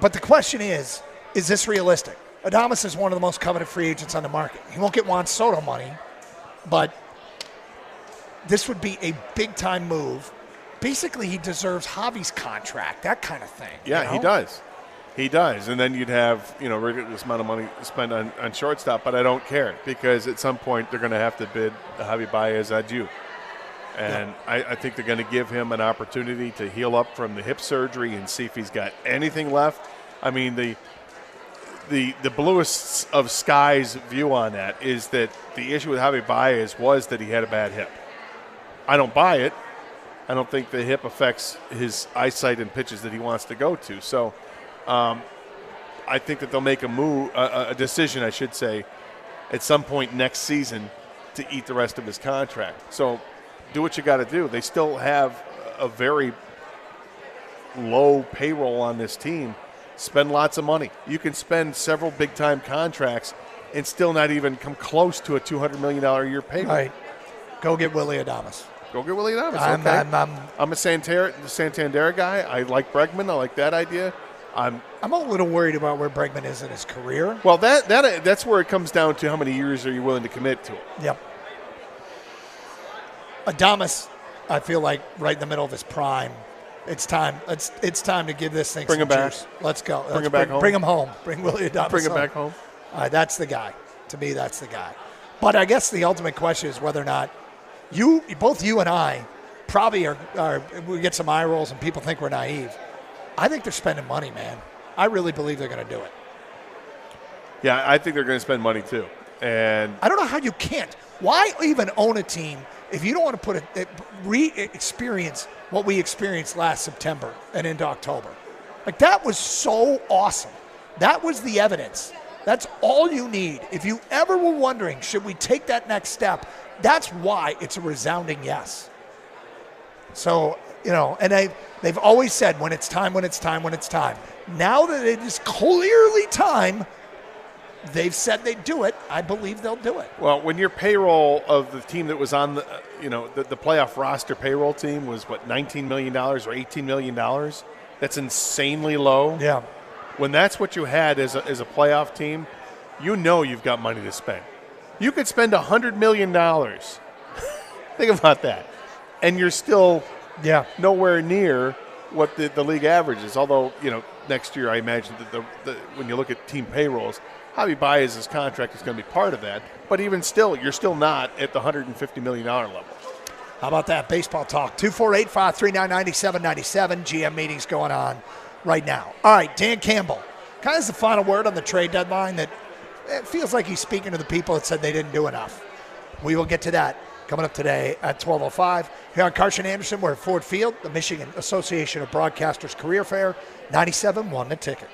but the question is this realistic? Adames is one of the most coveted free agents on the market. He won't get Juan Soto money, but this would be a big-time move. Basically, he deserves Javi's contract, that kind of thing. Yeah, he does. He does. And then you'd have, ridiculous amount of money spent on shortstop, but I don't care, because at some point they're going to have to bid Javi Baez adieu. And I think they're going to give him an opportunity to heal up from the hip surgery and see if he's got anything left. I mean, the bluest of skies view on that is that the issue with Javi Baez was that he had a bad hip. I don't buy it. I don't think the hip affects his eyesight and pitches that he wants to go to. So I think that they'll make a decision, I should say, at some point next season to eat the rest of his contract. So do what you got to do. They still have a very low payroll on this team. Spend lots of money. You can spend several big-time contracts and still not even come close to a $200 million a year payroll. All right. Go get Willy Adames. Okay. I'm a Santander guy. I like Bregman. I like that idea. I'm a little worried about where Bregman is in his career. Well, that's where it comes down to how many years are you willing to commit to it. Yep. Adames, I feel like right in the middle of his prime. It's time. It's time to give this thing some juice. Let's go. Bring him back home. Bring him home. Bring Willy Adames Bring him back home. That's the guy. To me, that's the guy. But I guess the ultimate question is whether or not both you and I probably we get some eye rolls and people think we're naive. I think they're spending money, man. I really believe they're going to do it. Yeah, I think they're going to spend money too. And I don't know how you can't. Why even own a team if you don't want to re-experience what we experienced last September and into October? Like, that was so awesome. That was the evidence. That's all you need. If you ever were wondering, should we take that next step, that's why it's a resounding yes. So, and They've always said when it's time, when it's time, when it's time. Now that it is clearly time, they've said they'd do it. I believe they'll do it. Well, when your payroll of the team that was on the, the playoff roster payroll team was what, $19 million or $18 million? That's insanely low. Yeah. When that's what you had as a playoff team, you've got money to spend. You could spend $100 million. Think about that. And you're still nowhere near what the league average is. Although, next year I imagine that when you look at team payrolls, Javi Baez's contract is going to be part of that. But even still, you're still not at the $150 million level. How about that? Baseball talk. 248-539-9797. GM meetings going on right now. All right, Dan Campbell. Kind of has the final word on the trade deadline that it feels like he's speaking to the people that said they didn't do enough. We will get to that coming up today at 12:05. Here on Karsch & Anderson, we're at Ford Field, the Michigan Association of Broadcasters Career Fair. 97-1 the ticket.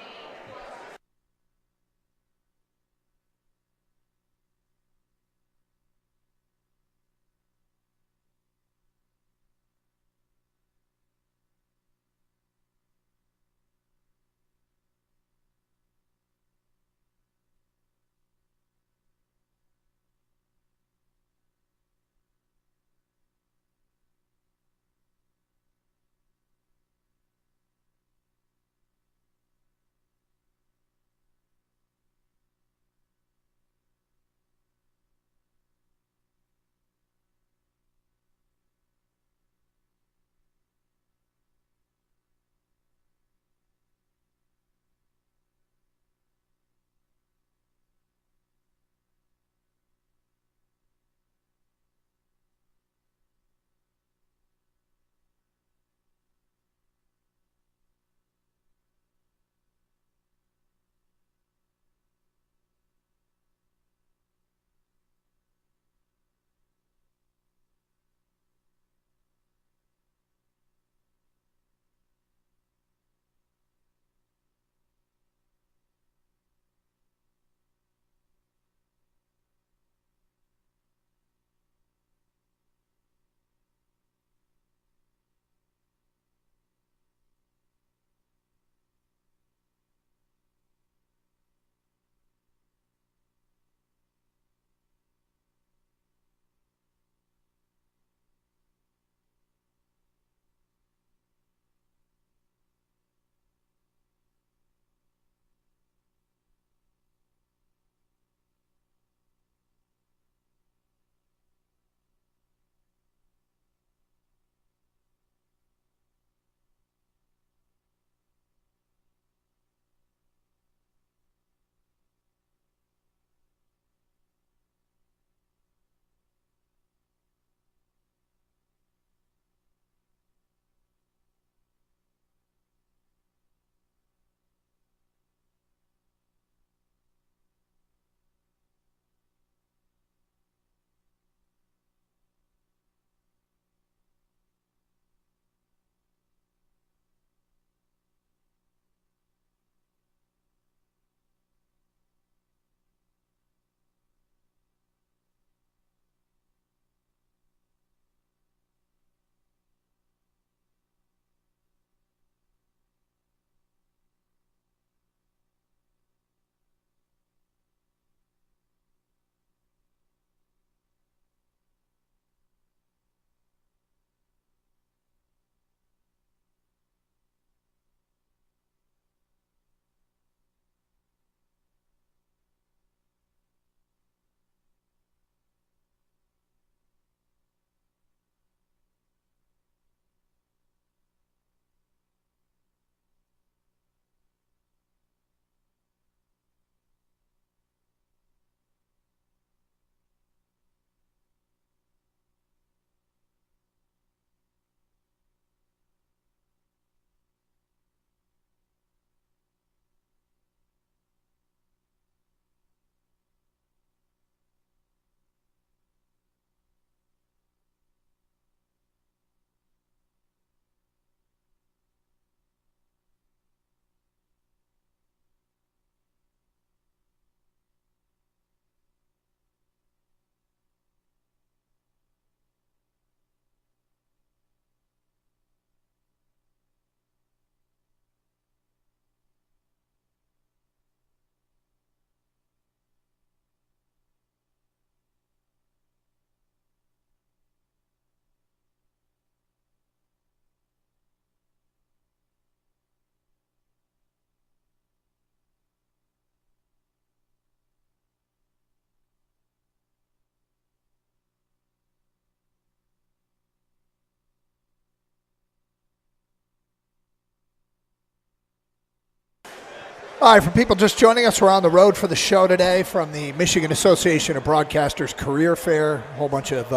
All right, for people just joining us, we're on the road for the show today from the Michigan Association of Broadcasters Career Fair. A whole bunch of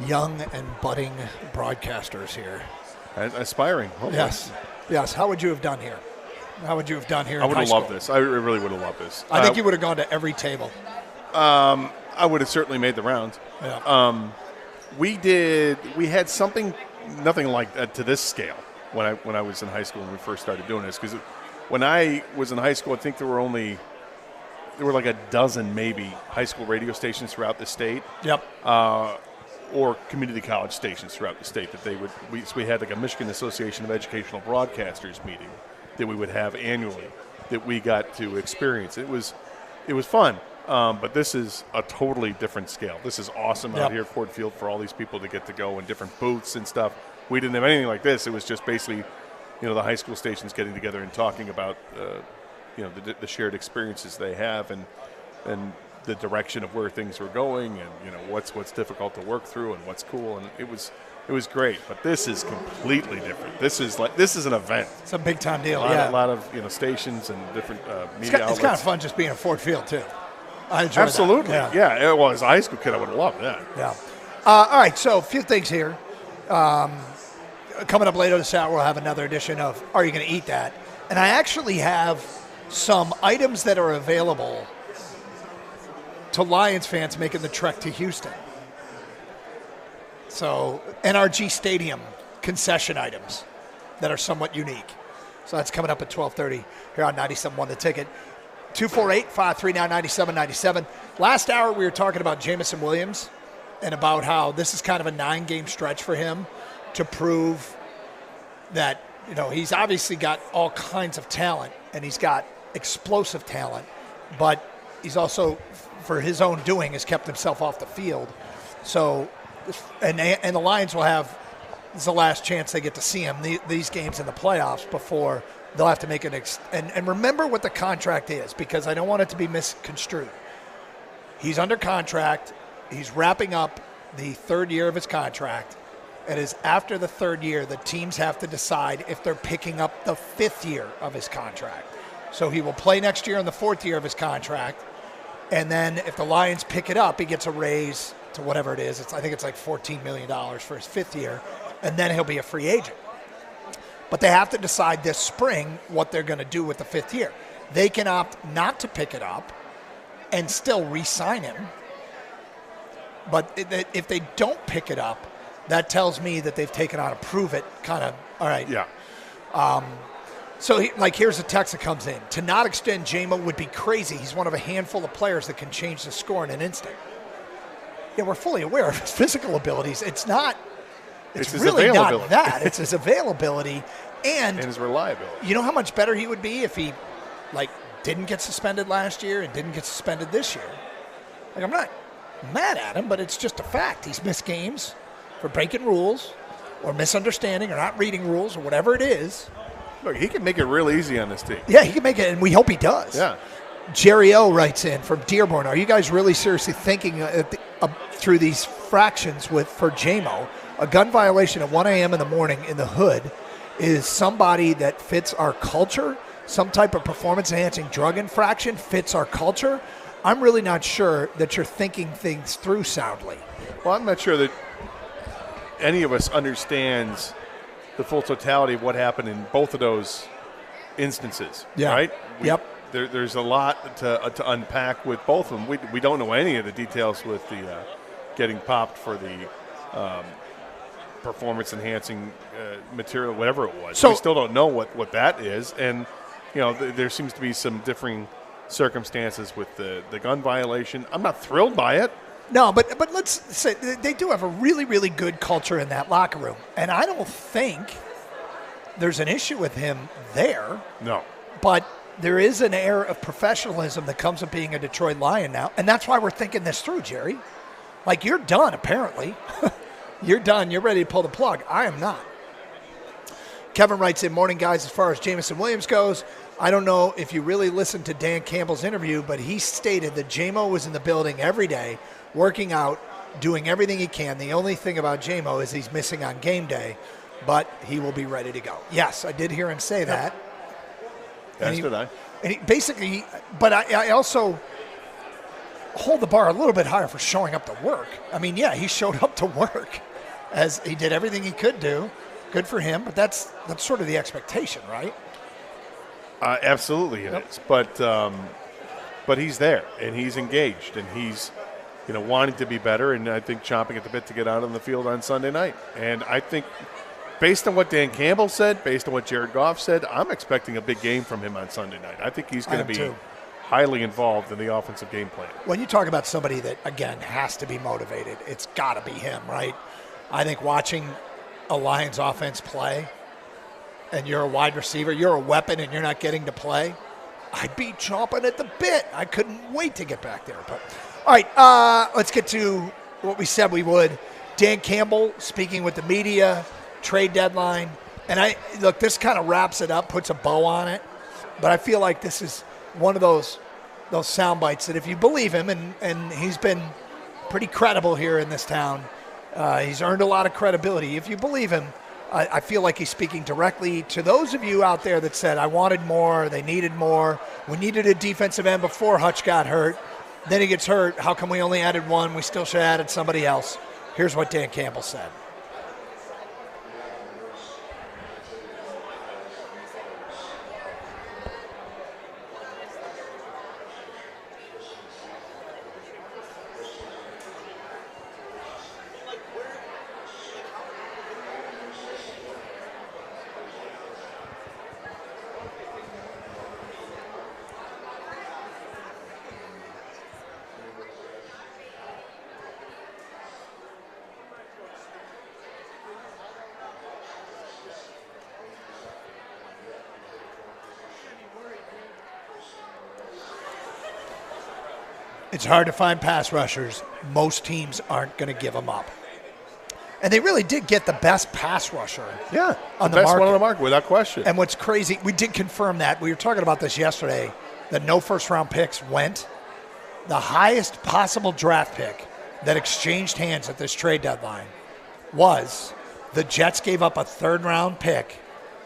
young and budding broadcasters here. Aspiring. Hopefully. Yes. How would you have done here? I would have loved this. I really would have loved this. I think you would have gone to every table. I would have certainly made the rounds. Yeah. We had something, nothing like that to this scale when I was in high school when we first started doing this. Because when I was in high school, I think there were like a dozen maybe high school radio stations throughout the state. Yep. Or community college stations throughout the state that we had like a Michigan Association of Educational Broadcasters meeting that we would have annually that we got to experience. It was fun. But this is a totally different scale. This is awesome out here at Ford Field for all these people to get to go in different booths and stuff. We didn't have anything like this. It was just basically, the high school stations getting together and talking about, the shared experiences they have and the direction of where things were going and, what's difficult to work through and what's cool. And it was great. But this is completely different. This is an event. It's a big time deal. A lot of stations and different media outlets. It's kind of fun just being at Ford Field too. I enjoy Absolutely. that. Yeah. Well, as a high school kid, I would have loved that. Yeah. All right, so a few things here. Coming up later this hour, we'll have another edition of Are You Going to Eat That? And I actually have some items that are available to Lions fans making the trek to Houston. So NRG Stadium concession items that are somewhat unique. So that's coming up at 12:30 here on 97.1 The Ticket. 248-539-9797. Last hour, we were talking about Jameson Williams and about how this is kind of a 9-game stretch for him to prove that, he's obviously got all kinds of talent and he's got explosive talent, but he's also, for his own doing, has kept himself off the field. So, and the Lions will have, this is the last chance they get to see him, these games in the playoffs before they'll have to make an and remember what the contract is, because I don't want it to be misconstrued. He's under contract. He's wrapping up the third year of his contract. It is after the third year the teams have to decide if they're picking up the fifth year of his contract. So he will play next year in the fourth year of his contract. And then if the Lions pick it up, he gets a raise to whatever it is. I think it's like $14 million for his fifth year. And then he'll be a free agent. But they have to decide this spring what they're going to do with the fifth year. They can opt not to pick it up and still re-sign him. But if they don't pick it up, that tells me that they've taken on a prove it kind of, all right. Yeah. So, here's a text that comes in. To not extend J-Mo would be crazy. He's one of a handful of players that can change the score in an instant. Yeah, we're fully aware of his physical abilities. It's really not that. It's his availability and his reliability. You know how much better he would be if he, didn't get suspended last year and didn't get suspended this year? I'm not mad at him, but it's just a fact. He's missed games for breaking rules or misunderstanding or not reading rules or whatever it is. Look, he can make it real easy on this team. Yeah, he can make it, and we hope he does. Yeah. Jerry O writes in from Dearborn, are you guys really seriously thinking through these fractions for J-Mo? A gun violation at 1 a.m. in the morning in the hood is somebody that fits our culture. Some type of performance-enhancing drug infraction fits our culture. I'm really not sure that you're thinking things through soundly. Well, I'm not sure that any of us understands the full totality of what happened in both of those instances, right? There's a lot to unpack with both of them. We don't know any of the details with the getting popped for the performance-enhancing material, whatever it was. So we still don't know what that is, and there seems to be some differing circumstances with the gun violation. I'm not thrilled by it. No, but let's say they do have a really, really good culture in that locker room, and I don't think there's an issue with him there. No. But there is an air of professionalism that comes with being a Detroit Lion now, and that's why we're thinking this through, Jerry. You're done, apparently. You're done. You're ready to pull the plug. I am not. Kevin writes in, morning, guys. As far as Jameson Williams goes, I don't know if you really listened to Dan Campbell's interview, but he stated that J-Mo was in the building every day, working out, doing everything he can. The only thing about J-Mo is he's missing on game day, but he will be ready to go. Yes, I did hear him say that. As did I. And basically, but I also hold the bar a little bit higher for showing up to work. I mean, yeah, he showed up to work as he did everything he could do. Good for him, but that's sort of the expectation, right? Absolutely it is. But he's there, and he's engaged, and he's wanting to be better, and I think chomping at the bit to get out on the field on Sunday night. And I think based on what Dan Campbell said, based on what Jared Goff said, I'm expecting a big game from him on Sunday night. I think he's going to be highly involved in the offensive game plan. When you talk about somebody that, again, has to be motivated, it's got to be him, right? I think watching a Lions offense play and you're a wide receiver, you're a weapon and you're not getting to play, I'd be chomping at the bit. I couldn't wait to get back there. But all right, let's get to what we said we would. Dan Campbell speaking with the media, trade deadline. And this kind of wraps it up, puts a bow on it. But I feel like this is one of those sound bites that if you believe him, and he's been pretty credible here in this town, he's earned a lot of credibility. If you believe him, I feel like he's speaking directly to those of you out there that said, I wanted more, they needed more. We needed a defensive end before Hutch got hurt. Then he gets hurt. How come we only added one? We still should have added somebody else. Here's what Dan Campbell said. It's hard to find pass rushers. Most teams aren't going to give them up. And they really did get the best pass rusher on the best market. one on the market, without question. And what's crazy, we did confirm that. We were talking about this yesterday, that no first-round picks went. The highest possible draft pick that exchanged hands at this trade deadline was the Jets gave up a third-round pick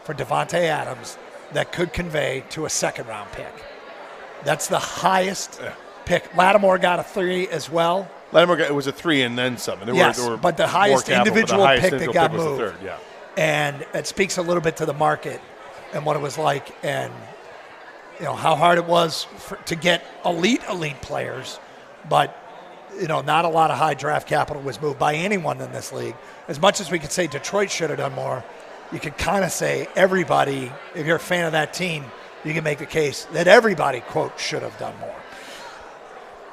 for Devontae Adams that could convey to a second-round pick. That's the highest pick. Lattimore got a 3 as well. It was a 3 and then some. But the highest individual pick that got moved. Was the third, And it speaks a little bit to the market and what it was like, and how hard it was to get elite players. But not a lot of high draft capital was moved by anyone in this league. As much as we could say Detroit should have done more, you could kind of say everybody, if you're a fan of that team, you can make the case that everybody, quote, should have done more.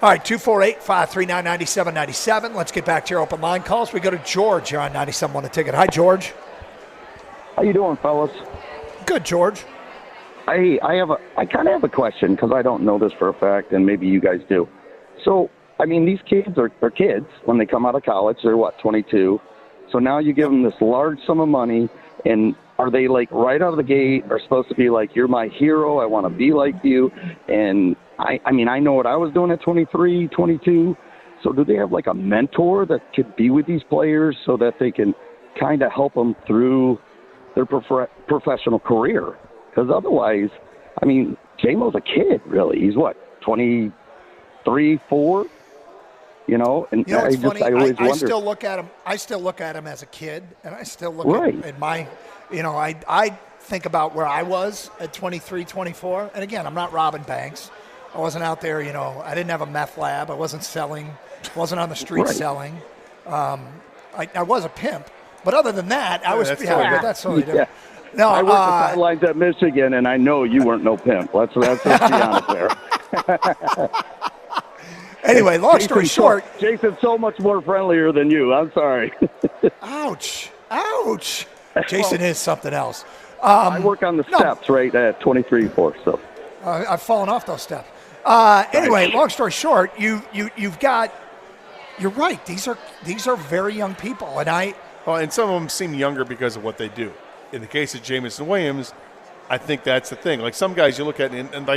All right, 248-539-9797. Let's get back to your open line calls. We go to George here on 97.1 The Ticket. Hi, George. How you doing, fellas? Good, George. I kind of have a question because I don't know this for a fact, and maybe you guys do. So, these kids are kids when they come out of college. They're, 22? So now you give them this large sum of money, and are they, right out of the gate are supposed to be you're my hero, I want to be like you, and I know what I was doing at 23, 22. So do they have a mentor that could be with these players so that they can kind of help them through their professional career? Because otherwise, J-Mo's a kid, really. He's 23, 4? And it's funny. I always wonder. Still look at him. I still look at him as a kid, and I still look at my. I think about where I was at 23, 24, and again, I'm not robbing banks. I wasn't out there, I didn't have a meth lab. I wasn't selling, wasn't on the street selling. I was a pimp, but other than that, I was. But that's totally different. No, I worked the sidelines at Michigan, and I know you weren't no pimp. Let's be honest there. Anyway, long story short, Jason's so much more friendlier than you. I'm sorry. Ouch! Jason is something else. I work on the steps right at 23, 4. So I've fallen off those steps. Anyway, long story short, you've got. You're right. These are very young people, and some of them seem younger because of what they do. In the case of Jamison Williams, I think that's the thing. Some guys you look at and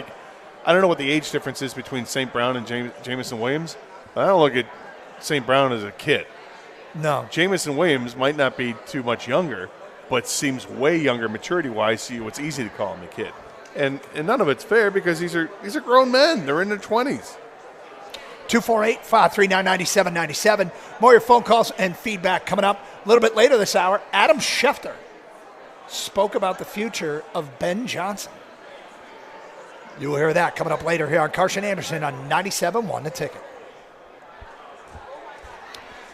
I don't know what the age difference is between St. Brown and Jamison Williams. I don't look at St. Brown as a kid. No. Jamison Williams might not be too much younger, but seems way younger maturity-wise, so it's easy to call him a kid. And none of it's fair because these are grown men. They're in their 20s. 248-539-9797. More of your phone calls and feedback coming up a little bit later this hour. Adam Schefter spoke about the future of Ben Johnson. You will hear that coming up later here on Carson Anderson on 97.1 The Ticket.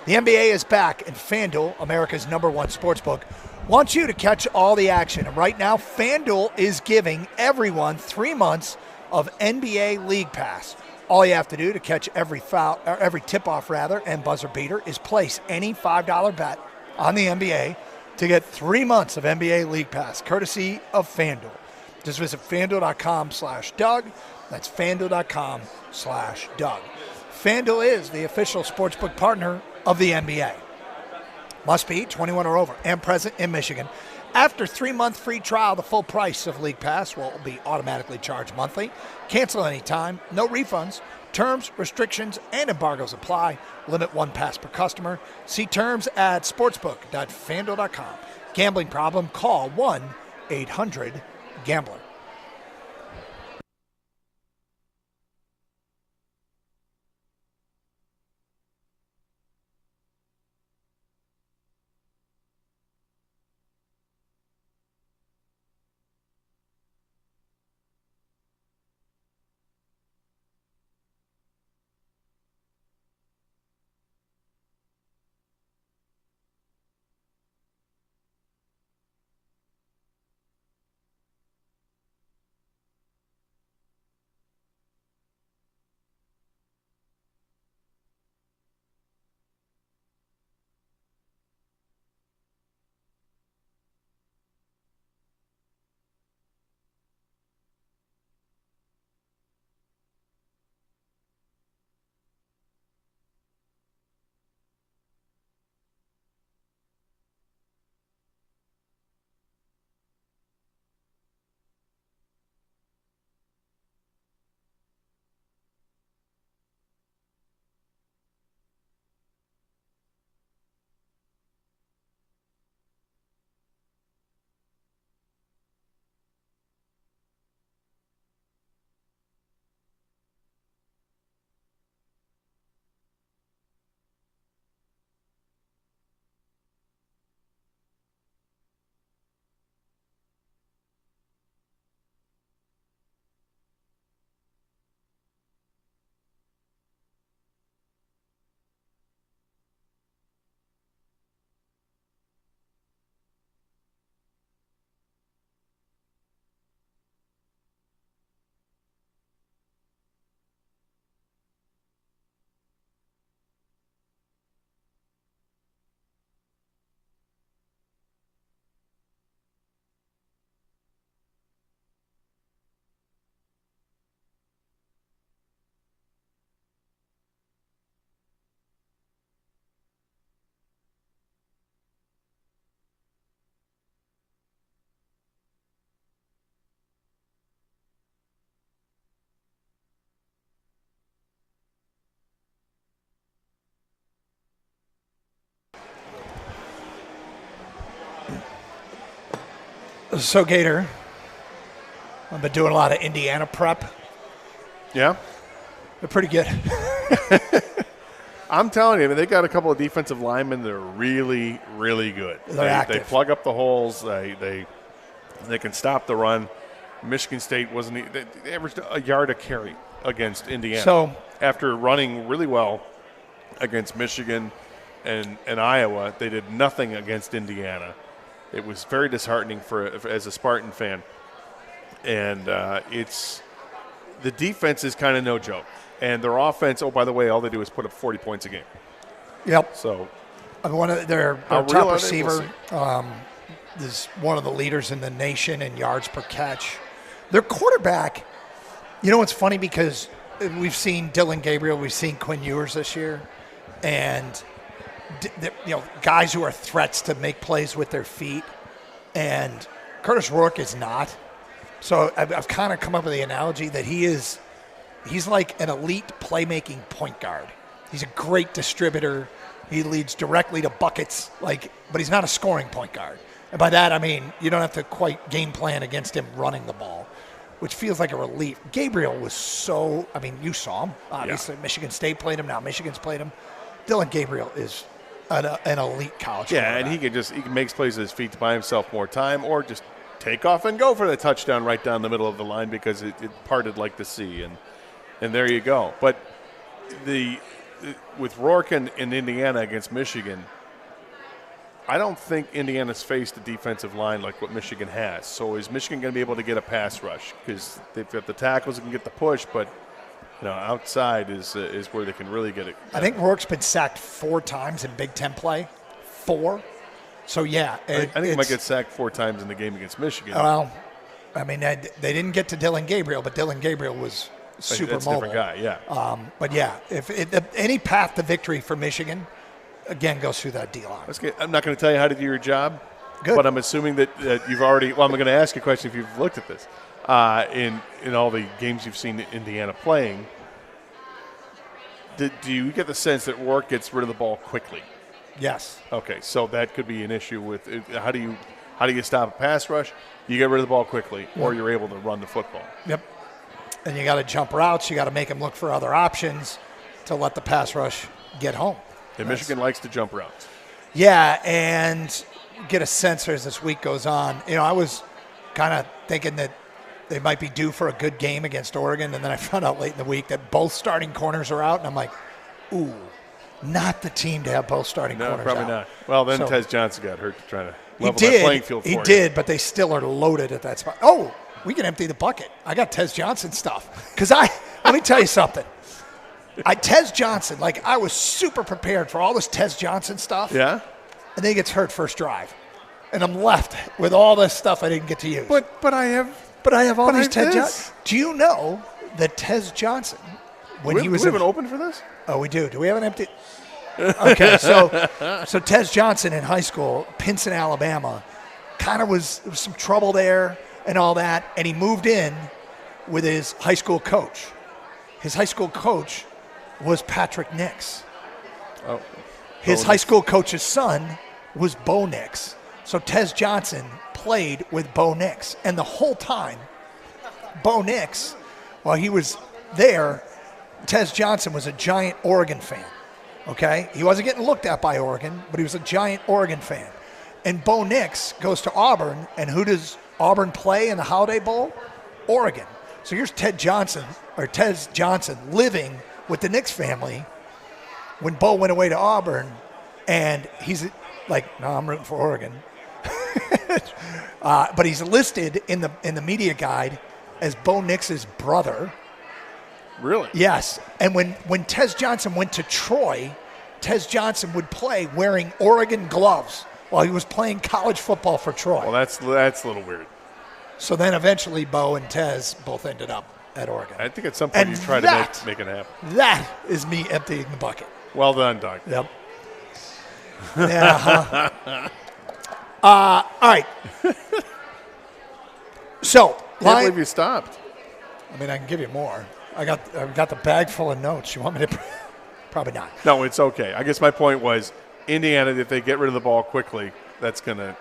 The NBA is back, and FanDuel, America's #1 sportsbook, wants you to catch all the action. And right now, FanDuel is giving everyone 3 months of NBA League Pass. All you have to do to catch every tip-off and buzzer beater is place any $5 bet on the NBA to get 3 months of NBA League Pass, courtesy of FanDuel. Just visit FanDuel.com/Doug. That's FanDuel.com/Doug. FanDuel is the official sportsbook partner of the NBA. Must be 21 or over and present in Michigan. After 3-month free trial, the full price of League Pass will be automatically charged monthly. Cancel anytime. No refunds. Terms, restrictions, and embargoes apply. Limit 1 pass per customer. See terms at sportsbook.fanduel.com. Gambling problem? Call 1-800-GAMBLER. So, Gator, I've been doing a lot of Indiana prep. Yeah? They're pretty good. I'm telling you, they got a couple of defensive linemen that are really, really good. They're active. They plug up the holes. They can stop the run. Michigan State they averaged a yard a carry against Indiana. So after running really well against Michigan and Iowa, they did nothing against Indiana. It was very disheartening as a Spartan fan. And the defense is kind of no joke. And their offense, oh, by the way, all they do is put up 40 points a game. Yep. So their top receiver is one of the leaders in the nation in yards per catch. Their quarterback, you know, it's funny because we've seen Dylan Gabriel, we've seen Quinn Ewers this year, and guys who are threats to make plays with their feet, and Curtis Rourke is not. So I've kind of come up with the analogy that he's like an elite playmaking point guard. He's a great distributor. He leads directly to buckets, but he's not a scoring point guard. And by that, I mean, you don't have to quite game plan against him running the ball. which feels like a relief. Gabriel was so, I mean, you saw him. Obviously, Michigan State played him. Now Michigan's played him. Dylan Gabriel is an elite college quarterback. And he makes plays with his feet to buy himself more time, or just take off and go for the touchdown right down the middle of the line because it parted like the sea, and there you go. But with Rourke in Indiana against Michigan, I don't think Indiana's faced a defensive line like what Michigan has. So is Michigan going to be able to get a pass rush? Because they've got the tackles that can get the push, but outside is where they can really get it. I think Rourke's been sacked 4 times in Big Ten play. 4. So, yeah. I think he might get sacked 4 times in the game against Michigan. Well, I mean, they didn't get to Dylan Gabriel, but Dylan Gabriel was super That's mobile. A different guy, yeah. But, yeah, if any path to victory for Michigan, again, goes through that D-line. I'm not going to tell you how to do your job. Good. But I'm assuming that you've already – well, I'm going to ask you a question if you've looked at this. In all the games you've seen Indiana playing, do you get the sense that Rourke gets rid of the ball quickly? Yes. Okay, so that could be an issue with how do you stop a pass rush? You get rid of the ball quickly, or you're able to run the football. Yep. And you got to jump routes. You got to make him look for other options to let the pass rush get home. And Michigan likes to jump routes. Yeah, and get a sense as this week goes on. I was kind of thinking that they might be due for a good game against Oregon, and then I found out late in the week that both starting corners are out, and I'm like, ooh, not the team to have both starting corners out. No, probably not. Well, then Tez Johnson got hurt trying to level that playing field for you. He did, but they still are loaded at that spot. Oh, we can empty the bucket. I got Tez Johnson stuff. Because let me tell you something. Tez Johnson, I was super prepared for all this Tez Johnson stuff. Yeah? And then he gets hurt first drive. And I'm left with all this stuff I didn't get to use. But I have all these Tez Johnson. Do you know that Tez Johnson, when he was do we have an open for this? Oh, we do. Do we have an empty? Okay, so Tez Johnson in high school, Pinson, Alabama, kind of there was some trouble there and all that, and he moved in with his high school coach. His high school coach was Patrick Nix. Oh. His high school coach's son was Bo Nix. So Tez Johnson played with Bo Nix. And the whole time, Bo Nix, while he was there, Tez Johnson was a giant Oregon fan. Okay? He wasn't getting looked at by Oregon, but he was a giant Oregon fan. And Bo Nix goes to Auburn, and who does Auburn play in the Holiday Bowl? Oregon. So here's Tez Johnson living with the Nix family when Bo went away to Auburn, and he's like, no, I'm rooting for Oregon. But he's listed in the media guide as Bo Nix's brother. Really? Yes. And when Tez Johnson went to Troy, Tez Johnson would play wearing Oregon gloves while he was playing college football for Troy. Well, that's a little weird. So then eventually Bo and Tez both ended up at Oregon. I think at some point you try to make it happen. That is me emptying the bucket. Well done, Doug. Yep. Yeah. All right. So, can't believe you stopped. I mean, I can give you more. I've got the bag full of notes. You want me to? Probably not. No, it's okay. I guess my point was Indiana, if they get rid of the ball quickly, that's going to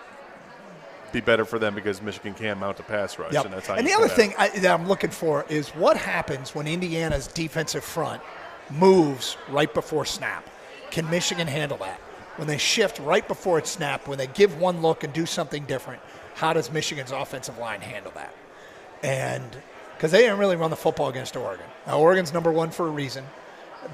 be better for them because Michigan can mount a pass rush. Yep. And that's how and the other thing that I'm looking for is what happens when Indiana's defensive front moves right before snap. Can Michigan handle that? When they shift right before it's snapped, when they give one look and do something different, how does Michigan's offensive line handle that? And because they didn't really run the football against Oregon. Now, Oregon's number one for a reason,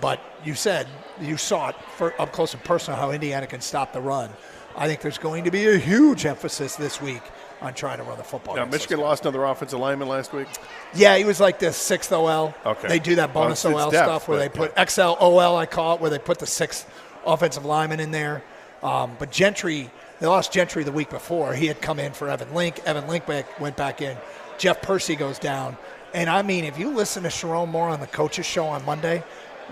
but you saw it up close and personal how Indiana can stop the run. I think there's going to be a huge emphasis this week on trying to run the football. Now, Michigan lost another offensive lineman last week? Yeah, he was like the 6th OL. Okay. They do that bonus OL stuff where they put XL OL, I call it, where they put the 6th offensive lineman in there. But Gentry, they lost Gentry the week before. He had come in for Evan Link. Evan Link went back in. Jeff Percy goes down. And, I mean, if you listen to Sharon Moore on the coaches show on Monday,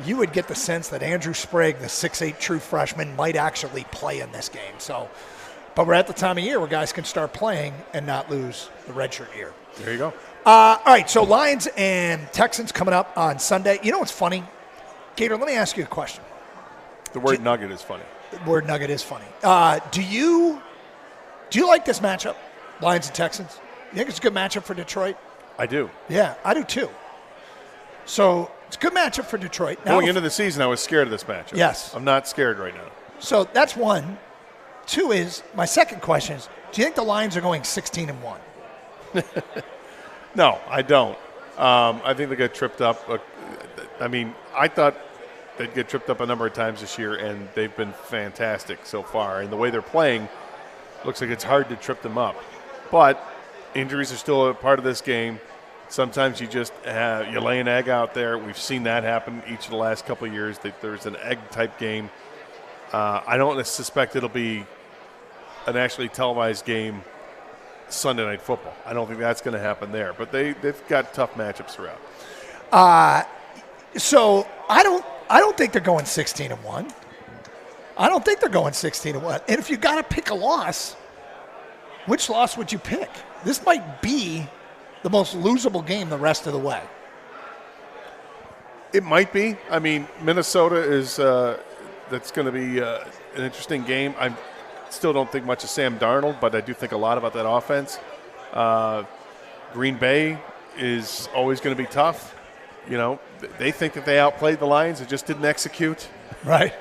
you would get the sense that Andrew Sprague, the 6'8" true freshman, might actually play in this game. So, but we're at the time of year where guys can start playing and not lose the redshirt year. There you go. All right, so Lions and Texans coming up on Sunday. You know what's funny? Gator, let me ask you a question. The word nugget is funny. The word nugget is funny. Do you like this matchup, Lions and Texans? You think it's a good matchup for Detroit? I do. Yeah, I do too. So it's a good matchup for Detroit. Now, Going into the season, I was scared of this matchup. Yes. I'm not scared right now. So that's one. Two is, my second question is, do you think the Lions are going 16-1? No, I don't. I think they got tripped up. I thought they'd get tripped up a number of times this year, and they've been fantastic so far. And the way they're playing, looks like it's hard to trip them up. But injuries are still a part of this game. Sometimes you just you lay an egg out there. We've seen that happen each of the last couple of years. There's an egg-type game. I don't suspect it'll be a nationally televised game Sunday Night Football. I don't think that's going to happen there. But they've got tough matchups throughout. So I don't think they're going 16-1. I don't think they're going 16-1. And if you got to pick a loss, which loss would you pick? This might be the most losable game the rest of the way. It might be. I mean, Minnesota is that's going to be an interesting game. I still don't think much of Sam Darnold, but I do think a lot about that offense. Green Bay is always going to be tough. You know, they think that they outplayed the Lions and just didn't execute. Right.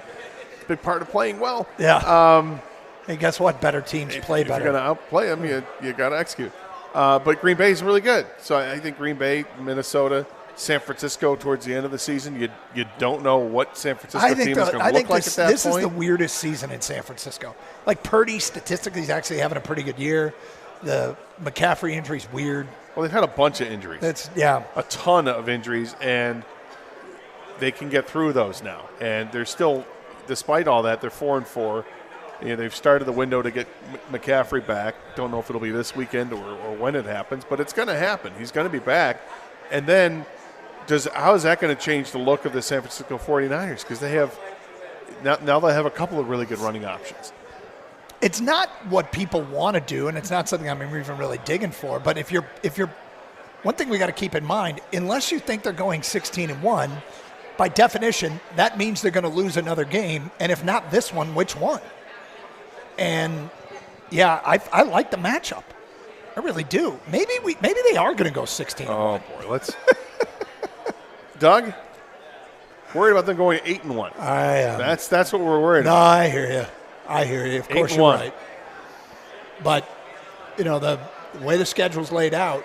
It's a big part of playing well. Yeah. And guess what? Better teams play better. If you're going to outplay them, you got to execute. But Green Bay is really good. So I think Green Bay, Minnesota, San Francisco towards the end of the season, you don't know what San Francisco team is going to look like at that point. This is the weirdest season in San Francisco. Like Purdy, statistically, is actually having a pretty good year. The McCaffrey injury is weird. Well, they've had a bunch of injuries. A ton of injuries, and they can get through those now. And they're still, despite all that, they're 4-4. You know, they've started the window to get McCaffrey back. Don't know if it'll be this weekend or when it happens, but it's going to happen. He's going to be back. And then how is that going to change the look of the San Francisco 49ers? Because they have now they have a couple of really good running options. It's not what people want to do, and it's not something I'm even really digging for. But if you're one thing we got to keep in mind, unless you think they're going 16-1, by definition, that means they're going to lose another game. And if not this one, which one? And yeah, I like the matchup. I really do. Maybe they are going to go 16-1. Oh boy, let's. Doug, worried about them going 8-1. I am. That's what we're worried about. No, I hear you. Of course, you're right. But you know the way the schedule's laid out,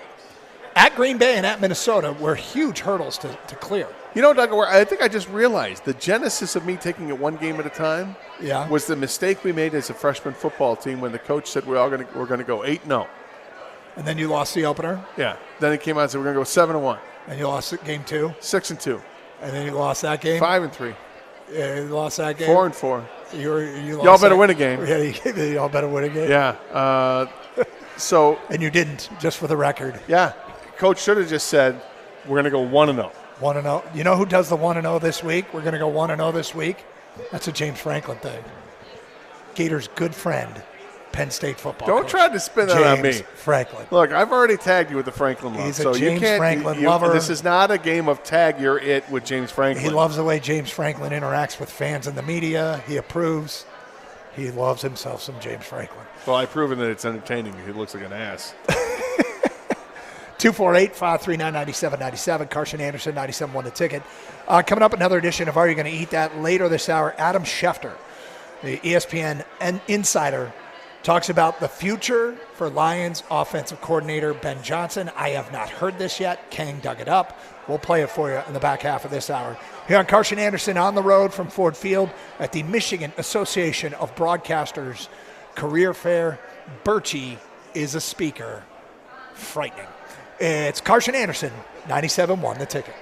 at Green Bay and at Minnesota were huge hurdles to clear. You know, Doug, I think I just realized the genesis of me taking it one game at a time was the mistake we made as a freshman football team when the coach said we're going to go 8-0. And then you lost the opener? Yeah. Then he came out and said we're going to go 7-1. And you lost game 2? 6-2. And then you lost that game? 5-3. Yeah, you lost that game? 4-4. Y'all better win a game. Yeah, y'all better win a game. Yeah. And you didn't, just for the record. Yeah. Coach should have just said we're going to go 1-0. 1-0. You know who does the 1-0 this week? We're going to go 1-0 this week. That's a James Franklin thing. Gator's good friend, Penn State football Don't coach. try to spin that on me. James Franklin. Look, I've already tagged you with the Franklin love. He's a so James you can't, Franklin lover. This is not a game of tag you're it with James Franklin. He loves the way James Franklin interacts with fans and the media. He approves. He loves himself some James Franklin. Well, I've proven that it's entertaining. He looks like an ass. 248-539-9797. Carson Anderson, 97.1 The Ticket. Coming up, another edition of Are You Going to Eat That? Later this hour, Adam Schefter, the ESPN Insider, talks about the future for Lions offensive coordinator Ben Johnson. I have not heard this yet. Kang dug it up. We'll play it for you in the back half of this hour. Here on Carson Anderson on the road from Ford Field at the Michigan Association of Broadcasters Career Fair. Birchie is a speaker. Frightening. It's Carson Anderson, 97.1 The Ticket.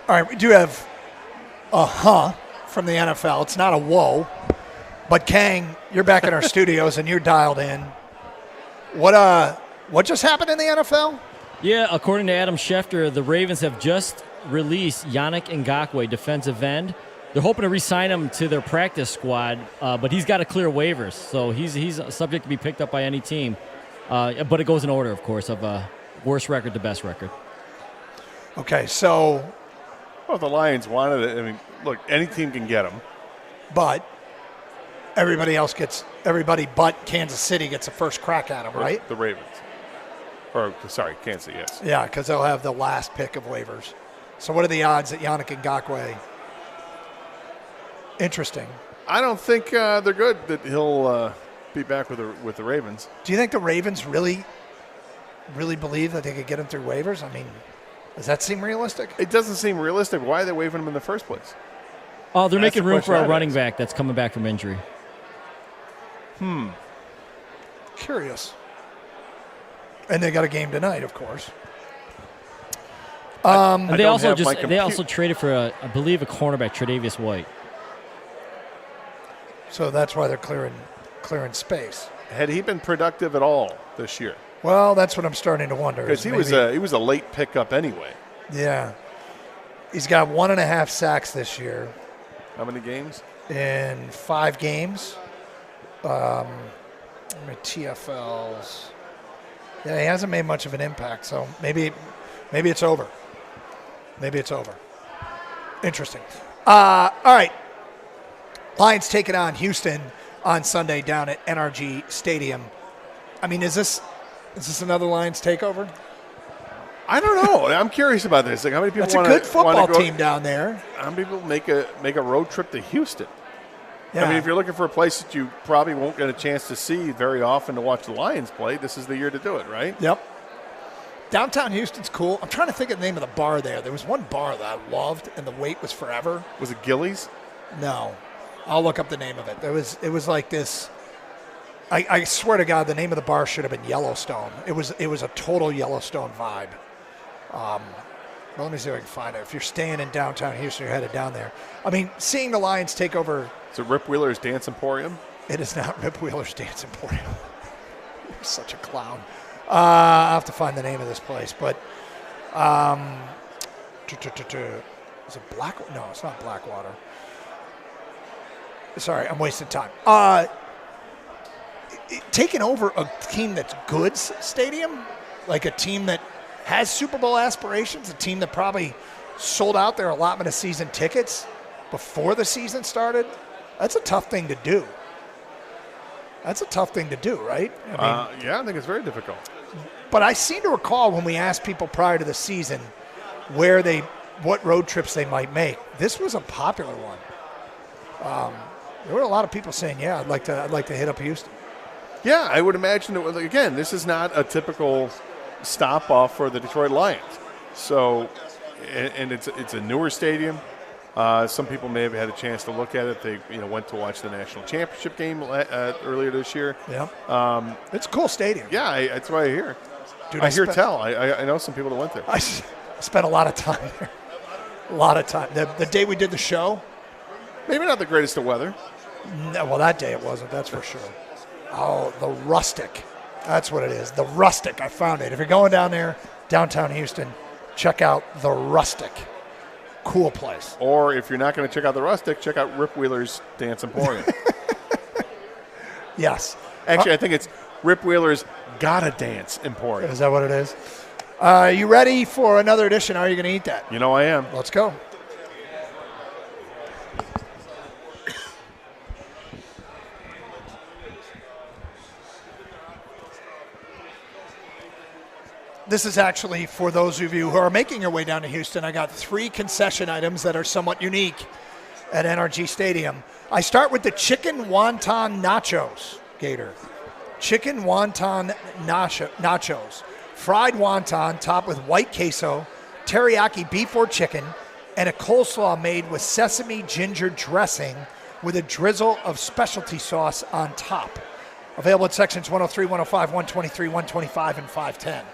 All right, we do have a from the NFL. It's not a whoa. But Kang, you're back in our studios and you're dialed in. What just happened in the NFL? Yeah, according to Adam Schefter, the Ravens have just released Yannick Ngakoue, defensive end. They're hoping to re-sign him to their practice squad, but he's got to clear waivers, so he's subject to be picked up by any team. But it goes in order, of course, of worst record to best record. Okay, so... Well, if the Lions wanted it, I mean, look, any team can get him. But everybody but Kansas City gets a first crack at him, right? The Ravens. Or, sorry, Kansas City, yes. Yeah, because they'll have the last pick of waivers. So what are the odds that Yannick Ngakoue... Interesting. I don't think they're good that he'll be back with the Ravens. Do you think the Ravens really believe that they could get him through waivers? I mean, does that seem realistic? It doesn't seem realistic. Why are they waiving him in the first place? Oh, they're making room for a running back that's coming back from injury. Curious. And they got a game tonight, of course. And they also traded for I believe a cornerback, Tre'Davious White. So that's why they're clearing space. Had he been productive at all this year? Well, that's what I'm starting to wonder. Because he was a late pickup anyway. Yeah. He's got 1.5 sacks this year. How many games? In 5 games. My TFLs. Yeah, he hasn't made much of an impact, so maybe it's over. Maybe it's over. Interesting. All right. Lions taking on Houston on Sunday down at NRG Stadium. I mean, is this another Lions takeover? I don't know. I'm curious about this. Like, how many people? That's a good football team down there. How many people make a road trip to Houston? Yeah. I mean, if you're looking for a place that you probably won't get a chance to see very often to watch the Lions play, this is the year to do it, right? Yep. Downtown Houston's cool. I'm trying to think of the name of the bar there. There was one bar that I loved, and the wait was forever. Was it Gillies? No. I'll look up the name of it. It was like this. I swear to God, the name of the bar should have been Yellowstone. It was a total Yellowstone vibe. Well, let me see if I can find it. If you're staying in downtown Houston, you're headed down there. I mean, seeing the Lions take over. Is it Rip Wheeler's Dance Emporium? It is not Rip Wheeler's Dance Emporium. You're such a clown. I'll have to find the name of this place, but is it Black? No, it's not Blackwater. Sorry, I'm wasting time. Taking over a team that's good stadium, like a team that has Super Bowl aspirations, a team that probably sold out their allotment of season tickets before the season started, that's a tough thing to do. That's a tough thing to do, right? I mean, yeah, I think it's very difficult. But I seem to recall when we asked people prior to the season what road trips they might make. This was a popular one. There were a lot of people saying, "Yeah, I'd like to hit up Houston." Yeah, I would imagine it was. Again, this is not a typical stop off for the Detroit Lions. So, and it's a newer stadium. Some people may have had a chance to look at it. They went to watch the national championship game earlier this year. Yeah, it's a cool stadium. Yeah, that's what I hear. Dude, I know some people that went there. I spent a lot of time there. A lot of time. The day we did the show. Maybe not the greatest of weather. No, well, that day it wasn't, that's for sure. Oh, the Rustic. That's what it is. The Rustic. I found it. If you're going down there, downtown Houston, check out the Rustic. Cool place. Or if you're not going to check out the Rustic, check out Rip Wheeler's Dance Emporium. Yes. Actually, I think it's Rip Wheeler's Gotta Dance Emporium. Is that what it is? Are you ready for another edition? Are you going to eat that? You know I am. Let's go. This is actually for those of you who are making your way down to Houston. I got 3 concession items that are somewhat unique at NRG Stadium. I start with the chicken wonton nachos, Gator. Chicken wonton nachos. Fried wonton topped with white queso, teriyaki beef or chicken, and a coleslaw made with sesame ginger dressing with a drizzle of specialty sauce on top. Available at sections 103, 105, 123, 125, and 510.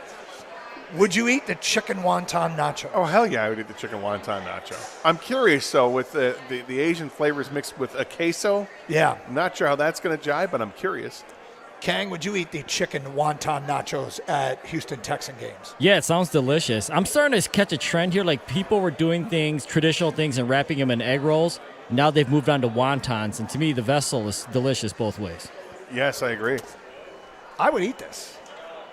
Would you eat the chicken wonton nacho? Oh, hell yeah, I would eat the chicken wonton nacho. I'm curious, though, with the Asian flavors mixed with a queso. Yeah. I'm not sure how that's going to jive, but I'm curious. Kang, would you eat the chicken wonton nachos at Houston Texan games? Yeah, it sounds delicious. I'm starting to catch a trend here. Like, people were doing things, traditional things, and wrapping them in egg rolls. Now they've moved on to wontons, and to me, the vessel is delicious both ways. Yes, I agree. I would eat this.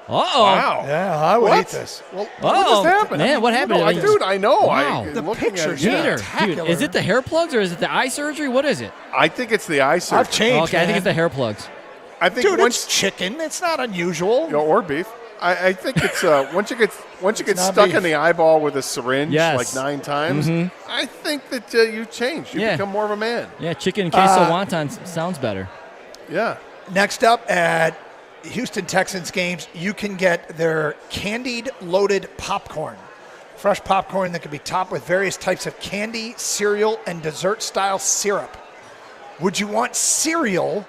Uh-oh. Wow. Yeah, I would eat this. Well, what just happened? Man, what happened? Dude, I know. Wow. The picture's Gator, spectacular. dude, is it the hair plugs or is it the eye surgery? What is it? I think it's the eye surgery. I've changed, Okay, I think man. it's the hair plugs. I think Dude, once it's chicken. It's not unusual. or beef. I think it's once you get not stuck beef. in the eyeball with a syringe Yes. like 9 times, I think that you change. You Yeah. become more of a man. Yeah, chicken queso wonton sounds better. Yeah. Next up at Houston Texans games, you can get their candied loaded popcorn. Fresh popcorn that can be topped with various types of candy, cereal, and dessert-style syrup. Would you want cereal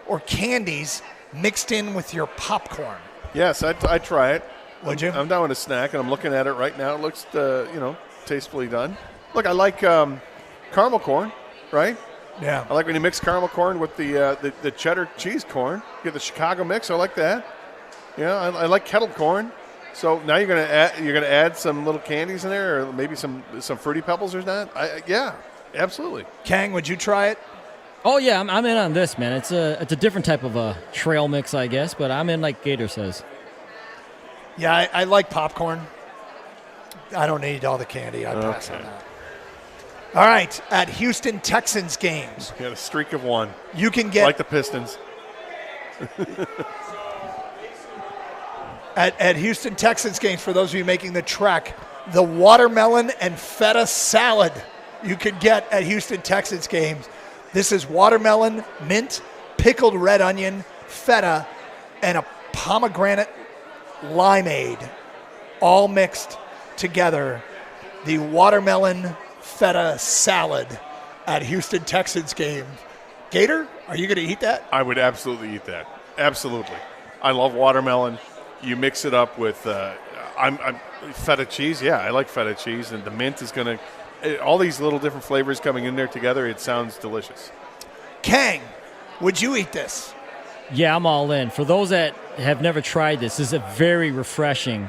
or candies mixed in with your popcorn? Yes, I'd try it. Would you? I'm down with a snack, and I'm looking at it right now. It looks, tastefully done. Look, I like caramel corn, right? Yeah. I like when you mix caramel corn with the cheddar cheese corn. You get the Chicago mix. I like that. Yeah, I like kettle corn. So now you're gonna add some little candies in there, or maybe some fruity pebbles or that. Yeah, absolutely. Kang, would you try it? Oh yeah, I'm in on this, man. It's a different type of a trail mix, I guess, but I'm in like Gator says. Yeah, I like popcorn. I don't need all the candy. I'd pass on that. All right, at Houston Texans games, You got a streak of one. you can get Like the Pistons. at Houston Texans games, for those of you making the trek, the watermelon and feta salad you could get at Houston Texans games. This is watermelon, mint, pickled red onion, feta, and a pomegranate limeade, all mixed together. The watermelon feta salad at Houston Texans games. Gator, are you going to eat that? I would absolutely eat that. Absolutely. I love watermelon. You mix it up with I'm feta cheese. Yeah, I like feta cheese, and the mint is going to all these little different flavors coming in there together. It sounds delicious. Kang, would you eat this? Yeah, I'm all in. For those that have never tried this is a very refreshing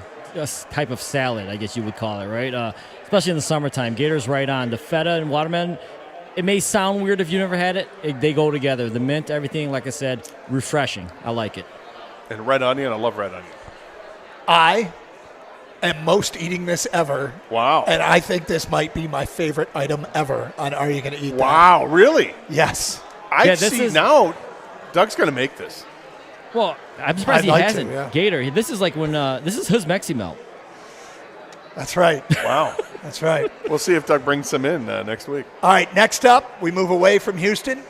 type of salad, I guess you would call it, right? Especially in the summertime. Gator's right on. The feta and watermelon, it may sound weird if you never had it. They go together. The mint, everything, like I said, refreshing. I like it. And red onion, I love red onion. I am most eating this ever. Wow. And I think this might be my favorite item ever on Are You Going to Eat That? Wow, really? Yes. I see now Doug's going to make this. Well, I'm surprised I'd he like hasn't. to, yeah. Gator, this is like when this is his Mexi Melt. That's right. Wow. That's right. We'll see if Doug brings some in next week. All right, next up, we move away from Houston.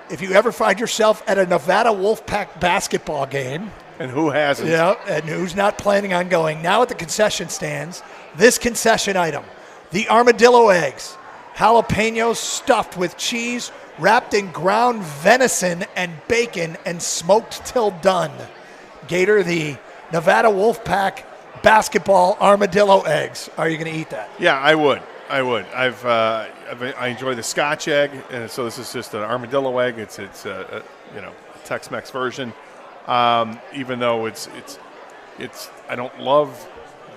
If you ever find yourself at a Nevada Wolfpack basketball game, And who hasn't? yeah, and who's not planning on going, now at the concession stands, this concession item, the armadillo eggs, jalapenos stuffed with cheese, wrapped in ground venison and bacon, and smoked till done. Gator, the Nevada Wolfpack basketball armadillo eggs. Are you going to eat that? Yeah, I would. I enjoy the Scotch egg, and so this is just an armadillo egg. It's a Tex-Mex version. Even though it's I don't love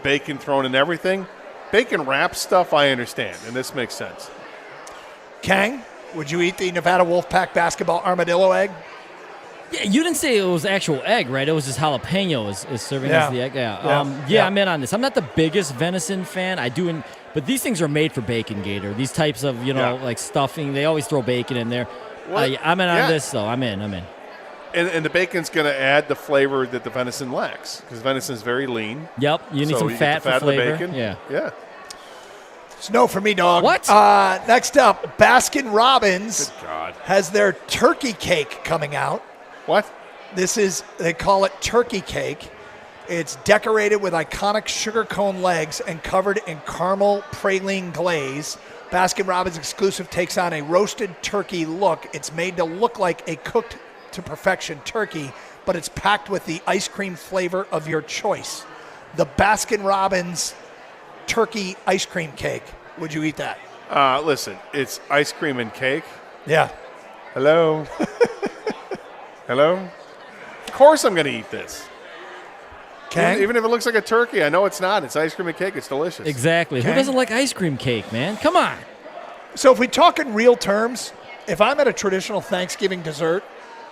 bacon thrown in everything. Bacon wrap stuff I understand, and this makes sense. Kang, would you eat the Nevada Wolfpack basketball armadillo egg? Yeah, you didn't say it was actual egg, right? It was just jalapeno is serving Yeah. as the egg. Yeah. Yeah, I'm in on this. I'm not the biggest venison fan. But these things are made for bacon, Gator. These types of, like stuffing, they always throw bacon in there. I'm in on this, though. I'm in. And the bacon's going to add the flavor that the venison lacks, because venison is very lean. Yep, you need some fat for of the flavor. bacon. Yeah. It's no for me, dog. What? Next up, Baskin Robbins Good God. has their turkey cake coming out. What? They call it turkey cake. It's decorated with iconic sugar cone legs and covered in caramel praline glaze. Baskin Robbins exclusive takes on a roasted turkey look. It's made to look like a cooked to perfection turkey, but it's packed with the ice cream flavor of your choice. the Baskin-Robbins turkey ice cream cake. Would you eat that? Listen, it's ice cream and cake. Yeah. Hello? Hello? Of course I'm going to eat this. Even if it looks like a turkey, I know it's not. It's ice cream and cake. It's delicious. Exactly. Who doesn't like ice cream cake, man? Come on. So if we talk in real terms, if I'm at a traditional Thanksgiving dessert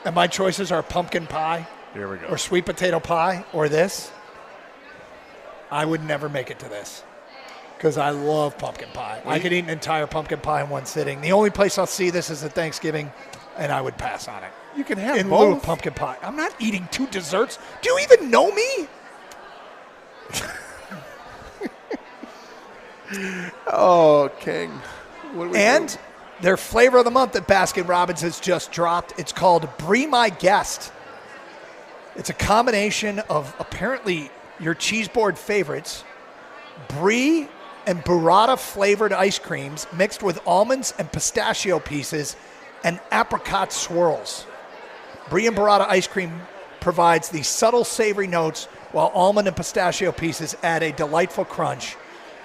and my choices are pumpkin pie Here we go. or sweet potato pie or this, I would never make it to this because I love pumpkin pie. I could eat an entire pumpkin pie in one sitting. The only place I'll see this is at Thanksgiving, and I would pass on it. You can have in both. lieu of pumpkin pie. I'm not eating 2 desserts. Do you even know me? Oh, King. What do we And do? their flavor of the month that Baskin-Robbins has just dropped, it's called Brie My Guest. It's a combination of apparently your cheese board favorites, brie and burrata flavored ice creams mixed with almonds and pistachio pieces and apricot swirls. Brie and burrata ice cream provides these subtle savory notes while almond and pistachio pieces add a delightful crunch.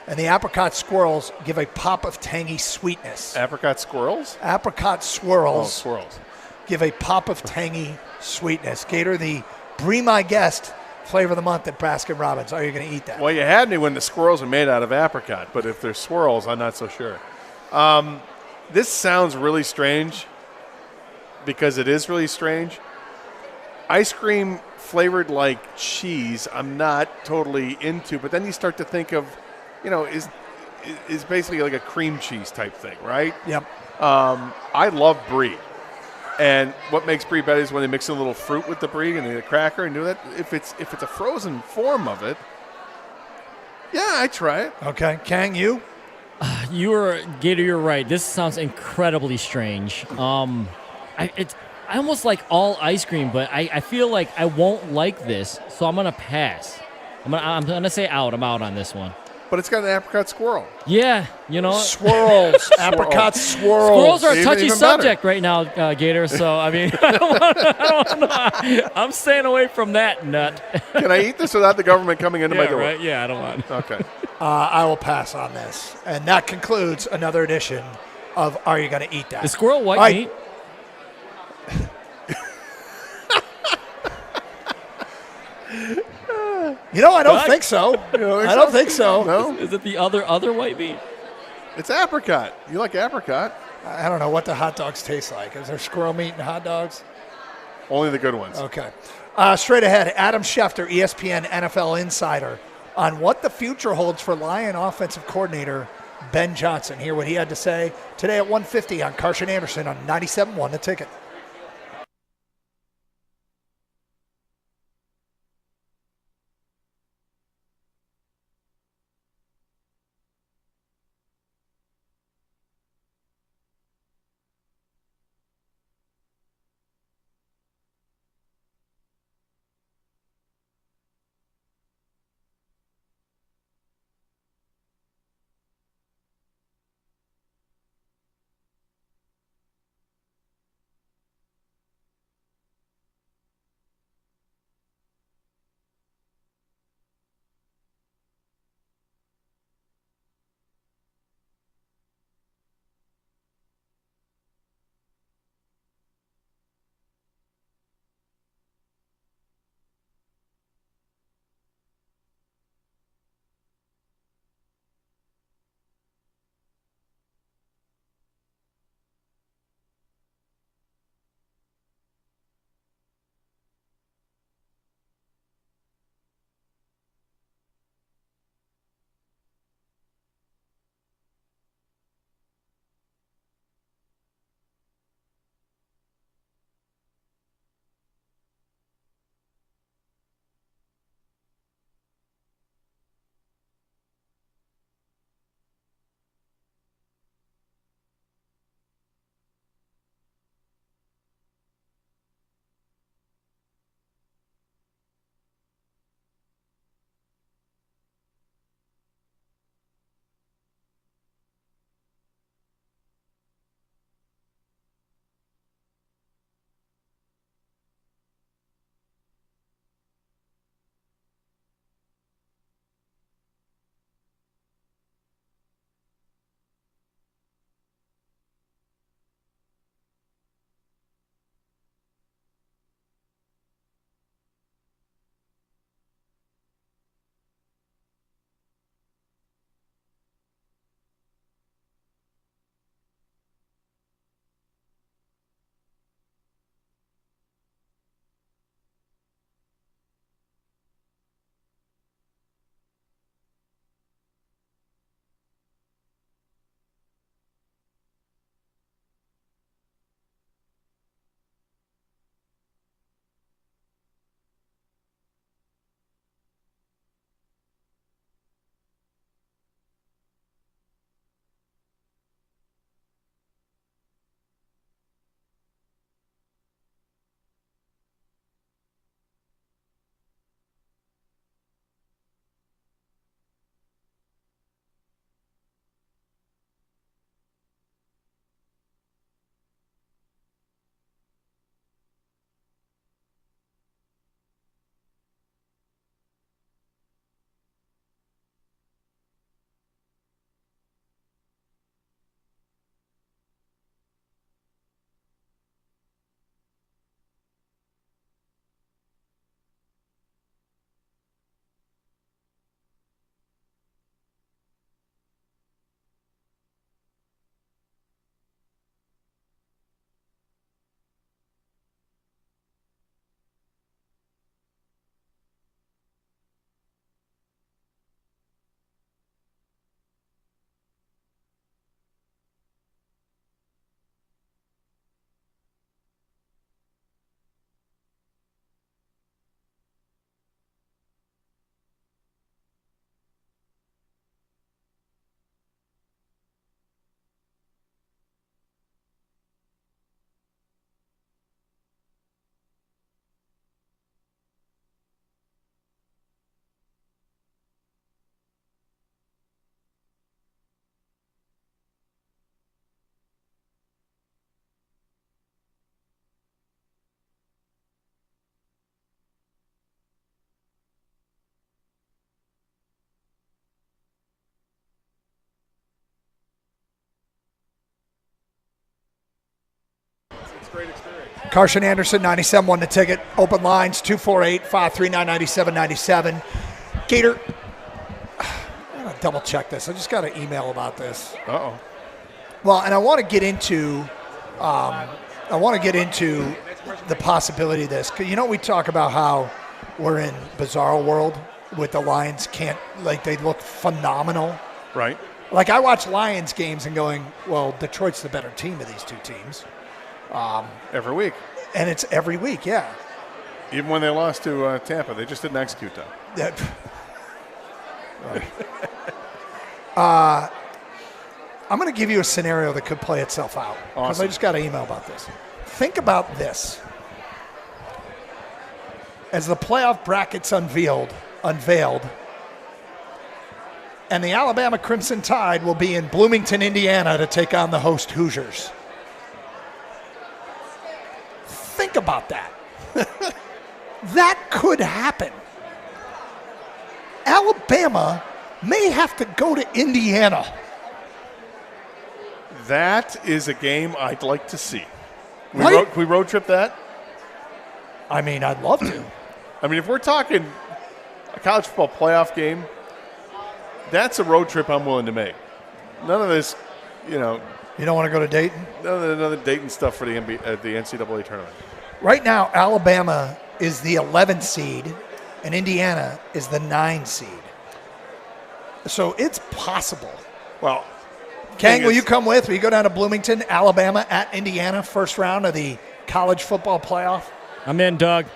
And the apricot swirls give a pop of tangy sweetness. Apricot squirrels? Apricot swirls. Oh, swirls. Give a pop of tangy sweetness. Gator, the Brie My Guest flavor of the month at Baskin-Robbins. Are you going to eat that? Well, you had me when the squirrels are made out of apricot, but if they're swirls, I'm not so sure. This sounds really strange because it is really strange. Ice cream flavored like cheese, I'm not totally into, but then you start to think of, is basically like a cream cheese type thing, right? Yep. I love brie. And what makes brie better is when they mix in a little fruit with the brie and the cracker and do that. If it's a frozen form of it, yeah, I try it. Okay. Kang, you? Gator, you're right. This sounds incredibly strange. I almost like all ice cream, but I feel like I won't like this, so I'm gonna pass. I'm gonna say out. I'm out on this one. But it's got an apricot swirl. Yeah, swirls, apricot swirls. Squirrels are a touchy Even subject right now, Gator. So I mean, I'm staying away from that nut. Can I eat this without the government coming into my door? Right? Yeah, I don't want. Okay. I will pass on this. And that concludes another edition of Are You Going to Eat That? Is squirrel white meat? I don't think so. I don't think so. No? Is it the other white meat? It's apricot. You like apricot? I don't know what the hot dogs taste like. Is there squirrel meat in hot dogs? Only the good ones. Okay. Straight ahead, Adam Schefter, ESPN NFL insider, on what the future holds for Lion offensive coordinator Ben Johnson. Hear what he had to say today at 1:50 on Carson Anderson on 97.1 The Ticket. It's a great experience. Carson Anderson, 97 won the ticket. Open lines, 248-539-9797. Gator, I'm going to double check this. I just got an email about this. Uh-oh. Well, and I want to get into the possibility of this. 'Cause we talk about how we're in bizarro world with the Lions they look phenomenal. Right. Like I watch Lions games and going, well, Detroit's the better team of these two teams. Every week. And it's every week, yeah. Even when they lost to Tampa, they just didn't execute them. I'm going to give you a scenario that could play itself out. Because Awesome. I just got an email about this. Think about this. As the playoff brackets unveiled, and the Alabama Crimson Tide will be in Bloomington, Indiana to take on the host Hoosiers. Think about that. That could happen. Alabama may have to go to Indiana. That is a game I'd like to see. Right? Can we road trip that? I mean, I'd love to. I mean, if we're talking a college football playoff game, that's a road trip I'm willing to make. None of this, You don't want to go to Dayton? none of the Dayton stuff for the NCAA tournament. Right now, Alabama is the 11th seed, and Indiana is the 9 seed. So it's possible. Well, Kang, will you come with? Will you go down to Bloomington, Alabama, at Indiana, first round of the college football playoff? I'm in, Doug.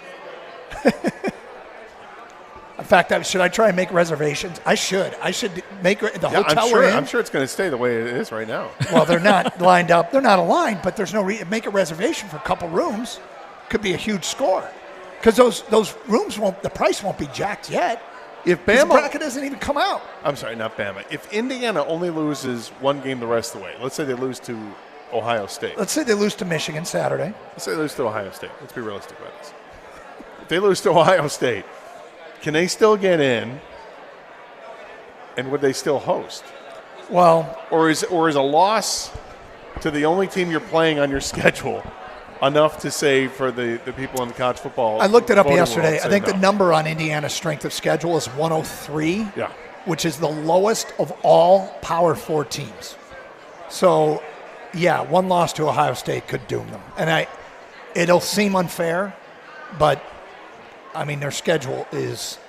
In fact, should I try and make reservations? I should. I should make the hotel we're in. I'm sure it's going to stay the way it is right now. Well, they're not lined up. They're not aligned, but there's no reason. Make a reservation for a couple rooms. Could be a huge score. Because those rooms the price won't be jacked yet. If The Bama, bracket hasn't even come out. I'm sorry, not Bama. If Indiana only loses one game the rest of the way, let's say they lose to Ohio State. Let's say they lose to Michigan Saturday. Let's say they lose to Ohio State. Let's be realistic about this. If they lose to Ohio State, can they still get in? And would they still host? Well, or is a loss to the only team you're playing on your schedule enough to say for the people in the college football? I looked it up voting yesterday. world, I think no. the number on Indiana's strength of schedule is 103, Yeah. which is the lowest of all Power 4 teams. So, yeah, one loss to Ohio State could doom them. And it'll seem unfair, but, I mean, their schedule is...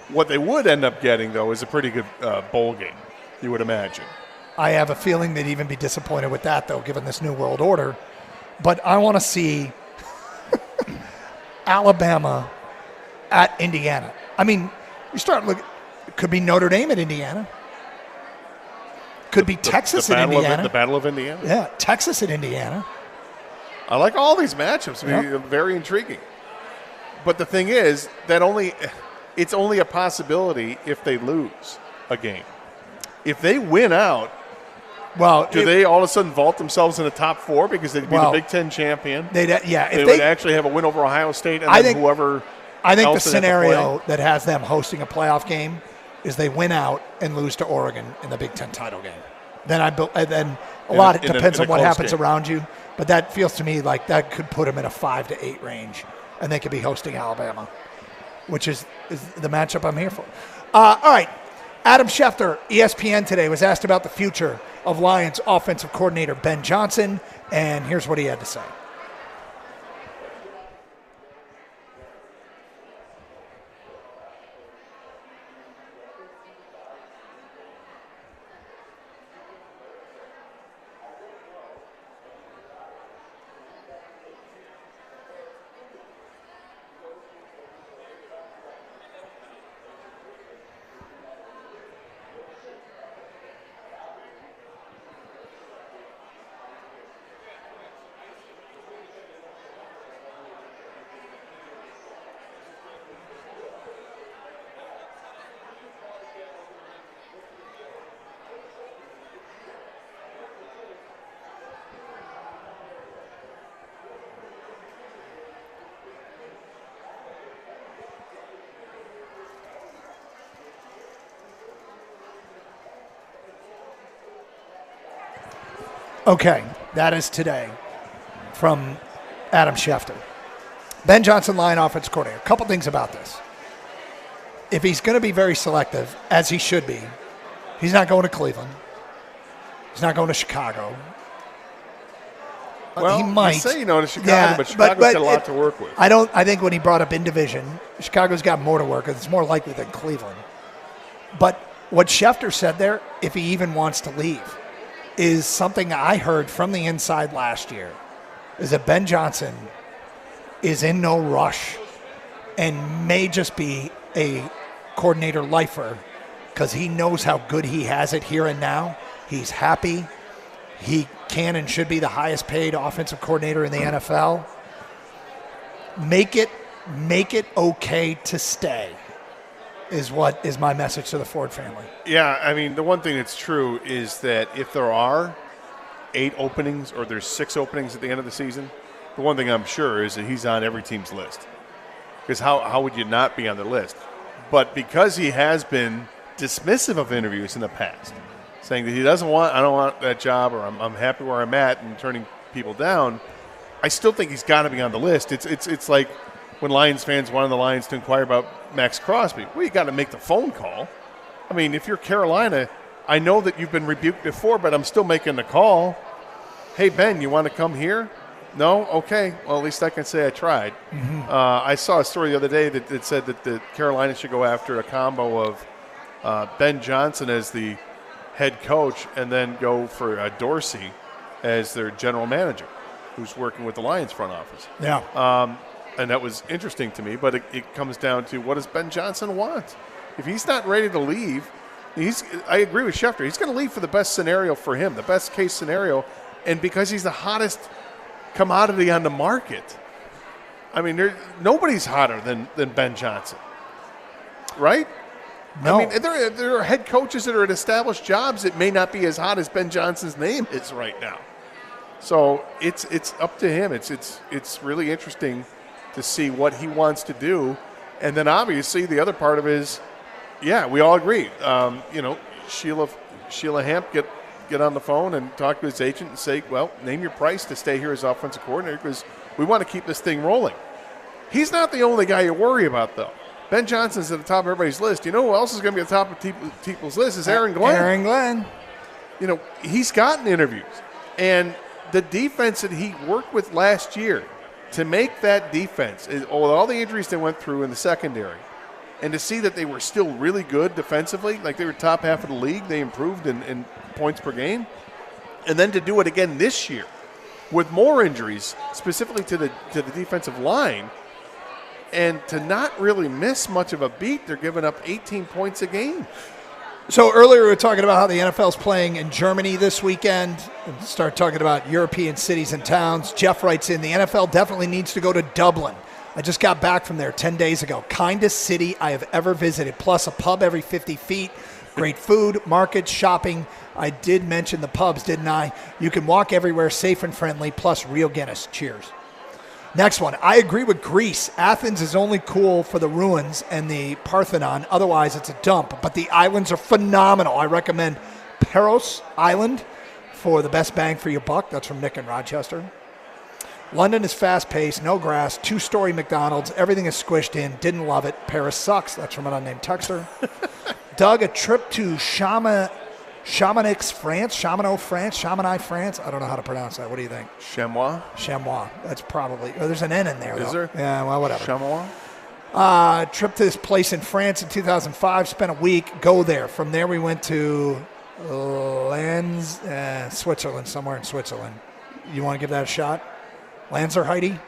What they would end up getting, though, is a pretty good bowl game, you would imagine. I have a feeling they'd even be disappointed with that, though, given this new world order. But I want to see Alabama at Indiana. I mean, you start looking, it could be Notre Dame at Indiana. Could be Texas at Indiana. The Battle of Indiana. Yeah, Texas at Indiana. I like all these matchups. I mean, very intriguing. But the thing is, it's only a possibility if they lose a game. If they win out, do they all of a sudden vault themselves in the top 4 because they'd be the Big Ten champion? They would actually have a win over Ohio State, and then whoever. I think the else they'd have to scenario play. that has them hosting a playoff game is they win out and lose to Oregon in the Big Ten title game. Then a lot depends on what happens around you, but that feels to me like that could put them in a 5 to 8 range, and they could be hosting Alabama, which is the matchup I'm here for. All right. Adam Schefter, ESPN today, was asked about the future of Lions offensive coordinator Ben Johnson, and here's what he had to say. Okay, that is today. from Adam Schefter. Ben Johnson, line offense coordinator. A couple things about this. If he's going to be very selective, as he should be, he's not going to Cleveland. He's not going to Chicago. Well, he might. You say to Chicago, but Chicago's got a lot to work with. I think when he brought up in division, Chicago's got more to work with. It's more likely than Cleveland. But what Schefter said there, if he even wants to leave, is something I heard from the inside last year, is that Ben Johnson is in no rush and may just be a coordinator lifer because he knows how good he has it here and now. He's happy. He can and should be the highest paid offensive coordinator in the NFL. Make it okay to stay is what is my message to the Ford family. Yeah, I mean, the one thing that's true is that if there are 8 openings or there's 6 openings at the end of the season, the one thing I'm sure is that he's on every team's list. Because how would you not be on the list? But because he has been dismissive of interviews in the past, saying that I don't want that job, or I'm happy where I'm at, and turning people down, I still think he's got to be on the list. It's like when Lions fans wanted the Lions to inquire about Max Crosby. Well, you got to make the phone call. I mean, if you're Carolina, I know that you've been rebuked before, but I'm still making the call. Hey, Ben, you want to come here? No? Okay. Well, at least I can say I tried. Mm-hmm. I saw a story the other day that said that the Carolina should go after a combo of Ben Johnson as the head coach and then go for Dorsey as their general manager, who's working with the Lions front office. Yeah. And that was interesting to me, but it comes down to, what does Ben Johnson want? If he's not ready to leave, I agree with Schefter. He's going to leave for the best scenario for him, the best case scenario, and because he's the hottest commodity on the market. I mean, nobody's hotter than Ben Johnson, right? No. I mean, there are head coaches that are at established jobs that may not be as hot as Ben Johnson's name is right now. So it's up to him. It's really interesting to see what he wants to do. And then obviously the other part of it is, yeah, we all agree. Sheila Hamp get on the phone and talk to his agent and say, well, name your price to stay here as offensive coordinator because we want to keep this thing rolling. He's not the only guy you worry about, though. Ben Johnson's at the top of everybody's list. You know who else is going to be at the top of people's list is Aaron Glenn. Aaron Glenn. He's gotten interviews. And the defense that he worked with last year, to make that defense, with all the injuries they went through in the secondary, and to see that they were still really good defensively, like they were top half of the league, they improved in points per game, and then to do it again this year with more injuries, specifically to the defensive line, and to not really miss much of a beat, they're giving up 18 points a game. So earlier we were talking about how the NFL's playing in Germany this weekend and start talking about European cities and towns. Jeff writes in, the NFL definitely needs to go to Dublin. I just got back from there 10 days ago. Kindest city I have ever visited, plus a pub every 50 feet. Great food, markets, shopping. I did mention the pubs, didn't I? You can walk everywhere, safe and friendly, plus real Guinness. Cheers. Next one. I agree with Greece. Athens is only cool for the ruins and the Parthenon. Otherwise, it's a dump. But the islands are phenomenal. I recommend Paros Island for the best bang for your buck. That's from Nick in Rochester. London is fast-paced, no grass, 2-story McDonald's. Everything is squished in. Didn't love it. Paris sucks. That's from an unnamed texter. Doug, a trip to Chamonix, France. I don't know how to pronounce that. What do you think? Chamois. That's probably. Oh, there's an N in there. Is there? Yeah, well, whatever. Chamois? Trip to this place in France in 2005. Spent a week. Go there. From there, we went to Switzerland, somewhere in Switzerland. You want to give that a shot? Lanzerheide?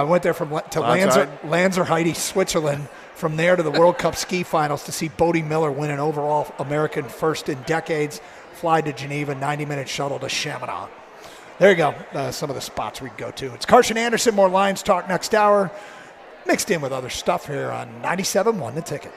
Went there to Lanzerheide, Switzerland. From there to the World Cup ski finals to see Bodie Miller win an overall American first in decades. Fly to Geneva, 90-minute shuttle to Chamonix. There you go. Some of the spots we can go to. It's Carson Anderson. More Lions talk next hour. Mixed in with other stuff here on 97.1 The Ticket.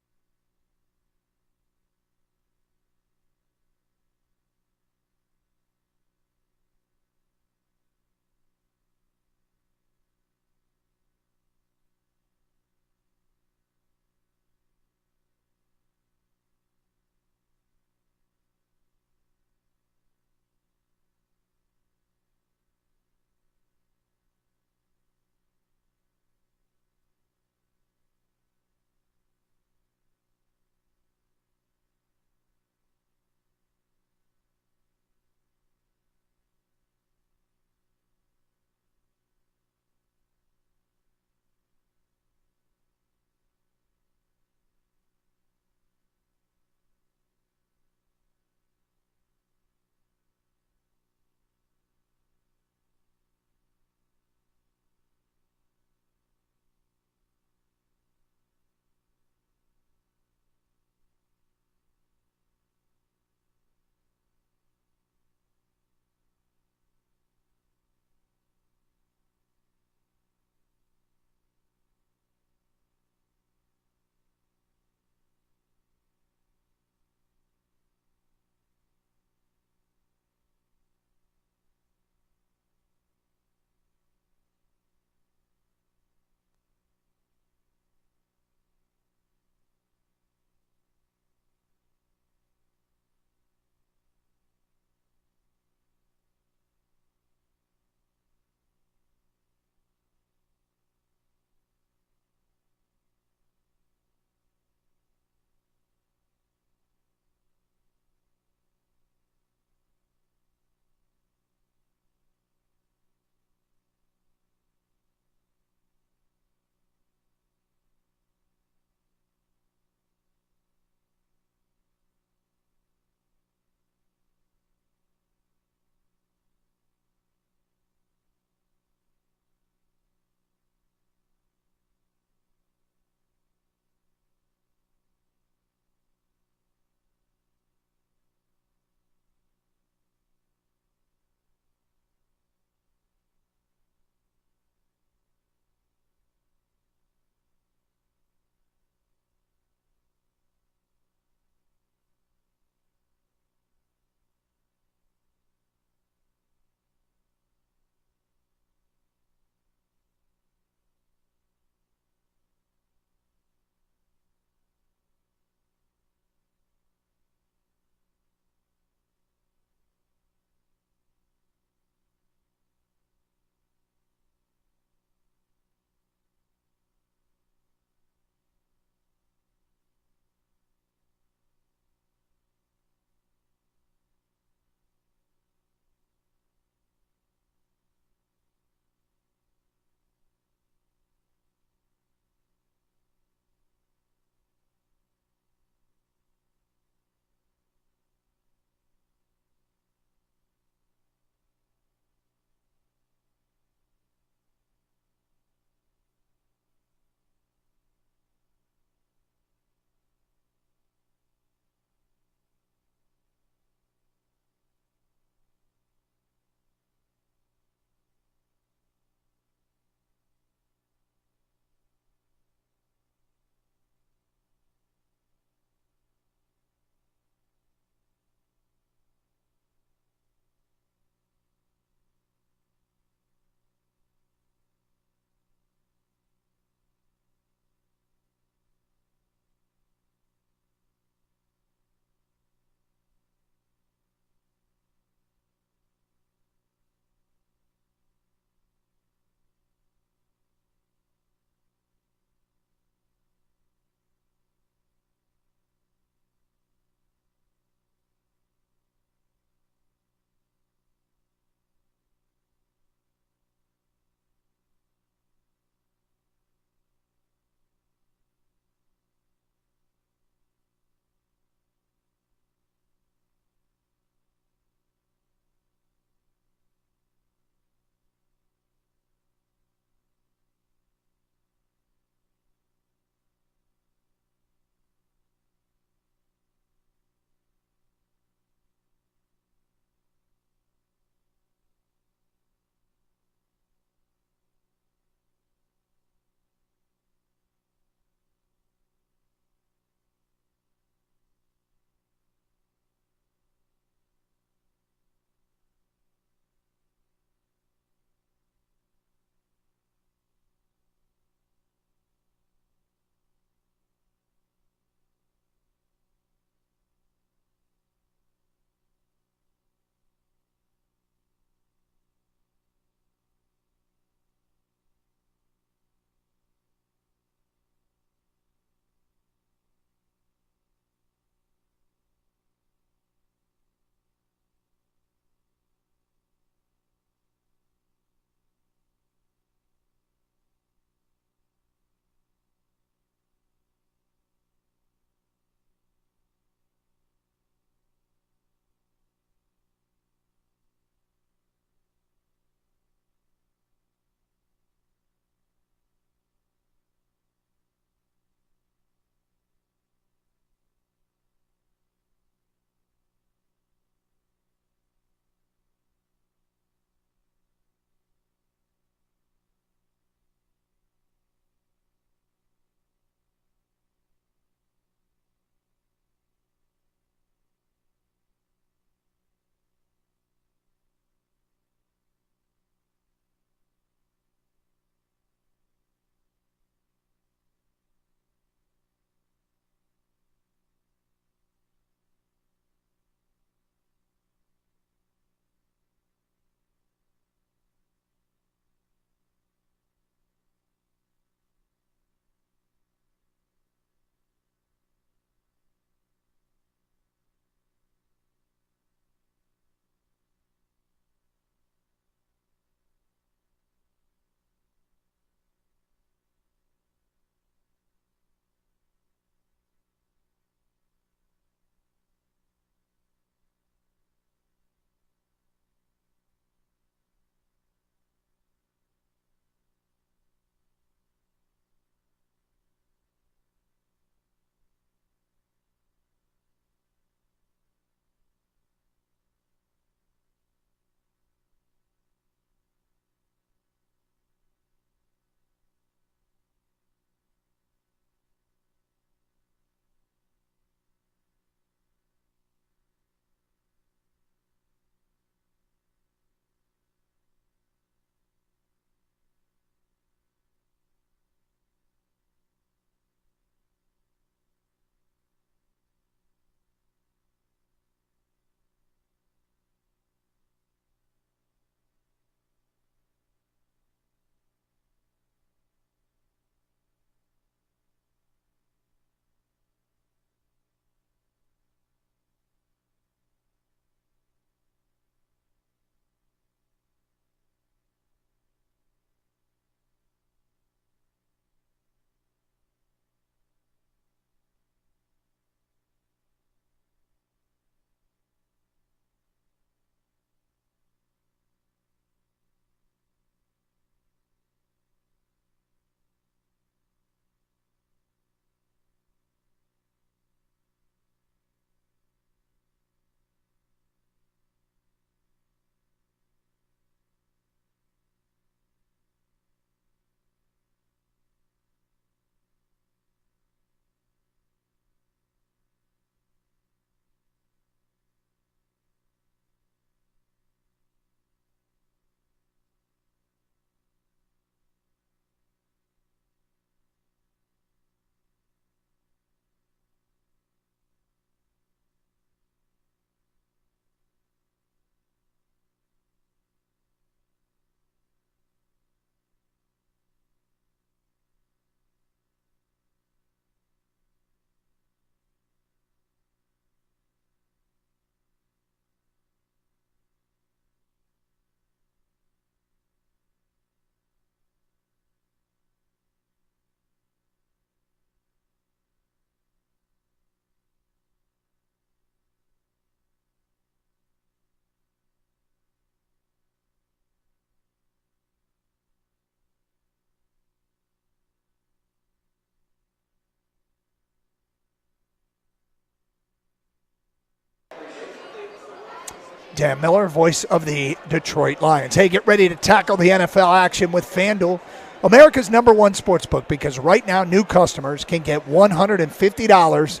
Dan Miller, voice of the Detroit Lions. Hey, get ready to tackle the NFL action with FanDuel, America's #1 sportsbook, because right now new customers can get $150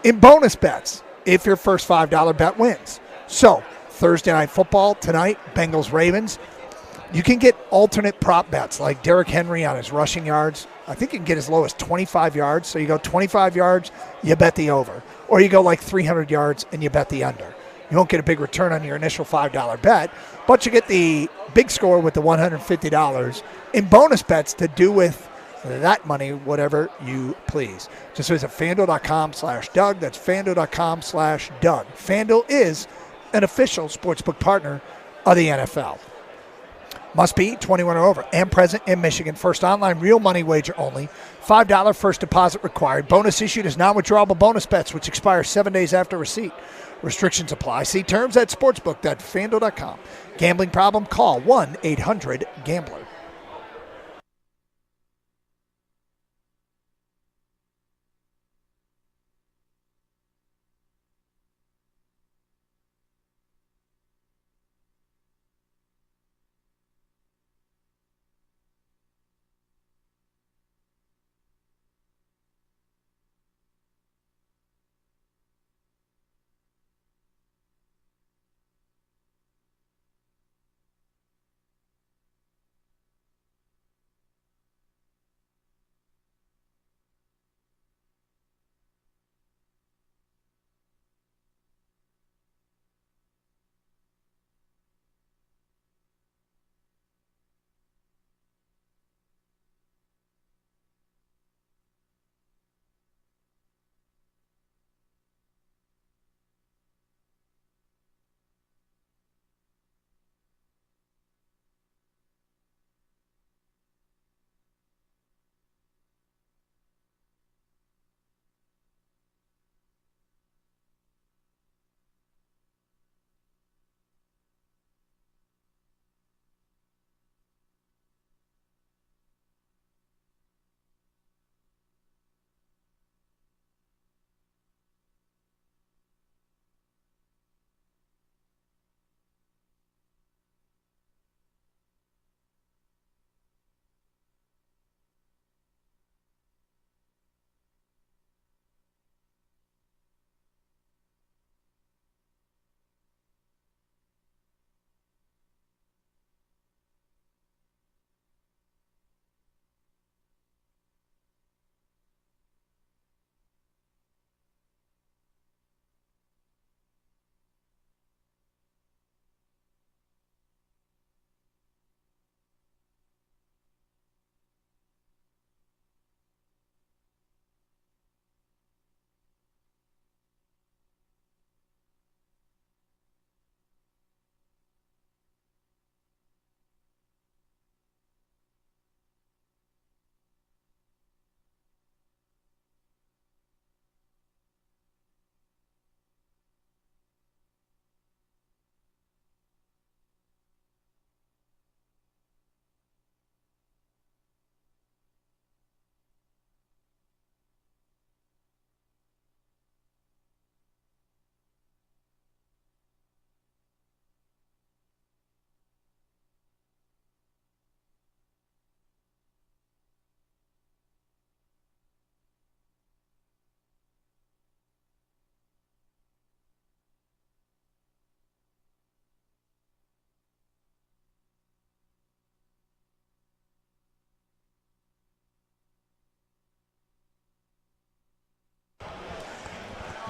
in bonus bets if your first $5 bet wins. So, Thursday Night Football tonight, Bengals-Ravens. You can get alternate prop bets like Derrick Henry on his rushing yards. I think you can get as low as 25 yards. So you go 25 yards, you bet the over. Or you go like 300 yards and you bet the under. You won't get a big return on your initial $5 bet, but you get the big score with the $150 in bonus bets to do with that money whatever you please. Just visit FanDuel.com/Doug. That's FanDuel.com/Doug. FanDuel is an official sportsbook partner of the NFL. Must be 21 or over and present in Michigan. First online real money wager only. $5 first deposit required. Bonus issued as non-withdrawable bonus bets, which expire 7 days after receipt. Restrictions apply. See terms at sportsbook.fanduel.com. Gambling problem? Call 1-800-GAMBLER.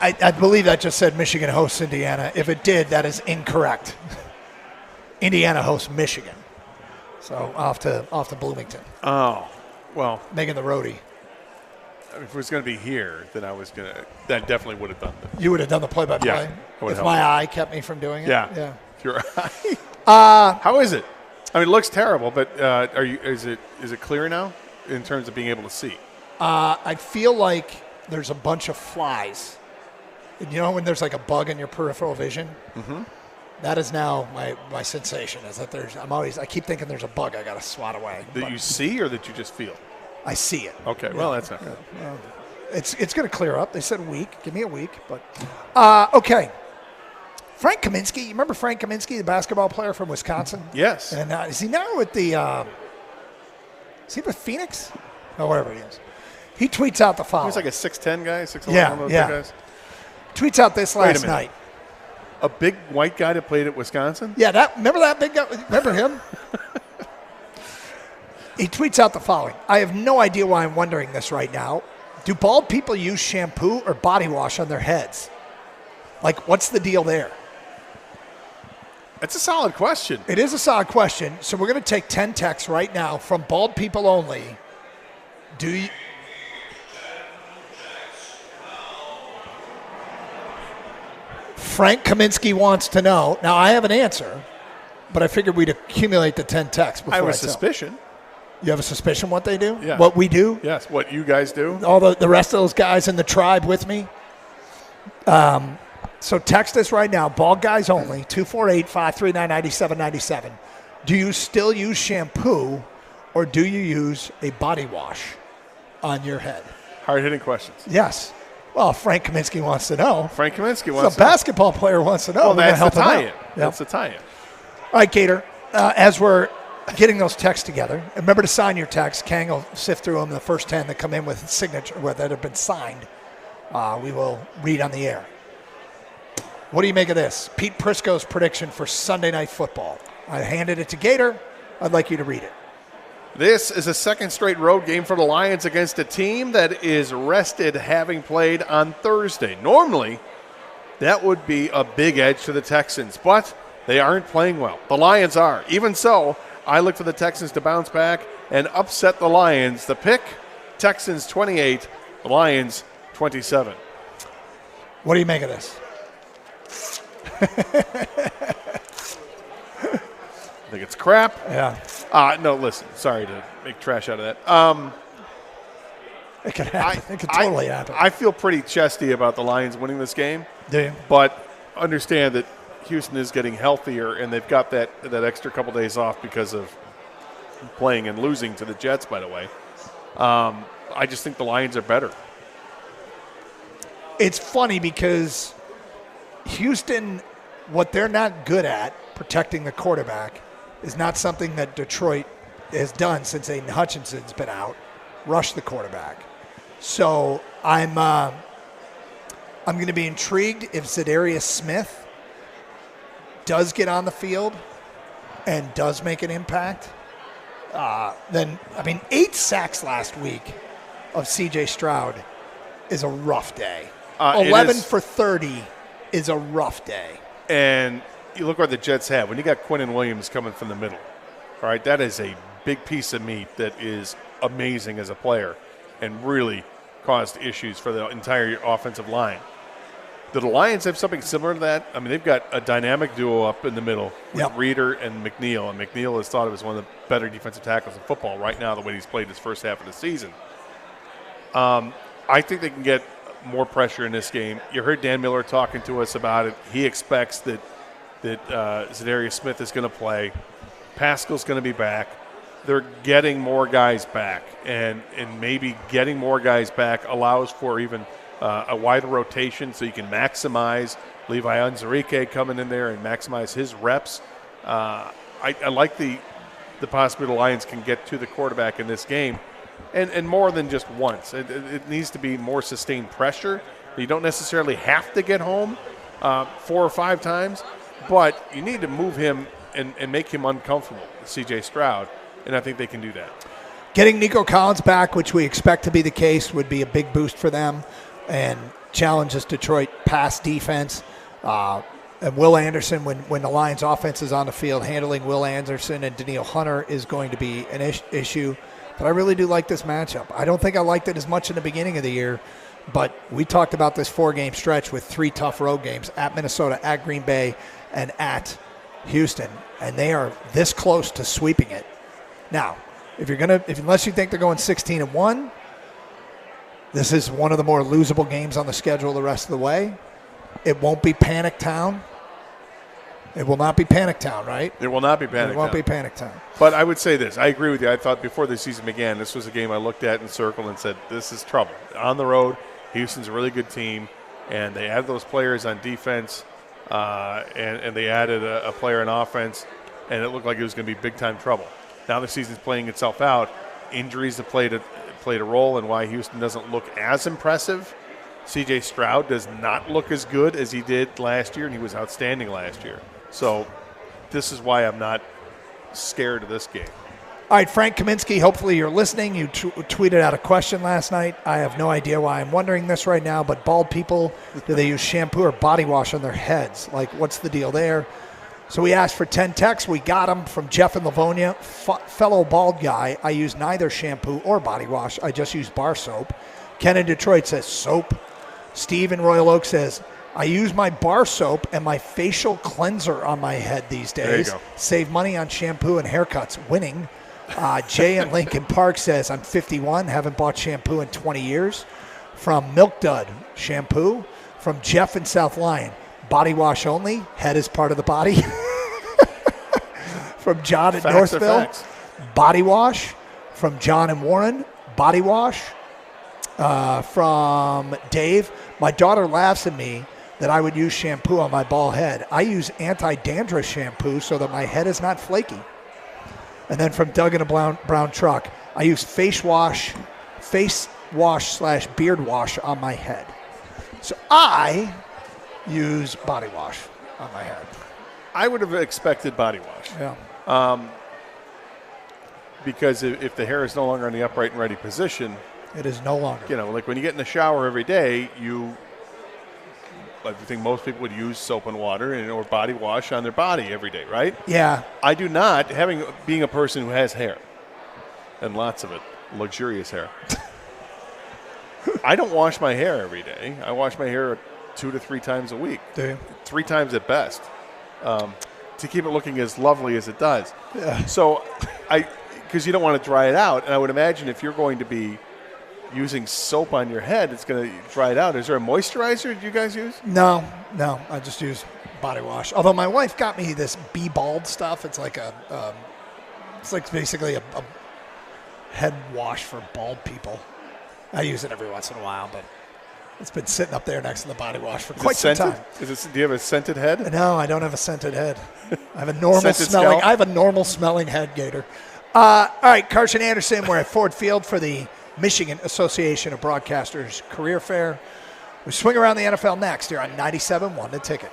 I believe that just said Michigan hosts Indiana. If it did, that is incorrect. Indiana hosts Michigan. So off to Bloomington. Oh, well. Making the roadie. If it was going to be here, then I definitely would have done it. You would have done the play-by-play? Yeah. If my eye kept me from doing it? Yeah. Your eye. How is it? I mean, it looks terrible, but is it clear now in terms of being able to see? I feel like there's a bunch of flies. You know when there's like a bug in your peripheral vision? Mm-hmm. That is now my sensation is that I keep thinking there's a bug I got to swat away. That you see or that you just feel? I see it. Okay, well, that's not good. Well, it's going to clear up. They said a week. Give me a week. But okay. Frank Kaminsky, you remember Frank Kaminsky, the basketball player from Wisconsin? Yes. And is he now with is he with Phoenix? Or wherever he is. He tweets out the following. He's like a 6'10 guy, 6'11 Yeah, one of those yeah. big guys. Tweets out this Wait a last minute. night. A big white guy that played at Wisconsin? Yeah, remember that big guy? Remember him? He tweets out the following. I have no idea why I'm wondering this right now. Do bald people use shampoo or body wash on their heads? Like, what's the deal there? That's a solid question. It is a solid question. So we're going to take 10 texts right now from bald people only. Do you... Frank Kaminsky wants to know. Now, I have an answer, but I figured we'd accumulate the 10 texts before I have a tell. suspicion. You have a suspicion what they do? Yeah. What we do? Yes, what you guys do. All the rest of those guys in the tribe with me? So text us right now, bald guys only, 248-539-9797. Do you still use shampoo or do you use a body wash on your head? Hard-hitting questions. Yes. Well, Frank Kaminsky wants to know. Frank Kaminsky So wants a basketball player wants to know. Well, We're gonna that's help the him out. tie-in. Yep. That's the tie-in. All right, Gator, as we're getting those texts together, remember to sign your texts. Kang will sift through them. The first 10 that come in with signature that have been signed, we will read on the air. What do you make of this? Pete Prisco's prediction for Sunday Night Football. I handed it to Gator. I'd like you to read it. This is a second straight road game for the Lions against a team that is rested, having played on Thursday. Normally, that would be a big edge to the Texans, but they aren't playing well. The Lions are. Even so, I look for the Texans to bounce back and upset the Lions. The pick, Texans 28, the Lions 27. What do you make of this? I think it's crap. Yeah. No, listen. Sorry to make trash out of that. It could happen. It could totally happen. I feel pretty chesty about the Lions winning this game. Do you? But understand that Houston is getting healthier, and they've got that extra couple days off because of playing and losing to the Jets, by the way. I just think the Lions are better. It's funny because Houston, what they're not good at, protecting the quarterback, is not something that Detroit has done since Aiden Hutchinson's been out, rush the quarterback. So I'm going to be intrigued if Zadarius Smith does get on the field and does make an impact. Then 8 sacks last week of C.J. Stroud is a rough day. 11 for 30 is a rough day. And you look what the Jets have. When you got Quinnen Williams coming from the middle, all right, that is a big piece of meat that is amazing as a player and really caused issues for the entire offensive line. Do the Lions have something similar to that? I mean, they've got a dynamic duo up in the middle with Reeder and McNeil. And McNeil is thought of as one of the better defensive tackles in football right now, the way he's played his first half of the season. I think they can get more pressure in this game. You heard Dan Miller talking to us about it. He expects that Zadarius Smith is going to play. Pascal's going to be back. They're getting more guys back, and maybe getting more guys back allows for even a wider rotation so you can maximize Levi Onwuzurike coming in there and maximize his reps. I like the possibility the Lions can get to the quarterback in this game, and more than just once. It needs to be more sustained pressure. You don't necessarily have to get home 4 or 5 times, but you need to move him and make him uncomfortable, C.J. Stroud, and I think they can do that. Getting Nico Collins back, which we expect to be the case, would be a big boost for them and challenges Detroit pass defense. And Will Anderson, when the Lions offense is on the field, handling Will Anderson and Danielle Hunter is going to be an issue. But I really do like this matchup. I don't think I liked it as much in the beginning of the year, but we talked about this 4-game stretch with 3 tough road games at Minnesota, at Green Bay, and at Houston, and they are this close to sweeping it. Now, unless you think they're going 16-1, this is one of the more losable games on the schedule the rest of the way. It won't be Panic Town. It will not be Panic Town, right? It will not be Panic Town. It won't be Panic Town. But I would say this. I agree with you. I thought before the season began, this was a game I looked at and circled and said, this is trouble. On the road, Houston's a really good team, and they have those players on defense. and they added a player in offense, and it looked like it was going to be big-time trouble. Now the season's playing itself out. Injuries have played a role in why Houston doesn't look as impressive. C.J. Stroud does not look as good as he did last year, and he was outstanding last year. So this is why I'm not scared of this game. All right, Frank Kaminsky, hopefully you're listening. You tweeted out a question last night. I have no idea why I'm wondering this right now, but bald people, do they use shampoo or body wash on their heads? Like, what's the deal there? So we asked for 10 texts. We got them from Jeff in Livonia. Fellow bald guy, I use neither shampoo or body wash. I just use bar soap. Ken in Detroit says soap. Steve in Royal Oak says, I use my bar soap and my facial cleanser on my head these days. There you go. Save money on shampoo and haircuts. Winning. Jay in Lincoln Park says, I'm 51, haven't bought shampoo in 20 years. From Milk Dud, shampoo. From Jeff in South Lyon, body wash only. Head is part of the body. From John at Northville, body wash. From John and Warren, body wash. From Dave, my daughter laughs at me that I would use shampoo on my bald head. I use anti-dandruff shampoo so that my head is not flaky. And then from Doug in a brown truck, I use face wash / beard wash on my head. So I use body wash on my head. I would have expected body wash. Yeah. Because if the hair is no longer in the upright and ready position, it is no longer. You know, like when you get in the shower every day, I think most people would use soap and water or body wash on their body every day, right? Yeah. I do not, being a person who has hair, and lots of it, luxurious hair. I don't wash my hair every day. I wash my hair 2 to 3 times a week. Do you? 3 times at best, to keep it looking as lovely as it does. Yeah. So, because you don't want to dry it out, and I would imagine if you're going to be using soap on your head, it's going to dry it out. Is there a moisturizer you guys use? No. I just use body wash. Although my wife got me this Be Bald stuff. It's like basically a head wash for bald people. I use it every once in a while, but it's been sitting up there next to the body wash for quite some time. Do you have a scented head? No, I don't have a scented head. I have a normal smelling head, Gator. All right, Carson Anderson, we're at Ford Field for the Michigan Association of Broadcasters Career Fair. We swing around the NFL next here on 97.1 The Ticket.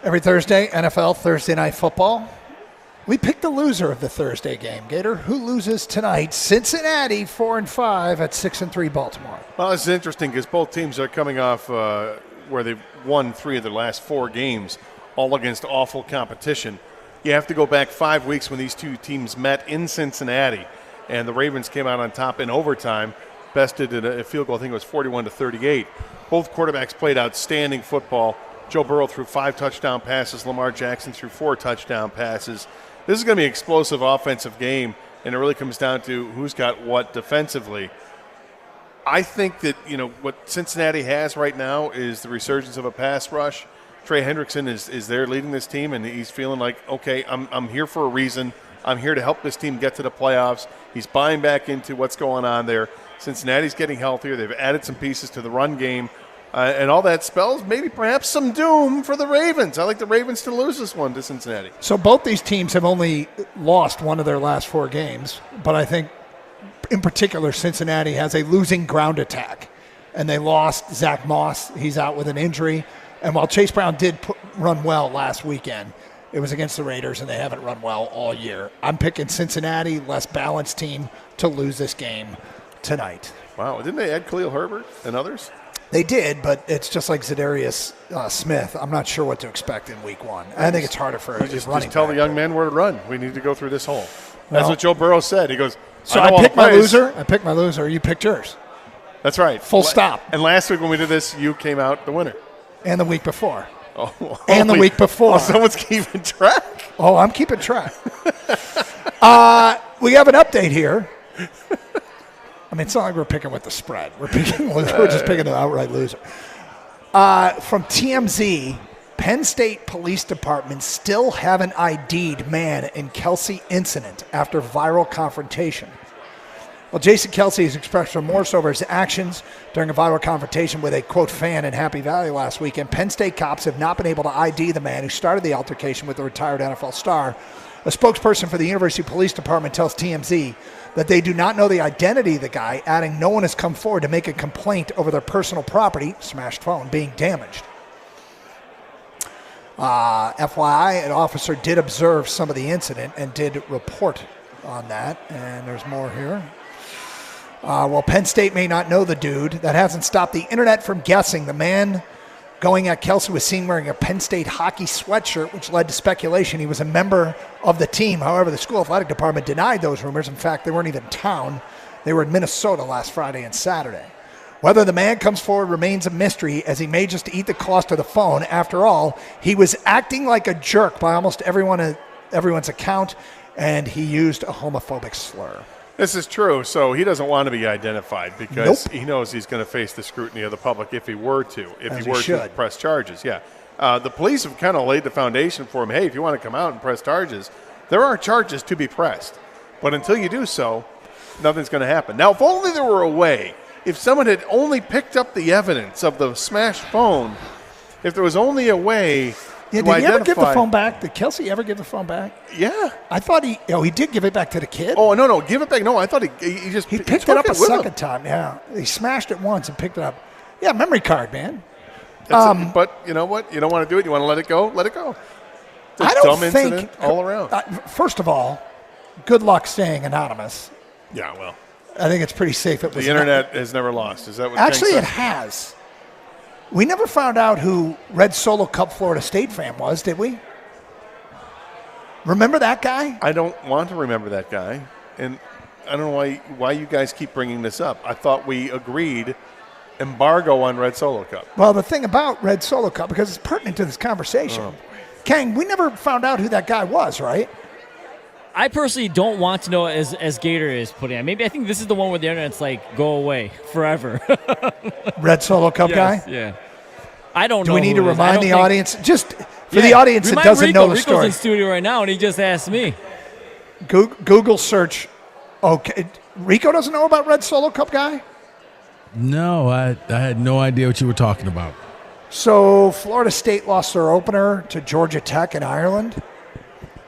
Every Thursday, NFL Thursday Night Football. We picked the loser of the Thursday game. Gator, who loses tonight? Cincinnati 4-5 at 6-3 Baltimore. Well, this is interesting because both teams are coming off where they've won 3 of their last 4 games, all against awful competition. You have to go back 5 weeks when these two teams met in Cincinnati, and the Ravens came out on top in overtime, bested in a field goal. I think it was 41-38. Both quarterbacks played outstanding football. Joe Burrow threw 5 touchdown passes. Lamar Jackson threw 4 touchdown passes. This is going to be an explosive offensive game, and it really comes down to who's got what defensively. I think that, what Cincinnati has right now is the resurgence of a pass rush. Trey Hendrickson is there leading this team, and he's feeling like, okay, I'm here for a reason. I'm here to help this team get to the playoffs. He's buying back into what's going on there. Cincinnati's getting healthier. They've added some pieces to the run game. And all that spells maybe perhaps some doom for the Ravens. I like the Ravens to lose this one to Cincinnati. So both these teams have only lost one of their last 4 games, but I think in particular Cincinnati has a losing ground attack. And they lost Zach Moss. He's out with an injury. And while Chase Brown did run well last weekend, it was against the Raiders, and they haven't run well all year. I'm picking Cincinnati, less balanced team, to lose this game tonight. Wow, didn't they add Khalil Herbert and others? They did, but it's just like Zadarius Smith. I'm not sure what to expect in week 1. I think it's harder for just tell the young man where to run. We need to go through this hole. That's Well, what Joe Burrow said. He goes, So I picked my loser. I picked my loser. You picked yours. That's right. Full stop. And last week when we did this, you came out the winner. And the week before. Oh, and the week before. Oh, someone's keeping track. Oh, I'm keeping track. We have an update here. I mean, it's not like we're picking with the spread. We're just picking an outright loser. From TMZ, Penn State Police Department still haven't ID'd man in Kelsey incident after viral confrontation. Well, Jason Kelsey has expressed remorse over his actions during a viral confrontation with a, quote, fan in Happy Valley last weekend. Penn State cops have not been able to ID the man who started the altercation with the retired NFL star. A spokesperson for the University Police Department tells TMZ that they do not know the identity of the guy, adding no one has come forward to make a complaint over their personal property, smashed phone, being damaged. FYI, an officer did observe some of the incident and did report on that, and there's more here. While Penn State may not know the dude, that hasn't stopped the internet from guessing. The man going at Kelsey was seen wearing a Penn State hockey sweatshirt, which led to speculation he was a member of the team. However, the school athletic department denied those rumors. In fact, they weren't even in town. They were in Minnesota last Friday and Saturday. Whether the man comes forward remains a mystery, as he may just eat the cost of the phone. After all, he was acting like a jerk by almost everyone's account, and he used a homophobic slur. This is true. So he doesn't want to be identified because he knows he's going to face the scrutiny of the public if he were to. To press charges. Yeah. The police have kind of laid the foundation for him. Hey, if you want to come out and press charges, there are charges to be pressed. But until you do so, nothing's going to happen. Now, if only there were a way, if someone had only picked up the evidence of the smashed phone, if there was only a way did he ever give the phone back? Did Kelsey ever give the phone back? Yeah. I thought he did give it back to the kid. Oh, no, give it back. No, I thought he picked it up a second time. Yeah. He smashed it once and picked it up. Yeah, memory card, man. But you know what? You don't want to do it. You want to let it go? Let it go. It's a dumb incident all around. First of all, good luck staying anonymous. Yeah, well. I think it's pretty safe. The internet has never lost. Is that what Actually, it has. We never found out who Red Solo Cup Florida State fan was, did we? Remember that guy? I don't want to remember that guy. And I don't know why you guys keep bringing this up. I thought we agreed embargo on Red Solo Cup. Well, the thing about Red Solo Cup, because it's pertinent to this conversation, Kang, we never found out who that guy was, right? I personally don't want to know as Gator is putting it. Maybe I think this is the one where the internet's like, go away forever. Red Solo Cup guy? Yeah. I don't know. Do we need to remind the audience? Just for the audience that doesn't know the story. Rico's in studio right now, and he just asked me. Google search. Okay. Rico doesn't know about Red Solo Cup guy? No, I had no idea what you were talking about. So Florida State lost their opener to Georgia Tech in Ireland.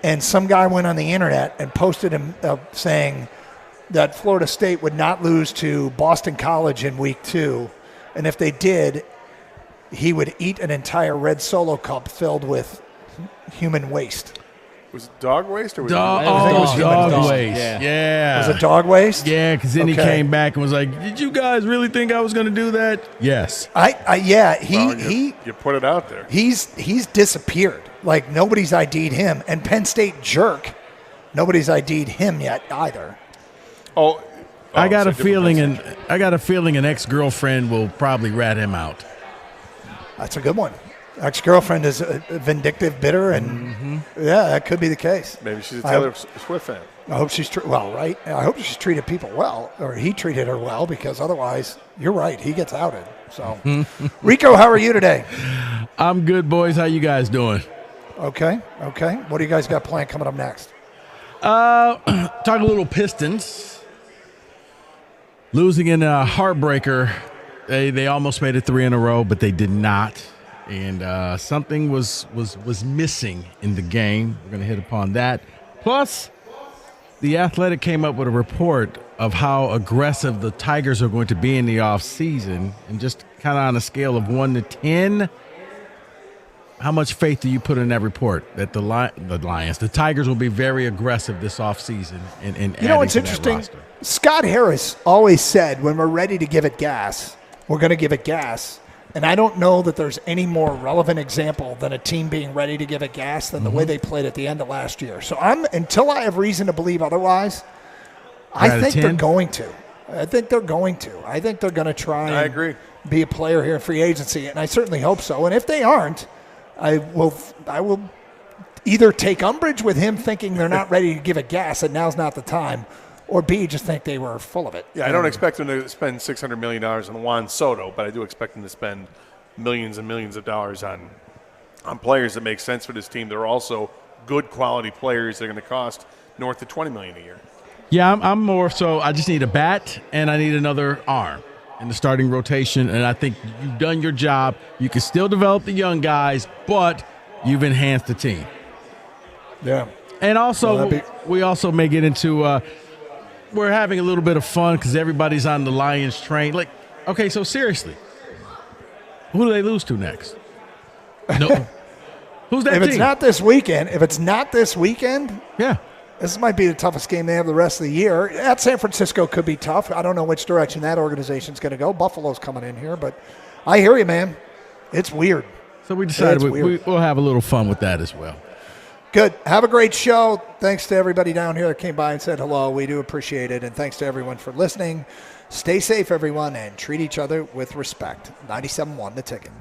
And some guy went on the internet and posted him saying that Florida State would not lose to Boston College in week 2. And if they did, he would eat an entire red Solo cup filled with human waste. Was it dog waste or was dog waste. Yeah. Was it dog waste? Yeah, because then he came back and was like, "Did you guys really think I was going to do that?" Yes. You put it out there. He's disappeared. Like nobody's ID'd him, and Penn State jerk, nobody's ID'd him yet either. I got a feeling an ex-girlfriend will probably rat him out. That's a good one. Ex-girlfriend is vindictive, bitter, and yeah, that could be the case. Maybe she's a Taylor Swift fan. I hope she's right. I hope she's treated people well, or he treated her well, because otherwise, you're right, he gets outed. So, Rico, how are you today? I'm good, boys. How you guys doing? Okay. What do you guys got planned coming up next? Talk a little Pistons. Losing in a heartbreaker. They almost made it 3 in a row, but they did not. And something was missing in the game. We're going to hit upon that. Plus, The Athletic came up with a report of how aggressive the Tigers are going to be in the offseason. And just kind of on a scale of 1 to 10, how much faith do you put in that report that the Tigers will be very aggressive this offseason? You know what's interesting? Scott Harris always said, when we're ready to give it gas, we're going to give it gas. And I don't know that there's any more relevant example than a team being ready to give it gas than the way they played at the end of last year. So until I have reason to believe otherwise, I think they're going to. I think they're going to try and be a player here in free agency, and I certainly hope so. And if they aren't, I will either take umbrage with him thinking they're not ready to give it gas and now's not the time, or B, just think they were full of it. Yeah, I don't expect them to spend $600 million on Juan Soto, but I do expect them to spend millions and millions of dollars on players that make sense for this team. They're also good quality players. They're going to cost north of $20 million a year. Yeah, I'm more so I just need a bat and I need another arm in the starting rotation, and I think you've done your job. You can still develop the young guys, but you've enhanced the team. Yeah. And also, we also may get into we're having a little bit of fun because everybody's on the Lions train. Like, okay, so seriously, who do they lose to next? No. Who's that team? If it's not this weekend, yeah, this might be the toughest game they have the rest of the year. At San Francisco could be tough. I don't know which direction that organization's going to go. Buffalo's coming in here, but I hear you, man. It's weird. So we decided we'll have a little fun with that as well. Good. Have a great show. Thanks to everybody down here that came by and said hello. We do appreciate it. And thanks to everyone for listening. Stay safe, everyone, and treat each other with respect. 97.1 The Ticket.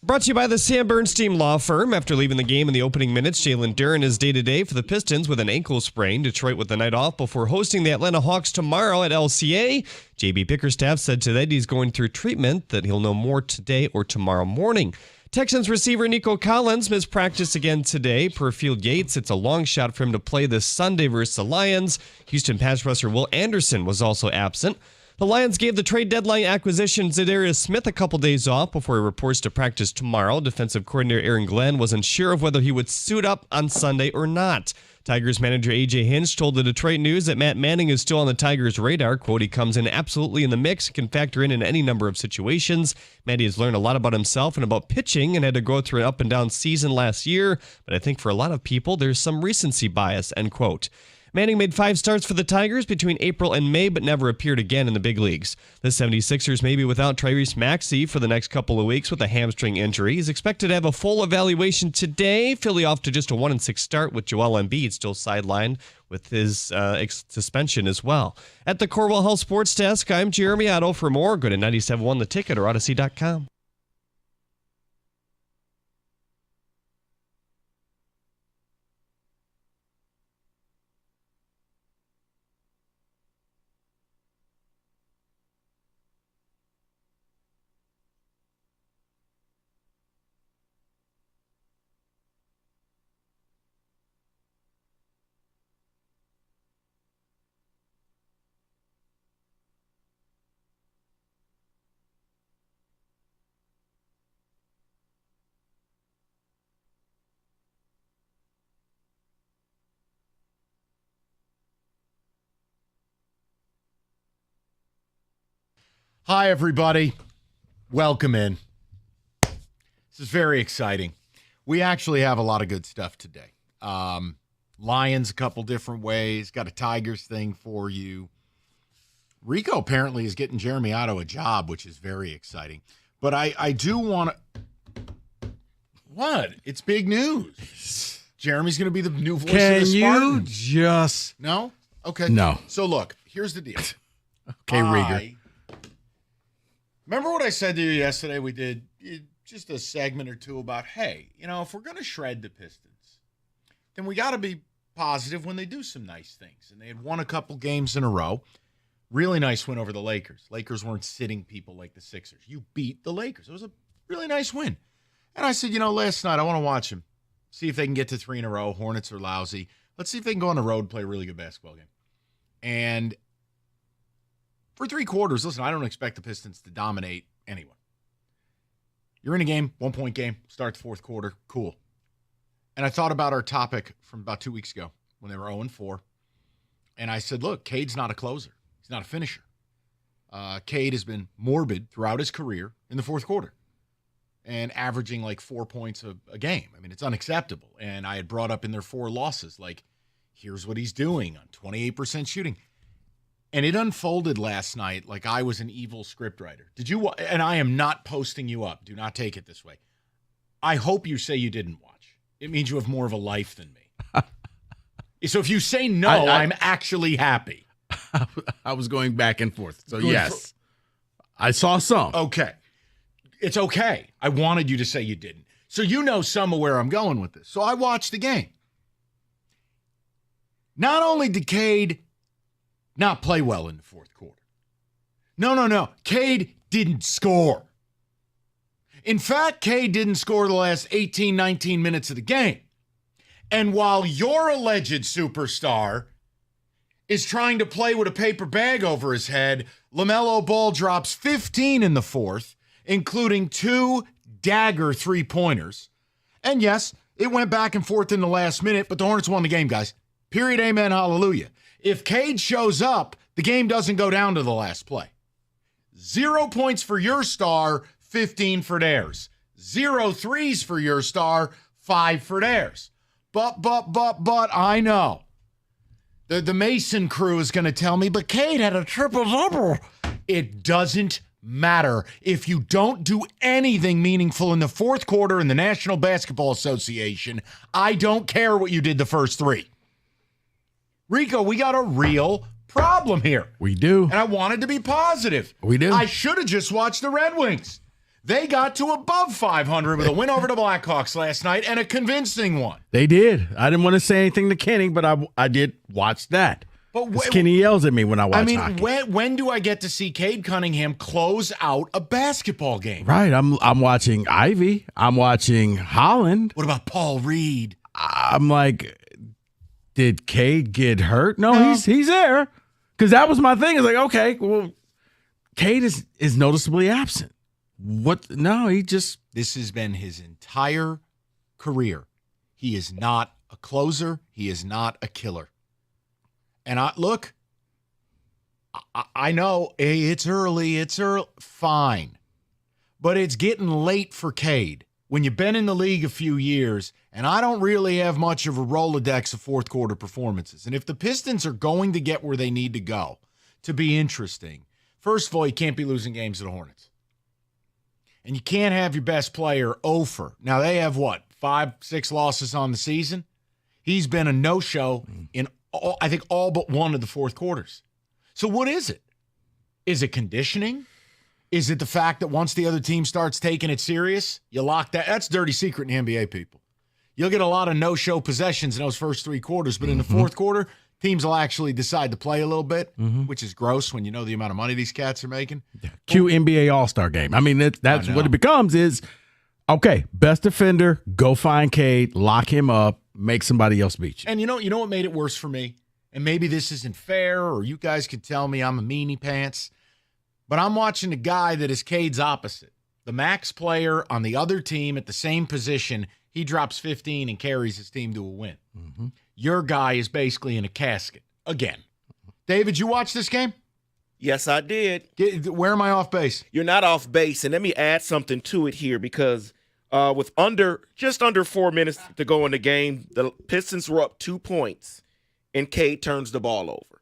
Brought to you by the Sam Bernstein Law Firm. After leaving the game in the opening minutes, Jalen Duren is day-to-day for the Pistons with an ankle sprain. Detroit with the night off before hosting the Atlanta Hawks tomorrow at LCA. J.B. Bickerstaff said today he's going through treatment, that he'll know more today or tomorrow morning. Texans receiver Nico Collins missed practice again today. Per Field Yates, it's a long shot for him to play this Sunday versus the Lions. Houston pass rusher Will Anderson was also absent. The Lions gave the trade deadline acquisition Zadarius Smith a couple days off before he reports to practice tomorrow. Defensive coordinator Aaron Glenn wasn't sure of whether he would suit up on Sunday or not. Tigers manager A.J. Hinch told the Detroit News that Matt Manning is still on the Tigers' radar. Quote, he comes in absolutely in the mix, can factor in any number of situations. Matty has learned a lot about himself and about pitching and had to go through an up-and-down season last year. But I think for a lot of people, there's some recency bias, end quote. Manning made 5 starts for the Tigers between April and May, but never appeared again in the big leagues. The 76ers may be without Tyrese Maxey for the next couple of weeks with a hamstring injury. He's expected to have a full evaluation today. Philly off to just a 1-6 start with Joel Embiid still sidelined with his suspension as well. At the Corwell Health Sports Desk, I'm Jeremy Otto. For more, go to 97.1 The Ticket or Odyssey.com. Hi, everybody. Welcome in. This is very exciting. We actually have a lot of good stuff today. Lions a couple different ways. Got a Tigers thing for you. Rico apparently is getting Jeremy Otto a job, which is very exciting. But I do want to... What? It's big news. Jeremy's going to be the new voice of the Spartans. Can you just... No? Okay. No. So, look, here's the deal. Okay, Rieger. Remember what I said to you yesterday? We did just a segment or two about, hey, if we're going to shred the Pistons, then we got to be positive when they do some nice things. And they had won a couple games in a row. Really nice win over the Lakers. Lakers weren't sitting people like the Sixers. You beat the Lakers. It was a really nice win. And I said, last night I want to watch them, see if they can get to 3 in a row. Hornets are lousy. Let's see if they can go on the road and play a really good basketball game. And for 3 quarters, listen, I don't expect the Pistons to dominate anyone. You're in a game, 1-point game, start the fourth quarter, cool. And I thought about our topic from about 2 weeks ago when they were 0-4. And I said, look, Cade's not a closer. He's not a finisher. Cade has been morbid throughout his career in the fourth quarter and averaging like 4 points a game. I mean, it's unacceptable. And I had brought up in their 4 losses, like, here's what he's doing on 28% shooting. And it unfolded last night like I was an evil scriptwriter. Did you? And I am not posting you up. Do not take it this way. I hope you say you didn't watch. It means you have more of a life than me. So if you say no, I'm actually happy. I was going back and forth. So yes, I saw some. Okay. It's okay. I wanted you to say you didn't. So you know some of where I'm going with this. So I watched the game. Not only did Cade not play well in the fourth quarter. No. Cade didn't score. In fact, Cade didn't score the last 18, 19 minutes of the game. And while your alleged superstar is trying to play with a paper bag over his head, LaMelo Ball drops 15 in the fourth, including 2 dagger 3-pointers. And yes, it went back and forth in the last minute, but the Hornets won the game, guys. Period, amen, hallelujah. If Cade shows up, the game doesn't go down to the last play. 0 points for your star, 15 for theirs. 0 threes for your star, 5 for theirs. But, I know. The Mason crew is going to tell me, but Cade had a triple-double. It doesn't matter. If you don't do anything meaningful in the fourth quarter in the National Basketball Association, I don't care what you did the first 3. Rico, we got a real problem here. We do. And I wanted to be positive. We do. I should have just watched the Red Wings. They got to above 500 with a win over the Blackhawks last night and a convincing one. They did. I didn't want to say anything to Kenny, but I did watch that. But Kenny yells at me when I watch hockey. When do I get to see Cade Cunningham close out a basketball game? Right. I'm watching Ivy. I'm watching Holland. What about Paul Reed? I'm like, did Cade get hurt? No. He's there. Because that was my thing. It's like, okay, well, Cade is noticeably absent. What? No, This has been his entire career. He is not a closer. He is not a killer. And I know, hey, it's early, fine. But it's getting late for Cade. When you've been in the league a few years, and I don't really have much of a Rolodex of fourth quarter performances. And if the Pistons are going to get where they need to go to be interesting, first of all, you can't be losing games to the Hornets. And you can't have your best player over. Now, they have, 5-6 losses on the season? He's been a no-show in, I think, all but one of the fourth quarters. So what is it? Is it conditioning? Is it the fact that once the other team starts taking it serious, you lock that? That's dirty secret in the NBA, people. You'll get a lot of no-show possessions in those first three quarters, but in the fourth quarter, teams will actually decide to play a little bit, which is gross when you know the amount of money these cats are making. Cue NBA All-Star game. I mean, that's what it becomes is, okay, best defender, go find Cade, lock him up, make somebody else beat you. And you know what made it worse for me? And maybe this isn't fair, or you guys could tell me I'm a meanie pants, but I'm watching a guy that is Cade's opposite. The max player on the other team at the same position, he drops 15 and carries his team to a win. Your guy is basically in a casket again. David, you watch this game? Yes, I did. Where am I off base? You're not off base, and let me add something to it here because with just under 4 minutes to go in the game, the Pistons were up 2 points, and Cade turns the ball over.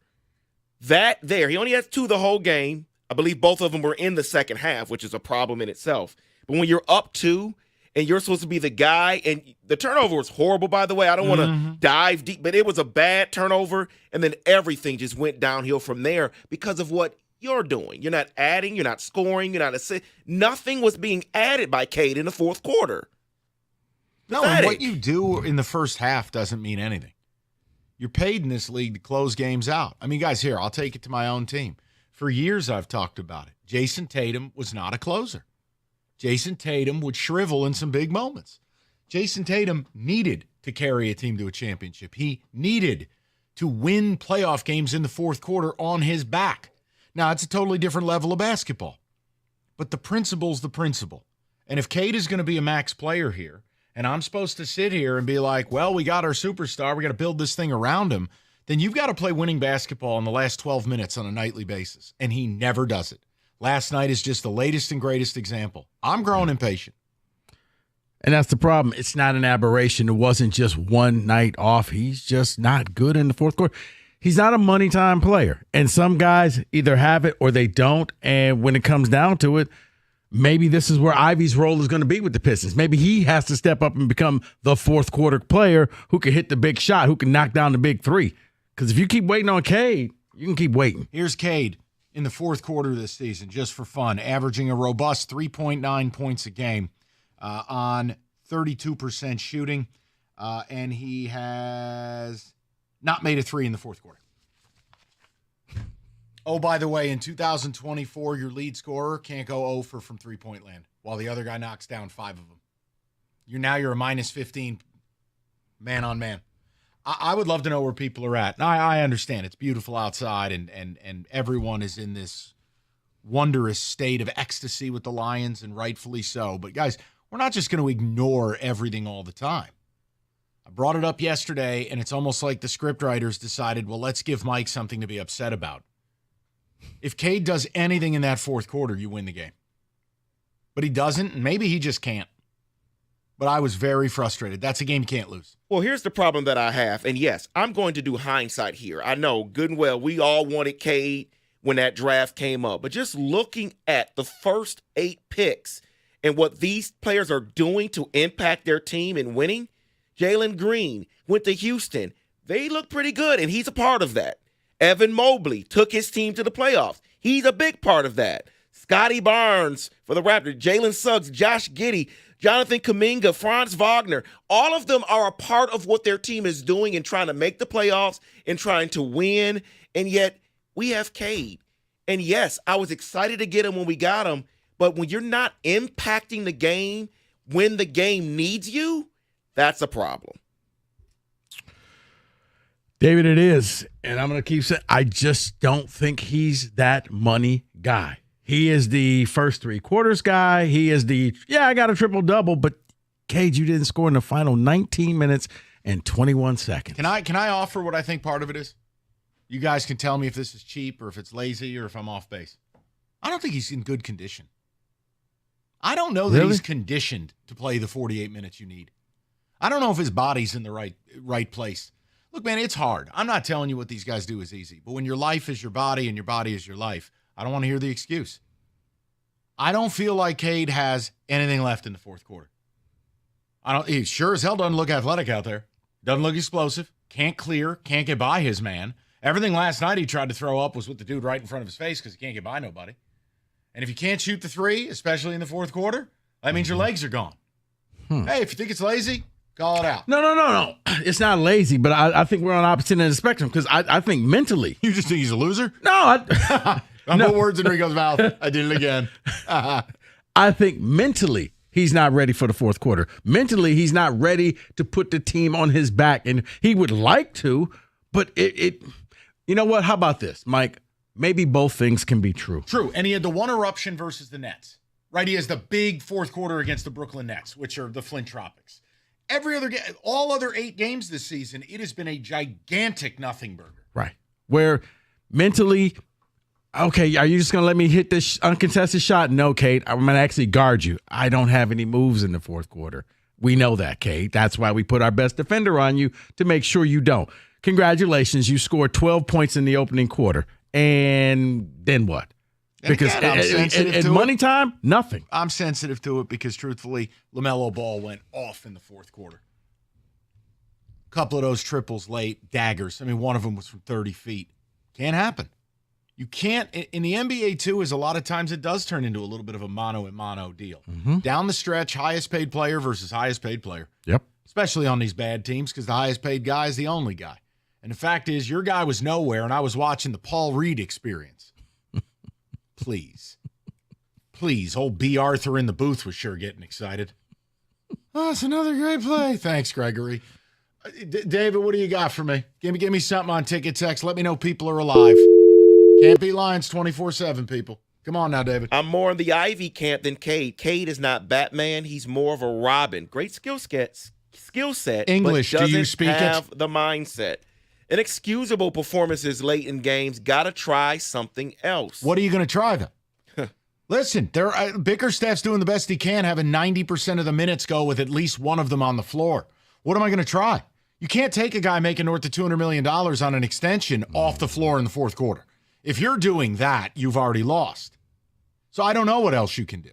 He only has 2 the whole game. I believe both of them were in the second half, which is a problem in itself. But when you're up 2 and you're supposed to be the guy, and the turnover was horrible, by the way. I don't want to dive deep, but it was a bad turnover, and then everything just went downhill from there because of what you're doing. You're not adding, you're not scoring, you're not assisting. Nothing was being added by Cade in the fourth quarter. No, and what you do in the first half doesn't mean anything. You're paid in this league to close games out. I mean, guys, here, I'll take it to my own team. For years, I've talked about it. Jason Tatum was not a closer. Jason Tatum would shrivel in some big moments. Jason Tatum needed to carry a team to a championship. He needed to win playoff games in the fourth quarter on his back. Now, it's a totally different level of basketball. But the principle's the principle. And if Cade is going to be a max player here, and I'm supposed to sit here and be like, well, we got our superstar, we got to build this thing around him, then you've got to play winning basketball in the last 12 minutes on a nightly basis. And he never does it. Last night is just the latest and greatest example. I'm growing impatient. And that's the problem. It's not an aberration. It wasn't just one night off. He's just not good in the fourth quarter. He's not a money time player. And some guys either have it or they don't. And when it comes down to it, maybe this is where Ivy's role is going to be with the Pistons. Maybe he has to step up and become the fourth quarter player who can hit the big shot, who can knock down the big three. Because if you keep waiting on Cade, you can keep waiting. Here's Cade in the fourth quarter of this season, just for fun, averaging a robust 3.9 points a game on 32% shooting. And he has not made a three in the fourth quarter. Oh, by the way, in 2024, your lead scorer can't go 0 from three-point land while the other guy knocks down 5 of them. You're a minus 15 man-on-man. I would love to know where people are at. I understand it's beautiful outside and everyone is in this wondrous state of ecstasy with the Lions, and rightfully so. But, guys, we're not just going to ignore everything all the time. I brought it up yesterday, and it's almost like the scriptwriters decided, well, let's give Mike something to be upset about. If Cade does anything in that fourth quarter, you win the game. But he doesn't, and maybe he just can't. But I was very frustrated. That's a game you can't lose. Well, here's the problem that I have. And yes, I'm going to do hindsight here. I know good and well we all wanted Cade when that draft came up. But just looking at the first 8 picks and what these players are doing to impact their team and winning, Jalen Green went to Houston. They look pretty good, and he's a part of that. Evan Mobley took his team to the playoffs. He's a big part of that. Scotty Barnes for the Raptors, Jalen Suggs, Josh Giddey, Jonathan Kuminga, Franz Wagner. All of them are a part of what their team is doing in trying to make the playoffs and trying to win. And yet we have Cade. And yes, I was excited to get him when we got him. But when you're not impacting the game when the game needs you, that's a problem. David, it is. And I'm going to keep saying, I just don't think he's that money guy. He is the first 3 quarters guy. He is the, I got a triple-double, but Cade, you didn't score in the final 19 minutes and 21 seconds. Can I offer what I think part of it is? You guys can tell me if this is cheap or if it's lazy or if I'm off base. I don't think he's in good condition. I don't know that he's conditioned to play the 48 minutes you need. I don't know if his body's in the right place. Look, man, it's hard. I'm not telling you what these guys do is easy. But when your life is your body and your body is your life, I don't want to hear the excuse. I don't feel like Cade has anything left in the fourth quarter. He sure as hell doesn't look athletic out there. Doesn't look explosive. Can't clear. Can't get by his man. Everything last night he tried to throw up was with the dude right in front of his face because he can't get by nobody. And if you can't shoot the 3, especially in the fourth quarter, that means your legs are gone. Hey, if you think it's lazy, call it out. No. It's not lazy, but I think we're on opposite end of the spectrum because I think mentally. You just think he's a loser? No. I put words in Rico's mouth. I did it again. I think mentally he's not ready for the fourth quarter. Mentally, he's not ready to put the team on his back, and he would like to, but it you know what? How about this, Mike? Maybe both things can be true. True, and he had the one eruption versus the Nets, right? He has the big fourth quarter against the Brooklyn Nets, which are the Flint Tropics. Every other game, all other 8 games this season, it has been a gigantic nothing burger. Right. Where mentally, okay, are you just going to let me hit this uncontested shot? No, Cade. I'm going to actually guard you. I don't have any moves in the fourth quarter. We know that, Cade. That's why we put our best defender on you to make sure you don't. Congratulations. You scored 12 points in the opening quarter. And then what? Because at money time, nothing. I'm sensitive to it because, truthfully, LaMelo Ball went off in the fourth quarter. A couple of those triples late, daggers. I mean, one of them was from 30 feet. Can't happen. You can't. In the NBA, too, is a lot of times it does turn into a little bit of a mano-a-mano deal. Mm-hmm. Down the stretch, highest paid player versus highest paid player. Yep. Especially on these bad teams because the highest paid guy is the only guy. And the fact is, your guy was nowhere, and I was watching the Paul Reed experience. Please. Old B. Arthur in the booth was sure getting excited. Oh, it's another great play. Thanks, Gregory. David, what do you got for me? Give me something on Ticket Text. Let me know people are alive. Can't be Lions 24/7, people. Come on now, David. I'm more in the Ivy camp than Cade. Cade is not Batman. He's more of a Robin. Great skill set. English, but do you speak have the mindset. Inexcusable performances late in games. Got to try something else. What are you going to try, though? Listen, Bickerstaff's doing the best he can, having 90% of the minutes go with at least one of them on the floor. What am I going to try? You can't take a guy making north of $200 million on an extension off the floor in the fourth quarter. If you're doing that, you've already lost. So I don't know what else you can do.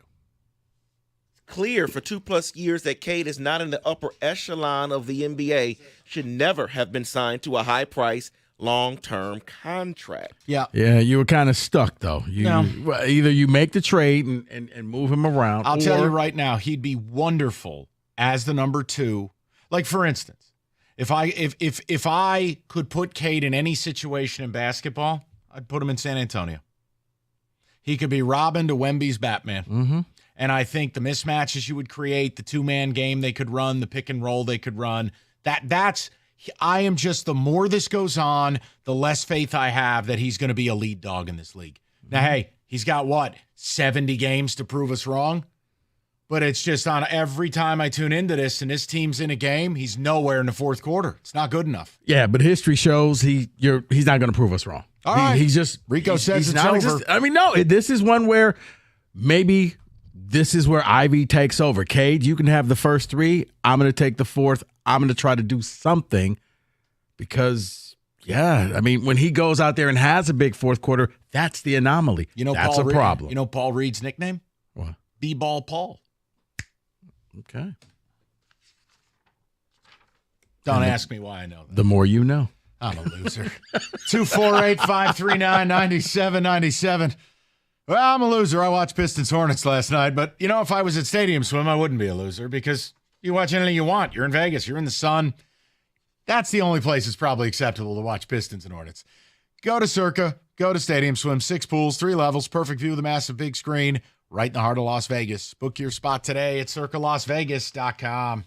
Clear for 2+ years that Cade is not in the upper echelon of the NBA, should never have been signed to a high-price, long-term contract. Yeah, you were kind of stuck, though. Either you make the trade and move him around. I'll tell you right now, he'd be wonderful as the number 2. Like, for instance, if I could put Cade in any situation in basketball, I'd put him in San Antonio. He could be Robin to Wemby's Batman. Mm-hmm. And I think the mismatches you would create, the 2-man game they could run, the pick and roll they could run, I am just, the more this goes on, the less faith I have that he's going to be a lead dog in this league. Now, hey, he's got 70 games to prove us wrong? But it's just on every time I tune into this and this team's in a game, he's nowhere in the fourth quarter. It's not good enough. Yeah, but history shows he's not going to prove us wrong. All right. He's just Rico says it's over. This is one where maybe this is where Ivy takes over. Cade, you can have the first 3. I'm going to take the fourth. I'm going to try to do something because, when he goes out there and has a big fourth quarter, that's the anomaly. That's a problem. You know Paul Reed's nickname? What? B-Ball Paul. Okay. Don't ask me why I know that. The more you know. I'm a loser. 248-539-9797. Well, I'm a loser. I watched Pistons Hornets last night, but if I was at Stadium Swim, I wouldn't be a loser because you watch anything you want. You're in Vegas. You're in the sun. That's the only place it's probably acceptable to watch Pistons and Hornets. Go to Circa. Go to Stadium Swim. 6 pools, 3 levels, perfect view of the massive big screen right in the heart of Las Vegas. Book your spot today at circalasvegas.com.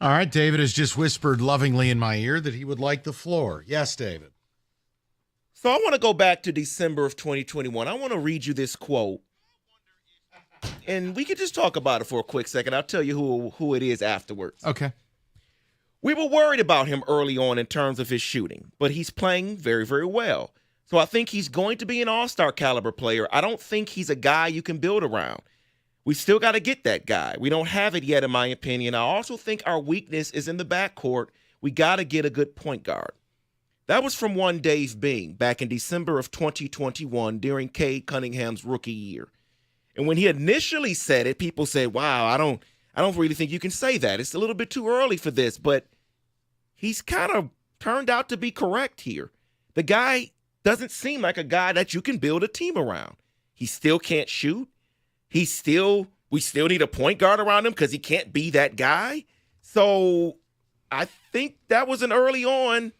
All right, David has just whispered lovingly in my ear that he would like the floor. Yes, David. So I want to go back to December of 2021. I want to read you this quote, and we could just talk about it for a quick second. I'll tell you who it is afterwards. Okay. We were worried about him early on in terms of his shooting, but he's playing very, very well. So I think he's going to be an all-star caliber player. I don't think he's a guy you can build around. We still got to get that guy. We don't have it yet, in my opinion. I also think our weakness is in the backcourt. We got to get a good point guard. That was from one Dave Bing back in December of 2021 during Cade Cunningham's rookie year. And when he initially said it, people said, wow, I don't really think you can say that. It's a little bit too early for this, but he's kind of turned out to be correct here. The guy doesn't seem like a guy that you can build a team around. He still can't shoot. We still need a point guard around him because he can't be that guy. So I think that was an early on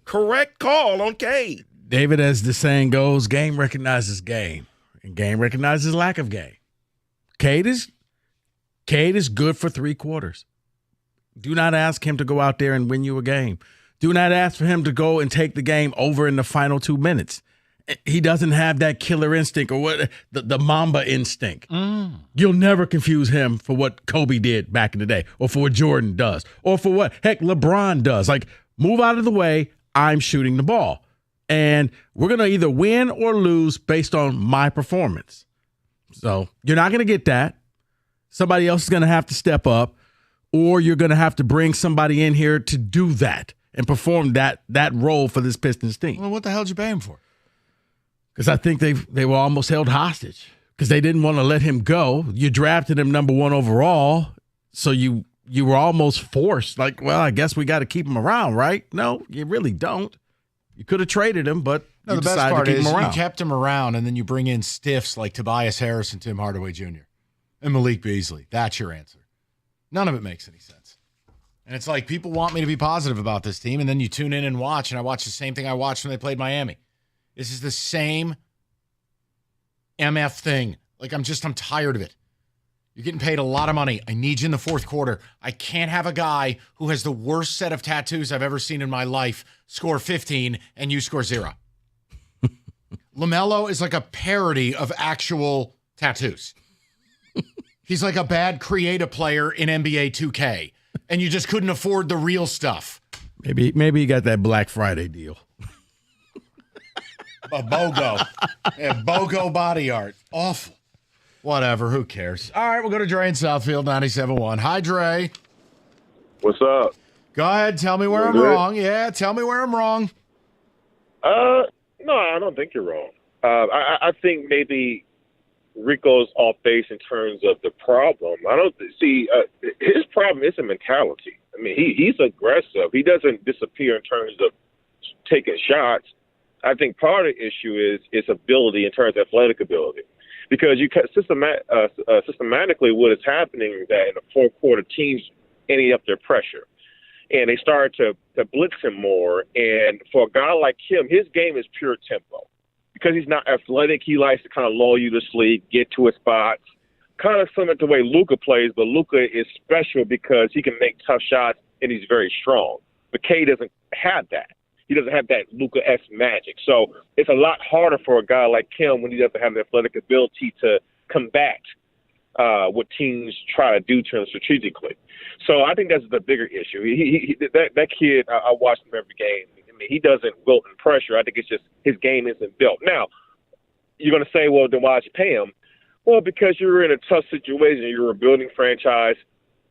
correct call on Cade. David, as the saying goes, game recognizes game, and game recognizes lack of game. Cade is good for 3 quarters. Do not ask him to go out there and win you a game. Do not ask for him to go and take the game over in the final 2 minutes. He doesn't have that killer instinct or what the Mamba instinct. You'll never confuse him for what Kobe did back in the day or for what Jordan does or for what, heck, LeBron does. Like, move out of the way. I'm shooting the ball. And we're going to either win or lose based on my performance. So you're not going to get that. Somebody else is going to have to step up, or you're going to have to bring somebody in here to do that and perform that role for this Pistons team. Well, what the hell did you pay him for? Because I think they were almost held hostage because they didn't want to let him go. You drafted him number 1 overall, so you were almost forced. Like, well, I guess we got to keep him around, right? No, you really don't. You could have traded him, but No, you the best decided part to keep is him you around. kept him around, and then you bring in stiffs like Tobias Harris and Tim Hardaway Jr. and Malik Beasley. That's your answer. None of it makes any sense. And it's like people want me to be positive about this team, and then you tune in and watch, and I watch the same thing I watched when they played Miami. This is the same MF thing. Like, I'm tired of it. You're getting paid a lot of money. I need you in the fourth quarter. I can't have a guy who has the worst set of tattoos I've ever seen in my life score 15 and you score 0. LaMelo is like a parody of actual tattoos. He's like a bad creative player in NBA 2K, and you just couldn't afford the real stuff. Maybe you got that Black Friday deal. A BOGO. Yeah, BOGO body art. Awful. Whatever. Who cares? All right, we'll go to Dre in Southfield, 97.1. Hi, Dre. What's up? Go ahead. Tell me where I'm wrong. Yeah, tell me where I'm wrong. No, I don't think you're wrong. I think maybe Rico's off base in terms of the problem. I don't see his problem is a mentality. I mean, he's aggressive. He doesn't disappear in terms of taking shots. I think part of the issue is ability in terms of athletic ability. Because you systematically what is happening is that in the fourth quarter, teams ending up their pressure. And they started to blitz him more. And for a guy like him, his game is pure tempo. Because he's not athletic, he likes to kind of lull you to sleep, get to his spots. Kind of similar to the way Luka plays, but Luka is special because he can make tough shots and he's very strong. But K doesn't have that. He doesn't have that Luka-esque magic. So it's a lot harder for a guy like him when he doesn't have the athletic ability to combat what teams try to do to him strategically. So I think that's the bigger issue. That kid, I watched him every game. I mean, he doesn't wilt in pressure. I think it's just his game isn't built. Now, you're going to say, well, then why'd you pay him? Well, because you're in a tough situation. You're a building franchise.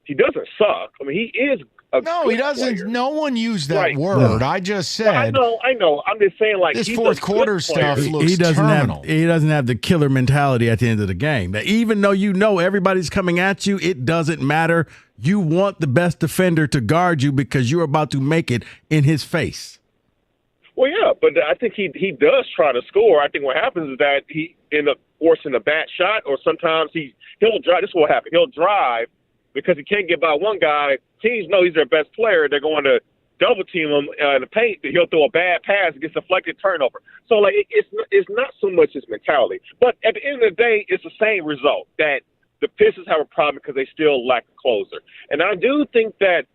He doesn't suck. I mean, he is No, he doesn't. Player. No one used that Right. word. No. I just said. Well, I know. I'm just saying, like, this he's fourth a quarter good player. stuff looks He doesn't terminal. he doesn't have the killer mentality at the end of the game. That even though you know everybody's coming at you, it doesn't matter. You want the best defender to guard you because you're about to make it in his face. Well, yeah, but I think he does try to score. I think what happens is that he end up forcing a bad shot, or sometimes he'll drive. This is what happens. He'll drive because he can't get by one guy. Teams know he's their best player. They're going to double team him in the paint. He'll throw a bad pass and gets a deflected turnover. So, like, it's not so much his mentality. But at the end of the day, it's the same result, that the Pistons have a problem because they still lack a closer. And I do think that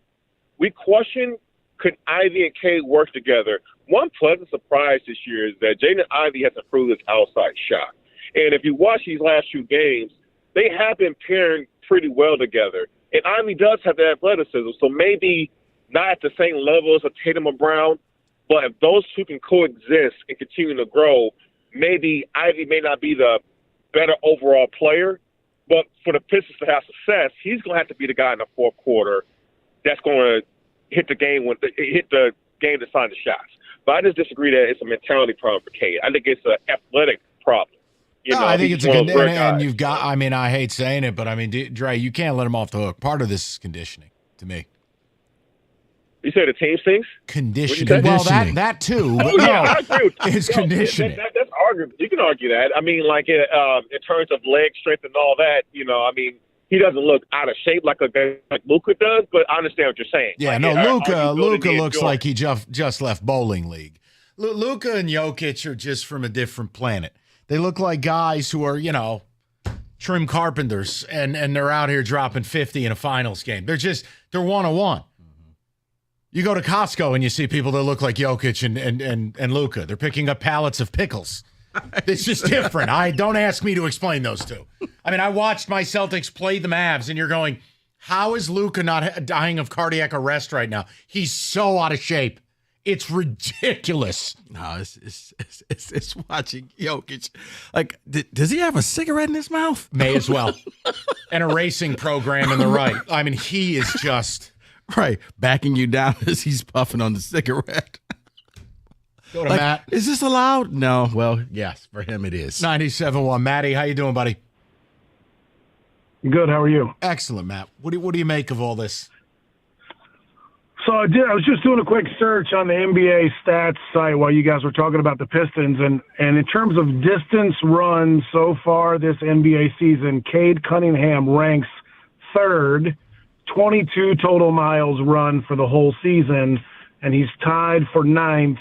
we question, could Ivy and Cade work together? One pleasant surprise this year is that Jaden Ivey has improved his outside shot. And if you watch these last few games, they have been pairing pretty well together. And Ivy does have the athleticism, so maybe not at the same level as a Tatum or Brown, but if those two can coexist and continue to grow, maybe Ivy may not be the better overall player, but for the Pistons to have success, he's going to have to be the guy in the fourth quarter that's going to hit the game to sign the shots. But I just disagree that it's a mentality problem for Cade. I think it's an athletic problem. I think it's a good. and you've got. I mean, I hate saying it, but I mean, Dre, you can't let him off the hook. Part of this is conditioning, to me. You said the team stinks? Conditioning. Well, that too. But I agree with you. It's conditioning. That's arguable. You can argue that. I mean, like in terms of leg strength and all that, I mean, he doesn't look out of shape like a guy like Luka does, but I understand what you're saying. Yeah, Luka looks like he just left bowling league. Luka and Jokic are just from a different planet. They look like guys who are, trim carpenters, and they're out here dropping 50 in a finals game. They're one-on-one. You go to Costco and you see people that look like Jokic and Luka. They're picking up pallets of pickles. It's just different. Don't ask me to explain those two. I mean, I watched my Celtics play the Mavs, and you're going, how is Luka not dying of cardiac arrest right now? He's so out of shape. It's ridiculous. No, it's watching Jokic. Like, does he have a cigarette in his mouth? May as well. And a racing program in the right. I mean, he is just right backing you down as he's puffing on the cigarette. Go to Matt. Is this allowed? No. Well, yes, for him it is. 97.1. Matty, how you doing, buddy? Good. How are you? Excellent, Matt. What do you make of all this? So I was just doing a quick search on the NBA stats site while you guys were talking about the Pistons, and in terms of distance run so far this NBA season, Cade Cunningham ranks third, 22 total miles run for the whole season, and he's tied for ninth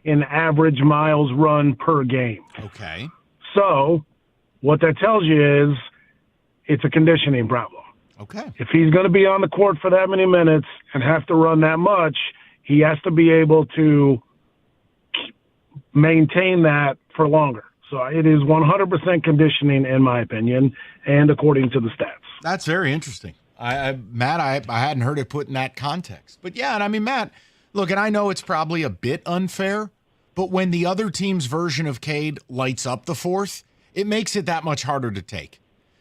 in average miles run per game. Okay. So what that tells you is it's a conditioning problem. Okay. If he's going to be on the court for that many minutes and have to run that much, he has to be able to maintain that for longer. So it is 100% conditioning, in my opinion, and according to the stats. That's very interesting. Matt, I hadn't heard it put in that context. But yeah, and I mean, Matt, look, and I know it's probably a bit unfair, but when the other team's version of Cade lights up the fourth, it makes it that much harder to take.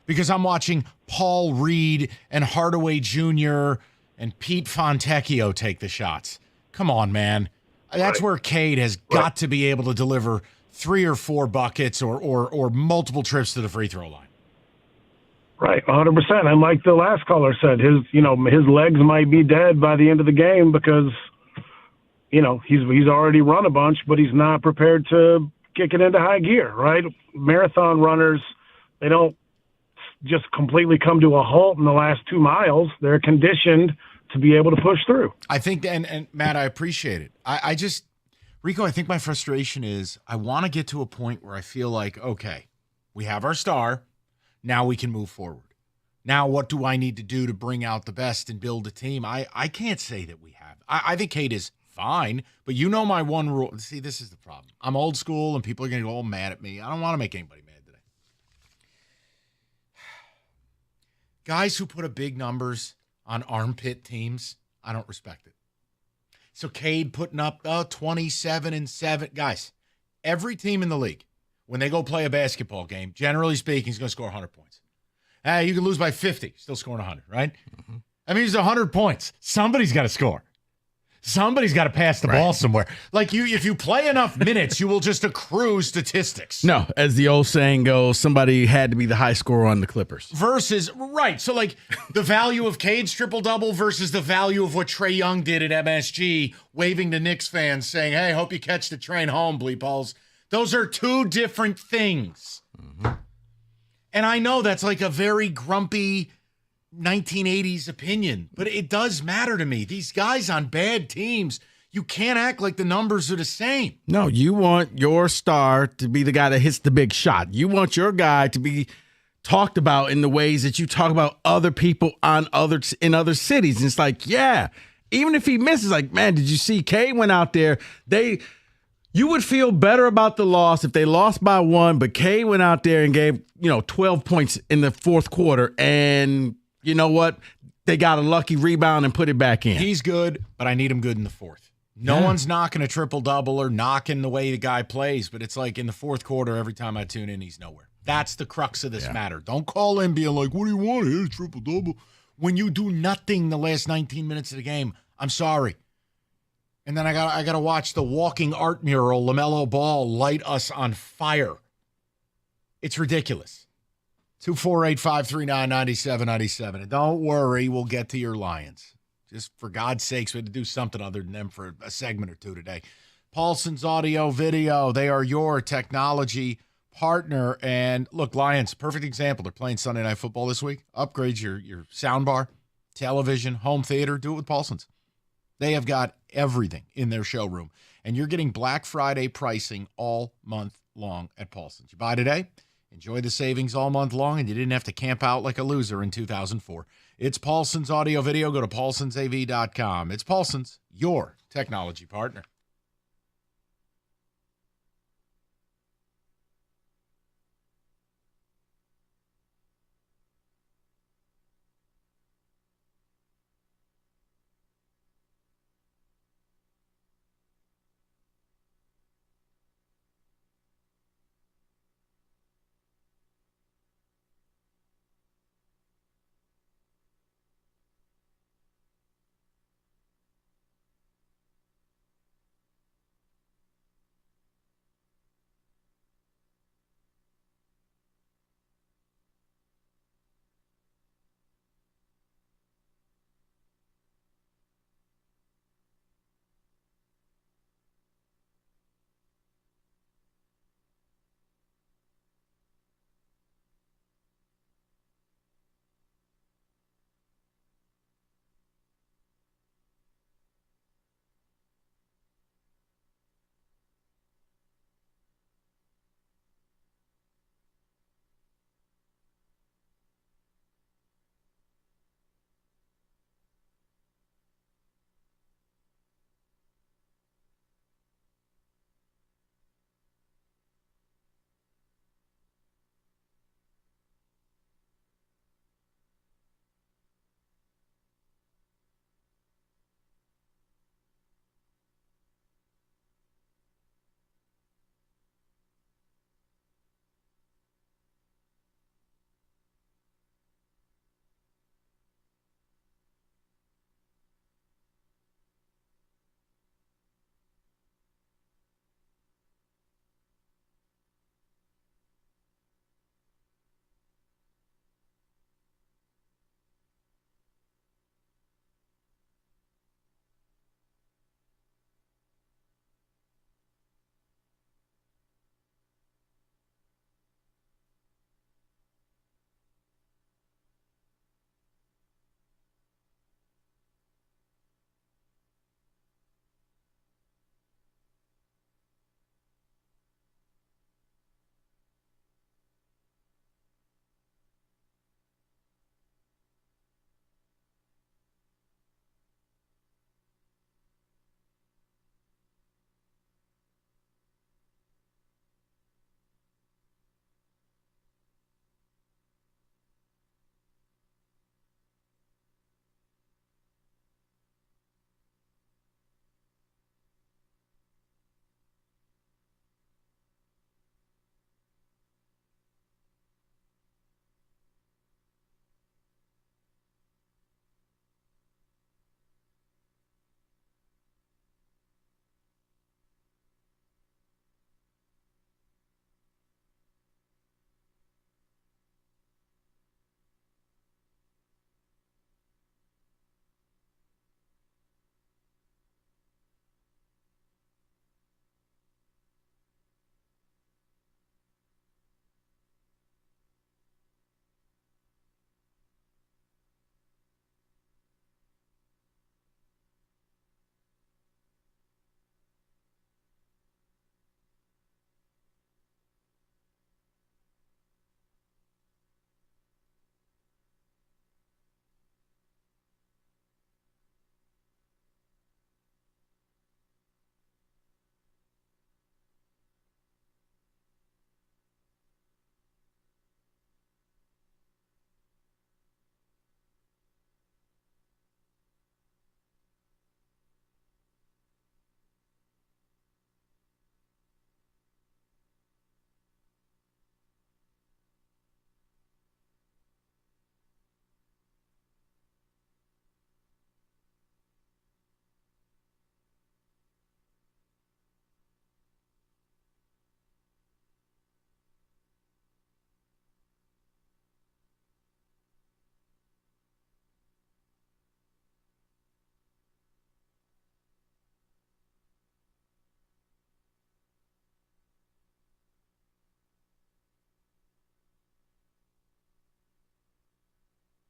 Because I'm watching Paul Reed and Hardaway Jr. and Pete Fontecchio take the shots. Come on, man. That's where Cade has got to be able to deliver 3 or 4 buckets or multiple trips to the free throw line. Right, 100%. And like the last caller said, his legs might be dead by the end of the game because, he's already run a bunch, but he's not prepared to kick it into high gear, right? Marathon runners, they don't just completely come to a halt in the last 2 miles. They're conditioned to be able to push through. I think, and Matt, I appreciate it. Rico, I think my frustration is I want to get to a point where I feel like, okay, we have our star. Now we can move forward. Now what do I need to do to bring out the best and build a team? I can't say that we have. I think Cade is fine, but my one rule. See, this is the problem. I'm old school and people are going to go all mad at me. I don't want to make anybody mad. Guys who put up big numbers on armpit teams, I don't respect it. So Cade putting up 27 and 7. Guys, every team in the league, when they go play a basketball game, generally speaking, he's going to score 100 points. You can lose by 50, still scoring 100, right? Mm-hmm. I mean, it's 100 points. Somebody's got to score. Somebody's got to pass the ball somewhere. Like if you play enough minutes, you will just accrue statistics. No, as the old saying goes, somebody had to be the high scorer on the Clippers. So like the value of Cade's triple-double versus the value of what Trae Young did at MSG, waving to Knicks fans saying, hey, hope you catch the train home, bleepballs. Those are 2 different things. Mm-hmm. And I know that's like a very grumpy 1980s opinion, but it does matter to me. These guys on bad teams, you can't act like the numbers are the same. No, you want your star to be the guy that hits the big shot. You want your guy to be talked about in the ways that you talk about other people in other cities. And it's like, yeah, even if he misses, like, man, did you see Cade went out there? You would feel better about the loss if they lost by 1, but Cade went out there and gave, 12 points in the fourth quarter, and you know what? They got a lucky rebound and put it back in. He's good, but I need him good in the fourth. No one's knocking a triple-double or knocking the way the guy plays, but it's like in the fourth quarter, every time I tune in, he's nowhere. That's the crux of this matter. Don't call in being like, what do you want? Here's a triple-double. When you do nothing the last 19 minutes of the game, I'm sorry. And then I got to watch the walking art mural, LaMelo Ball, light us on fire. It's ridiculous. 248-539-9797. And don't worry, we'll get to your Lions. Just for God's sakes, we had to do something other than them for a segment or two today. Paulson's Audio Video, they are your technology partner. And look, Lions, perfect example. They're playing Sunday Night Football this week. Upgrade your sound bar, television, home theater. Do it with Paulson's. They have got everything in their showroom. And you're getting Black Friday pricing all month long at Paulson's. You buy today, enjoy the savings all month long, and you didn't have to camp out like a loser in 2004. It's Paulson's Audio Video. Go to paulsonsav.com. It's Paulson's, your technology partner.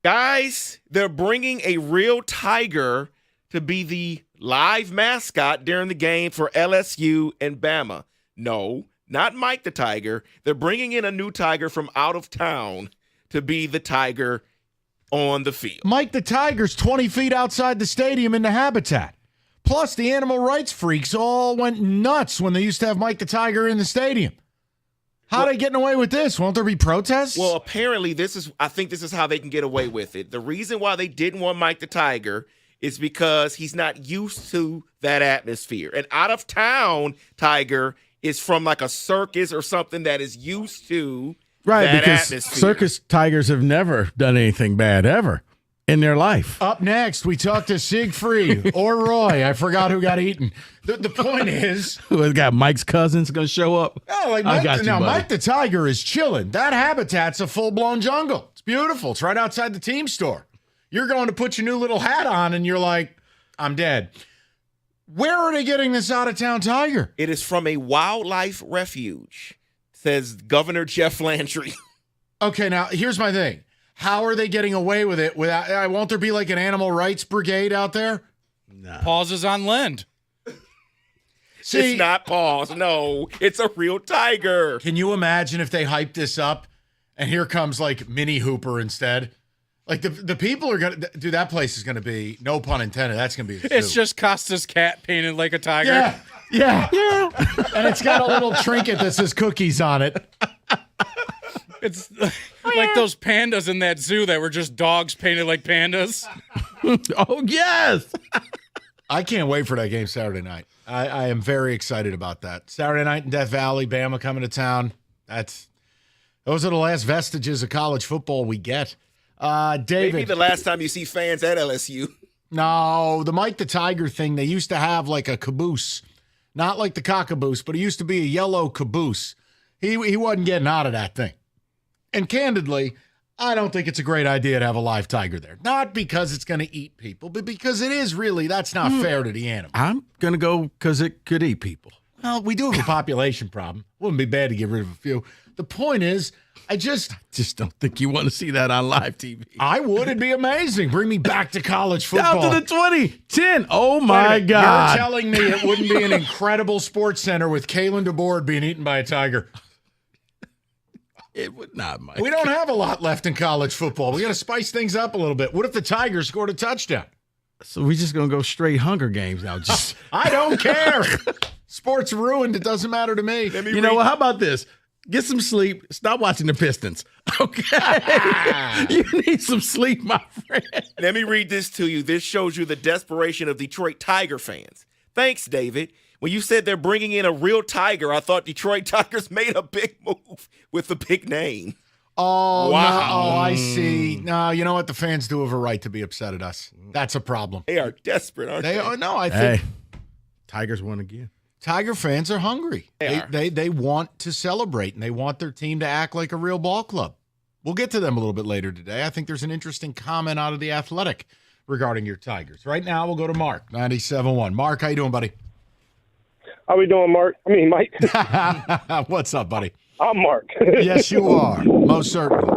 Guys, they're bringing a real tiger to be the live mascot during the game for LSU and Bama. No, not Mike the Tiger. They're bringing in a new tiger from out of town to be the tiger on the field. Mike the Tiger's 20 feet outside the stadium in the habitat. Plus, the animal rights freaks all went nuts when they used to have Mike the Tiger in the stadium. How are they getting away with this? Won't there be protests? Well, apparently I think this is how they can get away with it. The reason why they didn't want Mike the Tiger is because he's not used to that atmosphere. An out-of-town tiger is from like a circus or something that is used to that because atmosphere. Circus tigers have never done anything bad ever in their life. Up next, we talk to Siegfried or Roy. I forgot who got eaten. The point is... We got Mike's cousins going to show up. Oh, like Mike the Tiger is chilling. That habitat's a full-blown jungle. It's beautiful. It's right outside the team store. You're going to put your new little hat on, and you're like, I'm dead. Where are they getting this out-of-town tiger? It is from a wildlife refuge, says Governor Jeff Landry. Okay, now, here's my thing. How are they getting away with it without? Won't there be like an animal rights brigade out there? No. Pauses on Lend. It's not pause. No, it's a real tiger. Can you imagine if they hype this up and here comes like Mini Hooper instead? Like the people are going to, dude, that place is going to be, no pun intended, that's going to be the It's zoo. just Costa's cat painted like a tiger. Yeah. And it's got a little trinket that says cookies on it. It's like those pandas in that zoo that were just dogs painted like pandas. Oh, yes. I can't wait for that game Saturday night. I am very excited about that. Saturday night in Death Valley, Bama coming to town. Those are the last vestiges of college football we get. David. Maybe the last time you see fans at LSU. No, the Mike the Tiger thing, they used to have like a caboose. Not like the cockaboose, but it used to be a yellow caboose. He wasn't getting out of that thing. And candidly, I don't think it's a great idea to have a live tiger there. Not because it's going to eat people, but because it is really, that's not fair to the animal. I'm going to go because it could eat people. Well, we do have a population problem. Wouldn't be bad to get rid of a few. The point is, I just don't think you want to see that on live TV. I would. It'd be amazing. Bring me back to college football. Down to the 2010. Oh, my God. You're telling me it wouldn't be an incredible sports center with Kalen DeBoer being eaten by a tiger? It would not, Mike. We don't have a lot left in college football. We got to spice things up a little bit. What if the Tigers scored a touchdown? So we're just going to go straight Hunger Games now. Just I don't care. Sports ruined. It doesn't matter to me. You know what? How about this? Get some sleep. Stop watching the Pistons. Okay? You need some sleep, my friend. Let me read this to you. This shows you the desperation of Detroit Tiger fans. Thanks, David. When you said they're bringing in a real tiger, I thought Detroit Tigers made a big move with the big name. Oh, wow. No, oh, I see. No, you know what? The fans do have a right to be upset at us. That's a problem. They are desperate, aren't they? No, I think Tigers won again. Tiger fans are hungry. They want to celebrate, and they want their team to act like a real ball club. We'll get to them a little bit later today. I think there's an interesting comment out of The Athletic regarding your Tigers. Right now, we'll go to Mark, 97.1. Mark, how you doing, buddy? How we doing, Mark? I mean, Mike. What's up, buddy? I'm Mark. Yes, you are. Most certainly.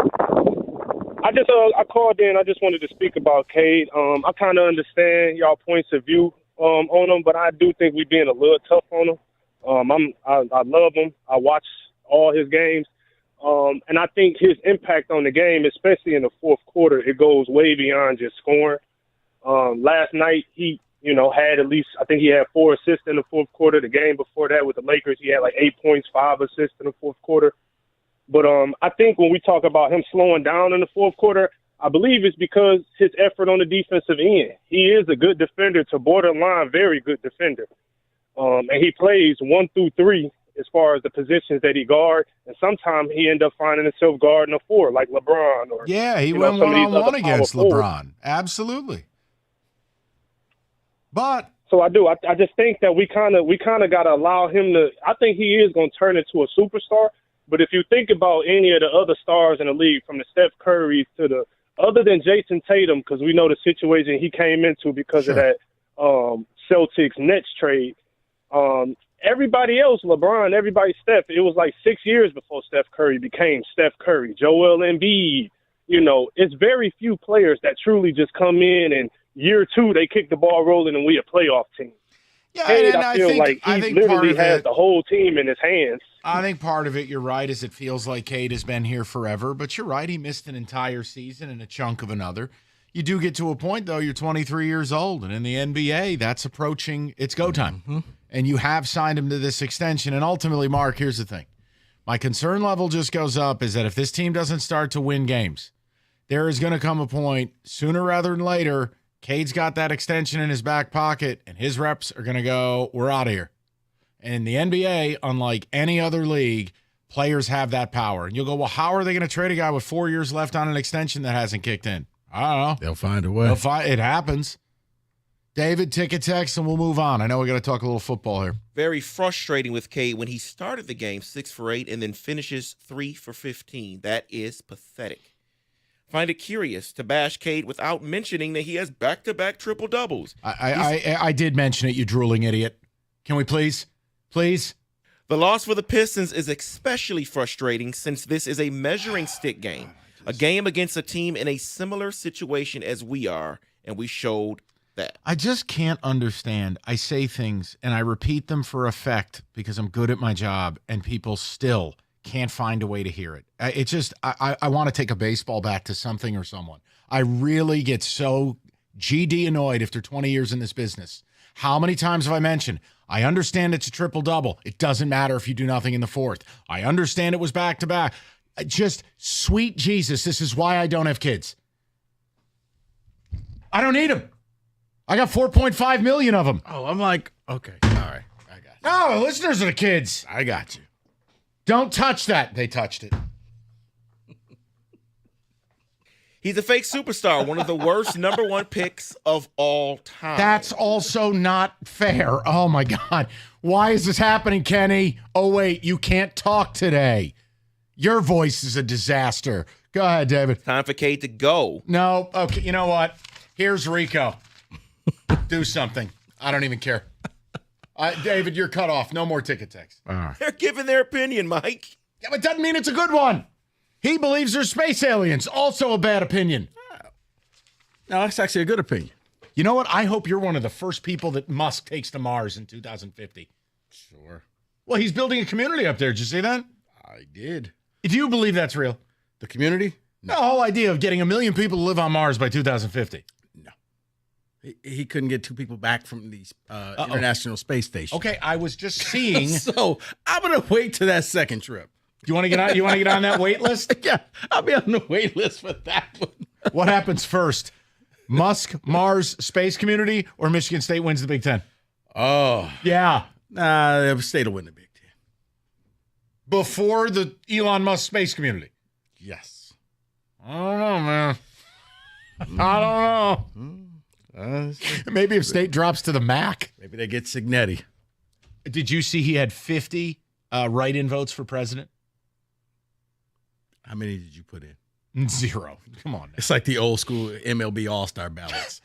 I called in. I just wanted to speak about Cade. I kind of understand y'all points of view on him, but I do think we're being a little tough on him. I love him. I watch all his games. And I think his impact on the game, especially in the fourth quarter, it goes way beyond just scoring. Last night, he had at least, I think he had 4 assists in the fourth quarter. The game before that with the Lakers, he had like 8 points, 5 assists in the fourth quarter. But I think when we talk about him slowing down in the fourth quarter, I believe it's because his effort on the defensive end. He is a good defender to borderline very good defender. And he plays 1 through 3 as far as the positions that he guard. And sometimes he end up finding himself guarding a 4 like LeBron. Or he went one-on-one against LeBron. Absolutely. But so I do. I just think that we kind of got to allow him to. I think he is going to turn into a superstar. But if you think about any of the other stars in the league, from the Steph Currys to the other than Jason Tatum, because we know the situation he came into because of that Celtics Nets trade. Everybody else, LeBron, everybody, Steph. It was like 6 years before Steph Curry became Steph Curry. Joel Embiid. it's very few players that truly just come in and year 2 they kick the ball rolling and we a playoff team. Yeah, Cade, and I feel like he literally has the whole team in his hands. I think part of it, you're right, is it feels like Cade has been here forever. But you're right, he missed an entire season and a chunk of another. You do get to a point, though, you're 23 years old. And in the NBA, that's approaching its go time. Mm-hmm. And you have signed him to this extension. And ultimately, Mark, here's the thing. My concern level just goes up is that if this team doesn't start to win games, there is going to come a point sooner rather than later. Cade's got that extension in his back pocket, and his reps are going to go, we're out of here. And in the NBA, unlike any other league, players have that power. And you'll go, well, how are they going to trade a guy with 4 years left on an extension that hasn't kicked in? I don't know. They'll find a way. It happens. David, ticket text, and we'll move on. I know we got to talk a little football here. Very frustrating with Cade when he started the game 6 for 8 and then finishes 3 for 15. That is pathetic. Find it curious to bash Cade without mentioning that he has back-to-back triple doubles. I did mention it, you drooling idiot. Can we please? Please? The loss for the Pistons is especially frustrating since this is a measuring stick game, a game against a team in a similar situation as we are, and we showed that. I just can't understand. I say things and I repeat them for effect because I'm good at my job, and people still can't find a way to hear it. It's just, I want to take a baseball bat to something or someone. I really get so GD annoyed after 20 years in this business. How many times have I mentioned, I understand it's a triple-double. It doesn't matter if you do nothing in the fourth. I understand it was back-to-back. Just, sweet Jesus, this is why I don't have kids. I don't need them. I got 4.5 million of them. Oh, I'm like, okay, all right, I got you. No, the listeners are the kids. I got you. Don't touch that. They touched it. He's a fake superstar, one of the worst number 1 picks of all time. That's also not fair. Oh, my God. Why is this happening, Kenny? Oh, wait, you can't talk today. Your voice is a disaster. Go ahead, David. Time for Cade to go. No. Okay, you know what? Here's Rico. Do something. I don't even care. David, you're cut off. No more ticket text. They're giving their opinion, Mike. Yeah, but it doesn't mean it's a good one. He believes there's space aliens. Also a bad opinion. No, that's actually a good opinion. You know what? I hope you're one of the first people that Musk takes to Mars in 2050. Sure. Well, he's building a community up there. Did you see that? I did. Do you believe that's real? The community? No, the whole idea of getting 1 million people to live on Mars by 2050. No. He couldn't get 2 people back from the International Space Station. Okay, I was just seeing. So I'm going to wait to that second trip. Do you want to get on? You want to get on that wait list? Yeah, I'll be on the wait list for that one. What happens first? Musk, Mars, space community, or Michigan State wins the Big Ten? Oh. Yeah. The state will win the Big Ten. Before the Elon Musk space community? Yes. I don't know, man. I don't know. Maybe if State drops to the MAC. Maybe they get Signetti. Did you see he had 50 write-in votes for president? How many did you put in? 0. Come on. Now. It's like the old school MLB All-Star ballots.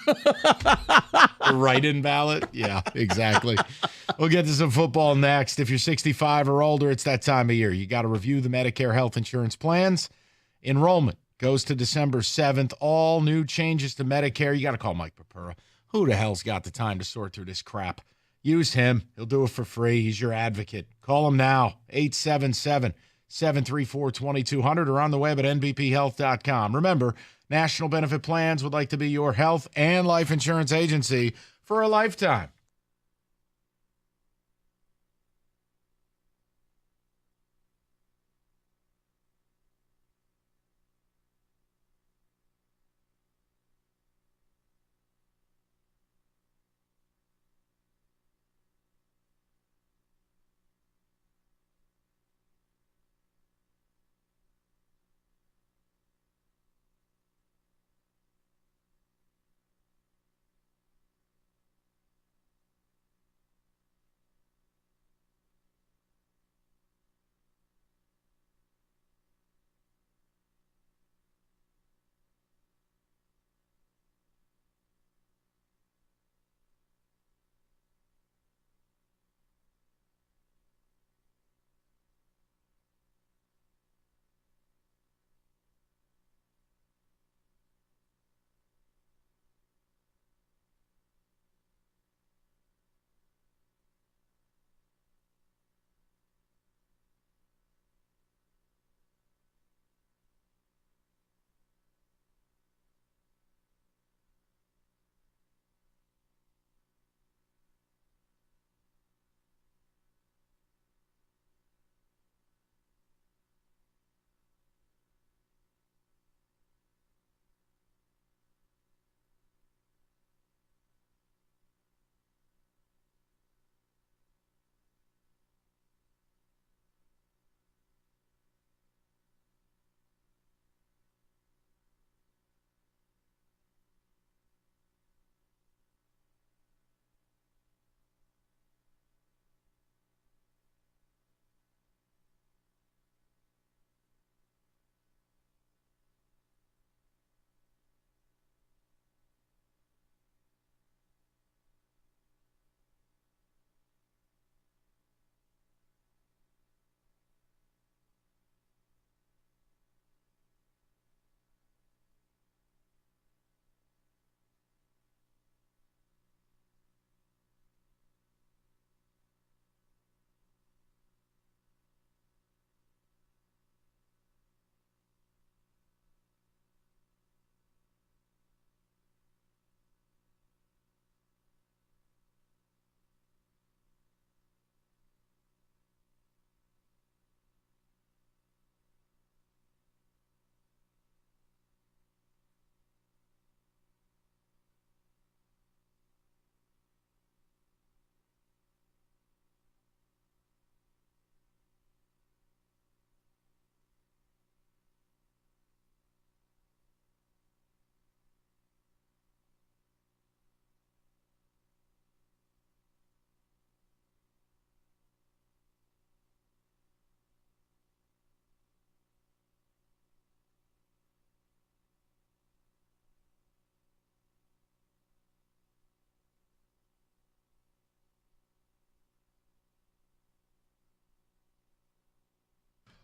The write-in ballot? Yeah, exactly. We'll get to some football next. If you're 65 or older, it's that time of year. You got to review the Medicare health insurance plans. Enrollment goes to December 7th. All new changes to Medicare. You got to call Mike Papura. Who the hell's got the time to sort through this crap? Use him. He'll do it for free. He's your advocate. Call him now, 877-734-2200 or on the web at nbphealth.com. Remember, National Benefit Plans would like to be your health and life insurance agency for a lifetime.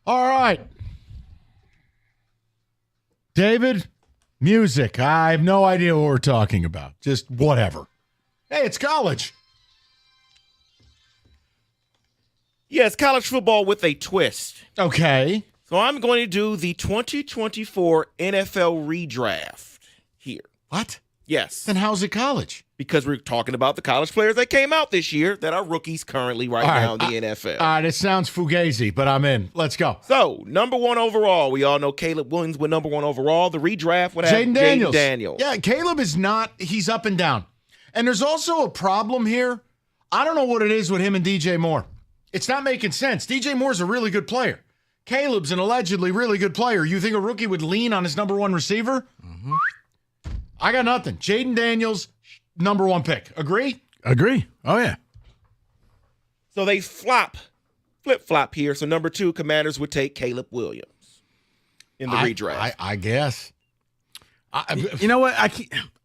All right. David, music. I have no idea what we're talking about. Just whatever. Hey, it's college. Yeah, it's college football with a twist. Okay. So I'm going to do the 2024 NFL redraft here. What? Yes. Then how's it college? Because we're talking about the college players that came out this year that are rookies currently right now in the NFL. All right, it sounds fugazi, but I'm in. Let's go. So, number 1 overall. We all know Caleb Williams went number 1 overall. The redraft would have Jaden Daniels. Yeah, Caleb is not, he's up and down. And there's also a problem here. I don't know what it is with him and DJ Moore. It's not making sense. DJ Moore's a really good player. Caleb's an allegedly really good player. You think a rookie would lean on his number 1 receiver? Mm-hmm. I got nothing. Jaden Daniels, number 1 pick. Agree? Agree. Oh, yeah. So they flip-flop here. So number 2, Commanders would take Caleb Williams in the redraft. I guess. You know what?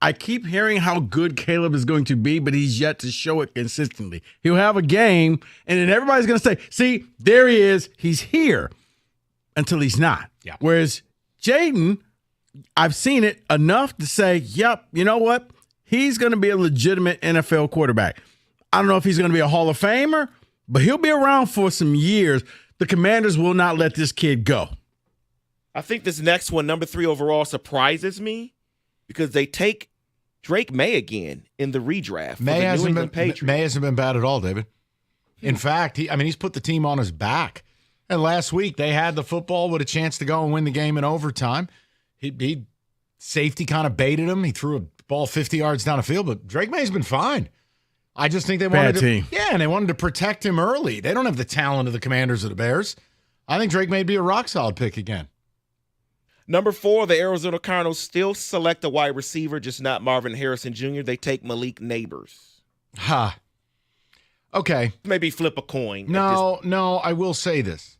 I keep hearing how good Caleb is going to be, but he's yet to show it consistently. He'll have a game, and then everybody's going to say, see, there he is. He's here, until he's not. Yeah. Whereas Jaden, I've seen it enough to say, yep, you know what? He's going to be a legitimate NFL quarterback. I don't know if he's going to be a Hall of Famer, but he'll be around for some years. The Commanders will not let this kid go. I think this next one, number 3 overall, surprises me because they take Drake May again in the redraft. May hasn't been bad at all, David. In fact, he's put the team on his back. And last week they had the football with a chance to go and win the game in overtime. He safety kind of baited him. He threw a ball 50 yards down the field, but Drake May's been fine. I just think they wanted to, and they wanted to protect him early. They don't have the talent of the Commanders or the Bears. I think Drake May be a rock solid pick again. Number 4, the Arizona Cardinals still select a wide receiver, just not Marvin Harrison Jr. They take Malik Neighbors. Ha. Okay. Maybe flip a coin. No, I will say this.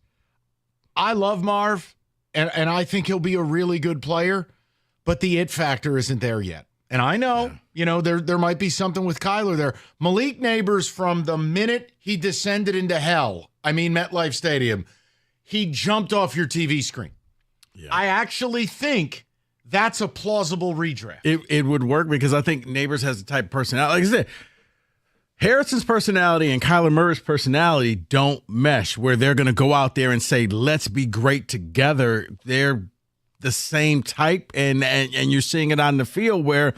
I love Marv, and I think he'll be a really good player, but the it factor isn't there yet. And I know, there might be something with Kyler there. Malik Neighbors, from the minute he descended into hell, MetLife Stadium, he jumped off your TV screen. Yeah. I actually think that's a plausible redraft. It would work because I think Neighbors has the type of personality. Like I said, Harrison's personality and Kyler Murray's personality don't mesh where they're going to go out there and say, let's be great together. They're the same type, and you're seeing it on the field where,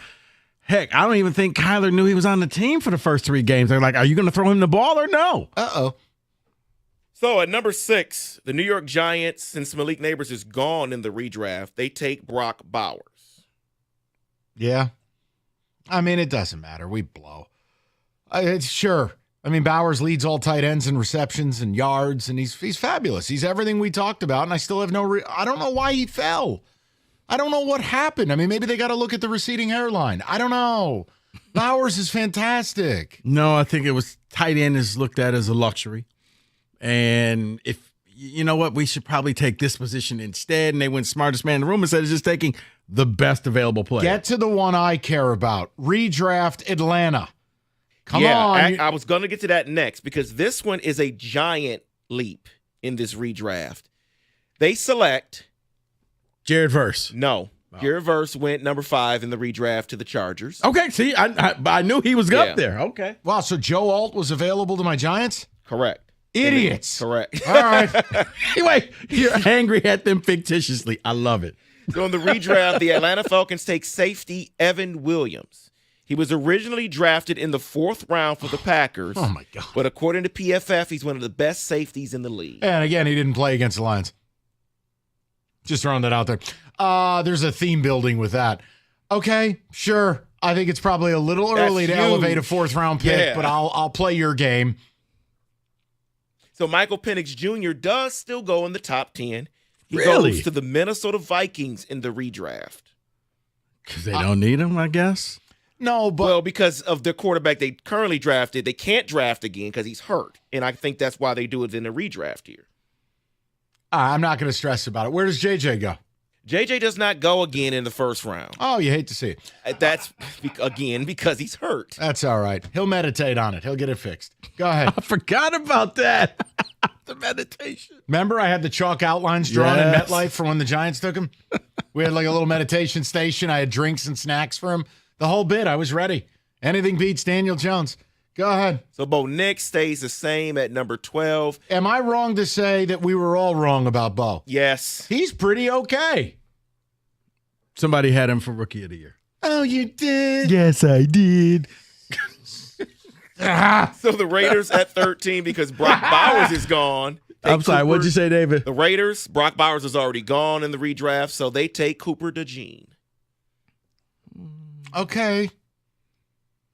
heck, I don't even think Kyler knew he was on the team for the first 3 games. They're like, are you going to throw him the ball or no? Uh-oh. So at number 6, the New York Giants, since Malik Neighbors is gone in the redraft, they take Brock Bowers. Yeah. It doesn't matter. We blow. Sure. Bowers leads all tight ends in receptions and yards, and he's fabulous. He's everything we talked about, and I still have I don't know why he fell. I don't know what happened. Maybe they got to look at the receding hairline. I don't know. Bowers is fantastic. No, I think it was tight end is looked at as a luxury. And if, you know what, we should probably take this position instead. And they went smartest man in the room instead of just taking the best available player. Get to the one I care about. Redraft Atlanta. Come on. I was going to get to that next because this one is a giant leap in this redraft. They select Jared Verse. No. Oh. Jared Verse went number 5 in the redraft to the Chargers. Okay, see, I knew he was up there. Okay. Wow, so Joe Alt was available to my Giants? Correct. Idiots. Correct. All right. Anyway, you're angry at them fictitiously. I love it. So in the redraft, the Atlanta Falcons take safety Evan Williams. He was originally drafted in the 4th round for the Packers. Oh, my God. But according to PFF, he's one of the best safeties in the league. And again, he didn't play against the Lions. Just throwing that out there. There's a theme building with that. Okay, sure. I think it's probably a little early to elevate a 4th round pick, but I'll play your game. So Michael Penix Jr. does still go in the top 10. He Really? goes to the Minnesota Vikings in the redraft. Because they don't need him, I guess. No, but... Well, because of the quarterback they currently drafted, they can't draft again because he's hurt. And I think that's why they do it in the redraft here. I'm not going to stress about it. Where does JJ go? JJ does not go again in the 1st round. Oh, you hate to see it. That's, again, because he's hurt. That's all right. He'll meditate on it. He'll get it fixed. Go ahead. I forgot about that. the meditation. Remember, I had the chalk outlines drawn in MetLife for when the Giants took him? We had like a little meditation station. I had drinks and snacks for him. The whole bit. I was ready. Anything beats Daniel Jones. Go ahead. So Bo Nix stays the same at number 12. Am I wrong to say that we were all wrong about Bo? Yes. He's pretty okay. Somebody had him for Rookie of the Year. Oh, you did? Yes, I did. So the Raiders at 13 because Brock Bowers is gone. I'm sorry, what'd you say, David? The Raiders, Brock Bowers is already gone in the redraft, so they take Cooper DeJean. Okay.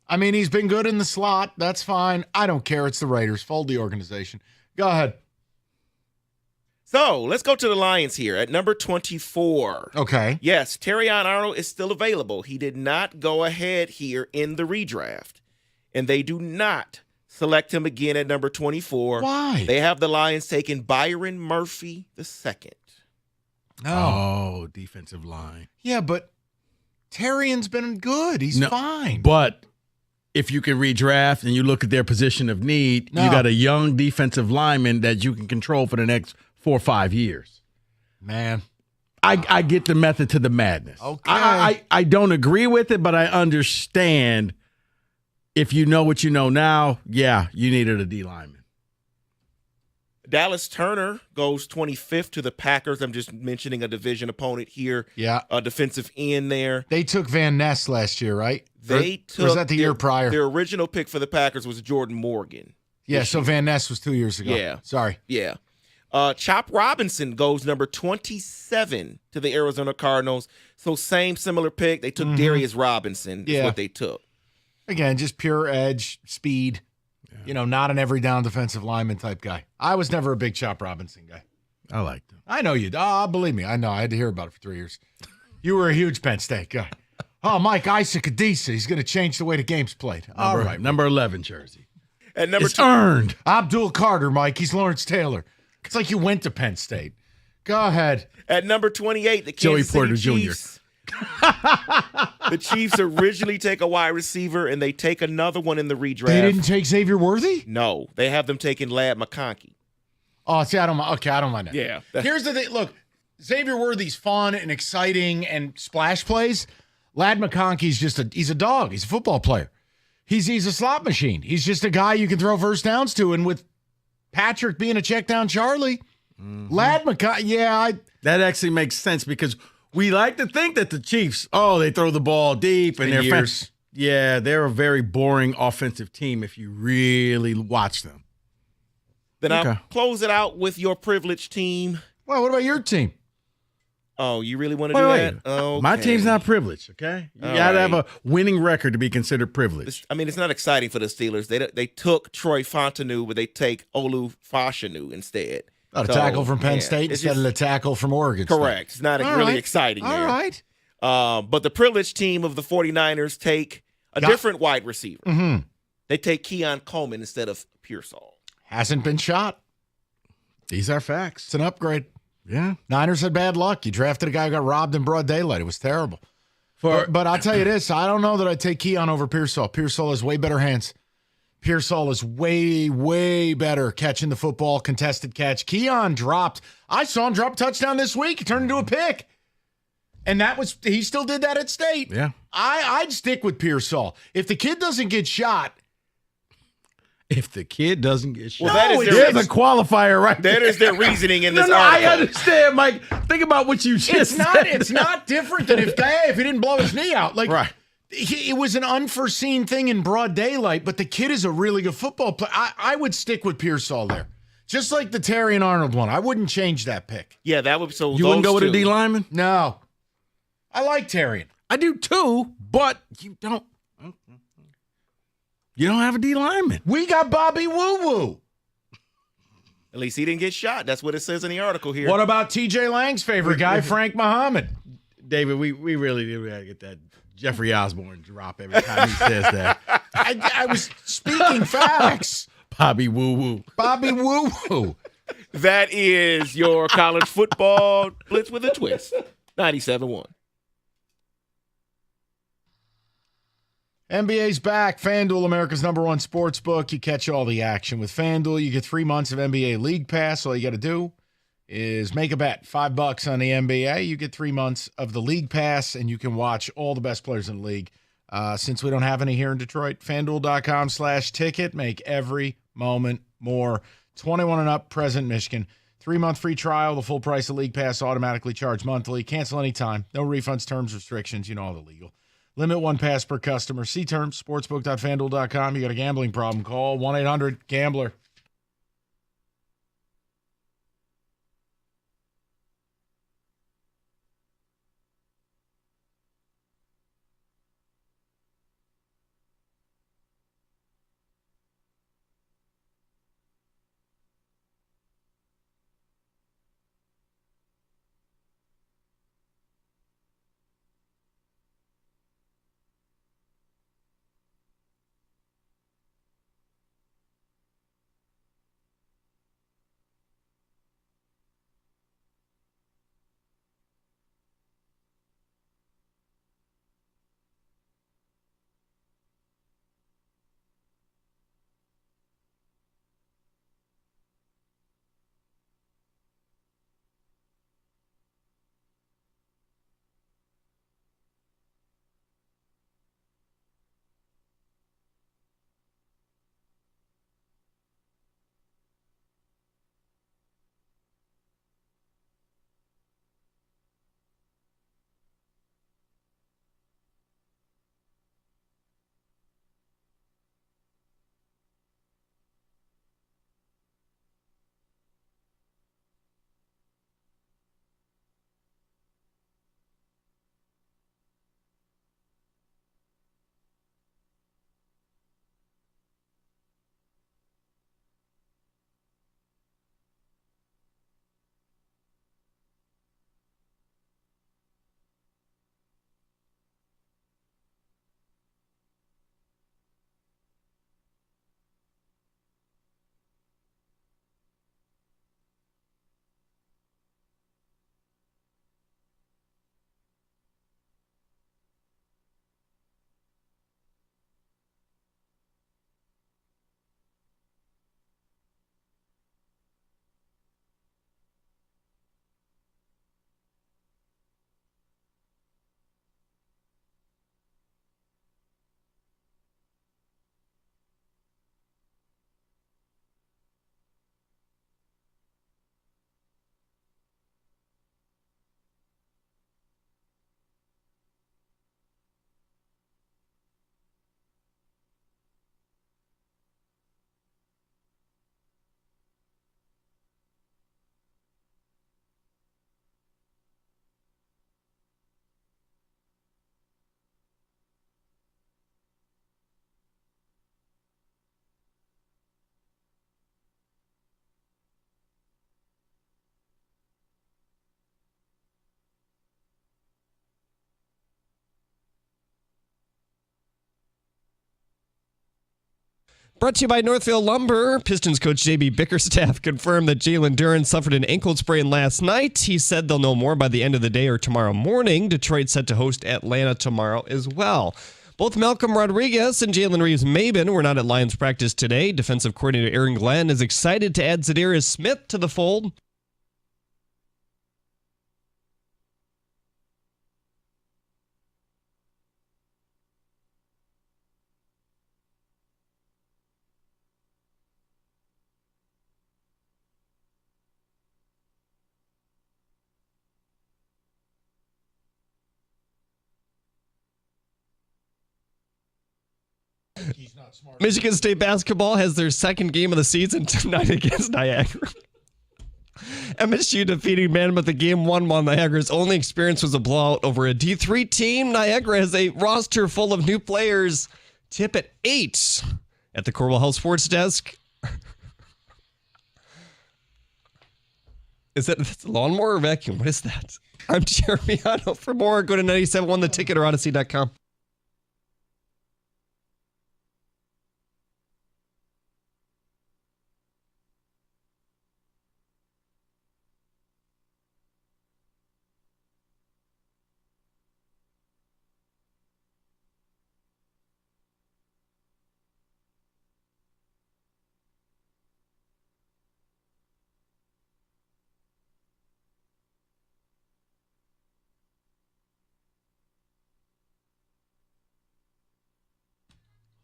I mean, he's been good in the slot. That's fine. I don't care. It's the Raiders. Fold the organization. Go ahead. So let's go to the Lions here at number 24. Okay. Yes, Terrion Arnold is still available. He did not go ahead here in the redraft. And they do not select him again at number 24. Why? They have the Lions taking Byron Murphy II. Oh, defensive line. Yeah, but Terrion's been good. He's fine. But if you can redraft and you look at their position of need, you got a young defensive lineman that you can control for the next 4 or 5 years. Man. I get the method to the madness. Okay. I don't agree with it, but I understand. If you know what you know now, yeah, you needed a D lineman. Dallas Turner goes 25th to the Packers. I'm just mentioning a division opponent here. Yeah. A defensive end there. They took Van Ness last year, right? They took. Or was that the year prior? Their original pick for the Packers was Jordan Morgan. Yeah, so Van Ness was 2 years ago. Yeah. Sorry. Yeah. Chop Robinson goes number 27 to the Arizona Cardinals. So similar pick. They took Darius Robinson is what they took. Again, just pure edge, speed. Yeah. You know, not an every down defensive lineman type guy. I was never a big Chop Robinson guy. I liked him. I know you. Believe me, I know. I had to hear about it for 3 years. You were a huge Penn State guy. Oh, Mike Isaac Adisa. He's going to change the way the game's played. All right. Number 11 jersey. At number it's earned. Abdul Carter, Mike. He's Lawrence Taylor. It's like you went to Penn State. Go ahead. At number 28, the Joey Kansas Porter City Jr. Chiefs. The Chiefs originally take a wide receiver, and they take another one in the redraft. They didn't take Xavier Worthy? No, they have them taking Ladd McConkey. Oh, see, I don't mind. Okay, I don't mind that. Yeah. Here's the thing. Look, Xavier Worthy's fun and exciting and splash plays. Ladd McConkey's he's a dog. He's a football player. He's a slot machine. He's just a guy you can throw first downs to. And with Patrick being a check down Charlie, Ladd McConkey, that actually makes sense because we like to think that the Chiefs, they throw the ball deep and they're years. Yeah, they're a very boring offensive team if you really watch them. Then I'll close it out with your privileged team. Well, what about your team? Oh, you really want to do that? Okay. My team's not privileged, okay? You got to have a winning record to be considered privileged. I mean, it's not exciting for the Steelers. They took Troy Fontenot, but they take Olu Fashanu instead. A tackle from Penn State instead of a tackle from Oregon Correct. It's not really exciting there. All right. But the privileged team of the 49ers take a different wide receiver. Mm-hmm. They take Keon Coleman instead of Pearsall. Hasn't been shot. These are facts. It's an upgrade. Yeah. Niners had bad luck. You drafted a guy who got robbed in broad daylight. It was terrible. But I'll tell you this. I don't know that I'd take Keon over Pearsall. Pearsall has way better hands. Pearsall is way, way better catching the football, contested catch. Keon dropped. I saw him drop a touchdown this week. He turned into a pick. And he still did that at State. Yeah. I'd stick with Pearsall. If the kid doesn't get shot. If the kid doesn't get shot. Well, there's a qualifier right there. That is their reasoning in this No, article. I understand, Mike. Think about what you just said. It's not different than if he didn't blow his knee out. Like, right. It was an unforeseen thing in broad daylight, but the kid is a really good football player. I would stick with Pearsall there. Just like the Terry and Arnold one. I wouldn't change that pick. Yeah, that would so You wouldn't go with a D lineman? No. I like Terry. I do too, but you don't have a D lineman. We got Bobby Woo Woo. At least he didn't get shot. That's what it says in the article here. What about TJ Lang's favorite guy, Frank Muhammad? David, we really do gotta get that Jeffrey Osborne drop every time he says that. I was speaking facts. Bobby Woo Woo. Bobby Woo Woo. That is your college football blitz with a twist. 97-1. NBA's back. FanDuel, America's #1 sports book. You catch all the action. With FanDuel, you get 3 months of NBA League Pass. All you got to do is make a bet. $5 on the NBA. You get 3 months of the League Pass, and you can watch all the best players in the league. Since we don't have any here in Detroit, FanDuel.com/ticket. Make every moment more. 21 and up, present Michigan. 3-month free trial. The full price of League Pass automatically charged monthly. Cancel anytime. No refunds, terms, restrictions. You know all the legal. Limit 1 pass per customer. See terms. Sportsbook.fanduel.com. You got a gambling problem? Call 1-800-GAMBLER. Brought to you by Northville Lumber. Pistons coach J.B. Bickerstaff confirmed that Jalen Duren suffered an ankle sprain last night. He said they'll know more by the end of the day or tomorrow morning. Detroit set to host Atlanta tomorrow as well. Both Malcolm Rodriguez and Jalen Reeves-Maben were not at Lions practice today. Defensive coordinator Aaron Glenn is excited to add Zadarius Smith to the fold. Michigan State basketball has their second game of the season tonight against Niagara. MSU defeating Monmouth in Game 1 while Niagara's only experience was a blowout over a D3 team. Niagara has a roster full of new players. Tip at 8 at the Corwell House Sports Desk. Is that a lawnmower or vacuum? What is that? I'm Jeremy Otto. For more, go to 97.1 The Ticket or Odyssey.com.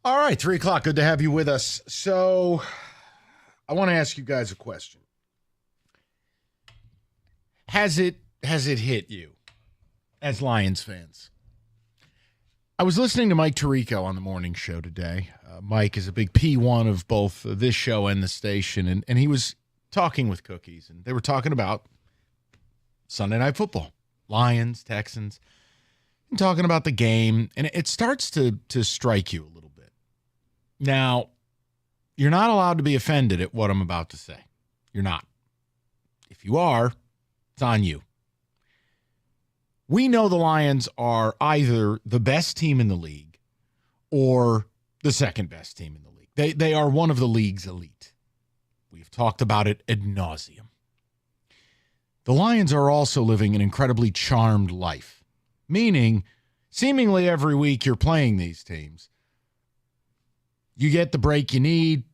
All right, 3 o'clock. Good to have you with us. So I want to ask you guys a question. Has it hit you as Lions fans? I was listening to Mike Tirico on the morning show today. Mike is a big P1 of both this show and the station, and he was talking with Cookies, and they were talking about Sunday Night Football, Lions, Texans, and talking about the game, and it starts to strike you a little bit. Now, you're not allowed to be offended at what I'm about to say. You're not. If you are, it's on you. We know the Lions are either the best team in the league or the second best team in the league. They are one of the league's elite. We've talked about it ad nauseum. The Lions are also living an incredibly charmed life, meaning seemingly every week you're playing these teams. You get the break you need.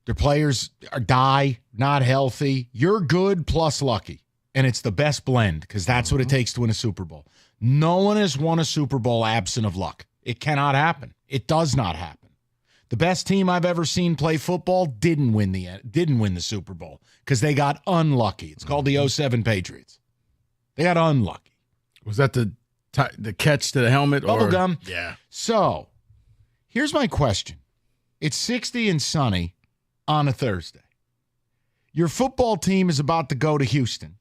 Their players die, not healthy. You're good plus lucky. And it's the best blend because that's what it takes to win a Super Bowl. No one has won a Super Bowl absent of luck. It cannot happen. It does not happen. The best team I've ever seen play football didn't win the Super Bowl because they got unlucky. It's called the 07 Patriots. They got unlucky. Was that the catch to the helmet? Bubblegum. Yeah. So here's my question. It's 60 and sunny on a Thursday. Your football team is about to go to Houston.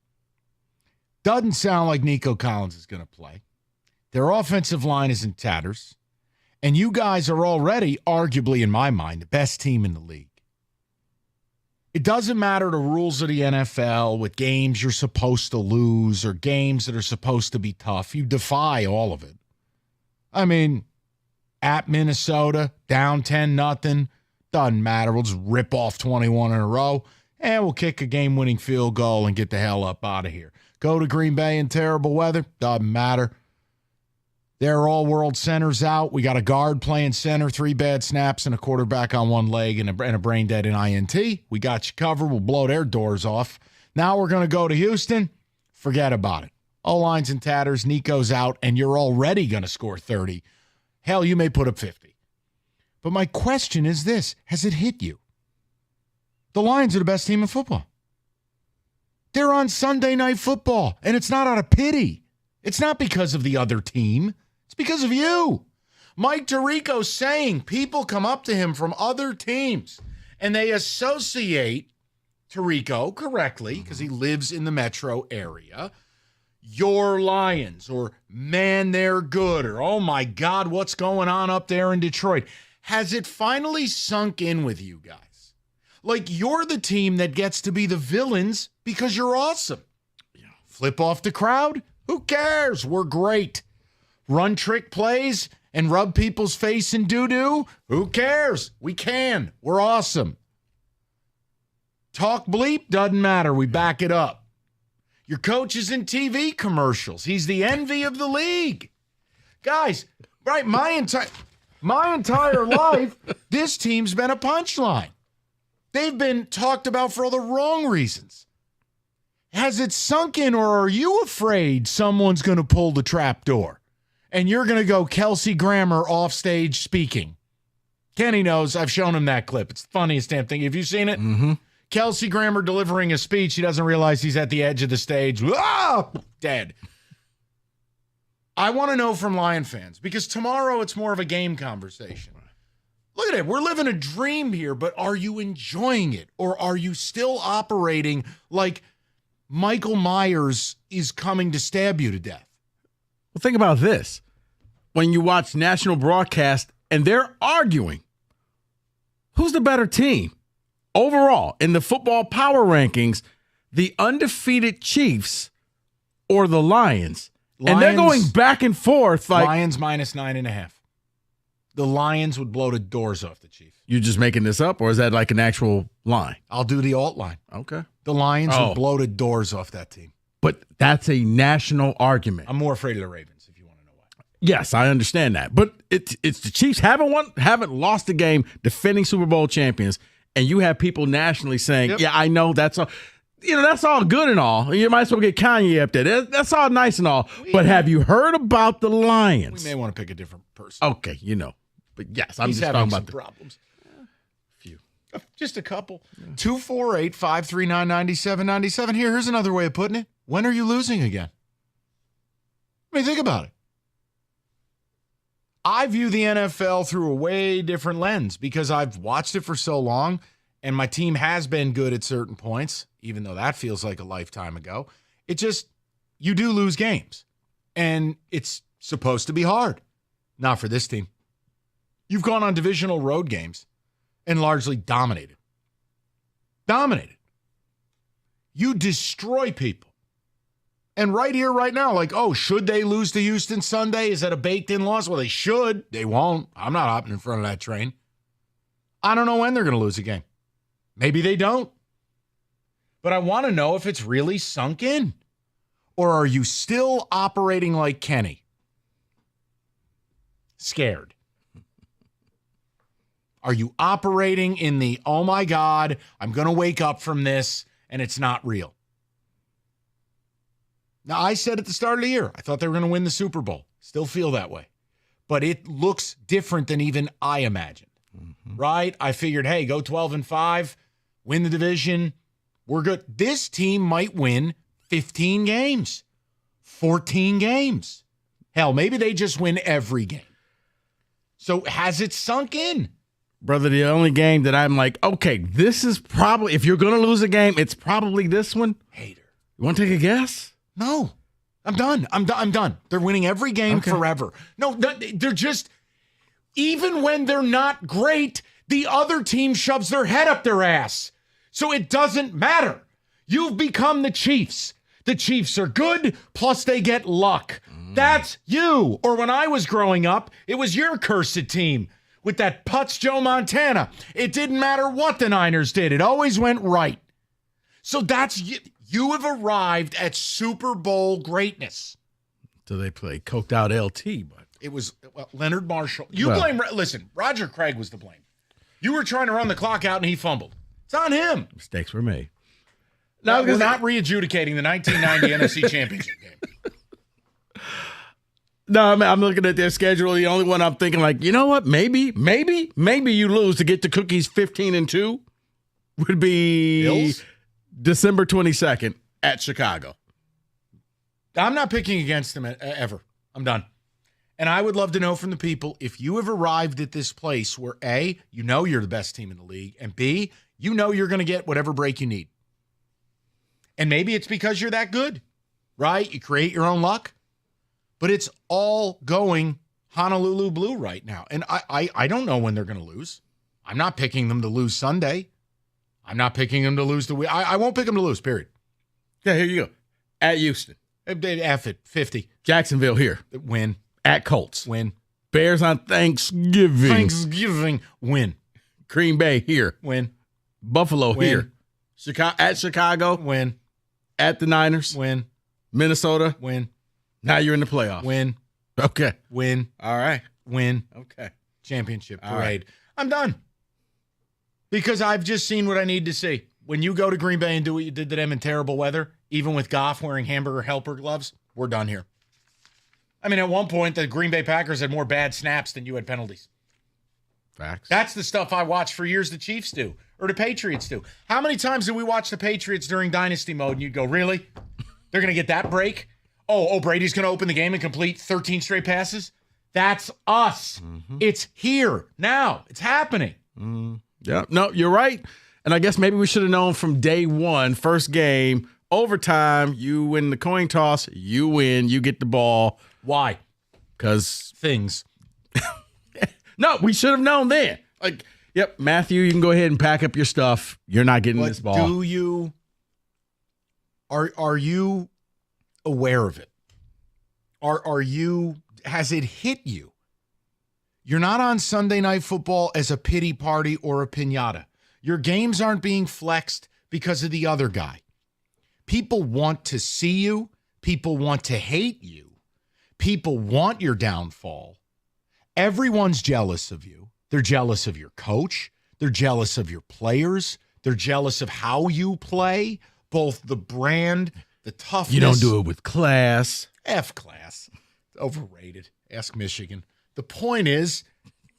Doesn't sound like Nico Collins is going to play. Their offensive line is in tatters. And you guys are already, arguably in my mind, the best team in the league. It doesn't matter the rules of the NFL with games you're supposed to lose or games that are supposed to be tough. You defy all of it. I mean, at Minnesota, down 10-0, doesn't matter. We'll just rip off 21 in a row, and we'll kick a game-winning field goal and get the hell up out of here. Go to Green Bay in terrible weather, doesn't matter. They're all-world centers out. We got a guard playing center, 3 bad snaps, and a quarterback on one leg and a brain-dead in INT. We got you covered. We'll blow their doors off. Now we're going to go to Houston. Forget about it. O-line's in tatters, Nico's out, and you're already going to score 30. Hell, you may put up 50. But my question is this. Has it hit you? The Lions are the best team in football. They're on Sunday Night Football, and it's not out of pity. It's not because of the other team. It's because of you. Mike Tirico saying people come up to him from other teams, and they associate Tirico correctly, because he lives in the metro area, your Lions, or man, they're good, or oh my God, what's going on up there in Detroit? Has it finally sunk in with you guys? Like you're the team that gets to be the villains because you're awesome. Flip off the crowd? Who cares? We're great. Run trick plays and rub people's face in doo-doo? Who cares? We can. We're awesome. Talk bleep? Doesn't matter. We back it up. Your coach is in TV commercials. He's the envy of the league. Guys, right, my entire life, this team's been a punchline. They've been talked about for all the wrong reasons. Has it sunk in, or are you afraid someone's going to pull the trap door and you're going to go Kelsey Grammer off stage speaking? Kenny knows. I've shown him that clip. It's the funniest damn thing. Have you seen it? Mm-hmm. Kelsey Grammer delivering a speech. He doesn't realize he's at the edge of the stage. Ah, dead. I want to know from Lion fans, because tomorrow it's more of a game conversation. Look at it. We're living a dream here, but are you enjoying it? Or are you still operating like Michael Myers is coming to stab you to death? Well, think about this. When you watch national broadcast and they're arguing, who's the better team? Overall, in the football power rankings, the undefeated Chiefs or the Lions? And they're going back and forth. Like Lions minus 9.5. The Lions would blow the doors off the Chiefs. You just making this up, or is that like an actual line? I'll do the alt line. Okay. The Lions would blow the doors off that team. But that's a national argument. I'm more afraid of the Ravens, if you want to know why. Yes, I understand that. But it's the Chiefs haven't lost a game, defending Super Bowl champions, and you have people nationally saying, "Yeah, I know that's all." That's all good and all. You might as well get Kanye up there. That's all nice and all. But have you heard about the Lions? We may want to pick a different person. Okay, But yes, I'm He's just having talking some about problems. few. Just a couple. 248-539-9797. Here's another way of putting it. When are you losing again? I mean, think about it. I view the NFL through a way different lens because I've watched it for so long, and my team has been good at certain points, even though that feels like a lifetime ago. It just, you do lose games, and it's supposed to be hard. Not for this team. You've gone on divisional road games and largely dominated. Dominated. You destroy people. And right here, right now, like, oh, should they lose to Houston Sunday? Is that a baked-in loss? Well, they should. They won't. I'm not hopping in front of that train. I don't know when they're going to lose a game. Maybe they don't. But I want to know if it's really sunk in. Or are you still operating like Kenny? Scared. Are you operating in the, oh my God, I'm going to wake up from this and it's not real? Now, I said at the start of the year, I thought they were going to win the Super Bowl. Still feel that way. But it looks different than even I imagined, right? I figured, hey, go 12-5, win the division. We're good. This team might win 15 games, 14 games. Hell, maybe they just win every game. So has it sunk in? Brother, the only game that I'm like, okay, this is probably, if you're going to lose a game, it's probably this one. Hater. You want to take a guess? No. I'm done. I'm done. They're winning every game forever. No, they're just, even when they're not great, the other team shoves their head up their ass. So it doesn't matter. You've become the Chiefs. The Chiefs are good, plus they get luck. That's you. Or when I was growing up, it was your cursed team with that putz Joe Montana. It didn't matter what the Niners did. It always went right. So that's you have arrived at Super Bowl greatness. So they play coked out LT, but it was Leonard Marshall. Listen, Roger Craig was to blame. You were trying to run the clock out and he fumbled. It's on him. Mistakes were made. No, we're not re-adjudicating the 1990 NFC Championship game. No, I'm looking at their schedule. The only one I'm thinking, like, you know what? Maybe you lose to get to Cookies 15-2 would be Bills? December 22nd at Chicago. I'm not picking against them ever. I'm done. And I would love to know from the people if you have arrived at this place where A, you know you're the best team in the league, and B, you know you're going to get whatever break you need. And maybe it's because you're that good, right? You create your own luck. But it's all going Honolulu blue right now. And I don't know when they're going to lose. I'm not picking them to lose Sunday. I'm not picking them to lose the week. I won't pick them to lose, period. Yeah, here you go. At Houston. F it, 50. Jacksonville here. Win. At Colts. Win. Bears on Thanksgiving. Win. Green Bay here. Win. Buffalo Win. here. At Chicago. Win. At the Niners. Win. Minnesota. Win. Now you're in the playoffs. Win. Okay. Win. All right. Win. Okay. Championship parade. All right. I'm done. Because I've just seen what I need to see. When you go to Green Bay and do what you did to them in terrible weather, even with Goff wearing hamburger helper gloves, we're done here. I mean, at one point, the Green Bay Packers had more bad snaps than you had penalties. Facts. That's the stuff I watched for years the Chiefs do, or the Patriots do. How many times did we watch the Patriots during Dynasty mode and you'd go, really? They're going to get that break? Oh, Brady's going to open the game and complete 13 straight passes? That's us. It's here now. It's happening. Yeah. No, you're right. And I guess maybe we should have known from day one, first game, overtime, you win the coin toss, you win, you get the ball. Why? Because things. No, we should have known then. Like, yep, Matthew, you can go ahead and pack up your stuff. You're not getting this ball. Do you are you aware of it? Are you, has it hit you? You're not on Sunday Night Football as a pity party or a piñata. Your games aren't being flexed because of the other guy. People want to see you. People want to hate you. People want your downfall. Everyone's jealous of you. They're jealous of your coach. They're jealous of your players. They're jealous of how you play, both the brand, the toughness. You don't do it with class. F class. Overrated. Ask Michigan. The point is,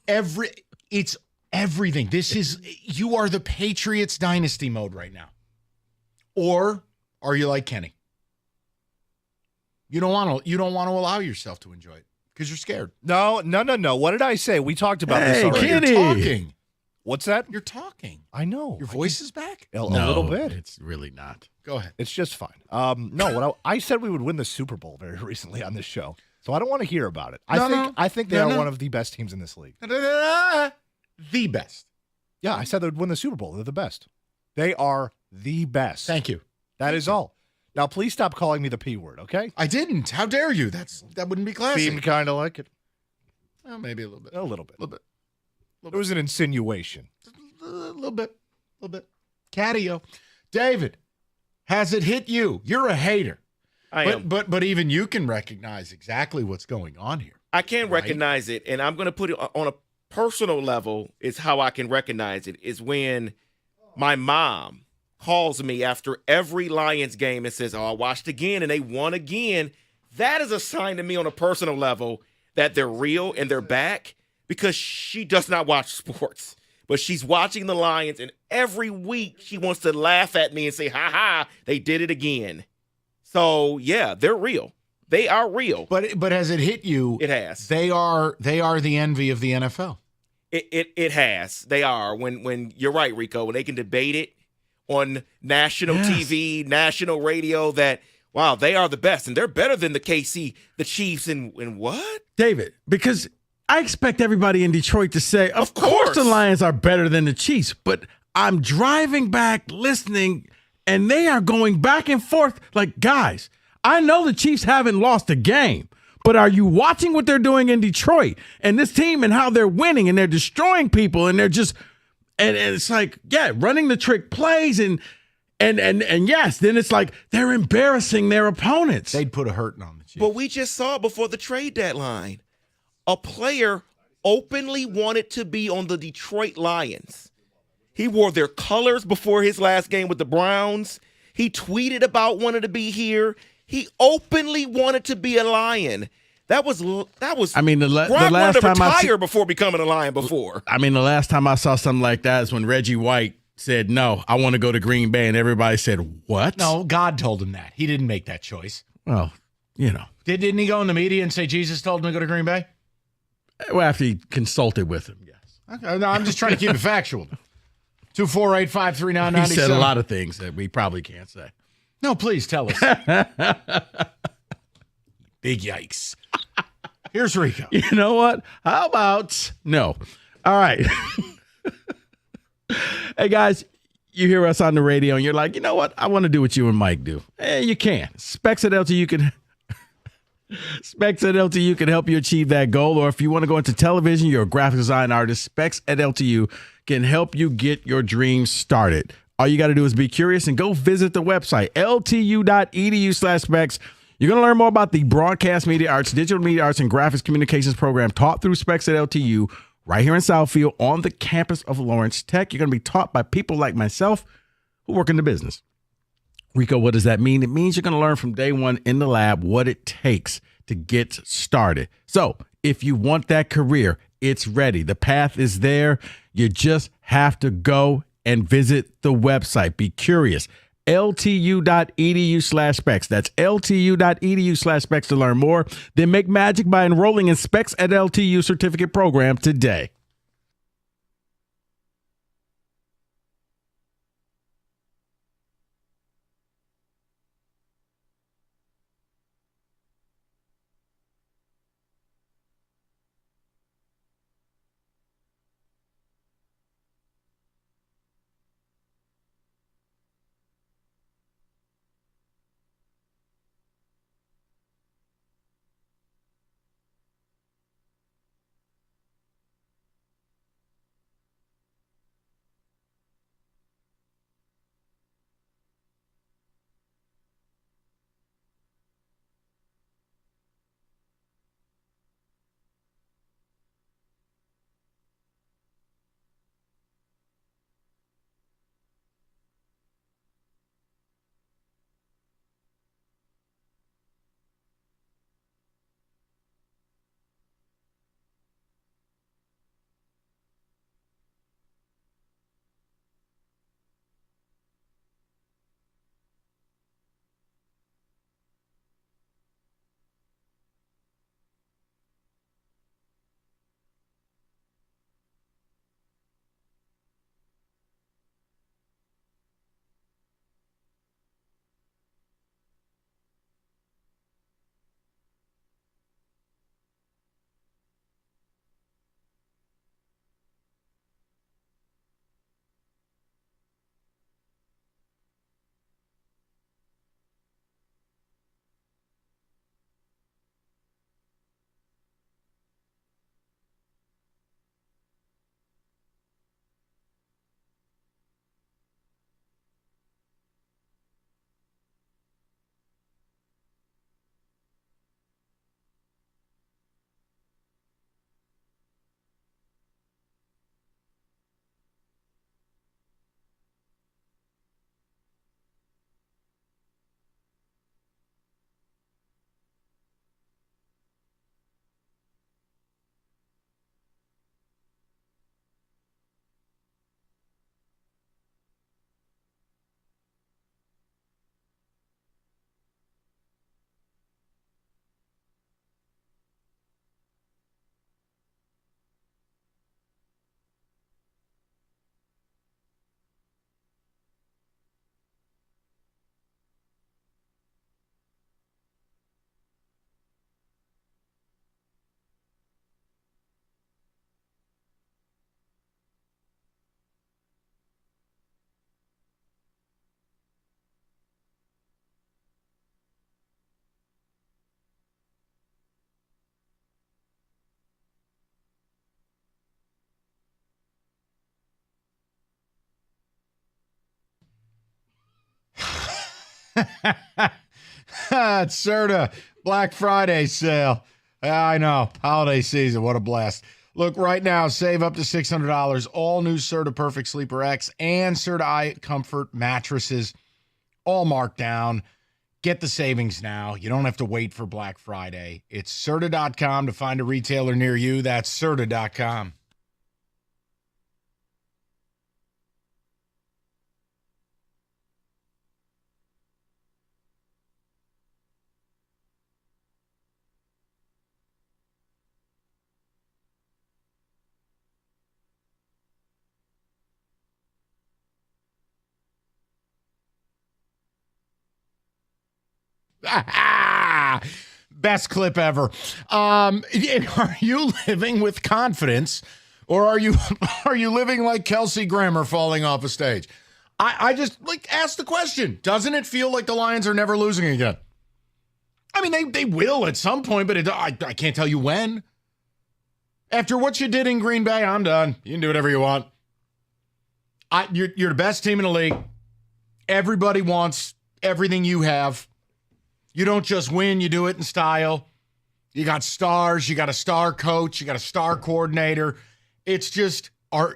It's everything. You are the Patriots dynasty mode right now. Or are you like Kenny? You don't want to allow yourself to enjoy it because you're scared. No. What did I say? We talked about this Hey, already. Kenny. You're talking. What's that? You're talking. I know. Your voice is back? A little bit. It's really not. Go ahead. It's just fine. No, I said we would win the Super Bowl very recently on this show, so I don't want to hear about it. I think they are one of the best teams in this league. The best. Yeah, I said they would win the Super Bowl. They're the best. They are the best. Thank you. That is all. Now, please stop calling me the P word, okay? I didn't. How dare you? That wouldn't be classy. Seemed kind of like it. Well, maybe a little bit. A little bit. It was an insinuation. A little bit. Catio. David, has it hit you? You're a hater. I am. But even you can recognize exactly what's going on here. I can recognize it, and I'm going to put it on a personal level. Is how I can recognize it is when my mom calls me after every Lions game and says, "Oh, I watched again, and they won again." That is a sign to me on a personal level that they're real and they're back, because she does not watch sports, but she's watching the Lions, and every week she wants to laugh at me and say, "Ha ha, they did it again." So yeah, they're real. They are real. But has it hit you? It has. They are the envy of the NFL. It has. They are. When you're right, Rico, when they can debate it on national TV, national radio, that wow, they are the best, and they're better than the Chiefs, and what? David, because I expect everybody in Detroit to say, of course the Lions are better than the Chiefs, but I'm driving back listening, and they are going back and forth like, guys, I know the Chiefs haven't lost a game, but are you watching what they're doing in Detroit and this team and how they're winning and they're destroying people and they're just and it's like, yeah, running the trick plays and yes, then it's like they're embarrassing their opponents. They'd put a hurting on the Chiefs. But we just saw before the trade deadline, a player openly wanted to be on the Detroit Lions. He wore their colors before his last game with the Browns. He tweeted about wanting to be here. He openly wanted to be a Lion. That was. I mean, the last time time I retire before becoming a Lion. Before. I mean, the last time I saw something like that is when Reggie White said, "No, I want to go to Green Bay," and everybody said, "What?" No, God told him that. He didn't make that choice. Well, you know, didn't he go in the media and say Jesus told him to go to Green Bay? Well, after he consulted with him, yes. Okay, no, I'm just trying to keep it factual. 248-539-97. He said a lot of things that we probably can't say. No, please tell us. Big yikes. Here's Rico. You know what? How about no? All right. Hey, guys, you hear us on the radio and you're like, you know what? I want to do what you and Mike do. Hey, you can. Specs at LTU can help you achieve that goal. Or if you want to go into television, you're a graphic design artist, Specs at LTU can help you get your dreams started. All you got to do is be curious and go visit the website, ltu.edu/specs. You're going to learn more about the broadcast media arts, digital media arts, and graphics communications program taught through Specs at LTU right here in Southfield on the campus of Lawrence Tech. You're going to be taught by people like myself who work in the business. Rico, what does that mean? It means you're going to learn from day one in the lab what it takes to get started. So if you want that career, it's ready. The path is there. You just have to go and visit the website. Be curious. ltu.edu/specs. That's ltu.edu/specs to learn more. Then make magic by enrolling in Specs at LTU certificate program today. It's Serta Black Friday sale. Yeah, I know. Holiday season. What a blast. Look, right now, save up to $600. All new Serta Perfect Sleeper X and Serta iComfort mattresses, all marked down. Get the savings now. You don't have to wait for Black Friday. It's Serta.com to find a retailer near you. That's Serta.com. Best clip ever. Are you living with confidence, or are you living like Kelsey Grammer falling off a stage? I just ask the question. Doesn't it feel like the Lions are never losing again? I mean, they will at some point, but I can't tell you when. After what you did in Green Bay, I'm done. You can do whatever you want. You're the best team in the league. Everybody wants everything you have. You don't just win, you do it in style. You got stars, you got a star coach, you got a star coordinator. It's just,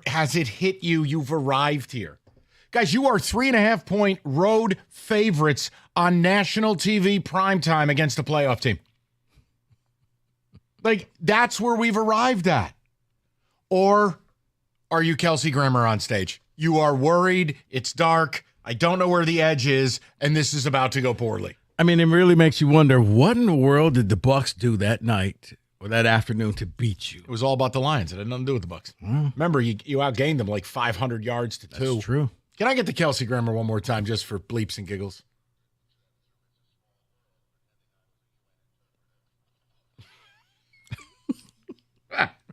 has it hit you? You've arrived here. Guys, you are 3.5-point road favorites on national TV primetime against a playoff team. That's where we've arrived at. Or are you Kelsey Grammer on stage? You are worried, it's dark, I don't know where the edge is, and this is about to go poorly. I mean, it really makes you wonder, what in the world did the Bucs do that night or that afternoon to beat you? It was all about the Lions. It had nothing to do with the Bucs. Remember, you outgained them 500 yards to 2. That's true. Can I get the Kelsey Grammer one more time just for bleeps and giggles?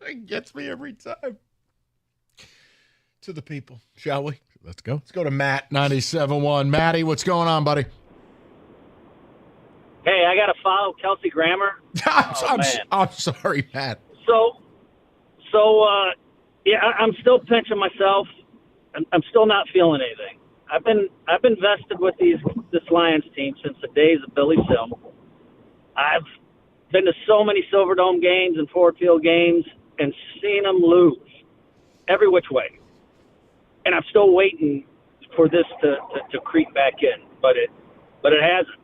It gets me every time. To the people, shall we? Let's go. Let's go to Matt, 97.1. Matty, what's going on, buddy? Hey, I got to follow Kelsey Grammer. I'm sorry, Matt. Yeah, I'm still pinching myself. I'm still not feeling anything. I've been vested with this Lions team since the days of Billy Silm. I've been to so many Silverdome games and Ford Field games and seen them lose every which way. And I'm still waiting for this to creep back in, but it hasn't.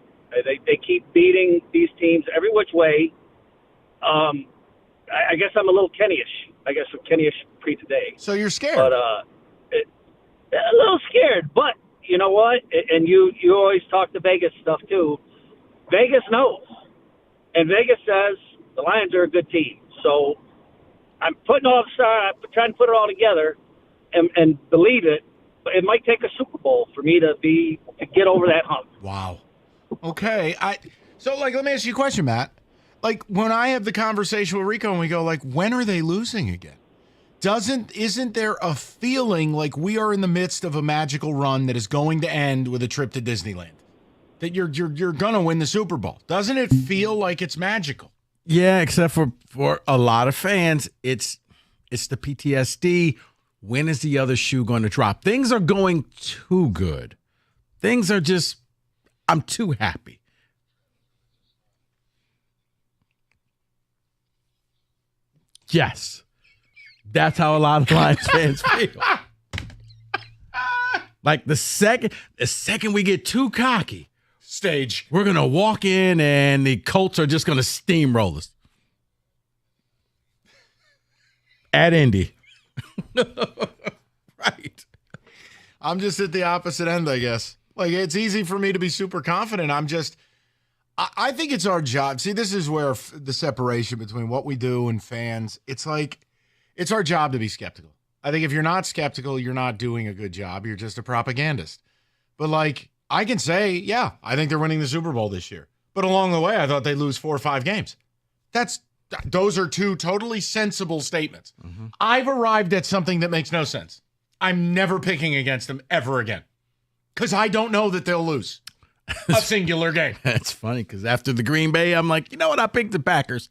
They keep beating these teams every which way. I guess I'm a little Kenny-ish. I guess I'm Kenny-ish pre-today. So you're scared. But a little scared. But you know what? And you always talk the Vegas stuff too. Vegas knows. And Vegas says the Lions are a good team. So I'm trying to put it all together and believe it. But it might take a Super Bowl for me to get over that hump. Wow. Okay. Let me ask you a question, Matt. When I have the conversation with Rico and we go, when are they losing again? Isn't there a feeling like we are in the midst of a magical run that is going to end with a trip to Disneyland? That you're going to win the Super Bowl. Doesn't it feel like it's magical? Yeah, except for a lot of fans, it's the PTSD. When is the other shoe going to drop? Things are going too good. Things are just, I'm too happy. Yes. That's how a lot of Lions fans feel. The second we get too cocky, we're going to walk in and the Colts are just going to steamroll us. At Indy. Right. I'm just at the opposite end, I guess. It's easy for me to be super confident. I think it's our job. See, this is where the separation between what we do and fans, it's our job to be skeptical. I think if you're not skeptical, you're not doing a good job. You're just a propagandist. But I can say, yeah, I think they're winning the Super Bowl this year. But along the way, I thought they'd lose 4 or 5 games. Those are 2 totally sensible statements. Mm-hmm. I've arrived at something that makes no sense. I'm never picking against them ever again. Because I don't know that they'll lose a singular game. That's funny because after the Green Bay, I'm like, you know what? I picked the Packers.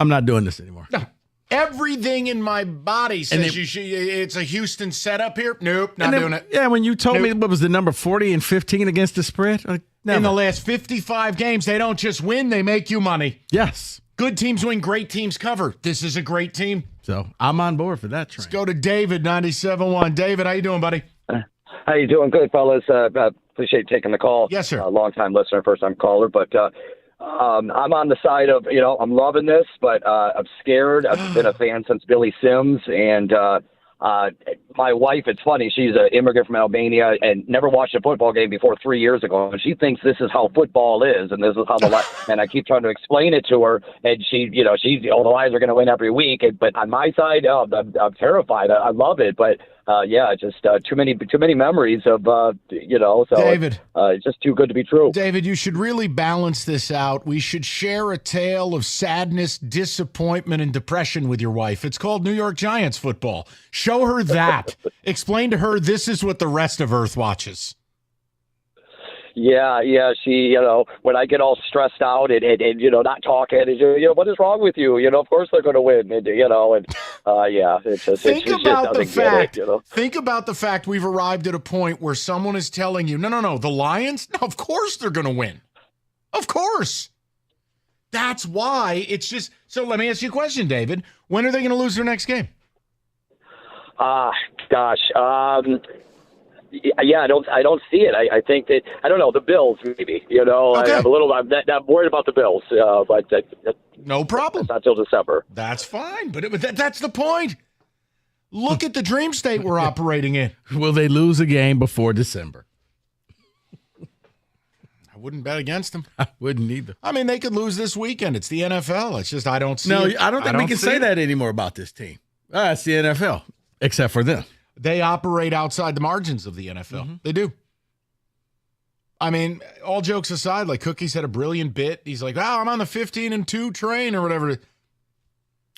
I'm not doing this anymore. No. Everything in my body says it's a Houston setup here. Nope, not doing it. Yeah, when you told me what was the number 40 and 15 against the spread? Never. In the last 55 games, they don't just win, they make you money. Yes. Good teams win, great teams cover. This is a great team. So I'm on board for that train. Let's go to David, 97.1. David, how you doing, buddy? How you doing? Good, fellas. Appreciate taking the call. Yes, sir. Long-time listener, first-time caller. But I'm on the side of, I'm loving this, but I'm scared. I've been a fan since Billy Sims, and my wife, it's funny, she's an immigrant from Albania and never watched a football game before 3 years ago, and she thinks this is how football is, and this is how and I keep trying to explain it to her, and she, the Lions are going to win every week, but on my side, I'm terrified. I love it, but just too many memories of, so David, it's just too good to be true. David, you should really balance this out. We should share a tale of sadness, disappointment, and depression with your wife. It's called New York Giants football. Show her that. Explain to her this is what the rest of Earth watches. Yeah, she, when I get all stressed out and not talking, and, what is wrong with you? Of course they're going to win, and it's just, Think about the fact we've arrived at a point where someone is telling you, no, the Lions? No, of course they're going to win. Of course. That's why it's just, so let me ask you a question, David. When are they going to lose their next game? I don't see it. I think that, I don't know, the Bills maybe, okay. I'm worried about the Bills, but no problem. Not till December. That's fine, but that's the point. Look at the dream state we're operating in. Will they lose a game before December? I wouldn't bet against them. I wouldn't either. I mean, they could lose this weekend. It's the NFL. It's just I don't see No, it. I don't think we can say that anymore about this team. It's the NFL, except for them. They operate outside the margins of the NFL. Mm-hmm. They do. I mean, all jokes aside, like Cookie's had a brilliant bit. He's like, I'm on the 15-2 train or whatever.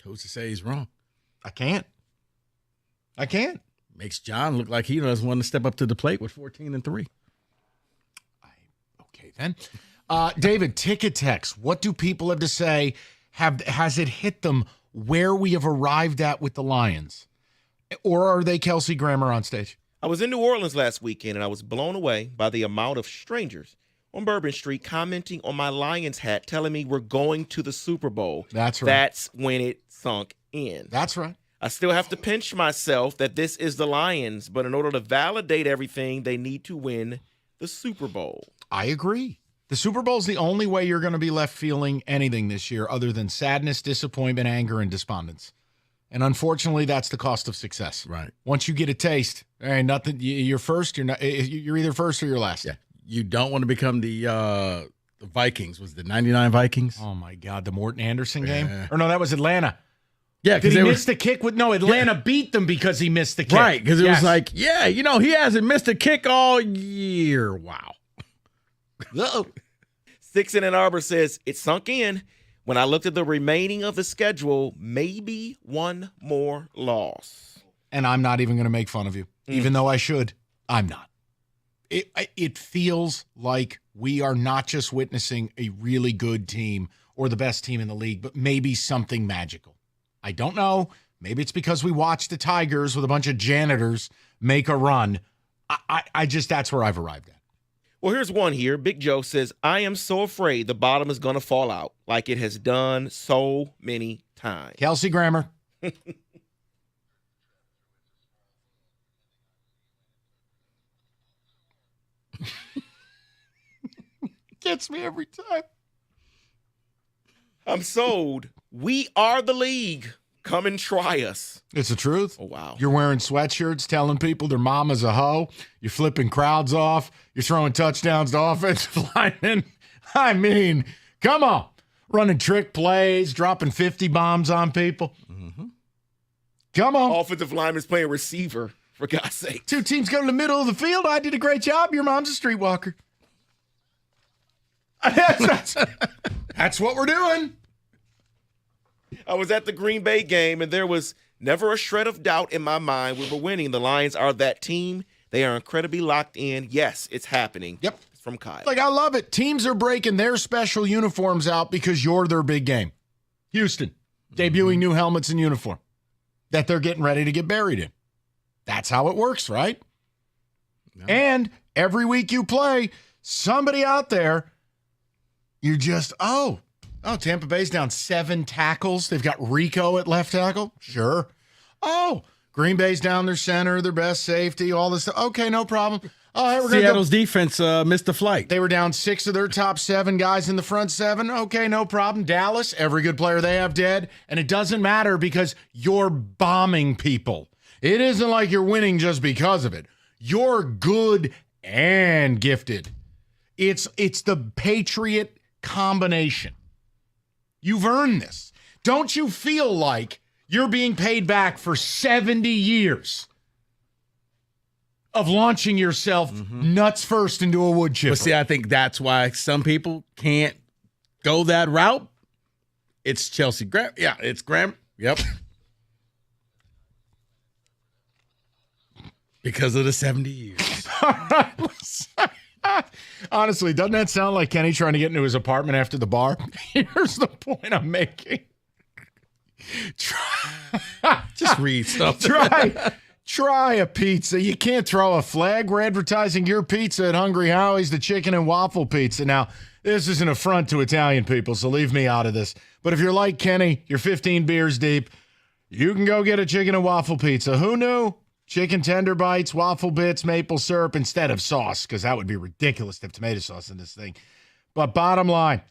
Who's to say he's wrong? I can't. Makes John look like he doesn't want to step up to the plate with 14-3. Okay, then. David, ticket text. What do people have to say? Has it hit them where we have arrived at with the Lions? Or are they Kelsey Grammer on stage? I was in New Orleans last weekend, and I was blown away by the amount of strangers on Bourbon Street commenting on my Lions hat, telling me we're going to the Super Bowl. That's right. That's when it sunk in. That's right. I still have to pinch myself that this is the Lions, but in order to validate everything, they need to win the Super Bowl. I agree. The Super Bowl is the only way you're going to be left feeling anything this year other than sadness, disappointment, anger, and despondence. And unfortunately, that's the cost of success. Right. Once you get a taste, nothing. You're first. You're not. You're either first or you're last. Yeah. You don't want to become the Vikings. Was the 99 Vikings? Oh my God, the Morton Anderson game. Or no, that was Atlanta. Yeah, did he miss the kick? Atlanta beat them because he missed the kick. Right, because it was like, he hasn't missed a kick all year. Wow. Uh-oh. Six in Ann Arbor says it sunk in. When I looked at the remaining of the schedule, maybe one more loss. And I'm not even going to make fun of you. Even though I should, I'm not. It feels like we are not just witnessing a really good team or the best team in the league, but maybe something magical. I don't know. Maybe it's because we watched the Tigers with a bunch of janitors make a run. I just, that's where I've arrived at. Well, here's one here. Big Joe says, I am so afraid the bottom is going to fall out like it has done so many times. Kelsey Grammer. Gets me every time. I'm sold. We are the league. Come and try us. It's the truth. Oh, wow. You're wearing sweatshirts, telling people their mama's a hoe. You're flipping crowds off. You're throwing touchdowns to offensive linemen. I mean, come on. Running trick plays, dropping 50 bombs on people. Mm-hmm. Come on. Offensive lineman's playing receiver, for God's sake. Two teams go to the middle of the field. I did a great job. Your mom's a streetwalker. That's what we're doing. I was at the Green Bay game, and there was never a shred of doubt in my mind we were winning. The Lions are that team. They are incredibly locked in. Yes, it's happening. Yep. It's from Kyle. Like, I love it. Teams are breaking their special uniforms out because you're their big game. Houston. debuting new helmets and uniform that they're getting ready to get buried in. That's how it works, right? No. And every week you play, somebody out there, you're just, Tampa Bay's down 7 tackles. They've got Rico at left tackle. Sure. Green Bay's down their center, their best safety, all this stuff. Okay, no problem. Seattle's defense missed the flight. They were down 6 of their top 7 guys in the front 7. Okay, no problem. Dallas, every good player they have dead. And it doesn't matter because you're bombing people. It isn't like you're winning just because of it. You're good and gifted. It's the Patriot combination. You've earned this. Don't you feel like you're being paid back for 70 years of launching yourself nuts first into a wood chipper? But see, I think that's why some people can't go that route. It's Chelsea Graham. Yeah, it's Graham. Yep. Because of the 70 years. Honestly, doesn't that sound like Kenny trying to get into his apartment after the bar? Here's the point I'm making. Just read something. Try a pizza. You can't throw a flag. We're advertising your pizza at Hungry Howie's, the chicken and waffle pizza. Now, this is an affront to Italian people, so leave me out of this. But if you're like Kenny, you're 15 beers deep, you can go get a chicken and waffle pizza. Who knew? Chicken tender bites, waffle bits, maple syrup instead of sauce, because that would be ridiculous to have tomato sauce in this thing. But bottom line,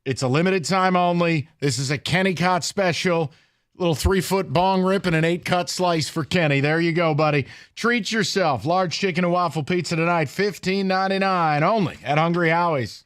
it's a limited time only. This is a Kenny Cott special. Little 3-foot bong rip and an 8-cut slice for Kenny. There you go, buddy. Treat yourself. Large chicken and waffle pizza tonight, $15.99 only at Hungry Howie's.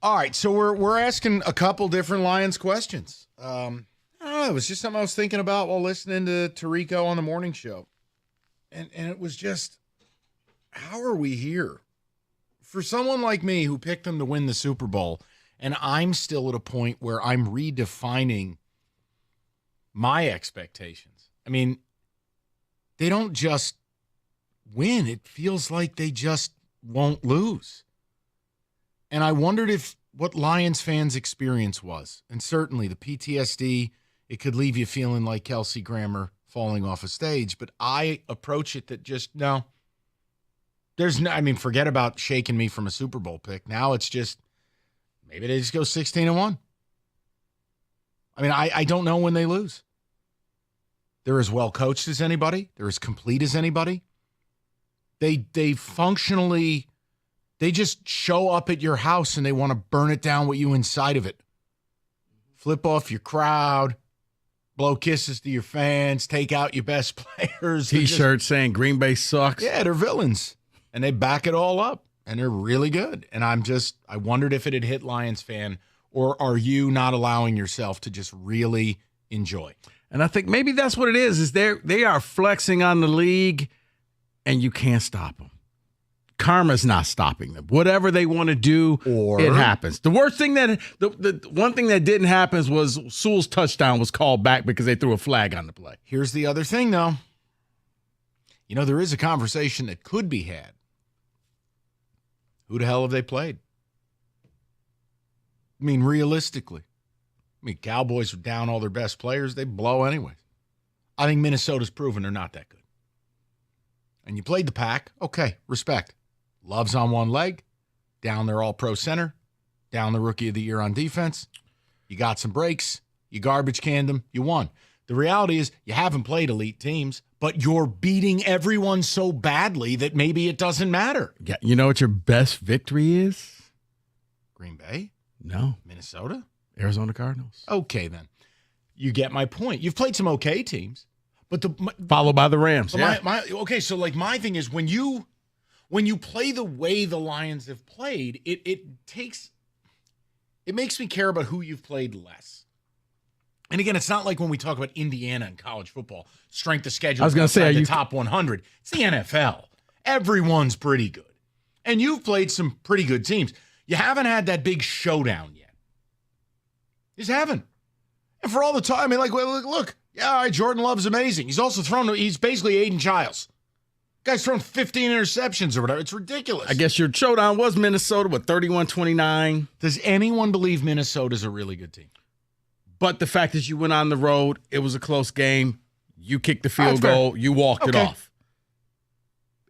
All right, so we're asking a couple different Lions questions. I don't know, it was just something I was thinking about while listening to Tirico on the morning show. And it was just, how are we here? For someone like me who picked them to win the Super Bowl, and I'm still at a point where I'm redefining my expectations. I mean, they don't just win. It feels like they just won't lose. And I wondered if what Lions fans' experience was. And certainly the PTSD, it could leave you feeling like Kelsey Grammer falling off a stage. But I approach it that just, no. There's no, I mean, forget about shaking me from a Super Bowl pick. Now it's just, maybe they just go 16-1. I mean, I don't know when they lose. They're as well coached as anybody. They're as complete as anybody. They functionally, they just show up at your house and they want to burn it down with you inside of it. Flip off your crowd, blow kisses to your fans, take out your best players. T-shirts saying Green Bay sucks. Yeah, they're villains. And they back it all up. And they're really good. And I wondered if it had hit Lions fan, or are you not allowing yourself to just really enjoy? And I think maybe that's what it is they are flexing on the league, and you can't stop them. Karma's not stopping them. Whatever they want to do, it happens. The worst thing the one thing that didn't happen was Sewell's touchdown was called back because they threw a flag on the play. Here's the other thing, though. You know, there is a conversation that could be had. Who the hell have they played? I mean, realistically. I mean, Cowboys are down all their best players. They blow anyway. I think Minnesota's proven they're not that good. And you played the Pack. Okay, respect. Love's on one leg. Down their all-pro center. Down the rookie of the year on defense. You got some breaks. You garbage canned them. You won. The reality is you haven't played elite teams, but you're beating everyone so badly that maybe it doesn't matter. Yeah, you know what your best victory is? Green Bay? No. Minnesota? Arizona Cardinals. Okay, then. You get my point. You've played some okay teams, but followed by the Rams. Yeah. Okay, so like my thing is when you play the way the Lions have played, it makes me care about who you've played less. And again, it's not like when we talk about Indiana and college football, strength of schedule. I was going to say, the top 100. It's the NFL. Everyone's pretty good. And you've played some pretty good teams. You haven't had that big showdown yet. You just haven't. And for all the time, I mean, like, look, yeah, all right, Jordan Love's amazing. He's basically Aiden Childs. Guy's thrown 15 interceptions or whatever. It's ridiculous. I guess your showdown was Minnesota with 31-29. Does anyone believe Minnesota's a really good team? But the fact is you went on the road, it was a close game, you kicked the field goal, you walked it off.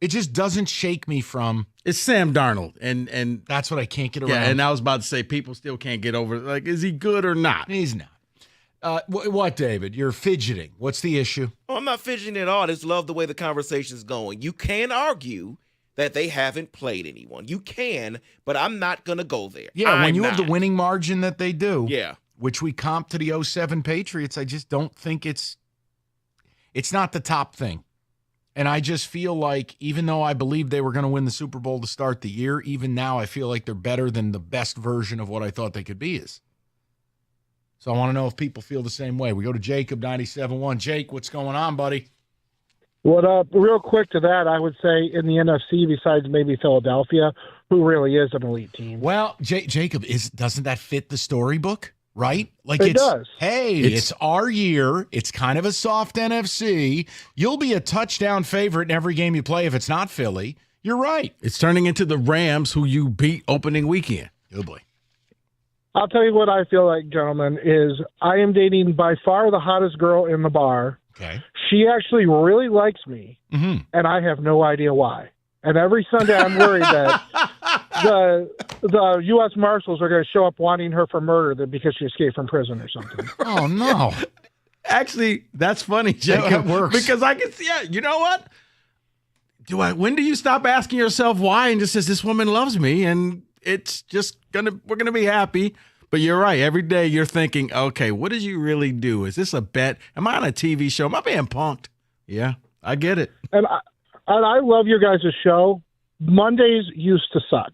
It just doesn't shake me from... It's Sam Darnold, and that's what I can't get around. Yeah, and I was about to say, people still can't get over it. Like, is he good or not? He's not. What, David? You're fidgeting. What's the issue? Oh, I'm not fidgeting at all. I just love the way the conversation's going. You can argue that they haven't played anyone. You can, but I'm not going to go there. Yeah, when you have the winning margin that they do... Yeah. Which we comp to the 07 Patriots, I just don't think it's not the top thing. And I just feel like even though I believed they were going to win the Super Bowl to start the year, even now I feel like they're better than the best version of what I thought they could be is. So I want to know if people feel the same way. We go to Jacob, 97.1. Jake, what's going on, buddy? What up? Real quick to that, I would say in the NFC, besides maybe Philadelphia, who really is an elite team? Well, Jacob, doesn't that fit the storybook? Right? Like it does. Hey, it's our year. It's kind of a soft NFC. You'll be a touchdown favorite in every game you play if it's not Philly. You're right. It's turning into the Rams who you beat opening weekend. Oh, boy. I'll tell you what I feel like, gentlemen, is I am dating by far the hottest girl in the bar. Okay. She actually really likes me, and I have no idea why. And every Sunday I'm worried that the U.S. Marshals are going to show up wanting her for murder because she escaped from prison or something. Oh, no. Actually, that's funny, Jacob. That works. Because I can see, you know what? When do you stop asking yourself why and just says, this woman loves me and it's just we're going to be happy. But you're right. Every day you're thinking, okay, what did you really do? Is this a bet? Am I on a TV show? Am I being punked? Yeah, I get it. And I love your guys' show. Mondays used to suck.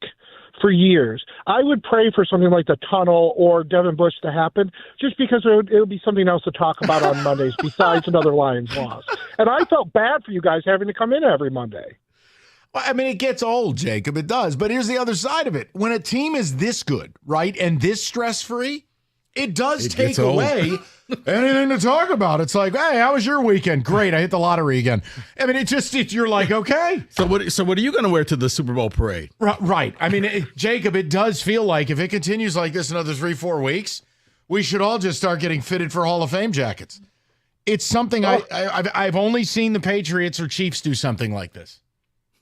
for years. I would pray for something like the tunnel or Devin Bush to happen, just because it would be something else to talk about on Mondays besides another Lions loss. And I felt bad for you guys having to come in every Monday. Well, I mean, it gets old, Jacob. It does. But here's the other side of it. When a team is this good, right, and this stress-free, it does take away anything to talk about. It's like, hey, how was your weekend? Great, I hit the lottery again. I mean, you're like, okay. So what are you going to wear to the Super Bowl parade? Right. I mean, Jacob, it does feel like if it continues like this another 3-4 weeks, we should all just start getting fitted for Hall of Fame jackets. It's something I've only seen the Patriots or Chiefs do something like this.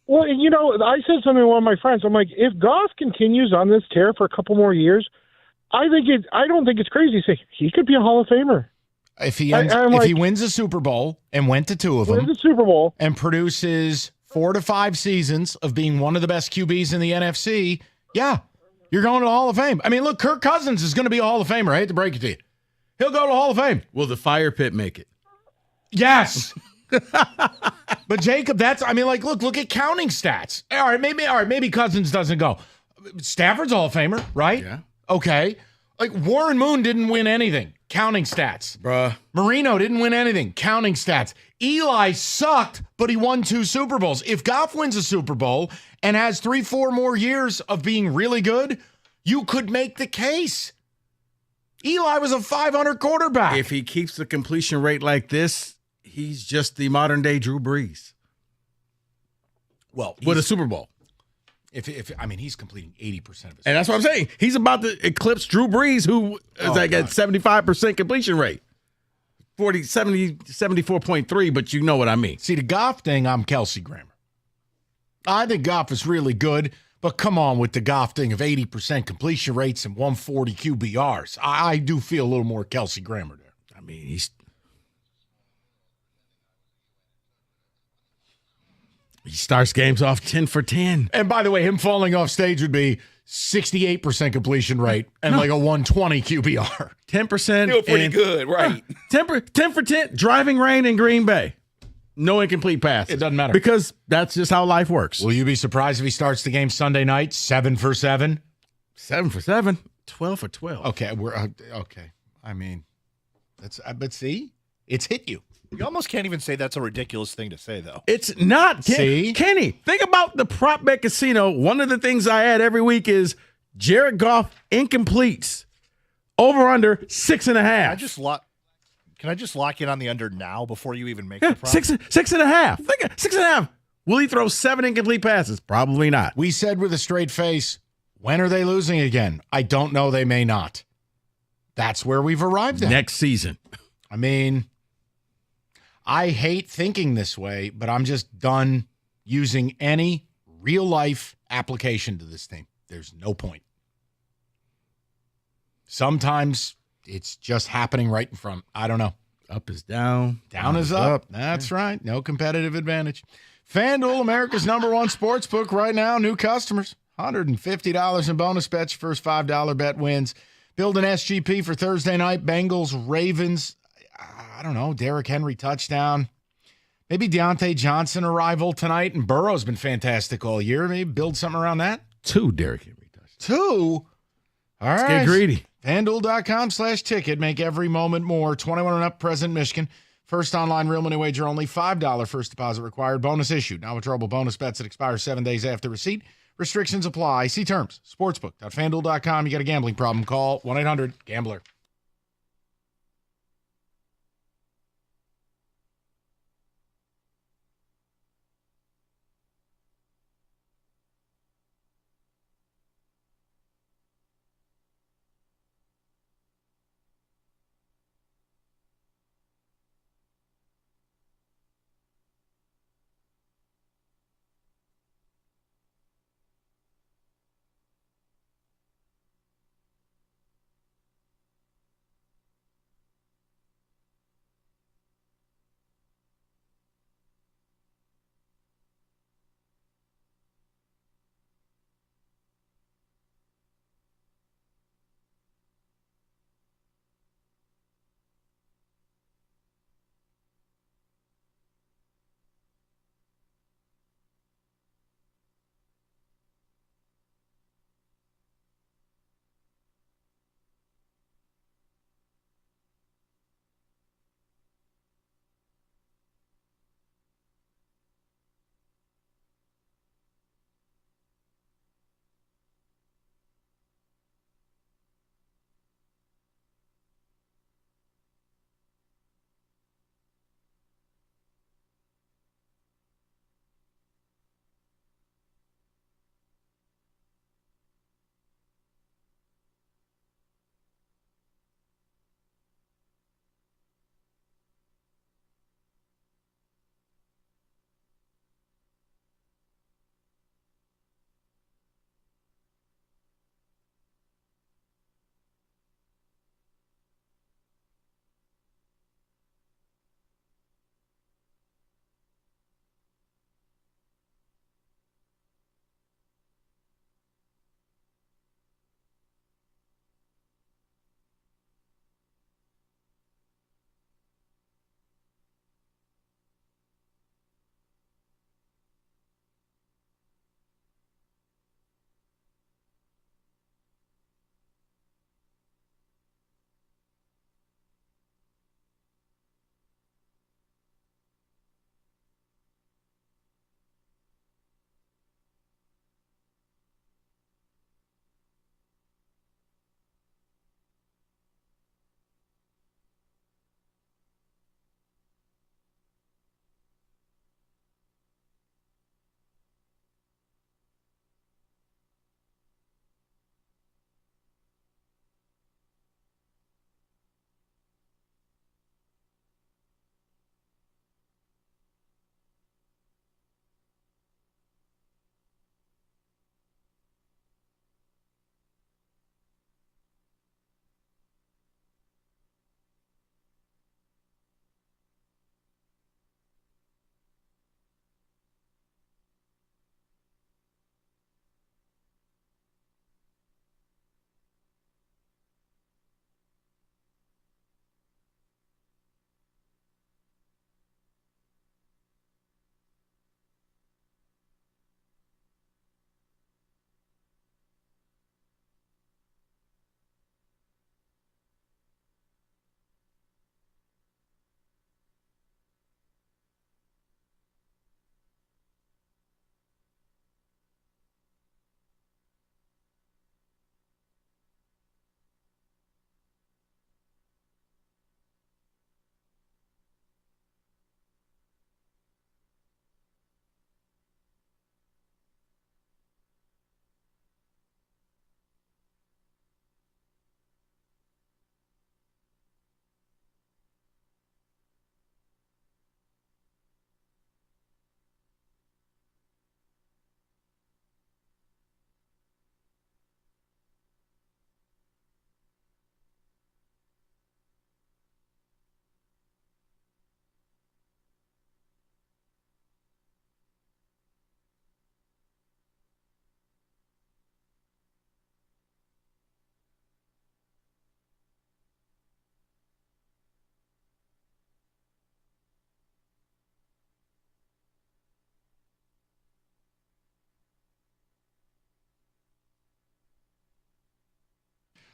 Well, I said something to one of my friends. I'm like, if Goff continues on this tear for a couple more years, I don't think it's crazy to say he could be a Hall of Famer. If he wins a Super Bowl and went to 2 of them, wins a Super Bowl and produces 4 to 5 seasons of being one of the best QBs in the NFC, yeah, you're going to the Hall of Fame. I mean, look, Kirk Cousins is going to be a Hall of Famer. I hate to break it to you. He'll go to the Hall of Fame. Will the fire pit make it? Yes. But Jacob, look at counting stats. All right, maybe Cousins doesn't go. Stafford's Hall of Famer, right? Yeah. Okay. Like Warren Moon didn't win anything. Counting stats. Bruh. Marino didn't win anything. Counting stats. Eli sucked, but he won 2 Super Bowls. If Goff wins a Super Bowl and has 3-4 more years of being really good, you could make the case. Eli was a 500 quarterback. If he keeps the completion rate like this, he's just the modern-day Drew Brees. Well, with a Super Bowl. If he's completing 80% of his. And that's what I'm saying. He's about to eclipse Drew Brees, who is at 75% completion rate. 74.3, but you know what I mean. See, the Goff thing, I'm Kelsey Grammer. I think Goff is really good, but come on with the Goff thing of 80% completion rates and 140 QBRs. I do feel a little more Kelsey Grammer there. I mean, he starts games off 10 for 10. And by the way, him falling off stage would be 68% completion rate and like a 120 QBR. 10%. Still pretty good, right? 10 for 10. Driving rain in Green Bay. No incomplete pass. It doesn't matter. Because that's just how life works. Will you be surprised if he starts the game Sunday night 7 for 7? 7 for 7? 12 for 12. Okay, okay. I mean, but see, it's hit you. You almost can't even say that's a ridiculous thing to say, though. It's not. See? Kenny, think about the prop bet casino. One of the things I add every week is Jared Goff incompletes. Over under 6.5. Can I just lock in on the under now before you even make the prop? 6.5. Think 6.5. Will he throw 7 incomplete passes? Probably not. We said with a straight face, when are they losing again? I don't know. They may not. That's where we've arrived at. Next season. I mean, I hate thinking this way, but I'm just done using any real-life application to this thing. There's no point. Sometimes it's just happening right in front. I don't know. Up is down. Down is up. That's right. No competitive advantage. FanDuel, America's #1 sportsbook right now. New customers, $150 in bonus bets. Your first $5 bet wins. Build an SGP for Thursday night. Bengals, Ravens. I don't know. Derrick Henry touchdown. Maybe Deontay Johnson arrival tonight. And Burrow's been fantastic all year. Maybe build something around that. 2 Derrick Henry touchdowns. 2? All right. Let's get greedy. FanDuel.com/ticket. Make every moment more. 21 and up, present Michigan. First online real money wager only. $5 first deposit required. Bonus issued. Now withdrawable bonus bets that expire 7 days after receipt. Restrictions apply. See terms. Sportsbook.fanduel.com. You got a gambling problem? Call 1-800-GAMBLER.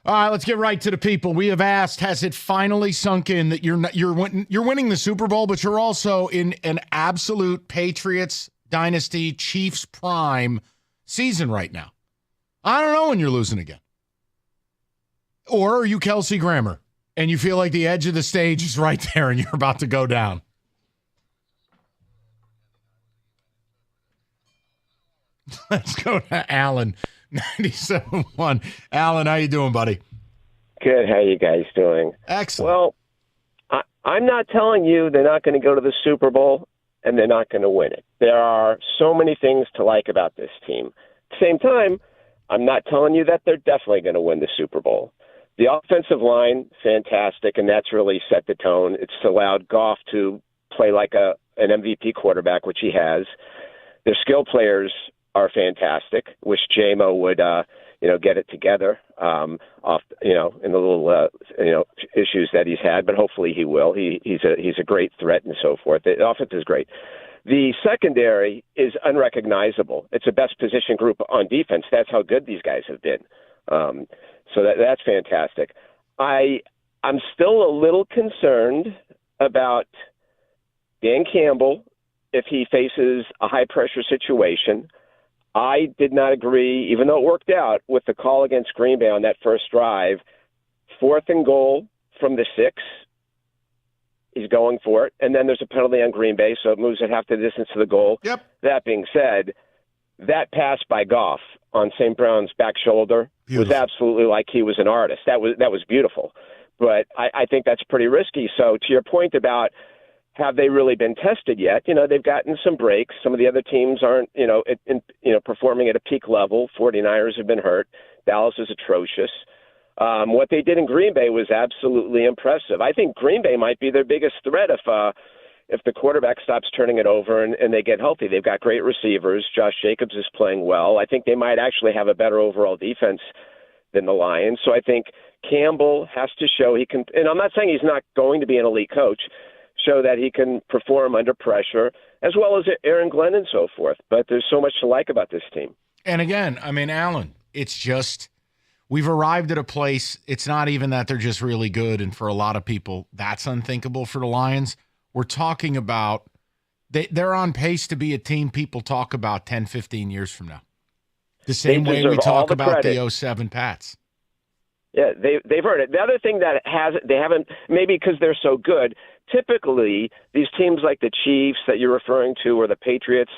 All right, let's get right to the people. We have asked, has it finally sunk in that you're winning the Super Bowl, but you're also in an absolute Patriots dynasty Chiefs prime season right now? I don't know when you're losing again. Or are you Kelsey Grammer and you feel like the edge of the stage is right there and you're about to go down? Let's go to Alan, 97.1. Alan, how you doing, buddy? Good. How you guys doing? Excellent. Well, I'm not telling you they're not going to go to the Super Bowl and they're not going to win it. There are so many things to like about this team. At the same time, I'm not telling you that they're definitely going to win the Super Bowl. The offensive line, fantastic, and that's really set the tone. It's allowed Goff to play like an MVP quarterback, which he has. Their skill players are fantastic. Wish J-Mo would, get it together in the little, issues that he's had, but hopefully he will. He's a great threat and so forth. The offense is great. The secondary is unrecognizable. It's the best position group on defense. That's how good these guys have been. So that's fantastic. I'm still a little concerned about Dan Campbell if he faces a high-pressure situation. I did not agree, even though it worked out, with the call against Green Bay on that first drive. 4th and goal from the 6. He's going for it. And then there's a penalty on Green Bay, so it moves at half the distance to the goal. Yep. That being said, that pass by Goff on St. Brown's back shoulder was absolutely like he was an artist. That was beautiful. But I think that's pretty risky. So to your point about have they really been tested yet? They've gotten some breaks. Some of the other teams aren't, performing at a peak level. 49ers have been hurt. Dallas is atrocious. What they did in Green Bay was absolutely impressive. I think Green Bay might be their biggest threat if the quarterback stops turning it over and they get healthy. They've got great receivers. Josh Jacobs is playing well. I think they might actually have a better overall defense than the Lions. So I think Campbell has to show he can, and I'm not saying he's not going to be an elite coach, show that he can perform under pressure, as well as Aaron Glenn and so forth. But there's so much to like about this team. And again, Alan, it's just we've arrived at a place, it's not even that they're just really good, and for a lot of people, that's unthinkable for the Lions. We're talking about they're on pace to be a team people talk about 10, 15 years from now. The same way we talk about the 07 Pats. Yeah, they've earned it. The other thing that they haven't, maybe because they're so good, typically these teams like the Chiefs that you're referring to or the Patriots,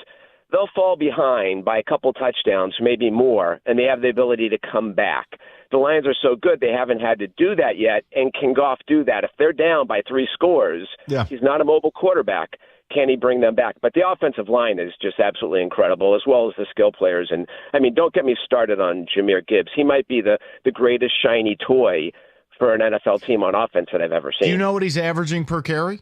they'll fall behind by a couple touchdowns, maybe more, and they have the ability to come back. The Lions are so good they haven't had to do that yet, and can Goff do that? If they're down by 3 scores, he's not a mobile quarterback. Can he bring them back? But the offensive line is just absolutely incredible, as well as the skill players. And, don't get me started on Jahmyr Gibbs. He might be the greatest shiny toy for an NFL team on offense that I've ever seen. Do you know what he's averaging per carry?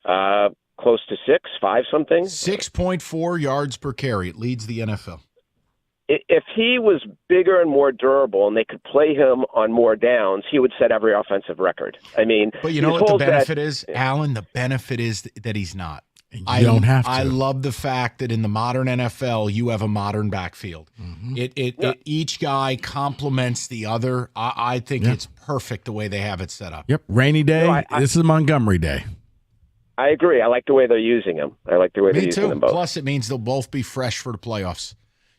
Close to 5 something. 6.4 yards per carry. It leads the NFL. If he was bigger and more durable and they could play him on more downs, he would set every offensive record. But you know what the benefit is, Alan? The benefit is that he's not. You don't have to. I love the fact that in the modern NFL, you have a modern backfield. Mm-hmm. Each guy complements the other. I think it's perfect the way they have it set up. Yep. Rainy day. This is Montgomery Day. I agree. I like the way they're using him. I like the way they're using them both. Plus, it means they'll both be fresh for the playoffs.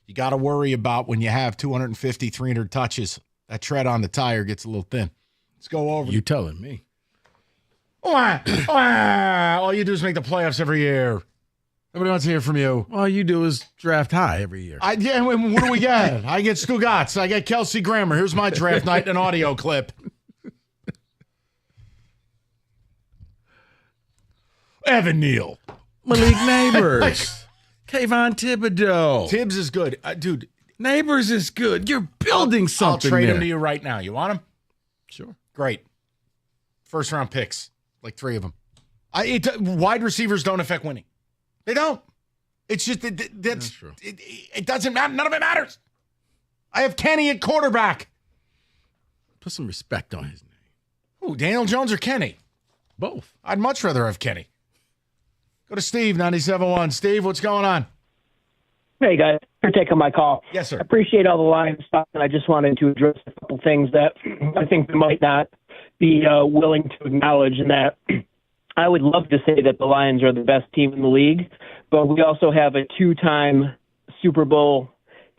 You got to worry about when you have 250, 300 touches, that tread on the tire gets a little thin. Let's go over. You telling me. All you do is make the playoffs every year. Nobody wants to hear from you. All you do is draft high every year. What do we get? I get Stugotz. I get Kelsey Grammer. Here's my draft night, an audio clip. Evan Neal. Malik Neighbors. Kayvon Thibodeau. Tibbs is good. Dude. Neighbors is good. You're building something. I'll trade him to you right now. You want him? Sure. Great. First round picks. Like 3 of them. Wide receivers don't affect winning. They don't. It's just that's true. It doesn't matter. None of it matters. I have Kenny at quarterback. Put some respect on his name. Who, Daniel Jones or Kenny? Both. I'd much rather have Kenny. Go to Steve, 97.1. Steve, what's going on? Hey, guys. for taking my call. Yes, sir. I appreciate all the Lions stuff, and I just wanted to address a couple things that I think they might not be willing to acknowledge, and that I would love to say that the Lions are the best team in the league, but we also have a 2-time Super Bowl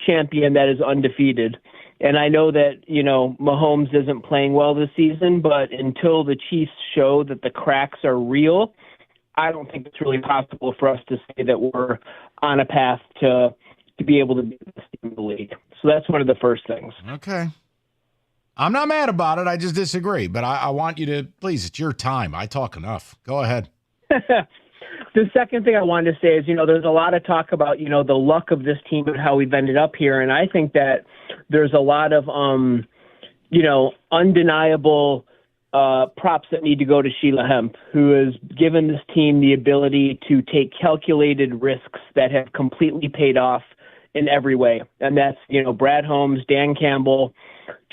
champion that is undefeated. And I know that, Mahomes isn't playing well this season, but until the Chiefs show that the cracks are real, I don't think it's really possible for us to say that we're on a path to be able to be the best team in the league. So that's one of the first things. Okay. I'm not mad about it. I just disagree. But I want you to, please, it's your time. I talk enough. Go ahead. The second thing I wanted to say is, there's a lot of talk about, the luck of this team and how we've ended up here. And I think that there's a lot of, undeniable props that need to go to Sheila Hemp, who has given this team the ability to take calculated risks that have completely paid off in every way. And that's, Brad Holmes, Dan Campbell,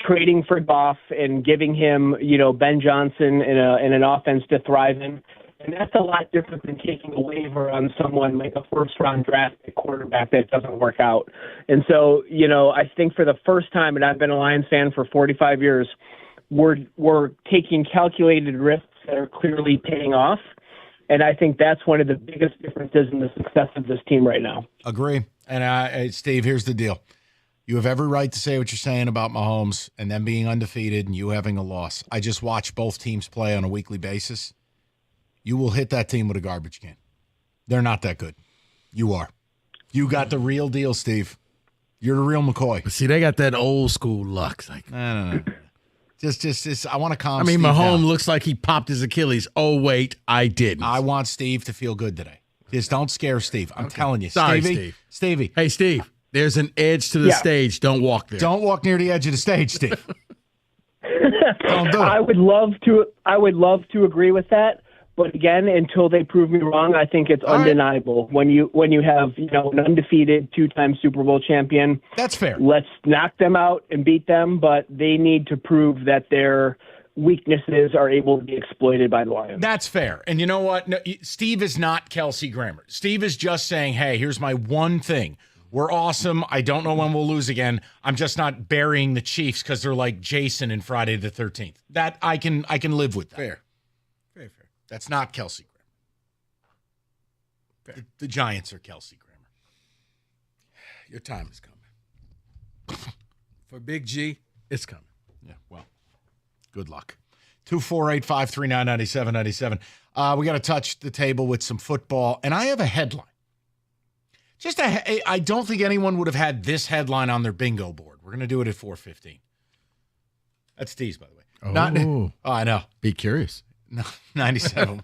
trading for Goff and giving him, Ben Johnson in an offense to thrive in. And that's a lot different than taking a waiver on someone like a first-round draft quarterback that doesn't work out. And so, I think for the first time, and I've been a Lions fan for 45 years, we're taking calculated risks that are clearly paying off. And I think that's one of the biggest differences in the success of this team right now. Agree. And Steve, here's the deal. You have every right to say what you're saying about Mahomes and them being undefeated and you having a loss. I just watch both teams play on a weekly basis. You will hit that team with a garbage can. They're not that good. You are. You got the real deal, Steve. You're the real McCoy. But see, they got that old school luck. Like, no. Just I want to calm Steve Mahomes down. Looks like he popped his Achilles. Oh, wait, I didn't. I want Steve to feel good today. Just don't scare Steve. I'm telling you. Sorry, Stevie. Hey, Steve, there's an edge to the stage. Don't walk there. Don't walk near the edge of the stage, Steve. Don't do it. I would love to agree with that. But again, until they prove me wrong, I think it's undeniable. When you have an undefeated 2-time Super Bowl champion. That's fair. Let's knock them out and beat them, but they need to prove that their weaknesses are able to be exploited by the Lions. That's fair. And you know what? No, Steve is not Kelsey Grammer. Steve is just saying, hey, here's my one thing. We're awesome. I don't know when we'll lose again. I'm just not burying the Chiefs because they're like Jason in Friday the 13th. That I can live with that. Fair. Very fair. That's not Kelsey Grammer. The Giants are Kelsey Grammer. Your time is coming. For Big G, it's coming. Yeah, well, good luck. 248-539-9797. We got to touch the table with some football, and I have a headline. I don't think anyone would have had this headline on their bingo board. We're going to do it at 4:15. That's Steve's, by the way. Oh, I know. Be curious. No, 97.1.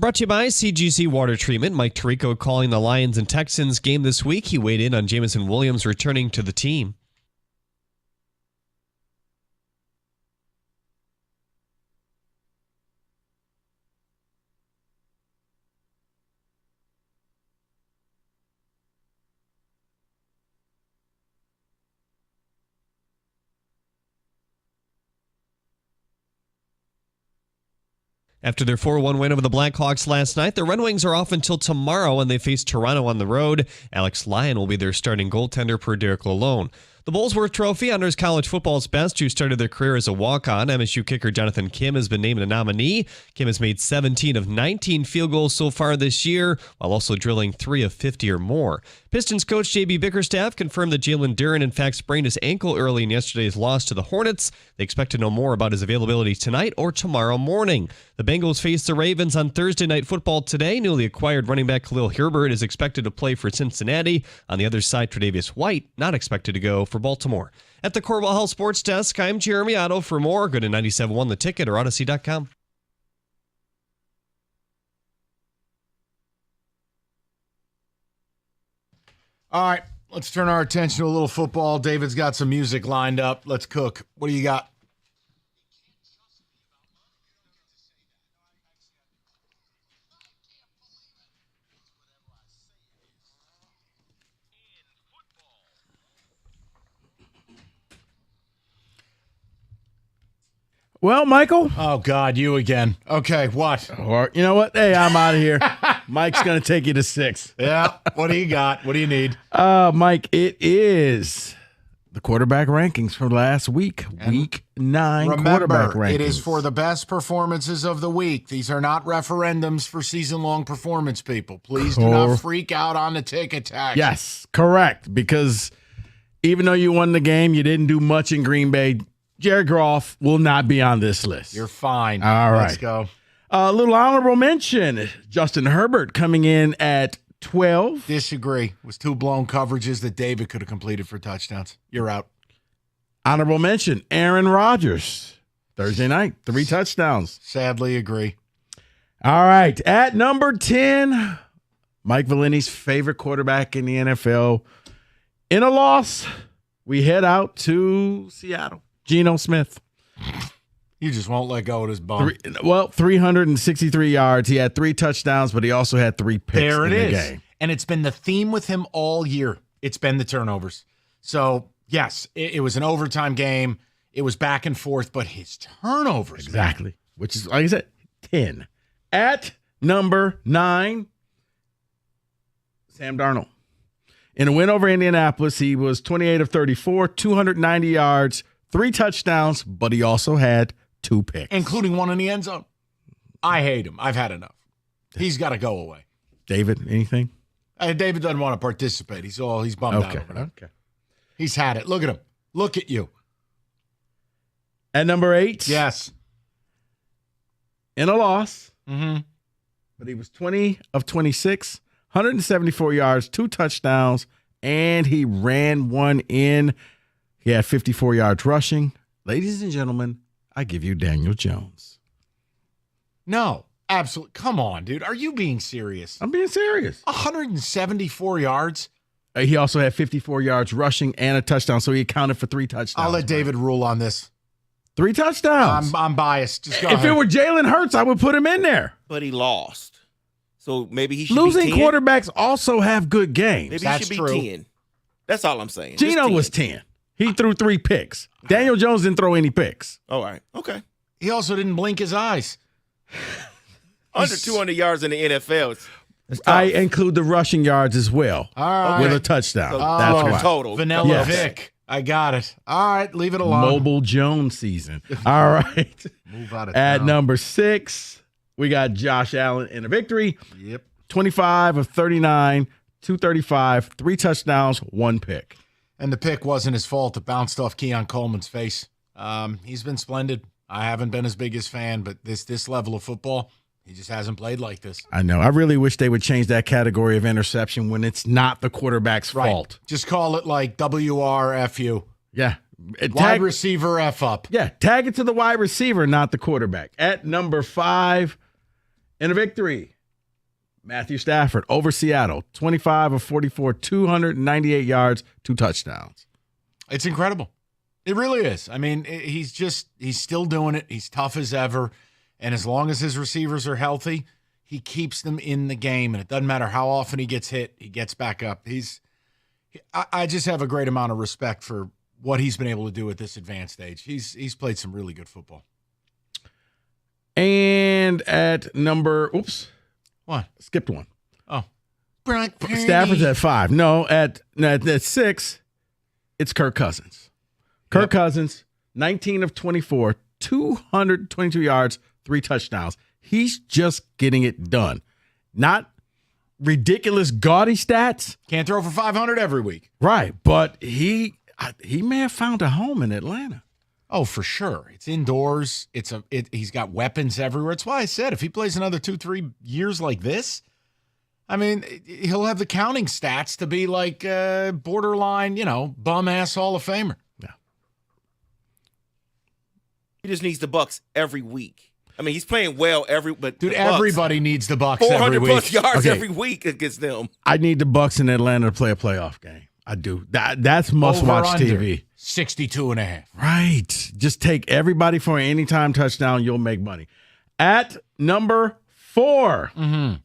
brought to you by CGC Water Treatment. Mike Tirico calling the Lions and Texans game this week. He weighed in on Jameson Williams returning to the team. After their 4-1 win over the Blackhawks last night, the Red Wings are off until tomorrow when they face Toronto on the road. Alex Lyon will be their starting goaltender per Derek Lalonde. The Bullsworth Trophy honors college football's best who started their career as a walk-on. MSU kicker Jonathan Kim has been named a nominee. Kim has made 17 of 19 field goals so far this year, while also drilling 3 of 50 or more. Pistons coach J.B. Bickerstaff confirmed that Jalen Duren in fact sprained his ankle early in yesterday's loss to the Hornets. They expect to know more about his availability tonight or tomorrow morning. The Bengals face the Ravens on Thursday Night Football today. Newly acquired running back Khalil Herbert is expected to play for Cincinnati. On the other side, Tre'Davious White not expected to go for Baltimore. At the Corwell Health Sports Desk, I'm Jeremy Otto. For more, go to 97.1 The Ticket or Odyssey.com. All right, let's turn our attention to a little football. David's got some music lined up. Let's cook. What do you got? Well, Michael. Oh, God, you again. Okay, what? Or you know what? Hey, I'm out of here. Mike's going to take you to 6. Yeah. What do you got? What do you need? Mike, it is the quarterback rankings for last week. Week 9 quarterback rankings. It is for the best performances of the week. These are not referendums for season-long performance, people. Please do not freak out on the ticket tax. Yes, correct. Because even though you won the game, you didn't do much in Green Bay. Jared Goff will not be on this list. You're fine. All right. Let's go. A little honorable mention. Justin Herbert coming in at 12. Disagree. It was 2 blown coverages that David could have completed for touchdowns. You're out. Honorable mention. Aaron Rodgers. Thursday night. 3 touchdowns. Sadly agree. All right. At number 10, Mike Valini's favorite quarterback in the NFL. In a loss, we head out to Seattle. Geno Smith. You just won't let go of this bum. 363 yards. He had 3 touchdowns, but he also had 3 picks there it in the is. game. And it's been the theme with him all year. It's been the turnovers. So, yes, it was an overtime game. It was back and forth, but his turnovers. Exactly. Man. Which is, like I said, 10. At number 9, Sam Darnold. In a win over Indianapolis, he was 28 of 34, 290 yards, 3 touchdowns, but he also had 2 picks. Including 1 in the end zone. I hate him. I've had enough. He's got to go away. David, anything? David doesn't want to participate. He's bummed out over that. Okay. He's had it. Look at him. Look at you. At number 8. Yes. In a loss. Mm-hmm. But he was 20 of 26, 174 yards, 2 touchdowns, and he ran 1 in. He had 54 yards rushing. Ladies and gentlemen, I give you Daniel Jones. No, absolutely. Come on, dude. Are you being serious? I'm being serious. 174 yards? He also had 54 yards rushing and a touchdown, so he accounted for 3 touchdowns. I'll let David rule on this. 3 touchdowns. I'm biased. Just go if ahead. it were Jalen Hurts, I would put him in there. But he lost. So maybe he should Losing be 10. quarterbacks also have good games. Maybe That's he should true. be 10. That's all I'm saying. Geno was 10. He threw 3 picks. Daniel Jones didn't throw any picks. All right. Okay. He also didn't blink his eyes. Under 200 yards in the NFL. It's tough. I include the rushing yards as well. All right. With a touchdown. So That's why. total. Vanilla Yes. Vic. I got it. All right. Leave it alone. Mobile Jones season. All right. Move out of At town. number 6, we got Josh Allen in a victory. Yep. 25 of 39, 235, 3 touchdowns, 1 pick. And the pick wasn't his fault. It bounced off Keon Coleman's face. He's been splendid. I haven't been his biggest fan, but this level of football, he just hasn't played like this. I know. I really wish they would change that category of interception when it's not the quarterback's fault. Just call it like WRFU. Yeah. Wide receiver F up. Yeah. Tag it to the wide receiver, not the quarterback. At number 5, in a victory, Matthew Stafford over Seattle, 25 of 44, 298 yards, 2 touchdowns. It's incredible. It really is. I mean, he's still doing it. He's tough as ever. And as long as his receivers are healthy, he keeps them in the game. And it doesn't matter how often he gets hit, he gets back up. I just have a great amount of respect for what he's been able to do at this advanced age. He's played some really good football. And at number, what? Skipped one. Oh. Stafford's at 5. No, at 6, it's Kirk Cousins. Kirk Cousins, 19 of 24, 222 yards, 3 touchdowns. He's just getting it done. Not ridiculous, gaudy stats. Can't throw for 500 every week. Right, but he may have found a home in Atlanta. Oh, for sure. It's indoors. He's got weapons everywhere. It's why I said if he plays another 2-3 years like this, I mean, he'll have the counting stats to be like borderline, bum-ass Hall of Famer. Yeah. He just needs the Bucks every week. I mean, he's playing well but dude, everybody needs the Bucks every week. 400+ yards every week against them. I need the Bucks in Atlanta to play a playoff game. I do. That's must-watch TV. 62.5. Right. Just take everybody for an anytime touchdown. You'll make money. At number 4, in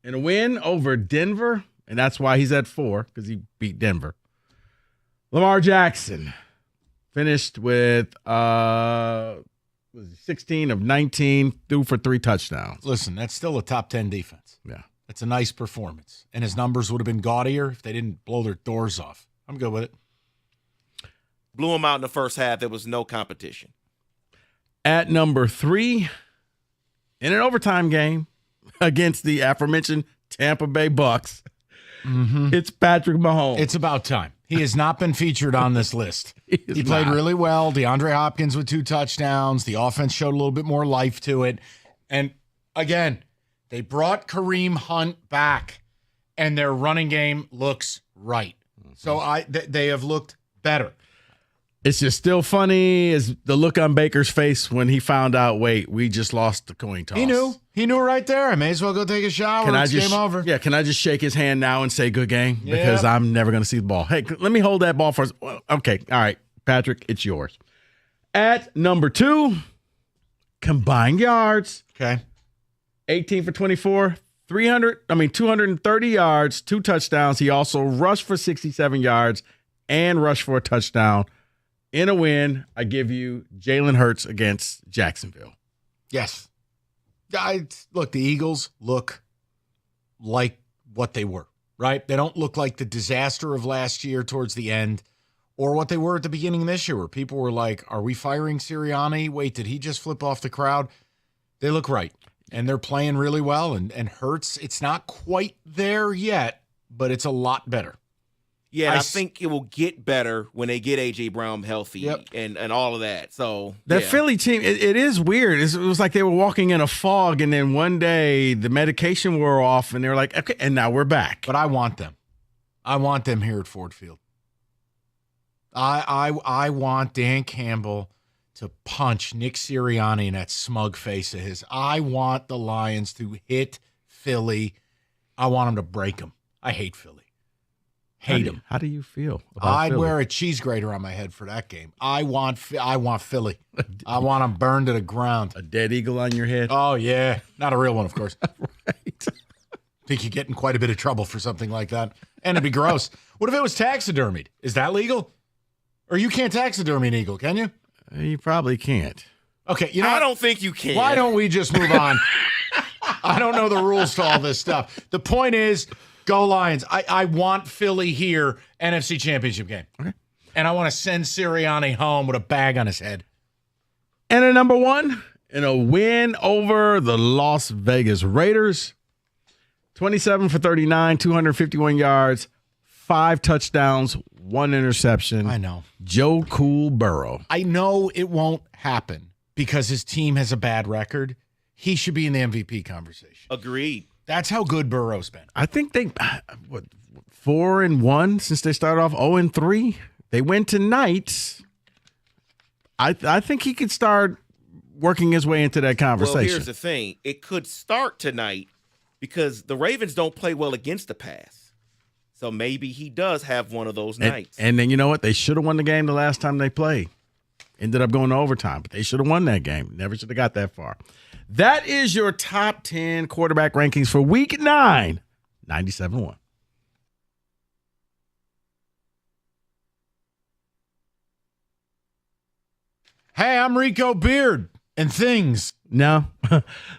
a win over Denver, and that's why he's at 4, because he beat Denver. Lamar Jackson finished with 16 of 19, threw for 3 touchdowns. Listen, that's still a top 10 defense. Yeah. That's a nice performance. And his numbers would have been gaudier if they didn't blow their doors off. I'm good with it. Blew him out in the first half. There was no competition. At number 3, in an overtime game against the aforementioned Tampa Bay Bucks, it's Patrick Mahomes. It's about time. He has not been featured on this list. He played really well. DeAndre Hopkins with 2 touchdowns. The offense showed a little bit more life to it. And again, they brought Kareem Hunt back, and their running game looks right. So they have looked better. It's just still funny is the look on Baker's face when he found out, wait, we just lost the coin toss. He knew right there. I may as well go take a shower. Game over. Yeah, can I just shake his hand now and say good game? Because I'm never going to see the ball. Hey, let me hold that ball for us. Okay, all right, Patrick, it's yours. At number 2, combined yards. Okay. 18 for 24, 230 yards, 2 touchdowns. He also rushed for 67 yards and rushed for a touchdown. In a win, I give you Jalen Hurts against Jacksonville. Yes. Look, the Eagles look like what they were, right? They don't look like the disaster of last year towards the end or what they were at the beginning of this year where people were like, are we firing Sirianni? Wait, did he just flip off the crowd? They look right, and they're playing really well. And Hurts, it's not quite there yet, but it's a lot better. Yeah, I think it will get better when they get A.J. Brown healthy and all of that. So that Philly team, it is weird. It was like they were walking in a fog, and then one day the medication wore off, and they were like, okay, and now we're back. But I want them. I want them here at Ford Field. I want Dan Campbell to punch Nick Sirianni in that smug face of his. I want the Lions to hit Philly. I want them to break them. I hate Philly. Hate him. How do you feel about I'd Philly? wear a cheese grater on my head for that game. I want Philly. I want them burned to the ground. A dead eagle on your head? Oh, yeah. Not a real one, of course. Right. Think you get in quite a bit of trouble for something like that. And it'd be gross. What if it was taxidermied? Is that legal? Or you can't taxidermy an eagle, can you? You probably can't. Okay, I don't think you can. Why don't we just move on? I don't know the rules to all this stuff. The point is, go Lions. I want Philly here, NFC Championship game. Okay. And I want to send Sirianni home with a bag on his head. And at number 1, in a win over the Las Vegas Raiders, 27 for 39, 251 yards, 5 touchdowns, 1 interception. I know. Joe Cool Burrow. I know it won't happen because his team has a bad record. He should be in the MVP conversation. Agreed. That's how good Burrow's been. I think they 4-1 since they started off 0-3. They win tonight. I think he could start working his way into that conversation. Well, here's the thing. It could start tonight, because the Ravens don't play well against the pass. So maybe he does have one of those nights. And then you know what? They should have won the game the last time they played. Ended up going to overtime, but they should have won that game. Never should have got that far. That is your top 10 quarterback rankings for Week 9, 97-1. Hey, I'm Rico Beard and things. No.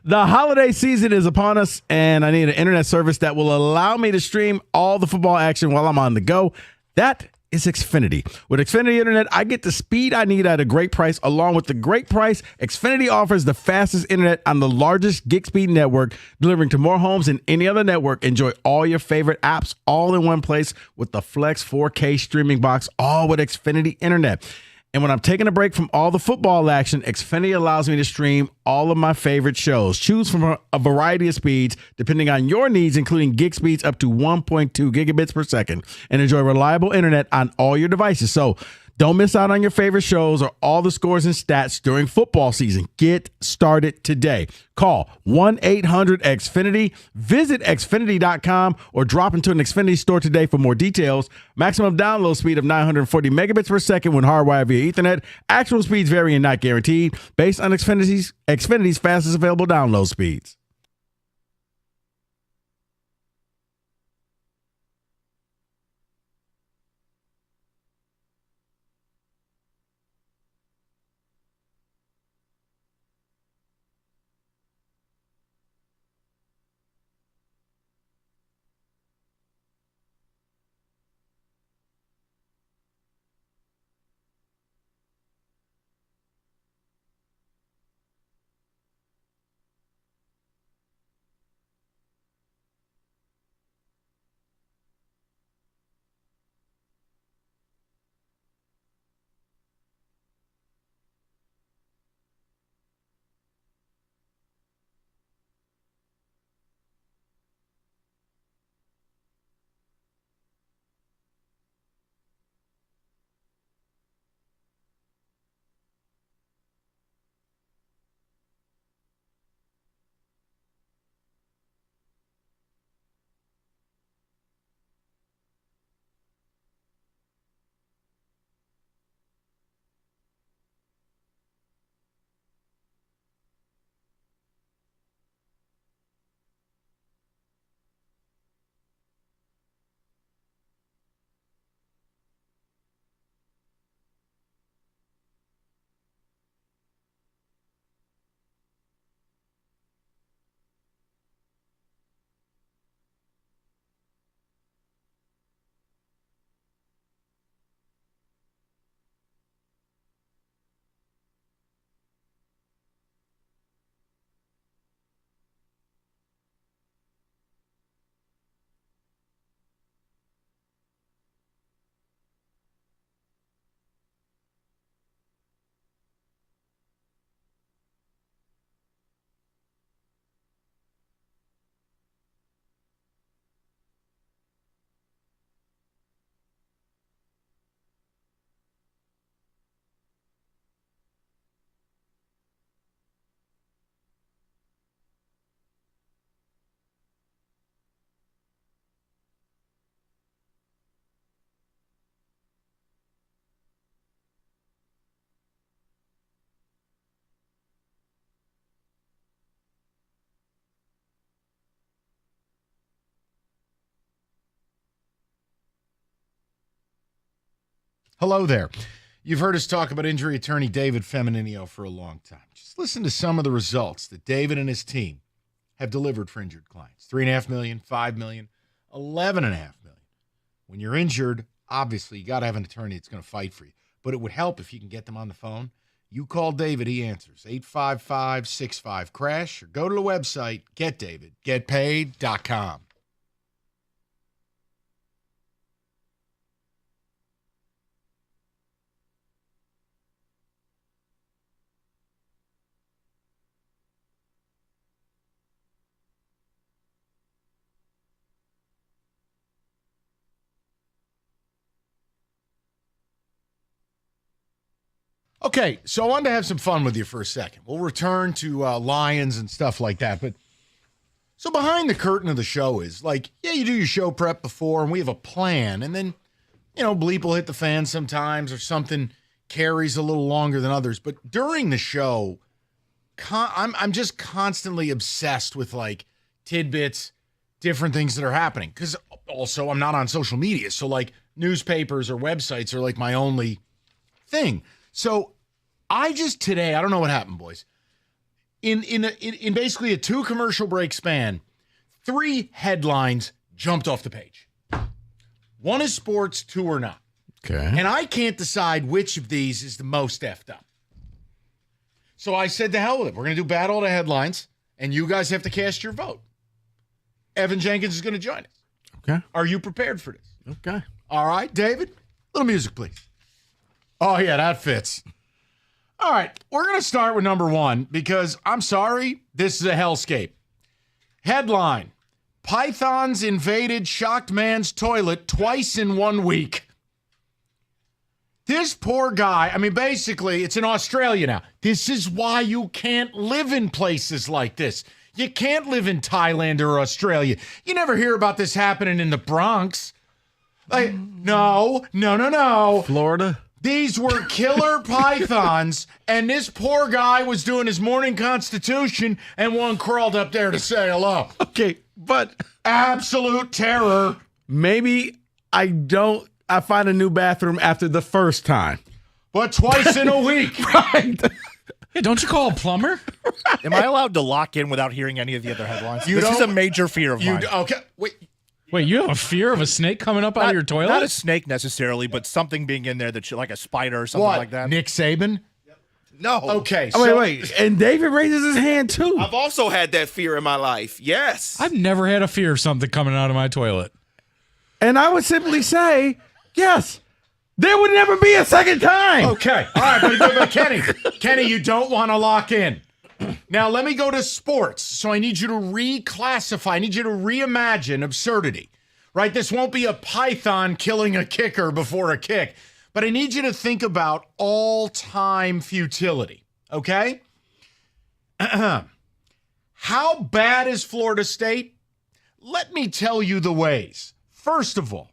The holiday season is upon us, and I need an internet service that will allow me to stream all the football action while I'm on the go. That is Xfinity. With Xfinity Internet, I get the speed I need at a great price. Along with the great price, Xfinity offers the fastest internet on the largest gig speed network, delivering to more homes than any other network. Enjoy all your favorite apps all in one place with the Flex 4K streaming box, all with Xfinity Internet. And when I'm taking a break from all the football action, Xfinity allows me to stream all of my favorite shows. Choose from a variety of speeds depending on your needs, including gig speeds up to 1.2 gigabits per second, and enjoy reliable internet on all your devices. So don't miss out on your favorite shows or all the scores and stats during football season. Get started today. Call 1-800-XFINITY, visit Xfinity.com, or drop into an Xfinity store today for more details. Maximum download speed of 940 megabits per second when hardwired via Ethernet. Actual speeds vary and not guaranteed, based on Xfinity's fastest available download speeds. Hello there. You've heard us talk about injury attorney David Femininio for a long time. Just listen to some of the results that David and his team have delivered for injured clients. $3.5 million, $5 million, $11.5 million. When you're injured, obviously you got to have an attorney that's going to fight for you. But it would help if you can get them on the phone. You call David, he answers. 855-65-CRASH, or go to the website, getdavid.getpaid.com. Okay, so I wanted to have some fun with you for a second. We'll return to Lions and stuff like that. But So behind the curtain of the show is like, yeah, you do your show prep before, and we have a plan, and then, bleep will hit the fan sometimes, or something carries a little longer than others. But during the show, I'm just constantly obsessed with like tidbits, different things that are happening. Because also I'm not on social media, so like newspapers or websites are like my only thing. So I just today, I don't know what happened, boys. In basically a 2 commercial break span, 3 headlines jumped off the page. 1 is sports, 2 are not. Okay. And I can't decide which of these is the most effed up. So I said, to hell with it. We're going to do battle of the headlines, and you guys have to cast your vote. Evan Jenkins is going to join us. Okay. Are you prepared for this? Okay. All right, David, little music, please. Oh, yeah, that fits. All right, we're going to start with number 1 because, I'm sorry, this is a hellscape. Headline, Pythons invaded shocked man's toilet twice in 1 week. This poor guy, basically, it's in Australia now. This is why you can't live in places like this. You can't live in Thailand or Australia. You never hear about this happening in the Bronx. Like, no. Florida? These were killer pythons, and this poor guy was doing his morning constitution, and one crawled up there to say hello. Okay, but absolute terror. Maybe I find a new bathroom after the first time. But twice in a week. Right. Yeah, don't you call a plumber? Am I allowed to lock in without hearing any of the other headlines? This is a major fear of mine. Okay, Wait, you have a fear of a snake coming up out of your toilet? Not a snake necessarily, but something being in there like a spider or something like that. Nick Saban? No. Okay. So, wait. And David raises his hand too. I've also had that fear in my life. Yes. I've never had a fear of something coming out of my toilet. And I would simply say, yes, there would never be a second time. Okay. All right, but Kenny, you don't want to lock in. Now, let me go to sports. So I need you to reclassify. I need you to reimagine absurdity, right? This won't be a python killing a kicker before a kick, but I need you to think about all-time futility, okay? How bad is Florida State? Let me tell you the ways. First of all,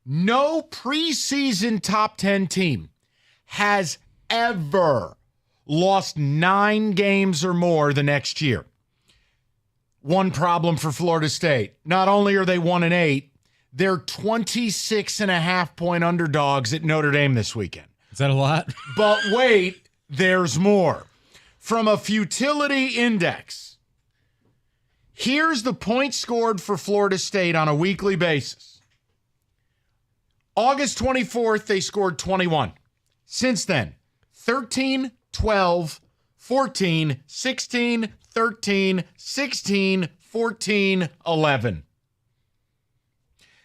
no preseason top 10 team has ever lost 9 games or more the next year. One problem for Florida State. Not only are they 1-8, they're 26.5-point underdogs at Notre Dame this weekend. Is that a lot? But wait, there's more. From a futility index, here's the points scored for Florida State on a weekly basis. August 24th, they scored 21. Since then, 13, 12, 14, 16, 13, 16, 14, 11.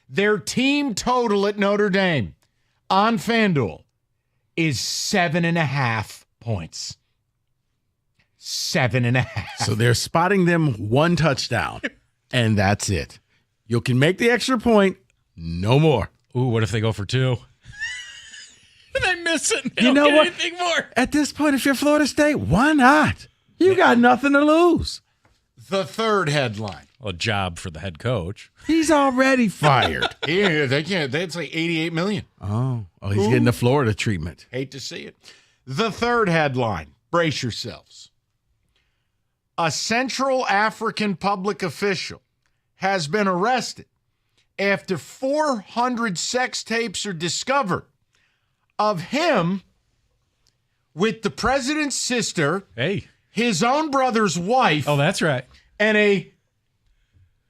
Their team total at Notre Dame on FanDuel is 7.5 points. 7.5. So they're spotting them 1 touchdown, and that's it. You can make the extra point, no more. Ooh, what if they go for 2? And I miss it. They You don't know get what? anything more. At this point, if you're Florida State, why not? You got nothing to lose. The third headline. A job for the head coach. He's already fired. Yeah, they can't. It's like $88 million. Oh, he's getting the Florida treatment. Hate to see it. The third headline. Brace yourselves. A Central African public official has been arrested after 400 sex tapes are discovered of him with the president's sister, his own brother's wife. Oh, that's right. And a...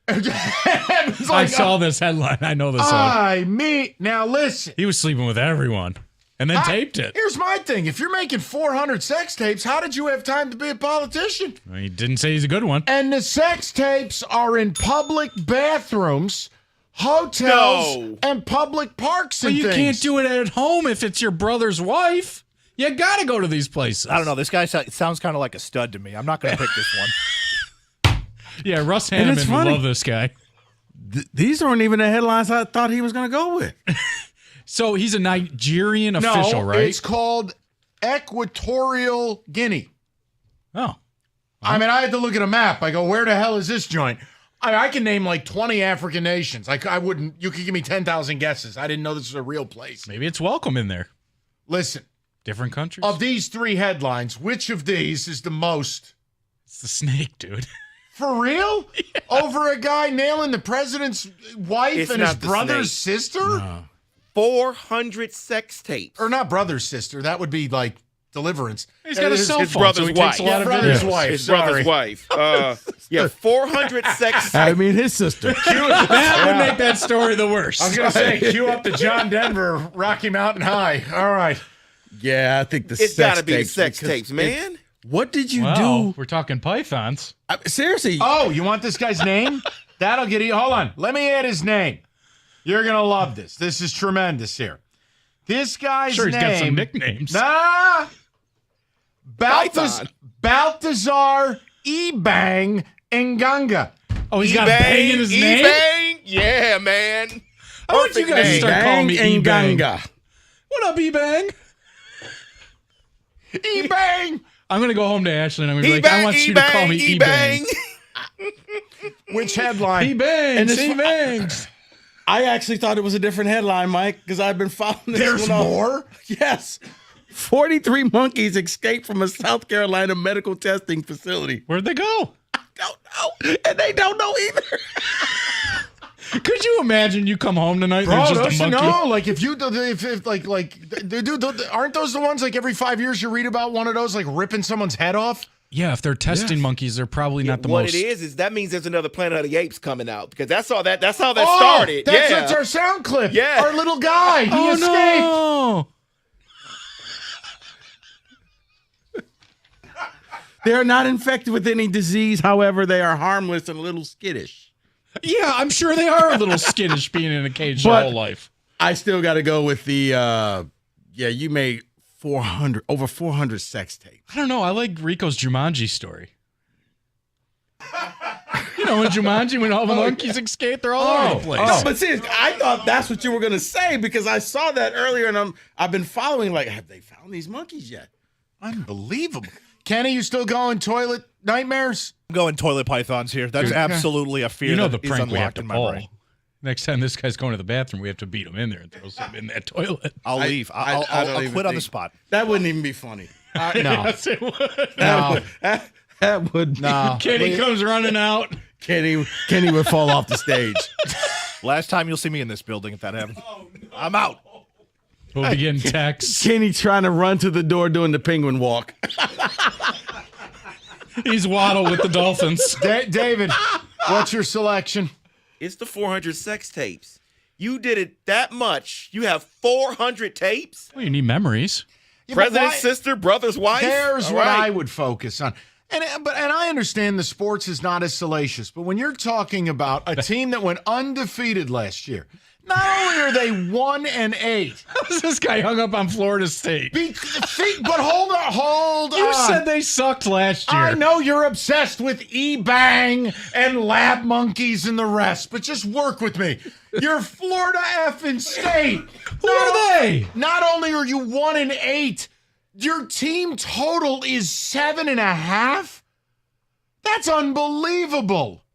I saw this headline. I know this one. Now listen. He was sleeping with everyone and then taped it. Here's my thing. If you're making 400 sex tapes, how did you have time to be a politician? Well, he didn't say he's a good one. And the sex tapes are in public bathrooms, hotels, and public parks and you things. can't do it at home if it's your brother's wife. You got to go to these places. I don't know. This guy sounds kind of like a stud to me. I'm not going to pick this one. Yeah, Russ Hanneman would love this guy. These aren't even the headlines I thought he was going to go with. So he's a Nigerian official, right? It's called Equatorial Guinea. Oh. I mean, I had to look at a map. I go, where the hell is this joint? I can name like 20 African nations. I wouldn't. You could give me 10,000 guesses. I didn't know this was a real place. Maybe it's welcome in there. Listen, different countries. Of these 3 headlines, which of these is the most? It's the snake, dude. For real? Yeah. Over a guy nailing the president's wife and his brother's sister? No. 400 sex tapes. Or not brother's sister. That would be like Deliverance. He's got a cell phone. His brother's wife. Yeah, brother's wife. His brother's wife. 400 sex tapes. I mean, his sister. That would make that story the worst. I was going to say, cue up the John Denver Rocky Mountain High. All right. Yeah, I think it's got to be the sex tapes, man. What did you do? do? We're talking pythons. Seriously. Oh, you want this guy's name? That'll get you. Hold on. Let me add his name. You're going to love this. This is tremendous here. This guy's name. He's got some nicknames. Nah. Balthazar Ebang Nganga. Oh, he's got bang in his name? Ebang? Yeah, man. I want you guys to start calling me Nganga. What up, Ebang? Ebang! I'm going to go home to Ashley and I'm going to be like, I want you to call me Ebang. Which headline? He bangs. He bangs. I actually thought it was a different headline, Mike, because I've been following this. There's more? Yes. 43 monkeys escaped from a South Carolina medical testing facility. Where'd they go? I don't know. And they don't know either. Could you imagine you come home tonight and there's just a monkey? No, like if aren't those the ones like every 5 years you read about one of those like ripping someone's head off? Yeah, if they're testing monkeys, they're probably not the what most. What it is that means there's another Planet of the Apes coming out because that's how that started. That's our sound clip. Yeah, our little guy. He escaped. No. They are not infected with any disease. However, they are harmless and a little skittish. Yeah, I'm sure they are a little skittish being in a cage their whole life. I still got to go with the, you made over 400 sex tapes. I don't know. I like Rico's Jumanji story. You know, in Jumanji, when all the monkeys escape, they're all over the place. No, but seriously, I thought that's what you were going to say because I saw that earlier and I've been following, like, have they found these monkeys yet? Unbelievable. Kenny, you still going toilet nightmares? I'm going toilet pythons here. That's absolutely a fear that is unlocked in my brain. Next time this guy's going to the bathroom, we have to beat him in there and throw something in that toilet. I'll leave. I'll quit on the spot. That wouldn't even be funny. No. Yes, it would. No. That would. No. Kenny comes running out. Kenny would fall off the stage. Last time you'll see me in this building if that happens. Oh, no. I'm out. We'll be getting texts. Kenny trying to run to the door doing the penguin walk. He's Waddle with the Dolphins. David, what's your selection? It's the 400 sex tapes. You did it that much. You have 400 tapes? Well, you need memories. Yeah, President's sister, brother's wife? There's what I would focus on. And I understand the sports is not as salacious, but when you're talking about a team that went undefeated last year, not only are they 1-8. How's this guy hung up on Florida State? But hold on. You said they sucked last year. I know you're obsessed with E-Bang and lab monkeys and the rest, but just work with me. You're Florida effing State. Who are they? Not only are you 1-8, your team total is 7.5. That's unbelievable.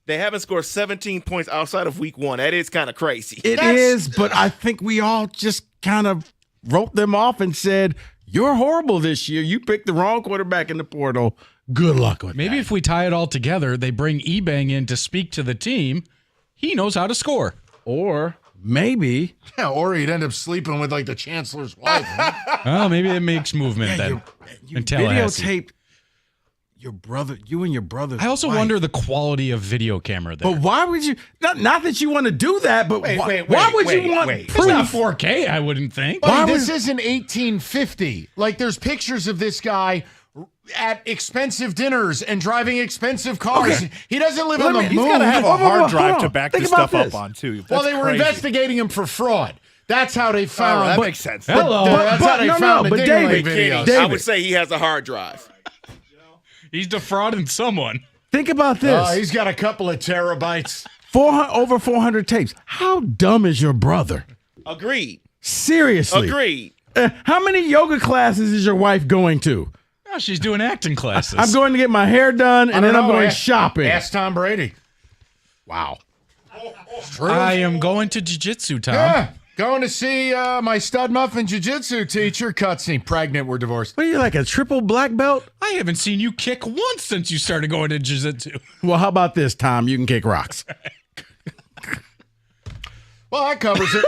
They haven't scored 17 points outside of week 1. That is kind of crazy. It is, but I think we all just kind of wrote them off and said, you're horrible this year. You picked the wrong quarterback in the portal. Good luck with Maybe if we tie it all together, they bring Ebang in to speak to the team. He knows how to score. Or maybe. Yeah, or he'd end up sleeping with like the chancellor's wife. Well, maybe it makes movement then. You videotaped you and your brother. I also wonder the quality of video camera there. But why would you? Not that you want to do that, but why would you want proof? It's not 4K, I wouldn't think. This isn't 1850. Like, there's pictures of this guy at expensive dinners and driving expensive cars. Okay. He doesn't live on the moon. He's got to have a hard drive to back this stuff up on, too. Well, they were investigating him for fraud. That's how they found. That makes sense. That's how they found the David, videos. I would say he has a hard drive. He's defrauding someone. Think about this. He's got a couple of terabytes. Over 400 tapes. How dumb is your brother? Agreed. Seriously. Agreed. How many yoga classes is your wife going to? Oh, she's doing acting classes. I'm going to get my hair done, and then I'm going shopping. Ask Tom Brady. Wow. I am going to jiu-jitsu, Tom. Yeah, going to see my stud muffin jiu-jitsu teacher. Cutscene. Pregnant. We're divorced. What are you, like a triple black belt? I haven't seen you kick once since you started going to jiu-jitsu. Well, how about this, Tom? You can kick rocks. Well, that covers it.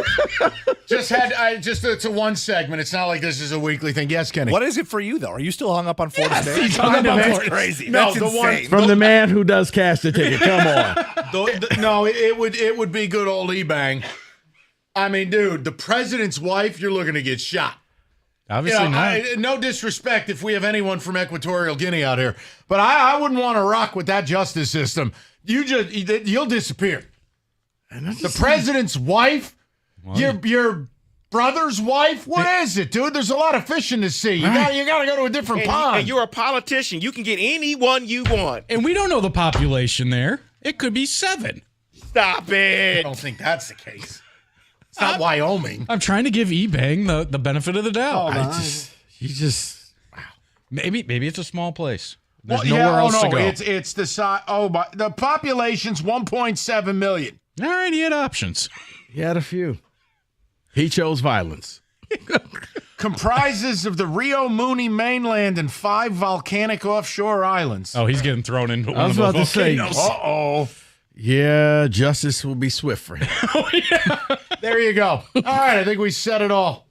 It's a one segment. It's not like this is a weekly thing. Yes, Kenny. What is it for you though? Are you still hung up on Florida State? He's hung up on That's Florida. crazy. No, That's the insane. one From the man who does cash the ticket. Come on. No, it would be good old E-Bang. I mean, dude, the president's wife, you're looking to get shot. Obviously not. No disrespect if we have anyone from Equatorial Guinea out here, but I wouldn't want to rock with that justice system. You'll disappear. The president's wife, your brother's wife. What is it, dude? There's a lot of fish in the sea. You got to go to a different pond. And you're a politician. You can get anyone you want. And we don't know the population there. It could be 7. Stop it. I don't think that's the case. It's not Wyoming. I'm trying to give E-Bang the benefit of the doubt. Wow. Maybe it's a small place. There's Well, nowhere else to go. It's the size. The population's 1.7 million. All right, he had options. He had a few. He chose violence. Comprises of the Rio Muni mainland and 5 volcanic offshore islands. Oh, he's getting thrown into one I was of about those to say, volcanoes. Yeah, justice will be swift for him. There you go. All right, I think we said it all.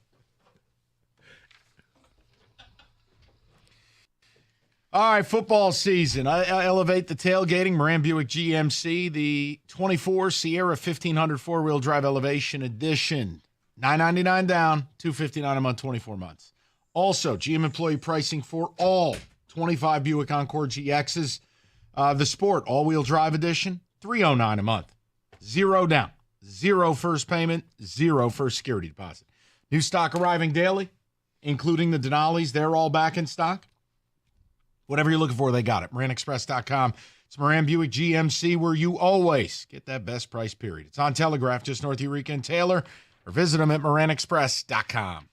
All right, football season. I elevate the tailgating. Moran Buick GMC, the 24 Sierra 1500 4-wheel drive elevation edition. $999 down, $259 a month, 24 months. Also, GM employee pricing for all 25 Buick Encore GXs. The Sport all-wheel drive edition, $309 a month. 0 down, 0 first payment, 0 first security deposit. New stock arriving daily, including the Denali's. They're all back in stock. Whatever you're looking for, they got it. MoranExpress.com. It's Moran Buick GMC, where you always get that best price, period. It's on Telegraph, just north of Eureka and Taylor, or visit them at MoranExpress.com.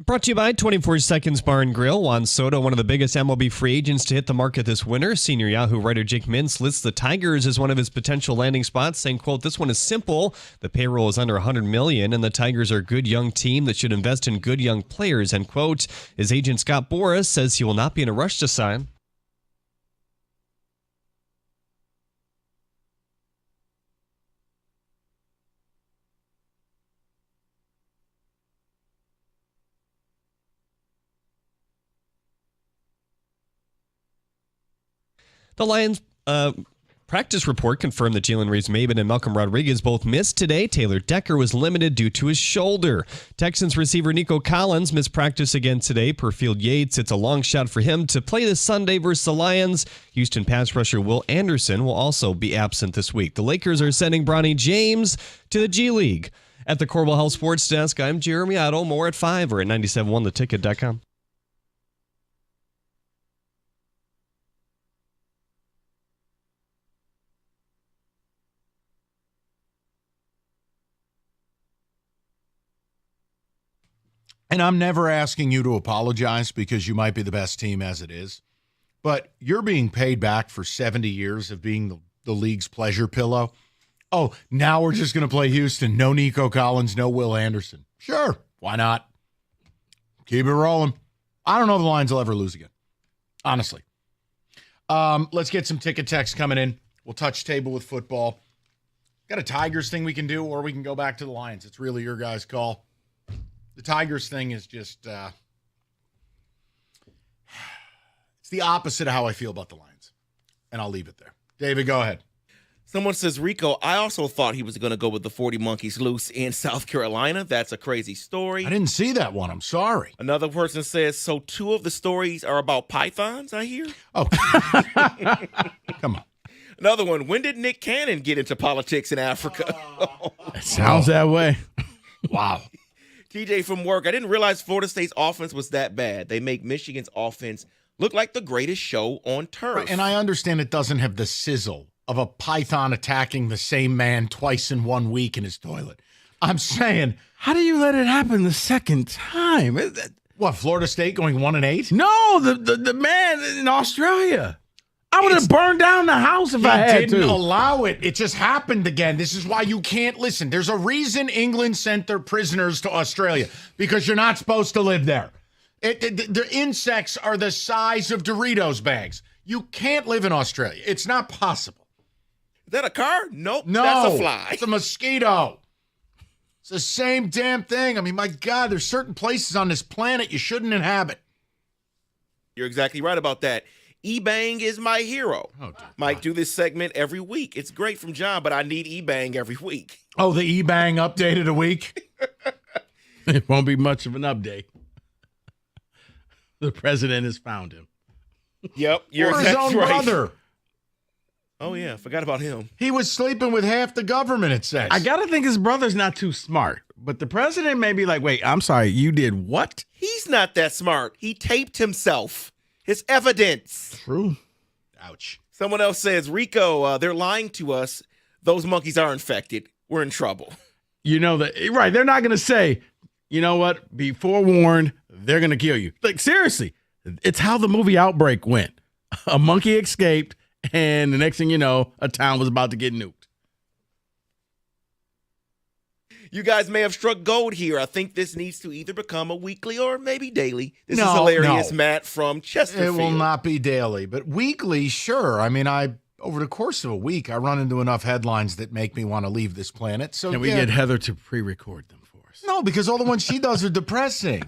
Brought to you by 24 Seconds Bar and Grill. Juan Soto, one of the biggest MLB free agents to hit the market this winter. Senior Yahoo writer Jake Mintz lists the Tigers as one of his potential landing spots, saying, quote, "This one is simple. The payroll is under $100 million, and the Tigers are a good young team that should invest in good young players," end quote. His agent Scott Boras says he will not be in a rush to sign. The Lions practice report confirmed that Jalen Reeves-Maybin and Malcolm Rodriguez both missed today. Taylor Decker was limited due to his shoulder. Texans receiver Nico Collins missed practice again today per Field Yates. It's a long shot for him to play this Sunday versus the Lions. Houston pass rusher Will Anderson will also be absent this week. The Lakers are sending Bronny James to the G League. At the Corbel Health Sports Desk, I'm Jeremy Otto. More at 5 or at 971theticket.com. And I'm never asking you to apologize because you might be the best team as it is. But you're being paid back for 70 years of being the league's pleasure pillow. Oh, now we're just going to play Houston. No Nico Collins, no Will Anderson. Sure, why not? Keep it rolling. I don't know if the Lions will ever lose again, honestly. Let's get some ticket text coming in. We'll touch table with football. Got a Tigers thing we can do, or we can go back to the Lions. It's really your guys' call. The Tigers thing is just, it's the opposite of how I feel about the Lions. And I'll leave it there. David, go ahead. Someone says, Rico, I also thought he was going to go with the 40 Monkeys loose in South Carolina. That's a crazy story. I didn't see that one. I'm sorry. Another person says, so 2 of the stories are about pythons, I hear? Oh, come on. Another one, when did Nick Cannon get into politics in Africa? It sounds that way. Wow. TJ from work, I didn't realize Florida State's offense was that bad. They make Michigan's offense look like the greatest show on turf. Right, and I understand it doesn't have the sizzle of a python attacking the same man twice in 1 week in his toilet. I'm saying, how do you let it happen the second time? What, Florida State going 1-8? No, the man in Australia. I would have burned down the house if I had to. He didn't allow it. It just happened again. This is why you can't listen. There's a reason England sent their prisoners to Australia, because you're not supposed to live there. The insects are the size of Doritos bags. You can't live in Australia. It's not possible. Is that a car? Nope. No. That's a fly. It's a mosquito. It's the same damn thing. I mean, my God, there's certain places on this planet you shouldn't inhabit. You're exactly right about that. E-Bang is my hero. Might do this segment every week. It's great from John, but I need E-Bang every week. Oh, the E-Bang updated a week? It won't be much of an update. The president has found him. Yep, you're or his exactly own right. brother. Oh, yeah, forgot about him. He was sleeping with half the government, it says. I got to think his brother's not too smart. But the president may be like, wait, I'm sorry, you did what? He's not that smart. He taped himself. His evidence. True. Ouch. Someone else says, Rico, they're lying to us. Those monkeys are infected. We're in trouble. You know that, right? They're not going to say, you know what? Be forewarned, they're going to kill you. Like, seriously, it's how the movie Outbreak went. A monkey escaped, and the next thing you know, a town was about to get nuked. You guys may have struck gold here. I think this needs to either become a weekly or maybe daily. This is hilarious, Matt from Chesterfield. It will not be daily, but weekly, sure. I mean, over the course of a week, I run into enough headlines that make me want to leave this planet. So can we get Heather to pre-record them for us? No, because all the ones she does are depressing.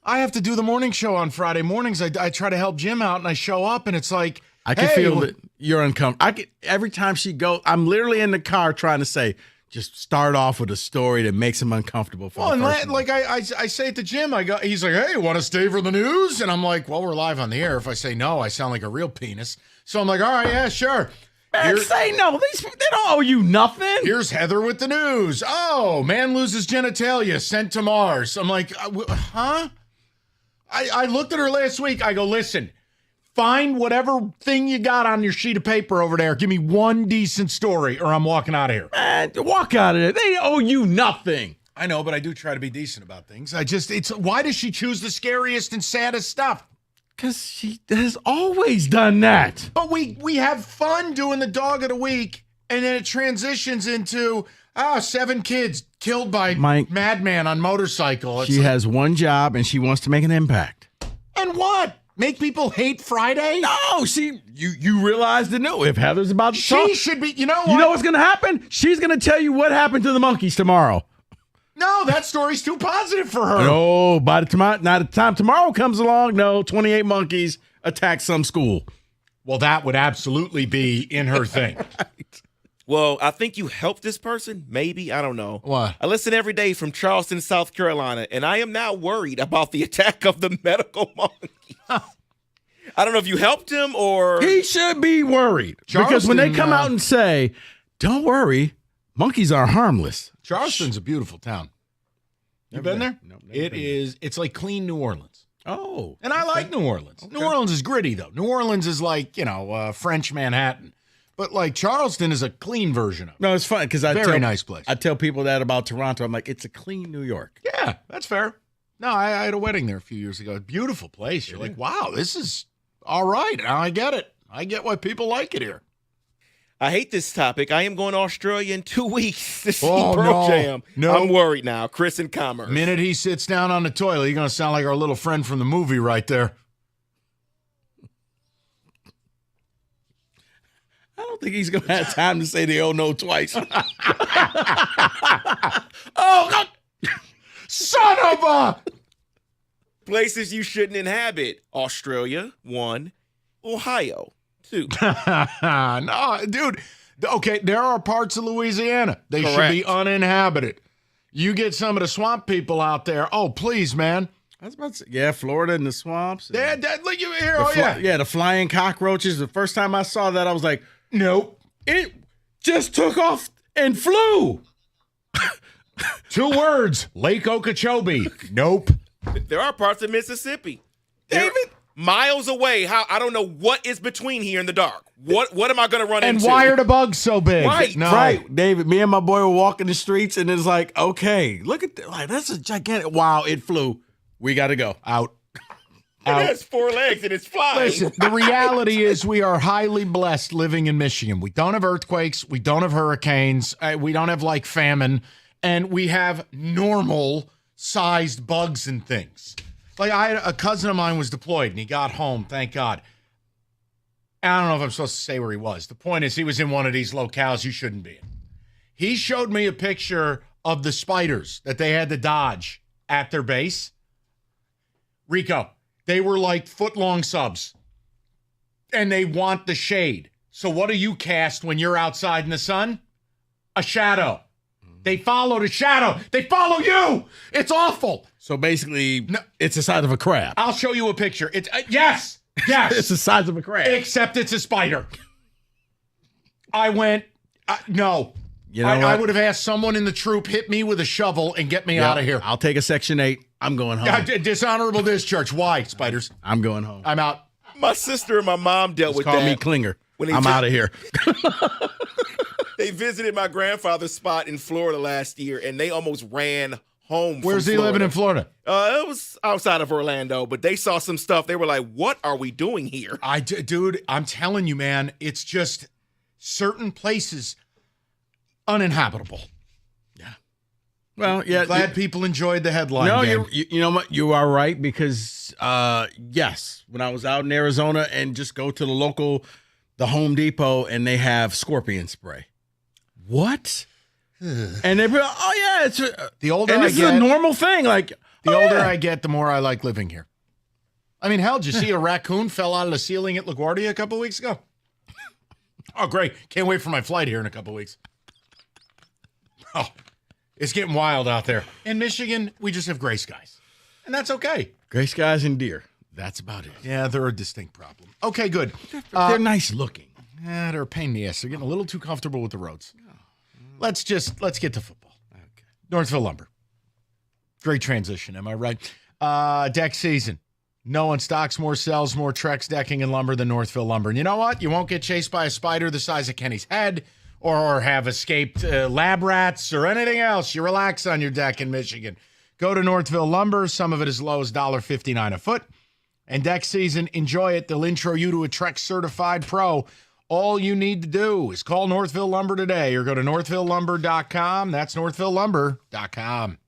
I have to do the morning show on Friday mornings. I try to help Jim out, and I show up, and it's like, I can feel that you're uncomfortable. Every time she goes, I'm literally in the car trying to say, just start off with a story that makes him uncomfortable. For like I say at the gym, he's like, hey, want to stay for the news? And I'm like, well, we're live on the air. If I say no, I sound like a real penis. So I'm like, all right, yeah, sure. Man, say no. They don't owe you nothing. Here's Heather with the news. Oh, man loses genitalia, sent to Mars. I'm like, huh? I looked at her last week. I go, listen, find whatever thing you got on your sheet of paper over there. Give me one decent story or I'm walking out of here. Man, walk out of there. They owe you nothing. I know, but I do try to be decent about things. Why does she choose the scariest and saddest stuff? Because she has always done that. But we have fun doing the dog of the week, and then it transitions into 7 kids killed by madman on motorcycle. She has one job, and she wants to make an impact. And what? Make people hate Friday? No, you realize the no. If Heather's about to talk, she should be. You know what? You know what's going to happen? She's going to tell you what happened to the monkeys tomorrow. No, that story's too positive for her. No, by the time tomorrow comes along, 28 monkeys attack some school. Well, that would absolutely be in her thing. Right. Well, I think you helped this person. Maybe. I don't know. What? I listen every day from Charleston, South Carolina, and I am now worried about the attack of the medical monkeys. I don't know if you helped him or... He should be worried. Because when they come out and say, don't worry, monkeys are harmless. Charleston's a beautiful town. You been there? No, It's like clean New Orleans. Oh. And I like New Orleans. Okay. New Orleans is gritty, though. New Orleans is like, French Manhattan. But like Charleston is a clean version of it. No, it's fun because nice place. I tell people that about Toronto. I'm like, it's a clean New York. Yeah, that's fair. No, I had a wedding there a few years ago. Beautiful place. You're like, wow, this is all right. Now I get it. I get why people like it here. I hate this topic. I am going to Australia in 2 weeks to see Oh, Pearl Jam. No. I'm worried now. Chris in Commerce. Minute he sits down on the toilet, you're going to sound like our little friend from the movie right there. I don't think he's going to have time to say the oh no twice. Oh, God. Son of a... Places you shouldn't inhabit. Australia, 1. Ohio, 2. No, dude. Okay, there are parts of Louisiana. They should Correct. be uninhabited. You get some of the swamp people out there. Oh, please, man. I was about to say, yeah, Florida and the swamps. Look, you here. Yeah, the flying cockroaches. The first time I saw that, I was like, nope. It just took off and flew. 2 words. Lake Okeechobee. Nope. There are parts of Mississippi. David. Miles away. I don't know what is between here in the dark. What am I going to run And into? why are the bugs so big? Right. No. Right, David. Me and my boy were walking the streets, and it's like, okay, look at that. Like, that's a gigantic. Wow, it flew. We got to go out. It has 4 legs and it's flying. Listen, the reality is we are highly blessed living in Michigan. We don't have earthquakes. We don't have hurricanes. We don't have like famine. And we have normal sized bugs and things. Like I had a cousin of mine was deployed and he got home, thank God. I don't know if I'm supposed to say where he was. The point is he was in one of these locales you shouldn't be in. He showed me a picture of the spiders that they had to dodge at their base. Rico, they were like foot-long subs. And they want the shade. So what do you cast when you're outside in the sun? A shadow. They follow the shadow. They follow you. It's awful. So basically, it's the size of a crab. I'll show you a picture. It's yes. It's the size of a crab. Except it's a spider. I went, no. You know I what? would have asked someone in the troop hit me with a shovel and get me out of here. I'll take a Section 8. I'm going home. Dishonorable discharge. Why, spiders? I'm going home. I'm out. My sister and my mom dealt with Call that. me Klinger. When I'm out of here. They visited my grandfather's spot in Florida last year, and they almost ran home. Where's from he living in Florida? It was outside of Orlando, but they saw some stuff. They were like, "What are we doing here?" Dude, I'm telling you, man, it's just certain places uninhabitable. Yeah. Well, yeah. Glad people enjoyed the headline. No, game. you know what? You are right because, yes, when I was out in Arizona and just go to the Home Depot and they have scorpion spray. What? And they be like, oh, yeah. It's the older and I this get, is a normal thing. Like, the older I get, the more I like living here. I mean, hell, did you see a raccoon fell out of the ceiling at LaGuardia a couple weeks ago? Oh, great. Can't wait for my flight here in a couple weeks. Oh, it's getting wild out there. In Michigan, we just have gray skies. And that's okay. Gray skies and deer. That's about it. Yeah, they're a distinct problem. Okay, good. They're nice looking. Yeah, they're a pain in the ass. They're getting a little too comfortable with the roads. Let's get to football. Okay. Northville Lumber. Great transition, am I right? Deck season. No one stocks more, sells more Trex decking and lumber than Northville Lumber. And you know what? You won't get chased by a spider the size of Kenny's head or have escaped lab rats or anything else, you relax on your deck in Michigan. Go to Northville Lumber. Some of it as low as $1.59 a foot. And deck season, enjoy it. They'll intro you to a Trex certified pro. All you need to do is call Northville Lumber today or go to northvillelumber.com. That's northvillelumber.com.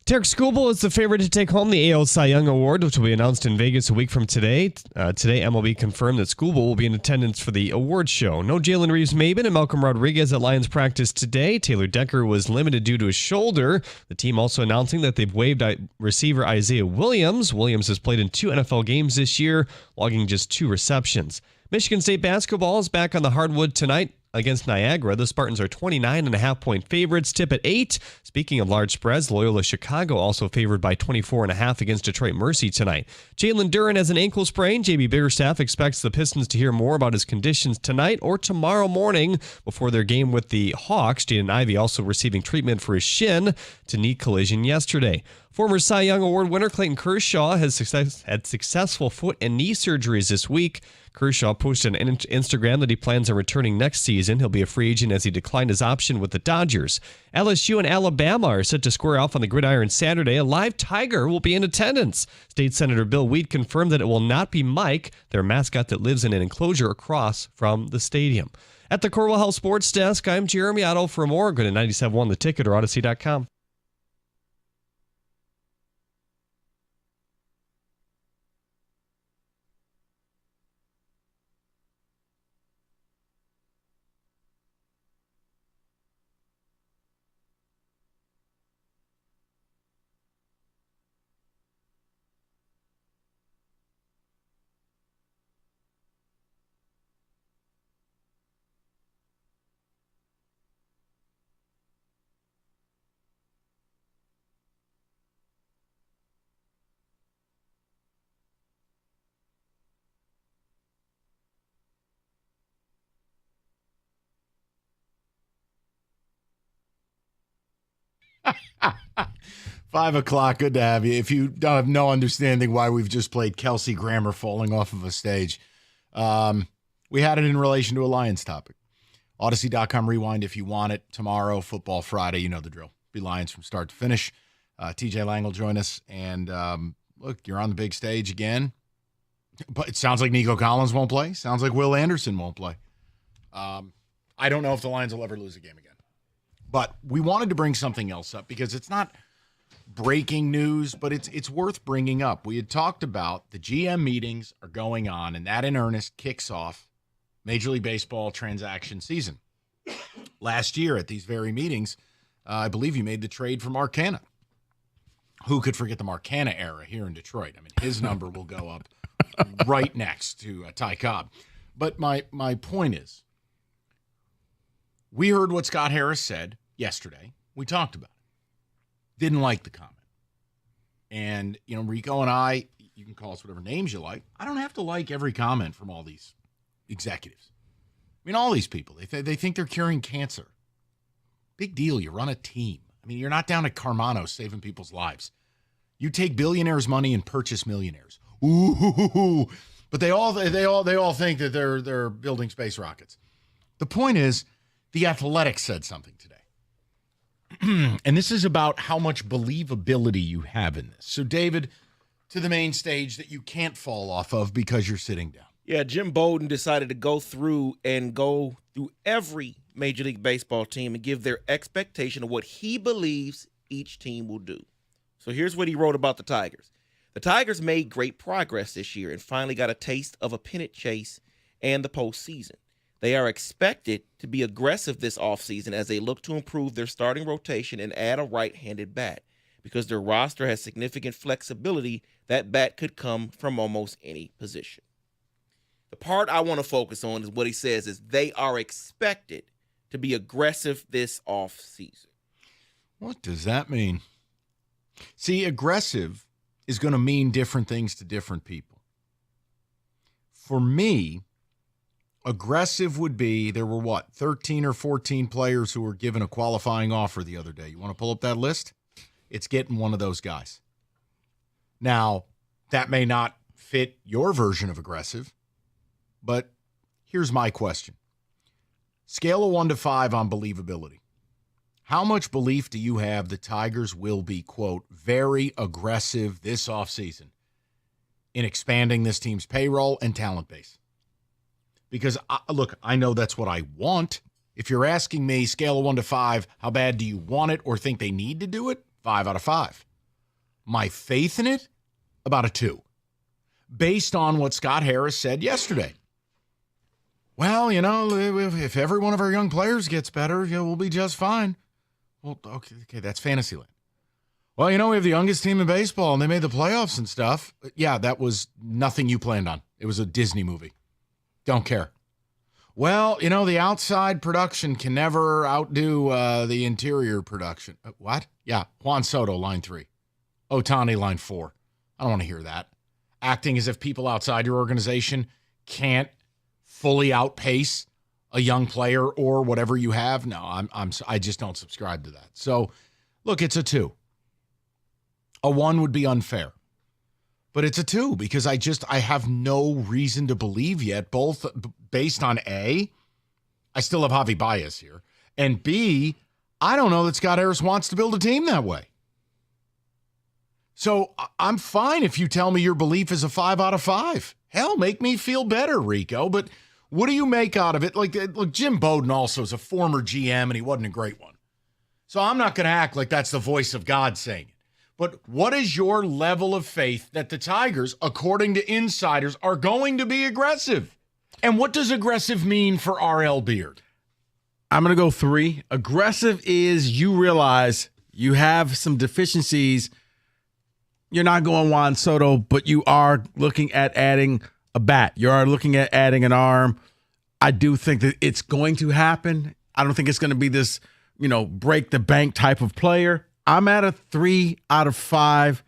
Tarek Skubal is the favorite to take home the AL Cy Young Award, which will be announced in Vegas a week from today. Today, MLB confirmed that Skubal will be in attendance for the awards show. No Jalen Reeves-Maybin and Malcolm Rodriguez at Lions practice today. Taylor Decker was limited due to his shoulder. The team also announcing that they've waived receiver Isaiah Williams. Williams has played in 2 NFL games this year, logging just 2 receptions. Michigan State basketball is back on the hardwood tonight against Niagara. The Spartans are 29.5-point favorites, tip at 8. Speaking of large spreads, Loyola Chicago also favored by 24.5 against Detroit Mercy tonight. Jalen Duren has an ankle sprain. JB Biggerstaff expects the Pistons to hear more about his conditions tonight or tomorrow morning before their game with the Hawks. Jaden Ivey also receiving treatment for his shin to knee collision yesterday. Former Cy Young Award winner Clayton Kershaw has had successful foot and knee surgeries this week. Kershaw posted on Instagram that he plans on returning next season. He'll be a free agent as he declined his option with the Dodgers. LSU and Alabama are set to square off on the gridiron Saturday. A live tiger will be in attendance. State Senator Bill Weed confirmed that it will not be Mike, their mascot that lives in an enclosure across from the stadium. At the Corwell Health Sports Desk, I'm Jeremy Otto. For more, go to 97.1 The Ticket or Odyssey.com. Five o'clock. Good to have you. If you don't have no understanding why we've just played Kelsey Grammer falling off of a stage, we had it in relation to a Lions topic. Odyssey.com rewind if you want it. Tomorrow, Football Friday, you know the drill. Be Lions from start to finish. TJ Lang will join us. And look, you're on the big stage again. But it sounds like Nico Collins won't play. Sounds like Will Anderson won't play. I don't know if the Lions will ever lose a game again. But we wanted to bring something else up because it's not breaking news, but it's worth bringing up. We had talked about the GM meetings are going on, and that in earnest kicks off Major League Baseball transaction season. Last year at these very meetings, I believe you made the trade for Marcana. Who could forget the Marcana era here in Detroit? I mean, his number will go up right next to Ty Cobb. But my point is, we heard what Scott Harris said yesterday. We talked about it. Didn't like the comment. And, Rico and I, you can call us whatever names you like. I don't have to like every comment from all these executives. I mean, all these people, they think they're curing cancer. Big deal. You run a team. I mean, you're not down at Carmano saving people's lives. You take billionaires' money and purchase millionaires. Ooh, but they all think that they're building space rockets. The point is, The Athletic said something today. And this is about how much believability you have in this. So, David, to the main stage that you can't fall off of because you're sitting down. Yeah, Jim Bowden decided to go through every Major League Baseball team and give their expectation of what he believes each team will do. So here's what he wrote about the Tigers. The Tigers made great progress this year and finally got a taste of a pennant chase and the postseason. They are expected to be aggressive this offseason as they look to improve their starting rotation and add a right-handed bat. Because their roster has significant flexibility, that bat could come from almost any position. The part I want to focus on is what he says is they are expected to be aggressive this offseason. What does that mean? See, aggressive is going to mean different things to different people. For me, aggressive would be, there were 13 or 14 players who were given a qualifying offer the other day. You want to pull up that list? It's getting one of those guys. Now, that may not fit your version of aggressive, but here's my question. Scale of 1 to 5 on believability. How much belief do you have the Tigers will be, quote, very aggressive this offseason in expanding this team's payroll and talent base? Because, look, I know that's what I want. If you're asking me, scale of 1 to 5, how bad do you want it or think they need to do it? 5 out of 5. My faith in it, about a 2. Based on what Scott Harris said yesterday. Well, if every one of our young players gets better, we'll be just fine. Well, okay, that's Fantasyland. Well, we have the youngest team in baseball, and they made the playoffs and stuff. Yeah, that was nothing you planned on. It was a Disney movie. Don't care. Well, the outside production can never outdo the interior production. What? Yeah, Juan Soto, line 3. Ohtani, line 4. I don't want to hear that. Acting as if people outside your organization can't fully outpace a young player or whatever you have. No, I just don't subscribe to that. So, look, it's a 2. A 1 would be unfair. But it's a 2 because I have no reason to believe yet, both based on A, I still have Javi Baez here, and B, I don't know that Scott Harris wants to build a team that way. So I'm fine if you tell me your belief is a 5 out of 5. Hell, make me feel better, Rico. But what do you make out of it? Look, Jim Bowden also is a former GM, and he wasn't a great one. So I'm not going to act like that's the voice of God saying it. But what is your level of faith that the Tigers, according to insiders, are going to be aggressive? And what does aggressive mean for R.L. Beard? I'm going to go 3. Aggressive is you realize you have some deficiencies. You're not going Juan Soto, but you are looking at adding a bat. You are looking at adding an arm. I do think that it's going to happen. I don't think it's going to be this, break the bank type of player. I'm at a 3 out of 5.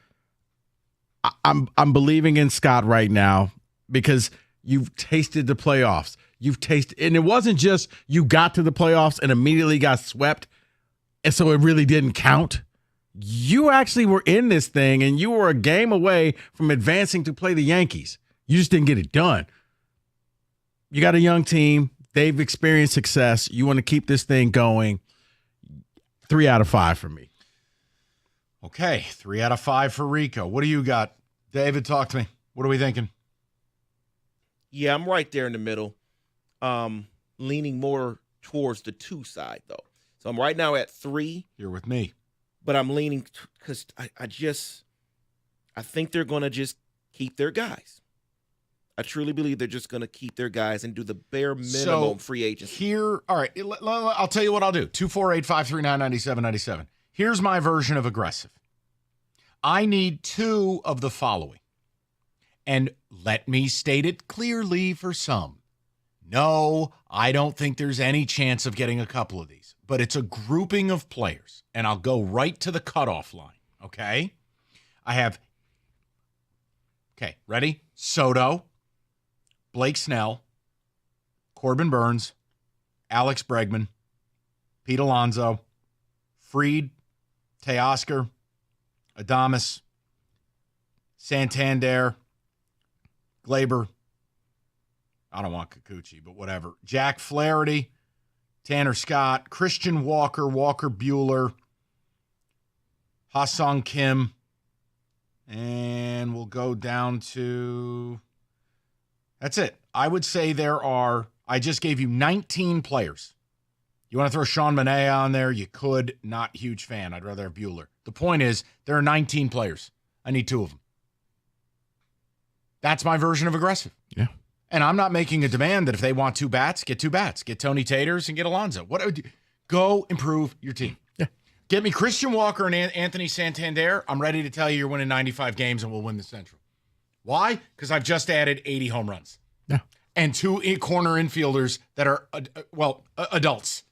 I'm believing in Scott right now because you've tasted the playoffs. And it wasn't just you got to the playoffs and immediately got swept, and so it really didn't count. You actually were in this thing, and you were a game away from advancing to play the Yankees. You just didn't get it done. You got a young team. They've experienced success. You want to keep this thing going. 3 out of 5 for me. Okay, 3 out of 5 for Rico. What do you got? David, talk to me. What are we thinking? Yeah, I'm right there in the middle. Leaning more towards the 2 side, though. So I'm right now at 3. You're with me. But I'm leaning because I think they're going to just keep their guys. I truly believe they're just going to keep their guys and do the bare minimum free agency. All right, I'll tell you what I'll do. 248-539-9797. Here's my version of aggressive. I need 2 of the following. And let me state it clearly for some. No, I don't think there's any chance of getting a couple of these. But it's a grouping of players. And I'll go right to the cutoff line, okay? Ready? Soto, Blake Snell, Corbin Burns, Alex Bregman, Pete Alonso, Fried, Teoscar, Adames, Santander, Glaber. I don't want Kikuchi, but whatever. Jack Flaherty, Tanner Scott, Christian Walker, Walker Buehler, Ha-Sung Kim, and we'll go down to, that's it. I would say I just gave you 19 players. You want to throw Sean Manaea on there? You could. Not huge fan. I'd rather have Buehler. The point is, there are 19 players. I need 2 of them. That's my version of aggressive. Yeah. And I'm not making a demand that if they want 2 bats, get 2 bats. Get Tony Taters and get Alonso. Go improve your team. Yeah. Get me Christian Walker and Anthony Santander. I'm ready to tell you you're winning 95 games and we'll win the Central. Why? Because I've just added 80 home runs. Yeah. And 2 corner infielders that are, adults.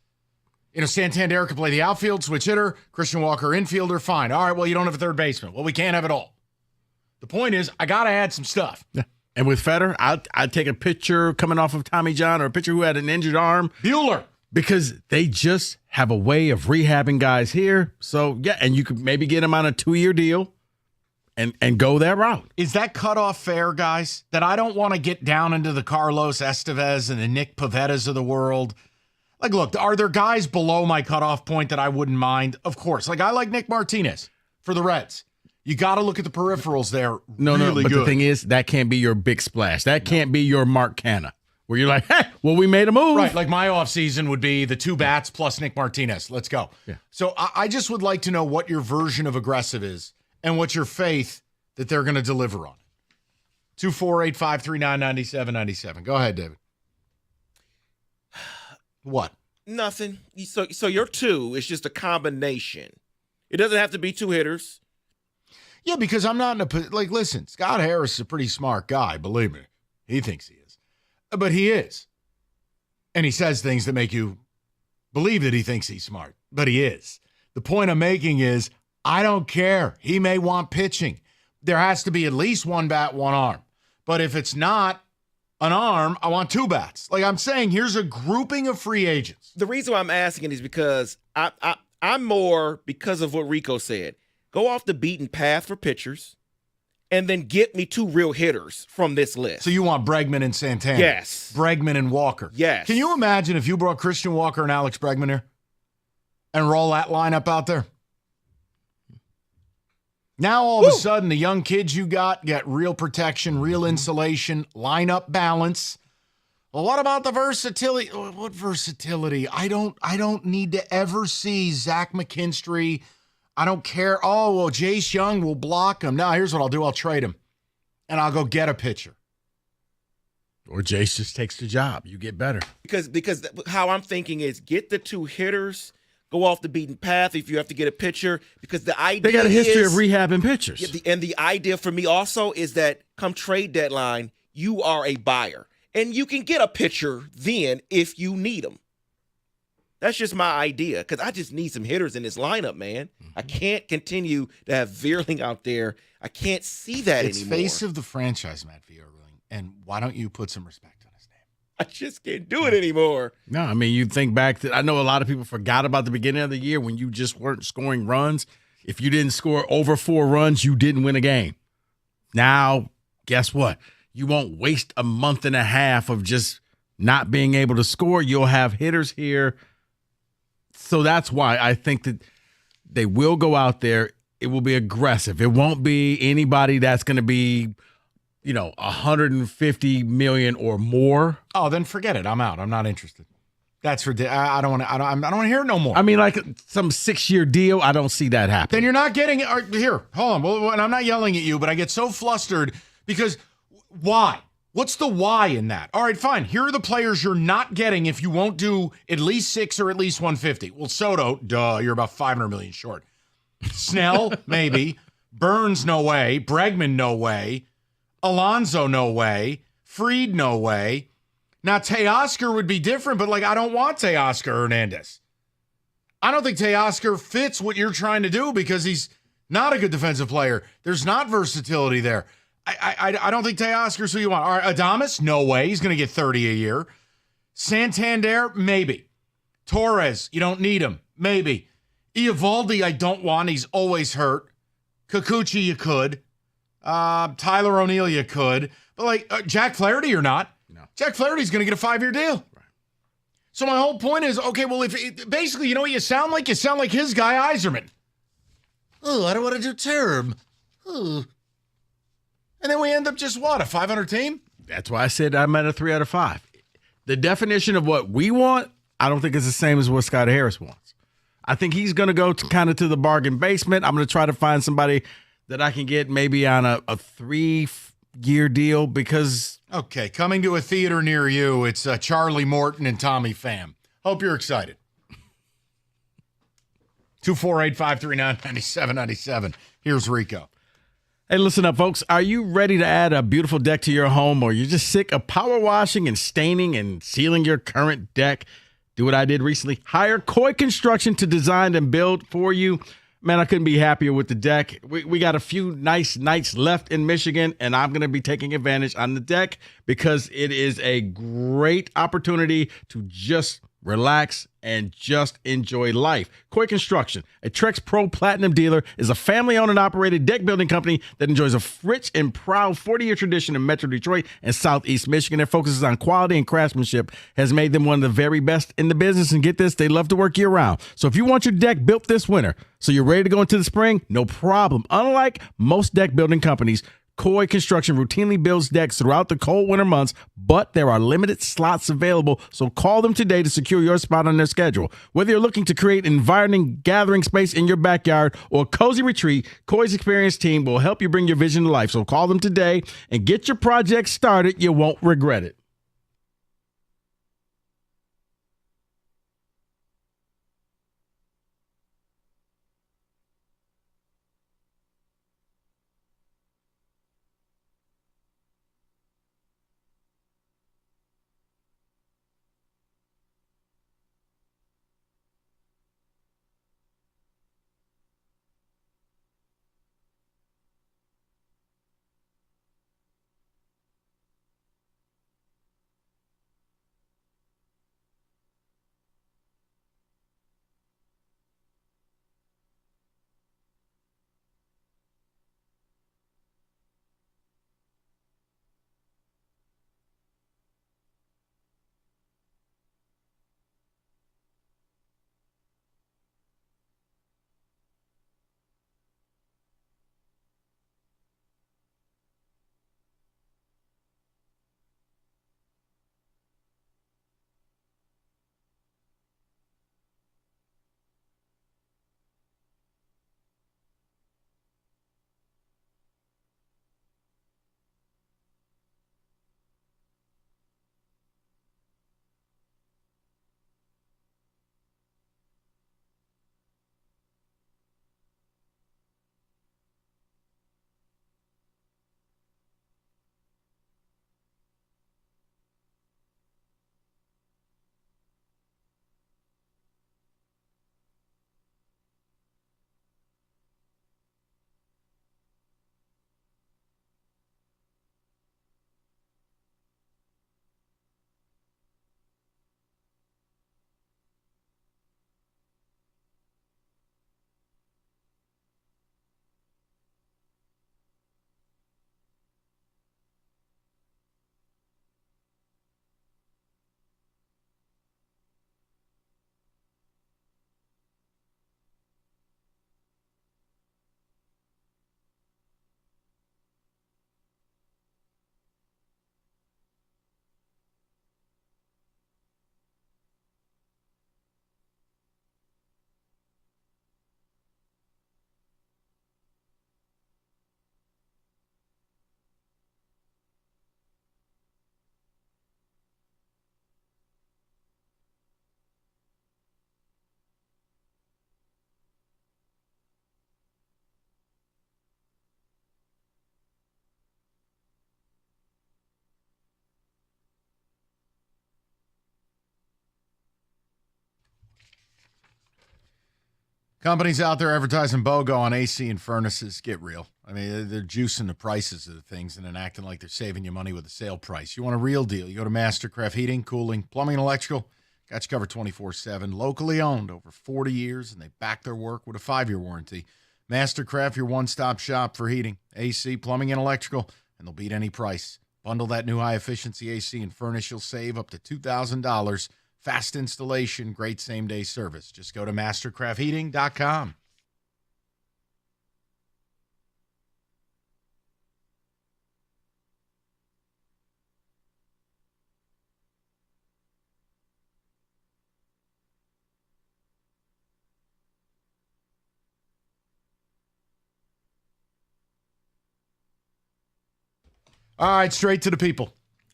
Santander could play the outfield, switch hitter. Christian Walker, infielder, fine. All right, well, you don't have a third baseman. Well, we can't have it all. The point is, I got to add some stuff. Yeah. And with Fetter, I'd take a pitcher coming off of Tommy John or a pitcher who had an injured arm. Buehler. Because they just have a way of rehabbing guys here. So, yeah, and you could maybe get them on a 2-year deal and go that route. Is that cutoff fair, guys? That I don't want to get down into the Carlos Estevez and the Nick Pavettas of the world. Look, are there guys below my cutoff point that I wouldn't mind? Of course. I like Nick Martinez for the Reds. You got to look at the peripherals there. No, but good. The thing is, that can't be your big splash. That can't be your Mark Canha, where you're like, hey, well, we made a move. Right, like my offseason would be the 2 bats plus Nick Martinez. Let's go. Yeah. So I just would like to know what your version of aggressive is. and what's your faith that they're going to deliver on it? 248-539-9797. Go ahead, David. What? Nothing. So your 2 is just a combination. It doesn't have to be 2 hitters. Yeah, because I'm not in a like. Listen, Scott Harris is a pretty smart guy. Believe me, he thinks he is, but he is, and he says things that make you believe that he thinks he's smart, but he is. The point I'm making is, I don't care. He may want pitching. There has to be at least 1 bat, 1 arm. But if it's not an arm, I want 2 bats. Like I'm saying, here's a grouping of free agents. The reason why I'm asking is because I'm more because of what Rico said. Go off the beaten path for pitchers, and then get me 2 real hitters from this list. So you want Bregman and Santana? Yes. Bregman and Walker? Yes. Can you imagine if you brought Christian Walker and Alex Bregman here and roll that lineup out there? Now all of a sudden, the young kids you got real protection, real insulation, lineup balance. Well, what about the versatility? What versatility? I don't need to ever see Zach McKinstry. I don't care. Oh, well, Jace Young will block him. Now, here's what I'll do. I'll trade him, and I'll go get a pitcher. Or Jace just takes the job. You get better. Because how I'm thinking is get the 2 hitters, go off the beaten path if you have to get a pitcher. Because the idea they got a history of rehabbing pitchers. Yeah, and the idea for me also is that come trade deadline, you are a buyer. And you can get a pitcher then if you need them. That's just my idea, because I just need some hitters in this lineup, man. I can't continue to have Vierling out there. I can't see that it's anymore. Face of the franchise, Matt Vierling, and why don't you put some respect on his name? I just can't do it anymore. No, I mean, you think back to, I know a lot of people forgot about the beginning of the year when you just weren't scoring runs. If you didn't score over 4 runs, you didn't win a game. Now, guess what? You won't waste a month and a half of just not being able to score. You'll have hitters here. So that's why I think that they will go out there. It will be aggressive. It won't be anybody that's going to be, $150 million or more. Oh, then forget it. I'm out. I'm not interested. That's ridiculous. I don't want to hear it no more. I mean, like some 6-year deal. I don't see that happen. Then you're not getting it. Here, hold on. Well, and I'm not yelling at you, but I get so flustered because why? What's the why in that? All right, fine. Here are the players you're not getting if you won't do at least 6 or at least 150. Well, Soto, duh, you're about $500 million short. Snell, maybe. Burns, no way. Bregman, no way. Alonso, no way. Fried, no way. Now, Teoscar would be different, but I don't want Teoscar Hernandez. I don't think Teoscar fits what you're trying to do because he's not a good defensive player. There's not versatility there. I don't think Teoscar's who you want. All right, Adames, no way. He's going to get 30 a year. Santander, maybe. Torres, you don't need him. Maybe. Eovaldi, I don't want. He's always hurt. Kikuchi, you could. Tyler O'Neill, you could. But Jack Flaherty or not. No. Jack Flaherty's going to get a 5-year deal. Right. So my whole point is, okay, well, basically, you know what you sound like? You sound like his guy, Yzerman. Oh, I don't want to do term. Oh. And then we end up just what, a 500 team? That's why I said I'm at a 3 out of 5. The definition of what we want, I don't think it's the same as what Scott Harris wants. I think he's going to go to the bargain basement. I'm going to try to find somebody that I can get maybe on a 3-year deal because. Okay, coming to a theater near you, it's Charlie Morton and Tommy Pham. Hope you're excited. 248-539-9797. Here's Rico. Hey, listen up, folks. Are you ready to add a beautiful deck to your home, or you're just sick of power washing and staining and sealing your current deck? Do what I did recently. Hire Koi Construction to design and build for you. Man, I couldn't be happier with the deck. We got a few nice nights left in Michigan, and I'm going to be taking advantage on the deck because it is a great opportunity to just relax and just enjoy life. Koi Construction, a Trex Pro Platinum dealer, is a family-owned and operated deck building company that enjoys a rich and proud 40-year tradition in Metro Detroit and Southeast Michigan. Their focuses on quality and craftsmanship has made them one of the very best in the business. And get this, they love to work year-round. So if you want your deck built this winter, so you're ready to go into the spring, no problem. Unlike most deck building companies, Koi Construction routinely builds decks throughout the cold winter months, but there are limited slots available, so call them today to secure your spot on their schedule. Whether you're looking to create an inviting gathering space in your backyard or a cozy retreat, Koi's experienced team will help you bring your vision to life. So call them today and get your project started. You won't regret it. Companies out there advertising BOGO on AC and furnaces, get real. I mean, they're juicing the prices of the things and then acting like they're saving you money with a sale price. You want a real deal, you go to Mastercraft Heating, Cooling, Plumbing, and Electrical. Got you covered 24/7. Locally owned, over 40 years, and they back their work with a 5-year warranty. Mastercraft, your one-stop shop for heating, AC, plumbing, and electrical, and they'll beat any price. Bundle that new high-efficiency AC and furnace, you'll save up to $2,000. Fast installation, great same-day service. Just go to mastercraftheating.com. All right, straight to the people.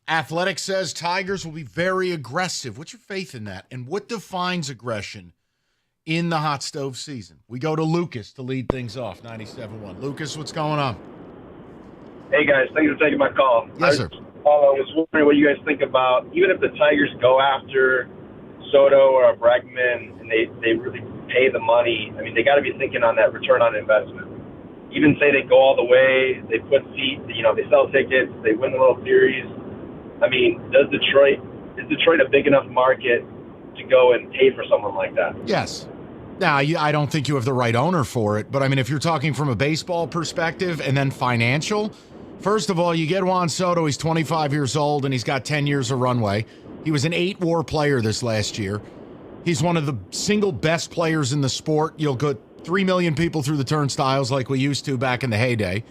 Athletics says Tigers will be very aggressive. What's your faith in that? And what defines aggression in the hot stove season? We go to Lucas to lead things off, 97.1. Lucas, what's going on? Hey, guys. Thanks for taking my call. Yes, sir. I was wondering what you guys think about, even if the Tigers go after Soto or Bregman and they really pay the money, I mean, they got to be thinking on that return on investment. Even say they go all the way, they put seats, they sell tickets, they win the World Series. I mean, is Detroit a big enough market to go and pay for someone like that? Yes. Now, I don't think you have the right owner for it, but I mean, if you're talking from a baseball perspective and then financial, first of all, you get Juan Soto, he's 25 years old and he's got 10 years of runway. He was an 8-WAR player this last year. He's one of the single best players in the sport. You'll get 3 million people through the turnstiles like we used to back in the heyday.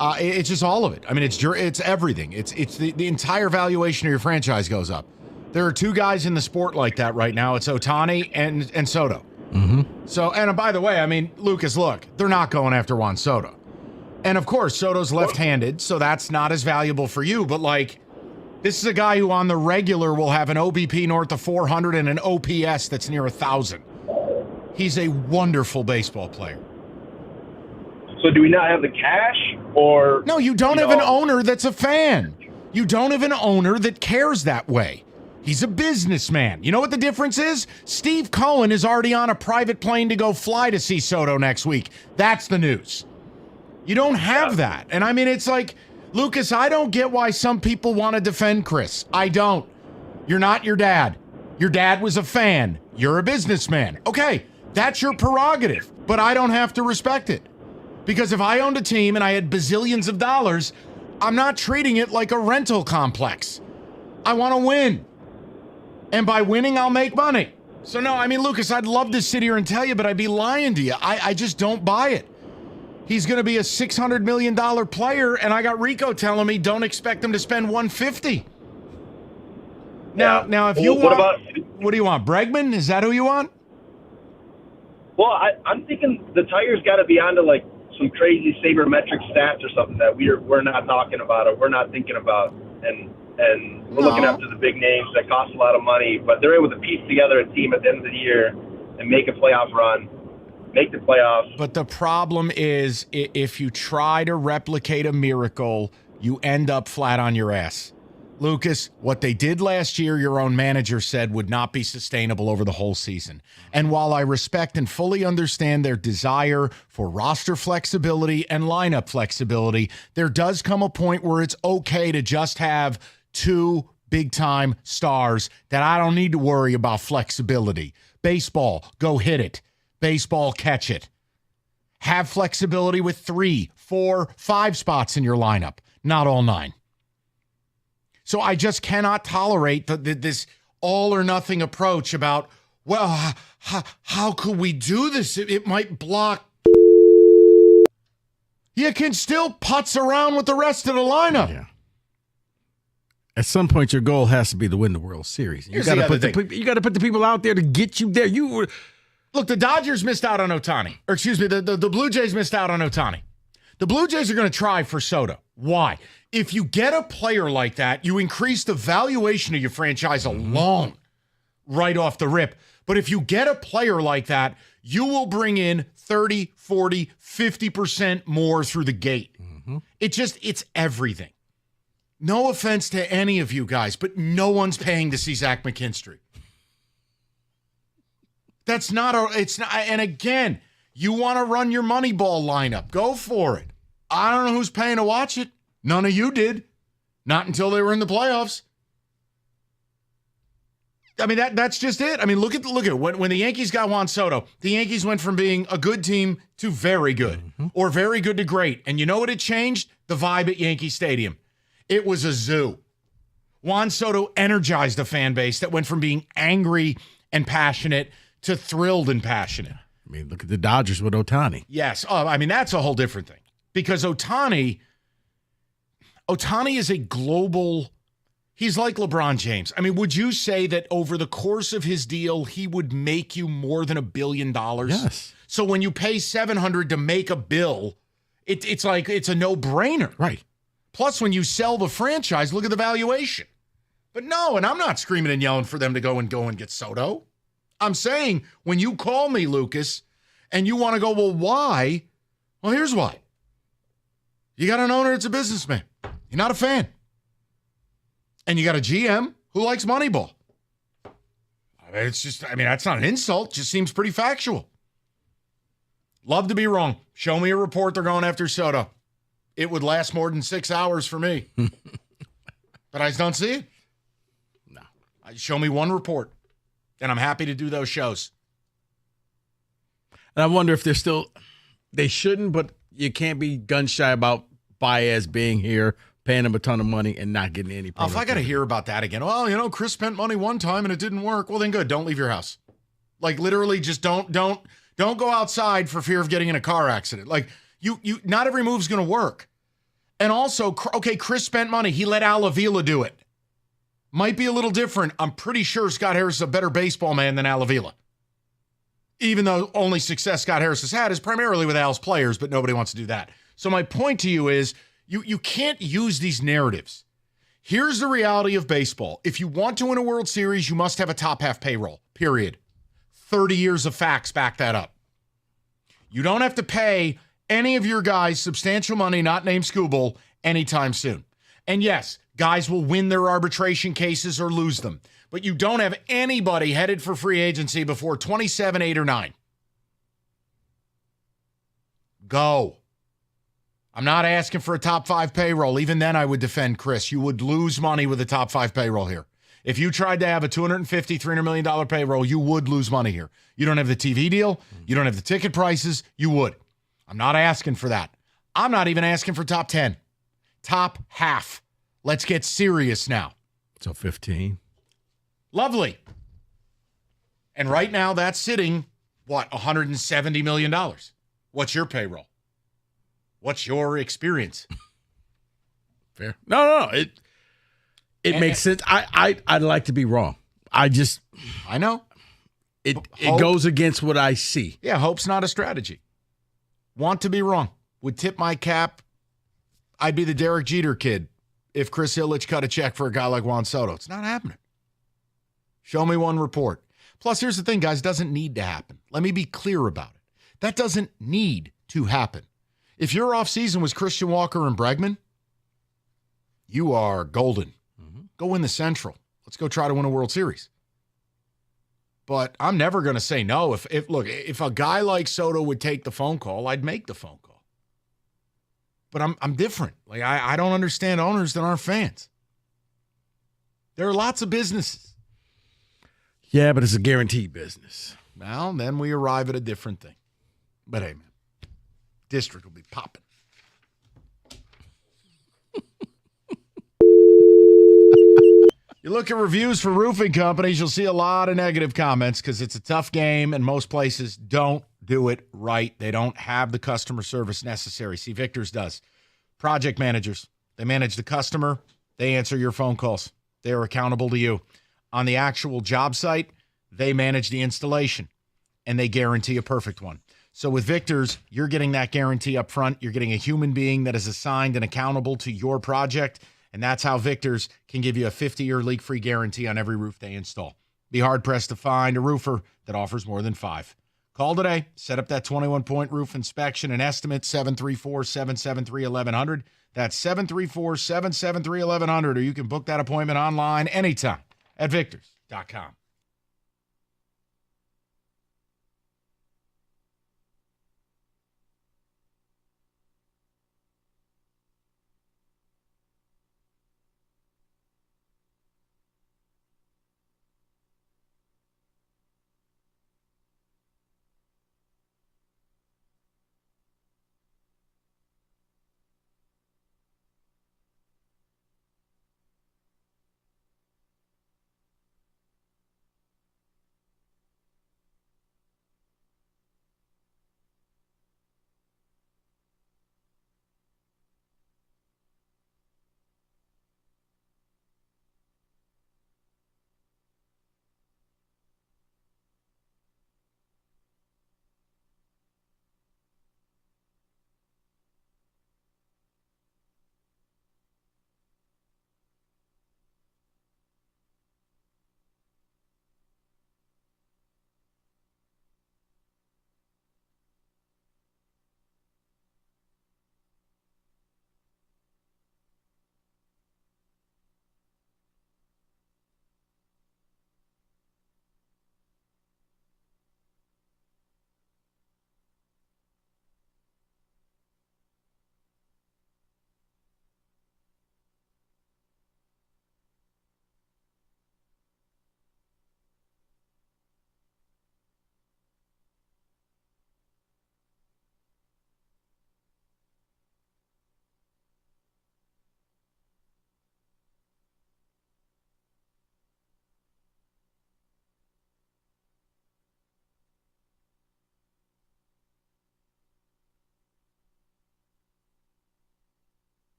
It's just all of it. I mean, it's everything. It's the entire valuation of your franchise goes up. There are two guys in the sport like that right now. It's Ohtani and Soto. Mm-hmm. So, and by the way, I mean, Lucas, look, they're not going after Juan Soto. And of course, Soto's left-handed, so that's not as valuable for you. But like, this is a guy who on the regular will have an OBP north of 400 and an OPS that's near 1,000. He's a wonderful baseball player. So do we not have the cash, or no? You don't have an owner that's a fan. You don't have an owner that cares that way. He's a businessman. You know what the difference is? Steve Cohen is already on a private plane to go fly to see Soto next week. That's the news. You don't have that. And I mean, it's like, Lucas, I don't get why some people want to defend Chris. I don't. You're not your dad. Your dad was a fan. You're a businessman. Okay, that's your prerogative, but I don't have to respect it. Because if I owned a team and I had bazillions of dollars, I'm not treating it like a rental complex. I want to win. And by winning, I'll make money. So no, I mean, Lucas, I'd love to sit here and tell you, but I'd be lying to you. I just don't buy it. He's going to be a $600 million player, and I got Rico telling me don't expect him to spend $150. Now, if you what do you want? Bregman? Is that who you want? Well, I'm thinking the Tigers got to be onto like some crazy sabermetric stats or something that we're not talking about or we're not thinking about, and we're looking after the big names that cost a lot of money, but they're able to piece together a team at the end of the year and make a playoff run, make the playoffs. But the problem is, if you try to replicate a miracle, you end up flat on your ass. Lucas, what they did last year, your own manager said would not be sustainable over the whole season. And while I respect and fully understand their desire for roster flexibility and lineup flexibility, there does come a point where it's okay to just have two big-time stars that I don't need to worry about flexibility. Baseball, go hit it. Baseball, catch it. Have flexibility with 3, 4, 5 spots in your lineup, not all 9. So I just cannot tolerate this all-or-nothing approach about, well, how could we do this? It might block. You can still putz around with the rest of the lineup. Yeah. At some point, your goal has to be to win the World Series. You got to put the people out there to get you there. Look, the Dodgers missed out on Ohtani. Or excuse me, the Blue Jays missed out on Ohtani. The Blue Jays are going to try for Soto. Why? If you get a player like that, you increase the valuation of your franchise alone right off the rip. But if you get a player like that, you will bring in 30, 40, 50% more through the gate. Mm-hmm. It's everything. No offense to any of you guys, but no one's paying to see Zach McKinstry. It's not, and again, you want to run your Moneyball lineup, go for it. I don't know who's paying to watch it. None of you did. Not until they were in the playoffs. I mean, that's just it. I mean, look at it. When the Yankees got Juan Soto, the Yankees went from being a good team to very good, or very good to great. And you know what it changed? The vibe at Yankee Stadium. It was a zoo. Juan Soto energized a fan base that went from being angry and passionate to thrilled and passionate. I mean, look at the Dodgers with Ohtani. Yes. I mean, that's a whole different thing. Because Ohtani is a global, he's like LeBron James. I mean, would you say that over the course of his deal, he would make you more than $1 billion? Yes. So when you pay $700 to make a bill, it's like, it's a no-brainer. Right. Plus, when you sell the franchise, look at the valuation. But no, and I'm not screaming and yelling for them to go and get Soto. I'm saying, when you call me, Lucas, and you want to go, well, why? Well, here's why. You got an owner that's a businessman. You're not a fan. And you got a GM who likes Moneyball. That's not an insult. Just seems pretty factual. Love to be wrong. Show me a report they're going after Soto. It would last more than 6 hours for me. But I just don't see it. No. Show me one report, and I'm happy to do those shows. And I wonder if they shouldn't, but you can't be gun shy about Baez being here, paying him a ton of money, and not getting any if I got to hear about that again, well, Chris spent money one time and it didn't work. Well, then good. Don't leave your house. Like, literally, just don't go outside for fear of getting in a car accident. Like, you not every move's going to work. And also, okay, Chris spent money. He let Al Avila do it. Might be a little different. I'm pretty sure Scott Harris is a better baseball man than Al Avila. Even though only success Scott Harris has had is primarily with Al's players, but nobody wants to do that. So my point to you is you can't use these narratives. Here's the reality of baseball. If you want to win a World Series, you must have a top half payroll, period. 30 years of facts back that up. You don't have to pay any of your guys substantial money, not named Skubal, anytime soon. And yes, guys will win their arbitration cases or lose them. But you don't have anybody headed for free agency before 27, 8, or 9. Go. I'm not asking for a top 5 payroll. Even then, I would defend Chris. You would lose money with a top 5 payroll here. If you tried to have a $250, $300 million payroll, you would lose money here. You don't have the TV deal. You don't have the ticket prices. You would. I'm not asking for that. I'm not even asking for top 10. Top half. Let's get serious now. So 15. Lovely. And right now that's sitting, $170 million. What's your payroll? What's your experience? Fair. No. It makes sense. I'd like to be wrong. I know. It goes against what I see. Yeah, hope's not a strategy. Want to be wrong. Would tip my cap. I'd be the Derek Jeter kid if Chris Ilitch cut a check for a guy like Juan Soto. It's not happening. Show me one report. Plus, here's the thing, guys. Doesn't need to happen. Let me be clear about it. That doesn't need to happen. If your offseason was Christian Walker and Bregman, you are golden. Go win the Central. Let's go try to win a World Series. But I'm never going to say no. If a guy like Soto would take the phone call, I'd make the phone call. But I'm different. Like I don't understand owners that aren't fans. There are lots of businesses. Yeah, but it's a guaranteed business. Well, then we arrive at a different thing. But hey, man, district will be popping. You look at reviews for roofing companies, you'll see a lot of negative comments because it's a tough game and most places don't do it right. They don't have the customer service necessary. See, Victor's does. Project managers, they manage the customer. They answer your phone calls. They are accountable to you. On the actual job site, they manage the installation and they guarantee a perfect one. So with Victor's, you're getting that guarantee up front. You're getting a human being that is assigned and accountable to your project. And that's how Victor's can give you a 50-year leak-free guarantee on every roof they install. Be hard-pressed to find a roofer that offers more than 5. Call today. Set up that 21-point roof inspection and estimate, 734-773-1100. That's 734-773-1100, or you can book that appointment online anytime at victors.com.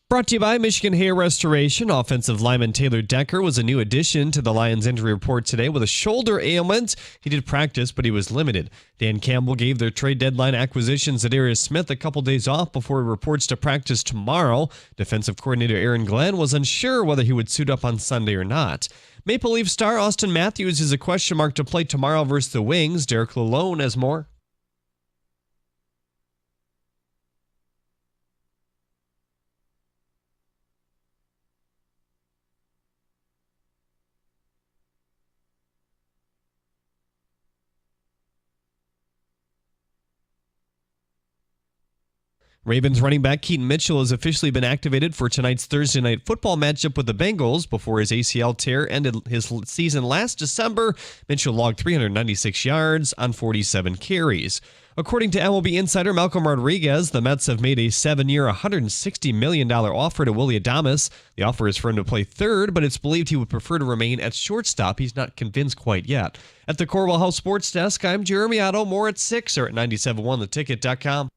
Brought to you by Michigan Hair Restoration. Offensive lineman Taylor Decker was a new addition to the Lions injury report today with a shoulder ailment. He did practice, but he was limited. Dan Campbell gave their trade deadline acquisitions Zadarius Smith a couple days off before he reports to practice tomorrow. Defensive coordinator Aaron Glenn was unsure whether he would suit up on Sunday or not. Maple Leaf star Austin Matthews is a question mark to play tomorrow versus the Wings. Derek Lalone has more. Ravens running back Keaton Mitchell has officially been activated for tonight's Thursday night football matchup with the Bengals. Before his ACL tear ended his season last December, Mitchell logged 396 yards on 47 carries. According to MLB insider Malcolm Rodriguez, the Mets have made a 7-year, $160 million offer to Willy Adames. The offer is for him to play third, but it's believed he would prefer to remain at shortstop. He's not convinced quite yet. At the Corwell House Sports Desk, I'm Jeremy Otto. More at 6 or at 971theticket.com.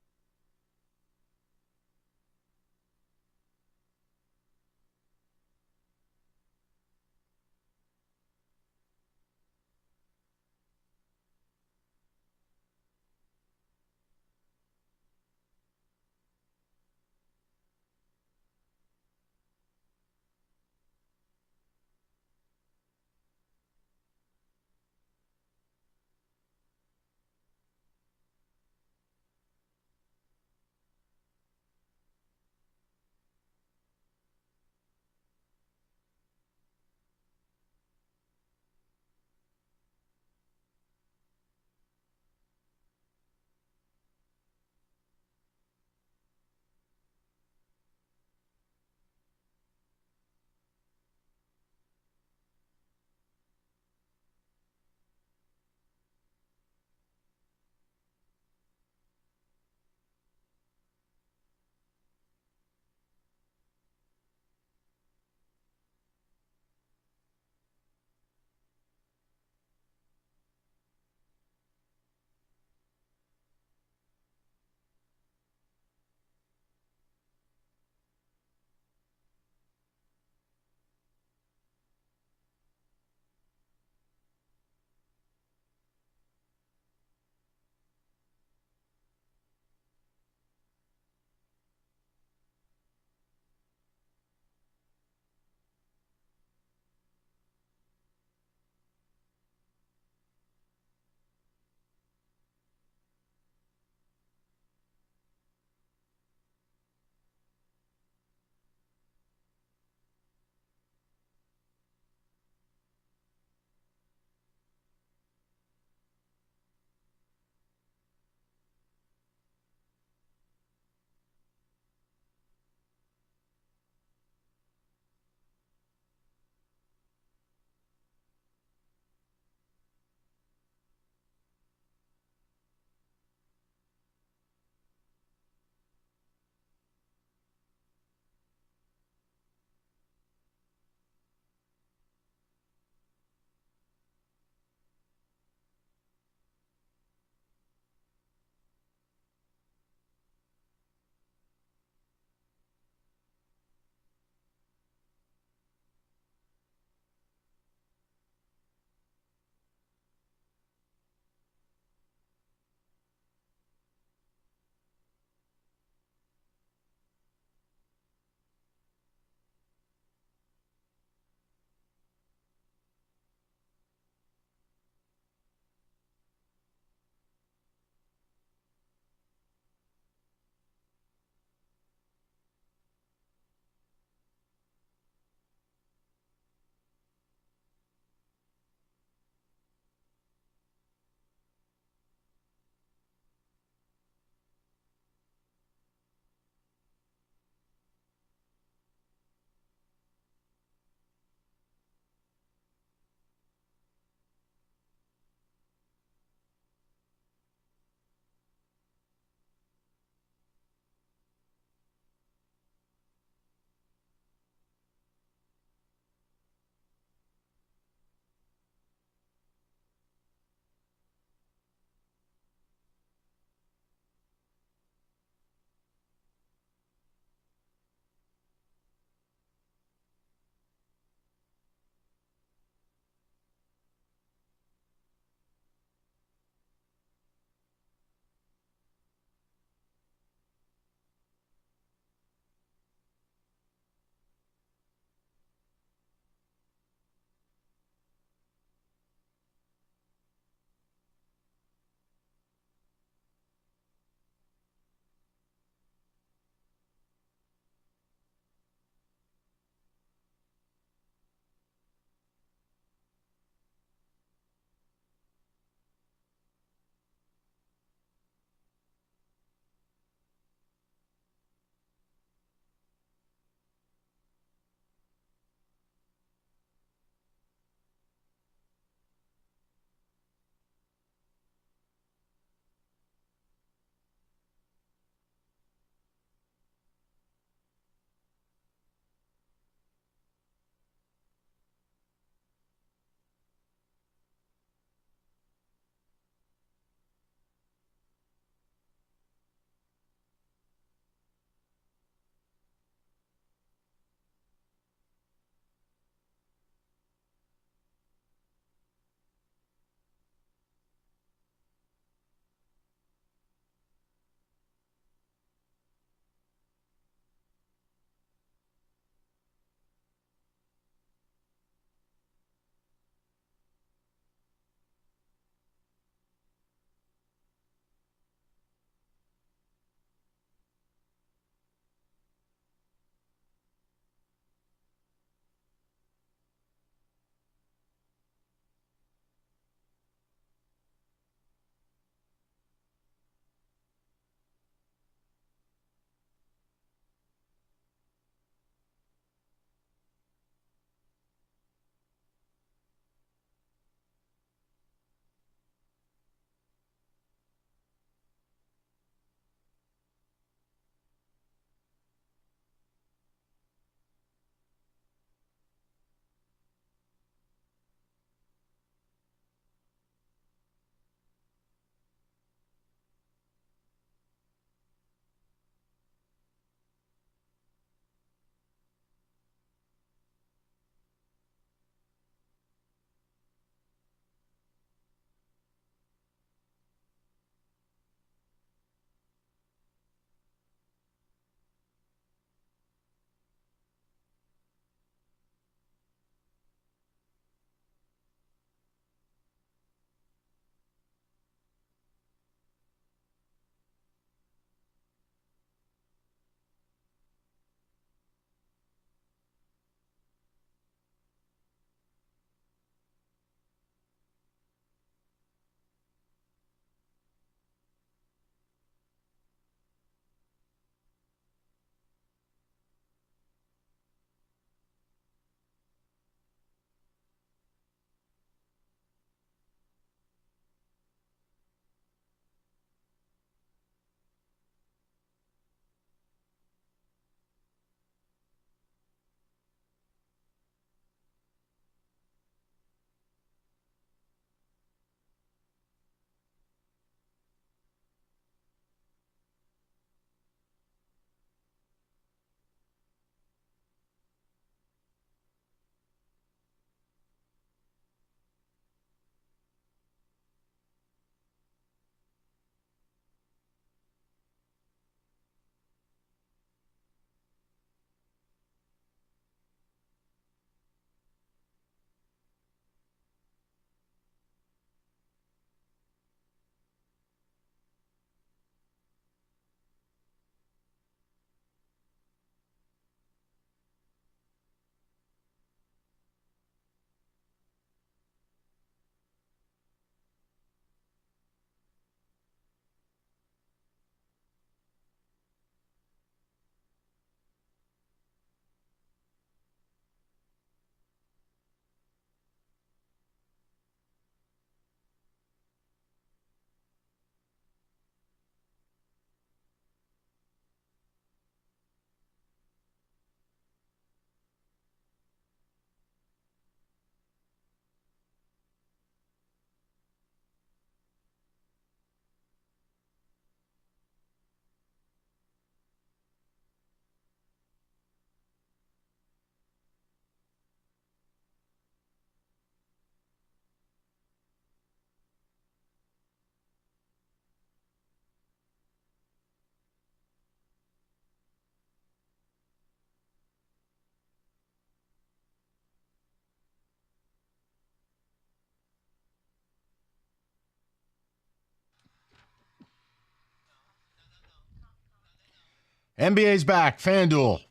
NBA's back. FanDuel.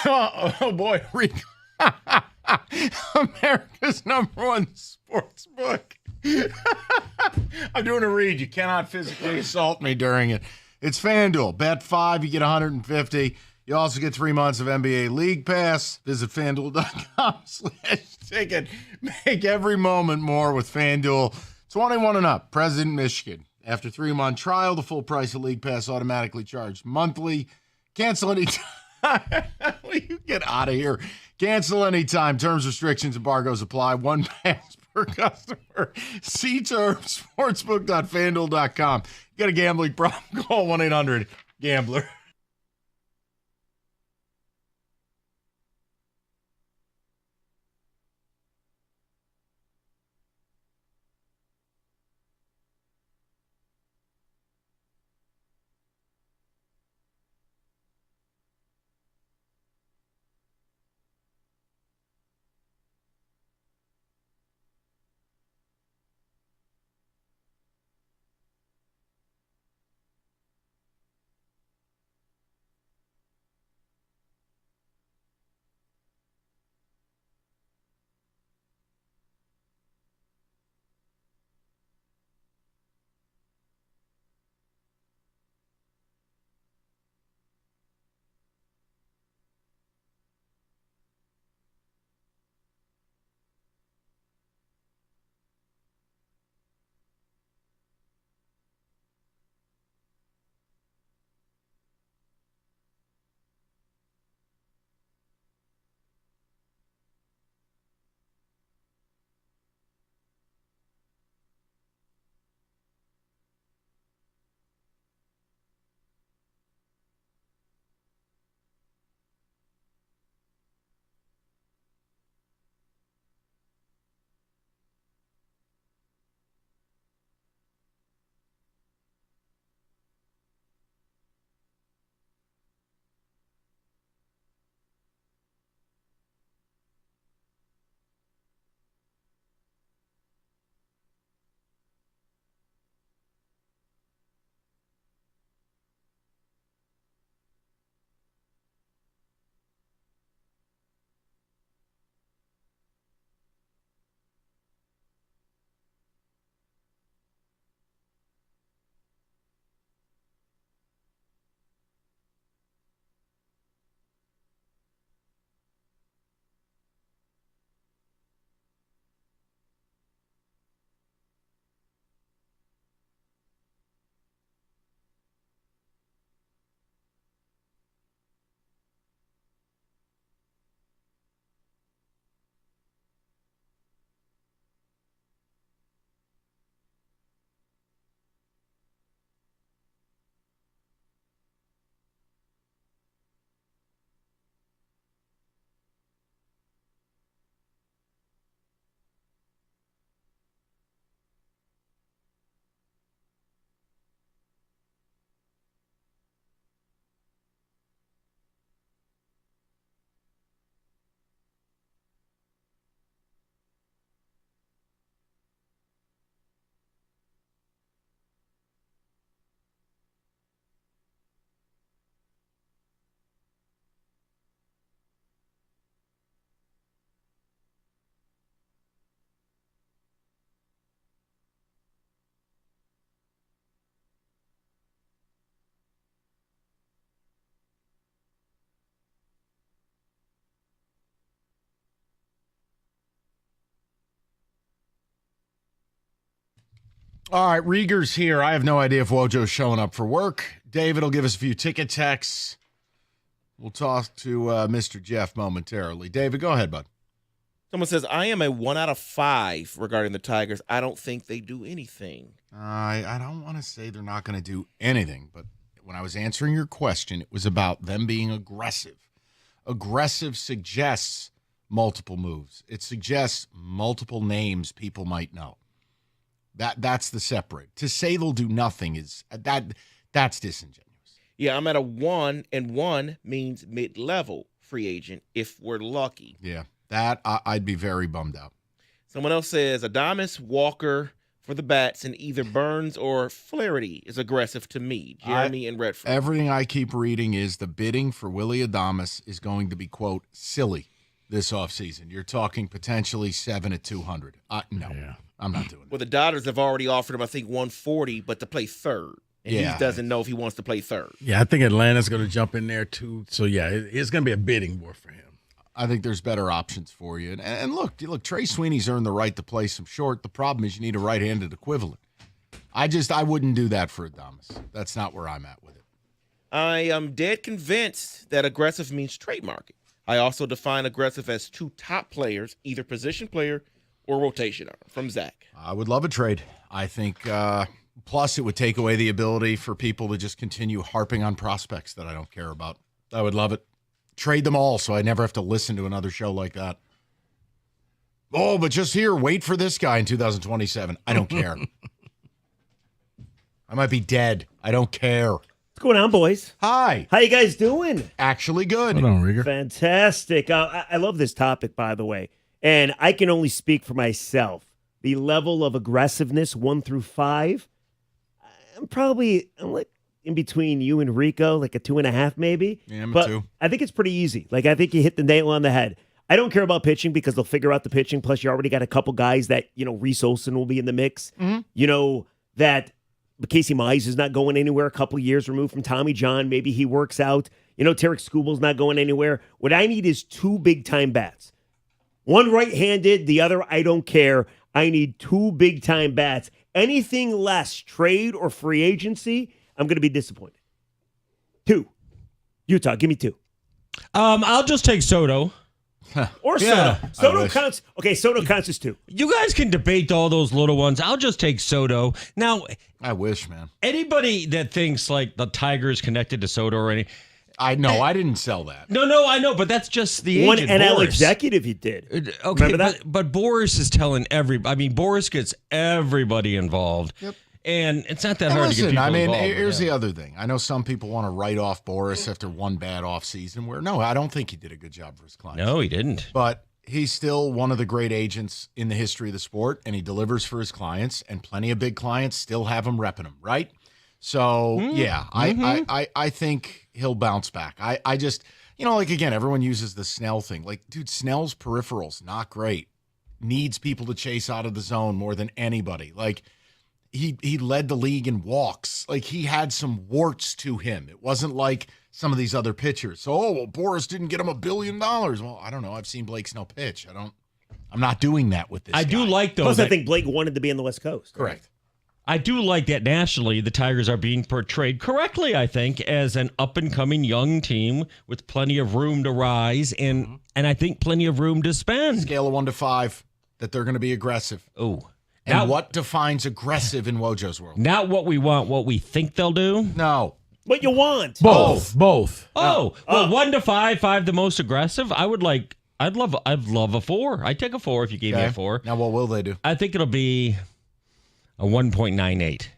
Oh, boy. America's #1 sports book. I'm doing a read. You cannot physically assault me during it. It's FanDuel. Bet $5, you get $150. You also get 3 months of NBA League Pass. Visit FanDuel.com/ticket. Make every moment more with FanDuel. 21 and up. President, Michigan. After 3-month trial, the full price of League Pass automatically charged monthly. Cancel anytime. Will you get out of here? Cancel anytime. Terms, restrictions, embargoes apply. One pass per customer. See terms. Sportsbook.fanduel.com. You got a gambling problem? Call 1-800-GAMBLER. All right, Rieger's here. I have no idea if Wojo's showing up for work. David will give us a few ticket texts. We'll talk to Mr. Jeff momentarily. David, go ahead, bud. Someone says, I am a 1 out of 5 regarding the Tigers. I don't think they do anything. I don't want to say they're not going to do anything, but when I was answering your question, it was about them being aggressive. Aggressive suggests multiple moves. It suggests multiple names people might know. That's the separate. To say they'll do nothing is that's disingenuous. Yeah, I'm at a 1, and 1 means mid-level free agent if we're lucky. Yeah, that I'd be very bummed out. Someone else says Adamas, Walker, for the bats, and either Burns or Flaherty is aggressive to me. Jeremy and Redford. Everything I keep reading is the bidding for Willy Adames is going to be, quote, silly this offseason. You're talking potentially 7 at 200. No, I'm not doing it. Well, the Dodgers have already offered him, I think, 140, but to play third. And he doesn't know if he wants to play third. Yeah, I think Atlanta's going to jump in there too. So, yeah, it's going to be a bidding war for him. I think there's better options for you. And look, Trey Sweeney's earned the right to play some short. The problem is you need a right-handed equivalent. I wouldn't do that for Adames. That's not where I'm at with it. I am dead convinced that aggressive means trade market. I also define aggressive as 2 top players, either position player or rotation arm. From Zach. I would love a trade. I think plus it would take away the ability for people to just continue harping on prospects that I don't care about. I would love it. Trade them all so I never have to listen to another show like that. Oh, but just here, wait for this guy in 2027. I don't care. I might be dead. I don't care. What's going on, boys? Hi. How you guys doing? Actually good. Hold on, Rieger. Fantastic. I love this topic, by the way. And I can only speak for myself. The level of aggressiveness, 1 through 5, I'm like in between you and Rico, like a 2.5 maybe. Yeah, I'm but a 2. I think it's pretty easy. Like, I think you hit the nail on the head. I don't care about pitching because they'll figure out the pitching. Plus, you already got a couple guys that, Reese Olson will be in the mix. Mm-hmm. That Casey Mize is not going anywhere, a couple years removed from Tommy John. Maybe he works out. Tarek Skubal's not going anywhere. What I need is 2 big-time bats. One right-handed, the other I don't care. I need 2 big-time bats. Anything less, trade or free agency, I'm going to be disappointed. 2. Utah, give me 2. I'll just take Soto. Or Yeah. Soto. Soto counts. Okay, Soto counts as 2. You guys can debate all those little ones. I'll just take Soto. Now, I wish, man. Anybody that thinks like the Tigers connected to Soto or anything. I know. I didn't sell that. No, I know, but that's just the One agent, NL Boris. executive you did. Okay, Remember that? but Boris is telling Boris gets everybody involved. Yep. And it's not that And hard listen, to get people involved. here's the other thing. I know some people want to write off Boris after one bad offseason where, no, I don't think he did a good job for his clients. No, he didn't. But he's still one of the great agents in the history of the sport, and he delivers for his clients, and plenty of big clients still have him repping him, right? So, I think he'll bounce back. I just, again, everyone uses the Snell thing. Like, dude, Snell's peripherals, not great. Needs people to chase out of the zone more than anybody. Like, he led the league in walks. Like, he had some warts to him. It wasn't like some of these other pitchers. So, Boris didn't get him $1 billion. Well, I don't know. I've seen Blake Snell pitch. I'm not doing that with this guy. do like, though. Plus, I think Blake wanted to be on the West Coast. Correct. I do like that nationally, the Tigers are being portrayed correctly, I think, as an up-and-coming young team with plenty of room to rise and I think plenty of room to spend. Scale of 1 to 5, that they're going to be aggressive. Oh. And what defines aggressive in Wojo's world? Not what we want, what we think they'll do? No. What you want? Both. Oh, well, 1 to 5, 5 the most aggressive. I'd love a 4. I'd take a 4 if you gave me a 4. Now, what will they do? I think it'll be a 1.98.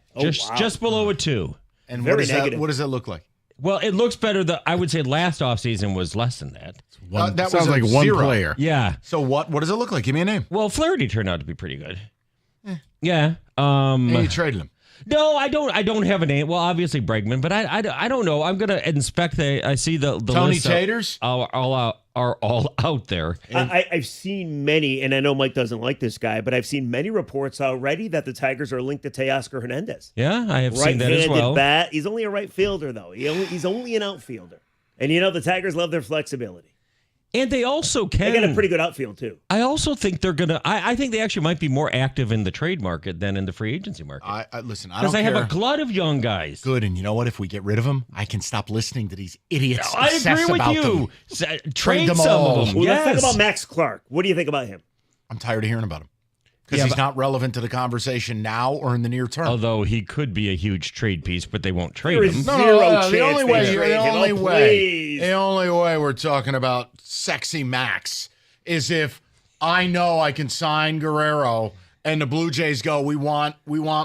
Just below a 2. And what does that look like? Well, it looks better. I would say last offseason was less than that. That sounds was like 1 player. Yeah. So what does it look like? Give me a name. Well, Flaherty turned out to be pretty good. Yeah. And you traded him. No, I don't have a name. Well, obviously Bregman, but I don't know. I'm gonna inspect. I see the Tony list Taters are all out there. I've seen many, and I know Mike doesn't like this guy, but I've seen many reports already that the Tigers are linked to Teoscar Hernandez. Yeah, I have seen that as well. Right-handed bat. He's only a right fielder, though. He's only an outfielder. And the Tigers love their flexibility. And they also They got a pretty good outfield, too. I also think they're going to – I think they actually might be more active in the trade market than in the free agency market. Listen, I don't care. Because they have a glut of young guys. Good, and you know what? If we get rid of them, I can stop listening to these idiots. I agree with you. Trade them some all. of them. Well, yes. let's talk about Max Clark. What do you think about him? I'm tired of hearing about him. Because he's not relevant to the conversation now or in the near term. Although he could be a huge trade piece, but they won't trade him. The only way we're talking about sexy Max is if I know I can sign Guerrero and the Blue Jays go, we want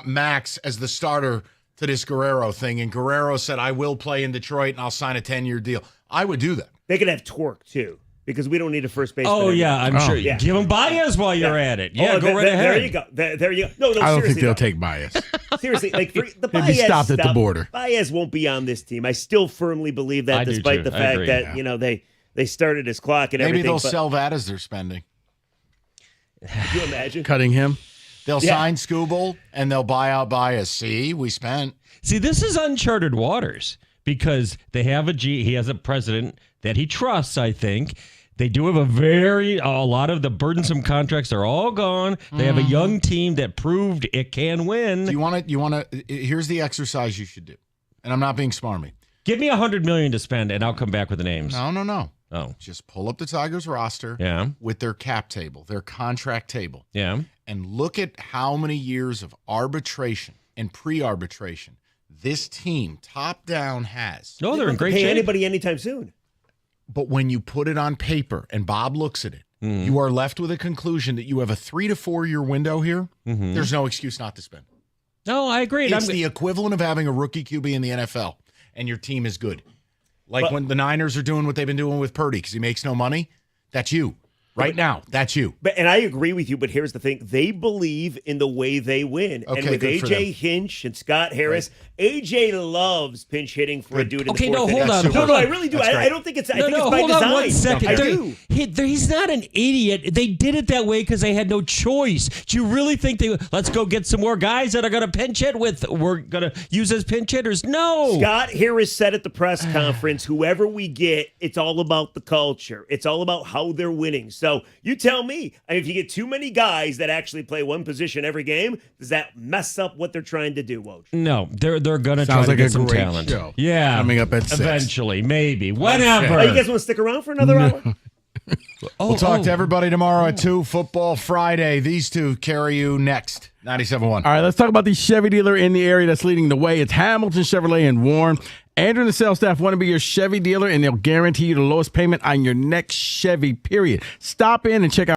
Max as the starter to this Guerrero thing, and Guerrero said, I will play in Detroit and I'll sign a 10-year deal. I would do that. They could have Torque, too. because we don't need a first baseman. Oh, yeah, I'm sure. Yeah. Give him Baez while you're at it. Yeah, go right ahead. There you go. There you go. No, I don't think seriously, they'll take Baez. Seriously, like the He'll Baez be stopped at the stuff, border. Baez won't be on this team. I still firmly believe that, I do despite too. the I fact agree. that they started his clock and Maybe everything. they'll sell that as their spending. Could you imagine Cutting him? They'll sign Skubal and they'll buy out Baez. See, we spent. See, this is uncharted waters because they have he has a president that he trusts, I think. They do have a lot of the burdensome contracts are all gone. They have a young team that proved it can win. Do you want to, here's the exercise you should do. And I'm not being smarmy. Give me $100 million to spend and I'll come back with the names. No. Oh. Just pull up the Tigers roster with their cap table, their contract table. Yeah. And look at how many years of arbitration and pre-arbitration this team, top down, has. No, they're in great pay shape. anybody anytime soon. But when you put it on paper and Bob looks at it, you are left with a conclusion that you have a 3 to 4 year window here. There's no excuse not to spend. No, I agree. It's the equivalent of having a rookie QB in the NFL and your team is good. Like when the Niners are doing what they've been doing with Purdy because he makes no money. That's you. Right now, that's you. And I agree with you, but here's the thing. They believe in the way they win. Okay, and with good for A.J. them. Hinch and Scott Harris, A.J. loves pinch hitting for a dude in Okay, the fourth no, hold inning. on. No, I really do. I don't think it's. I think it's by hold design. on 1 second. I do. He's not an idiot. They did it that way because they had no choice. Do you really think let's go get some more guys that are going to pinch hit we're going to use as pinch hitters? No. Scott Harris said at the press conference, whoever we get, it's all about the culture. It's all about how they're winning. So you tell me, if you get too many guys that actually play one position every game, does that mess up what they're trying to do, Woj? No, they're going to try Sounds to like get a some great talent. show. Yeah. Coming up at 6. Eventually, maybe. Whatever. Oh, you guys want to stick around for another hour? We'll talk to everybody tomorrow at 2, Football Friday. These two carry you next. 97.1. All right, let's talk about the Chevy dealer in the area that's leading the way. It's Hamilton Chevrolet in Warren. Andrew and the sales staff want to be your Chevy dealer, and they'll guarantee you the lowest payment on your next Chevy, period. Stop in and check out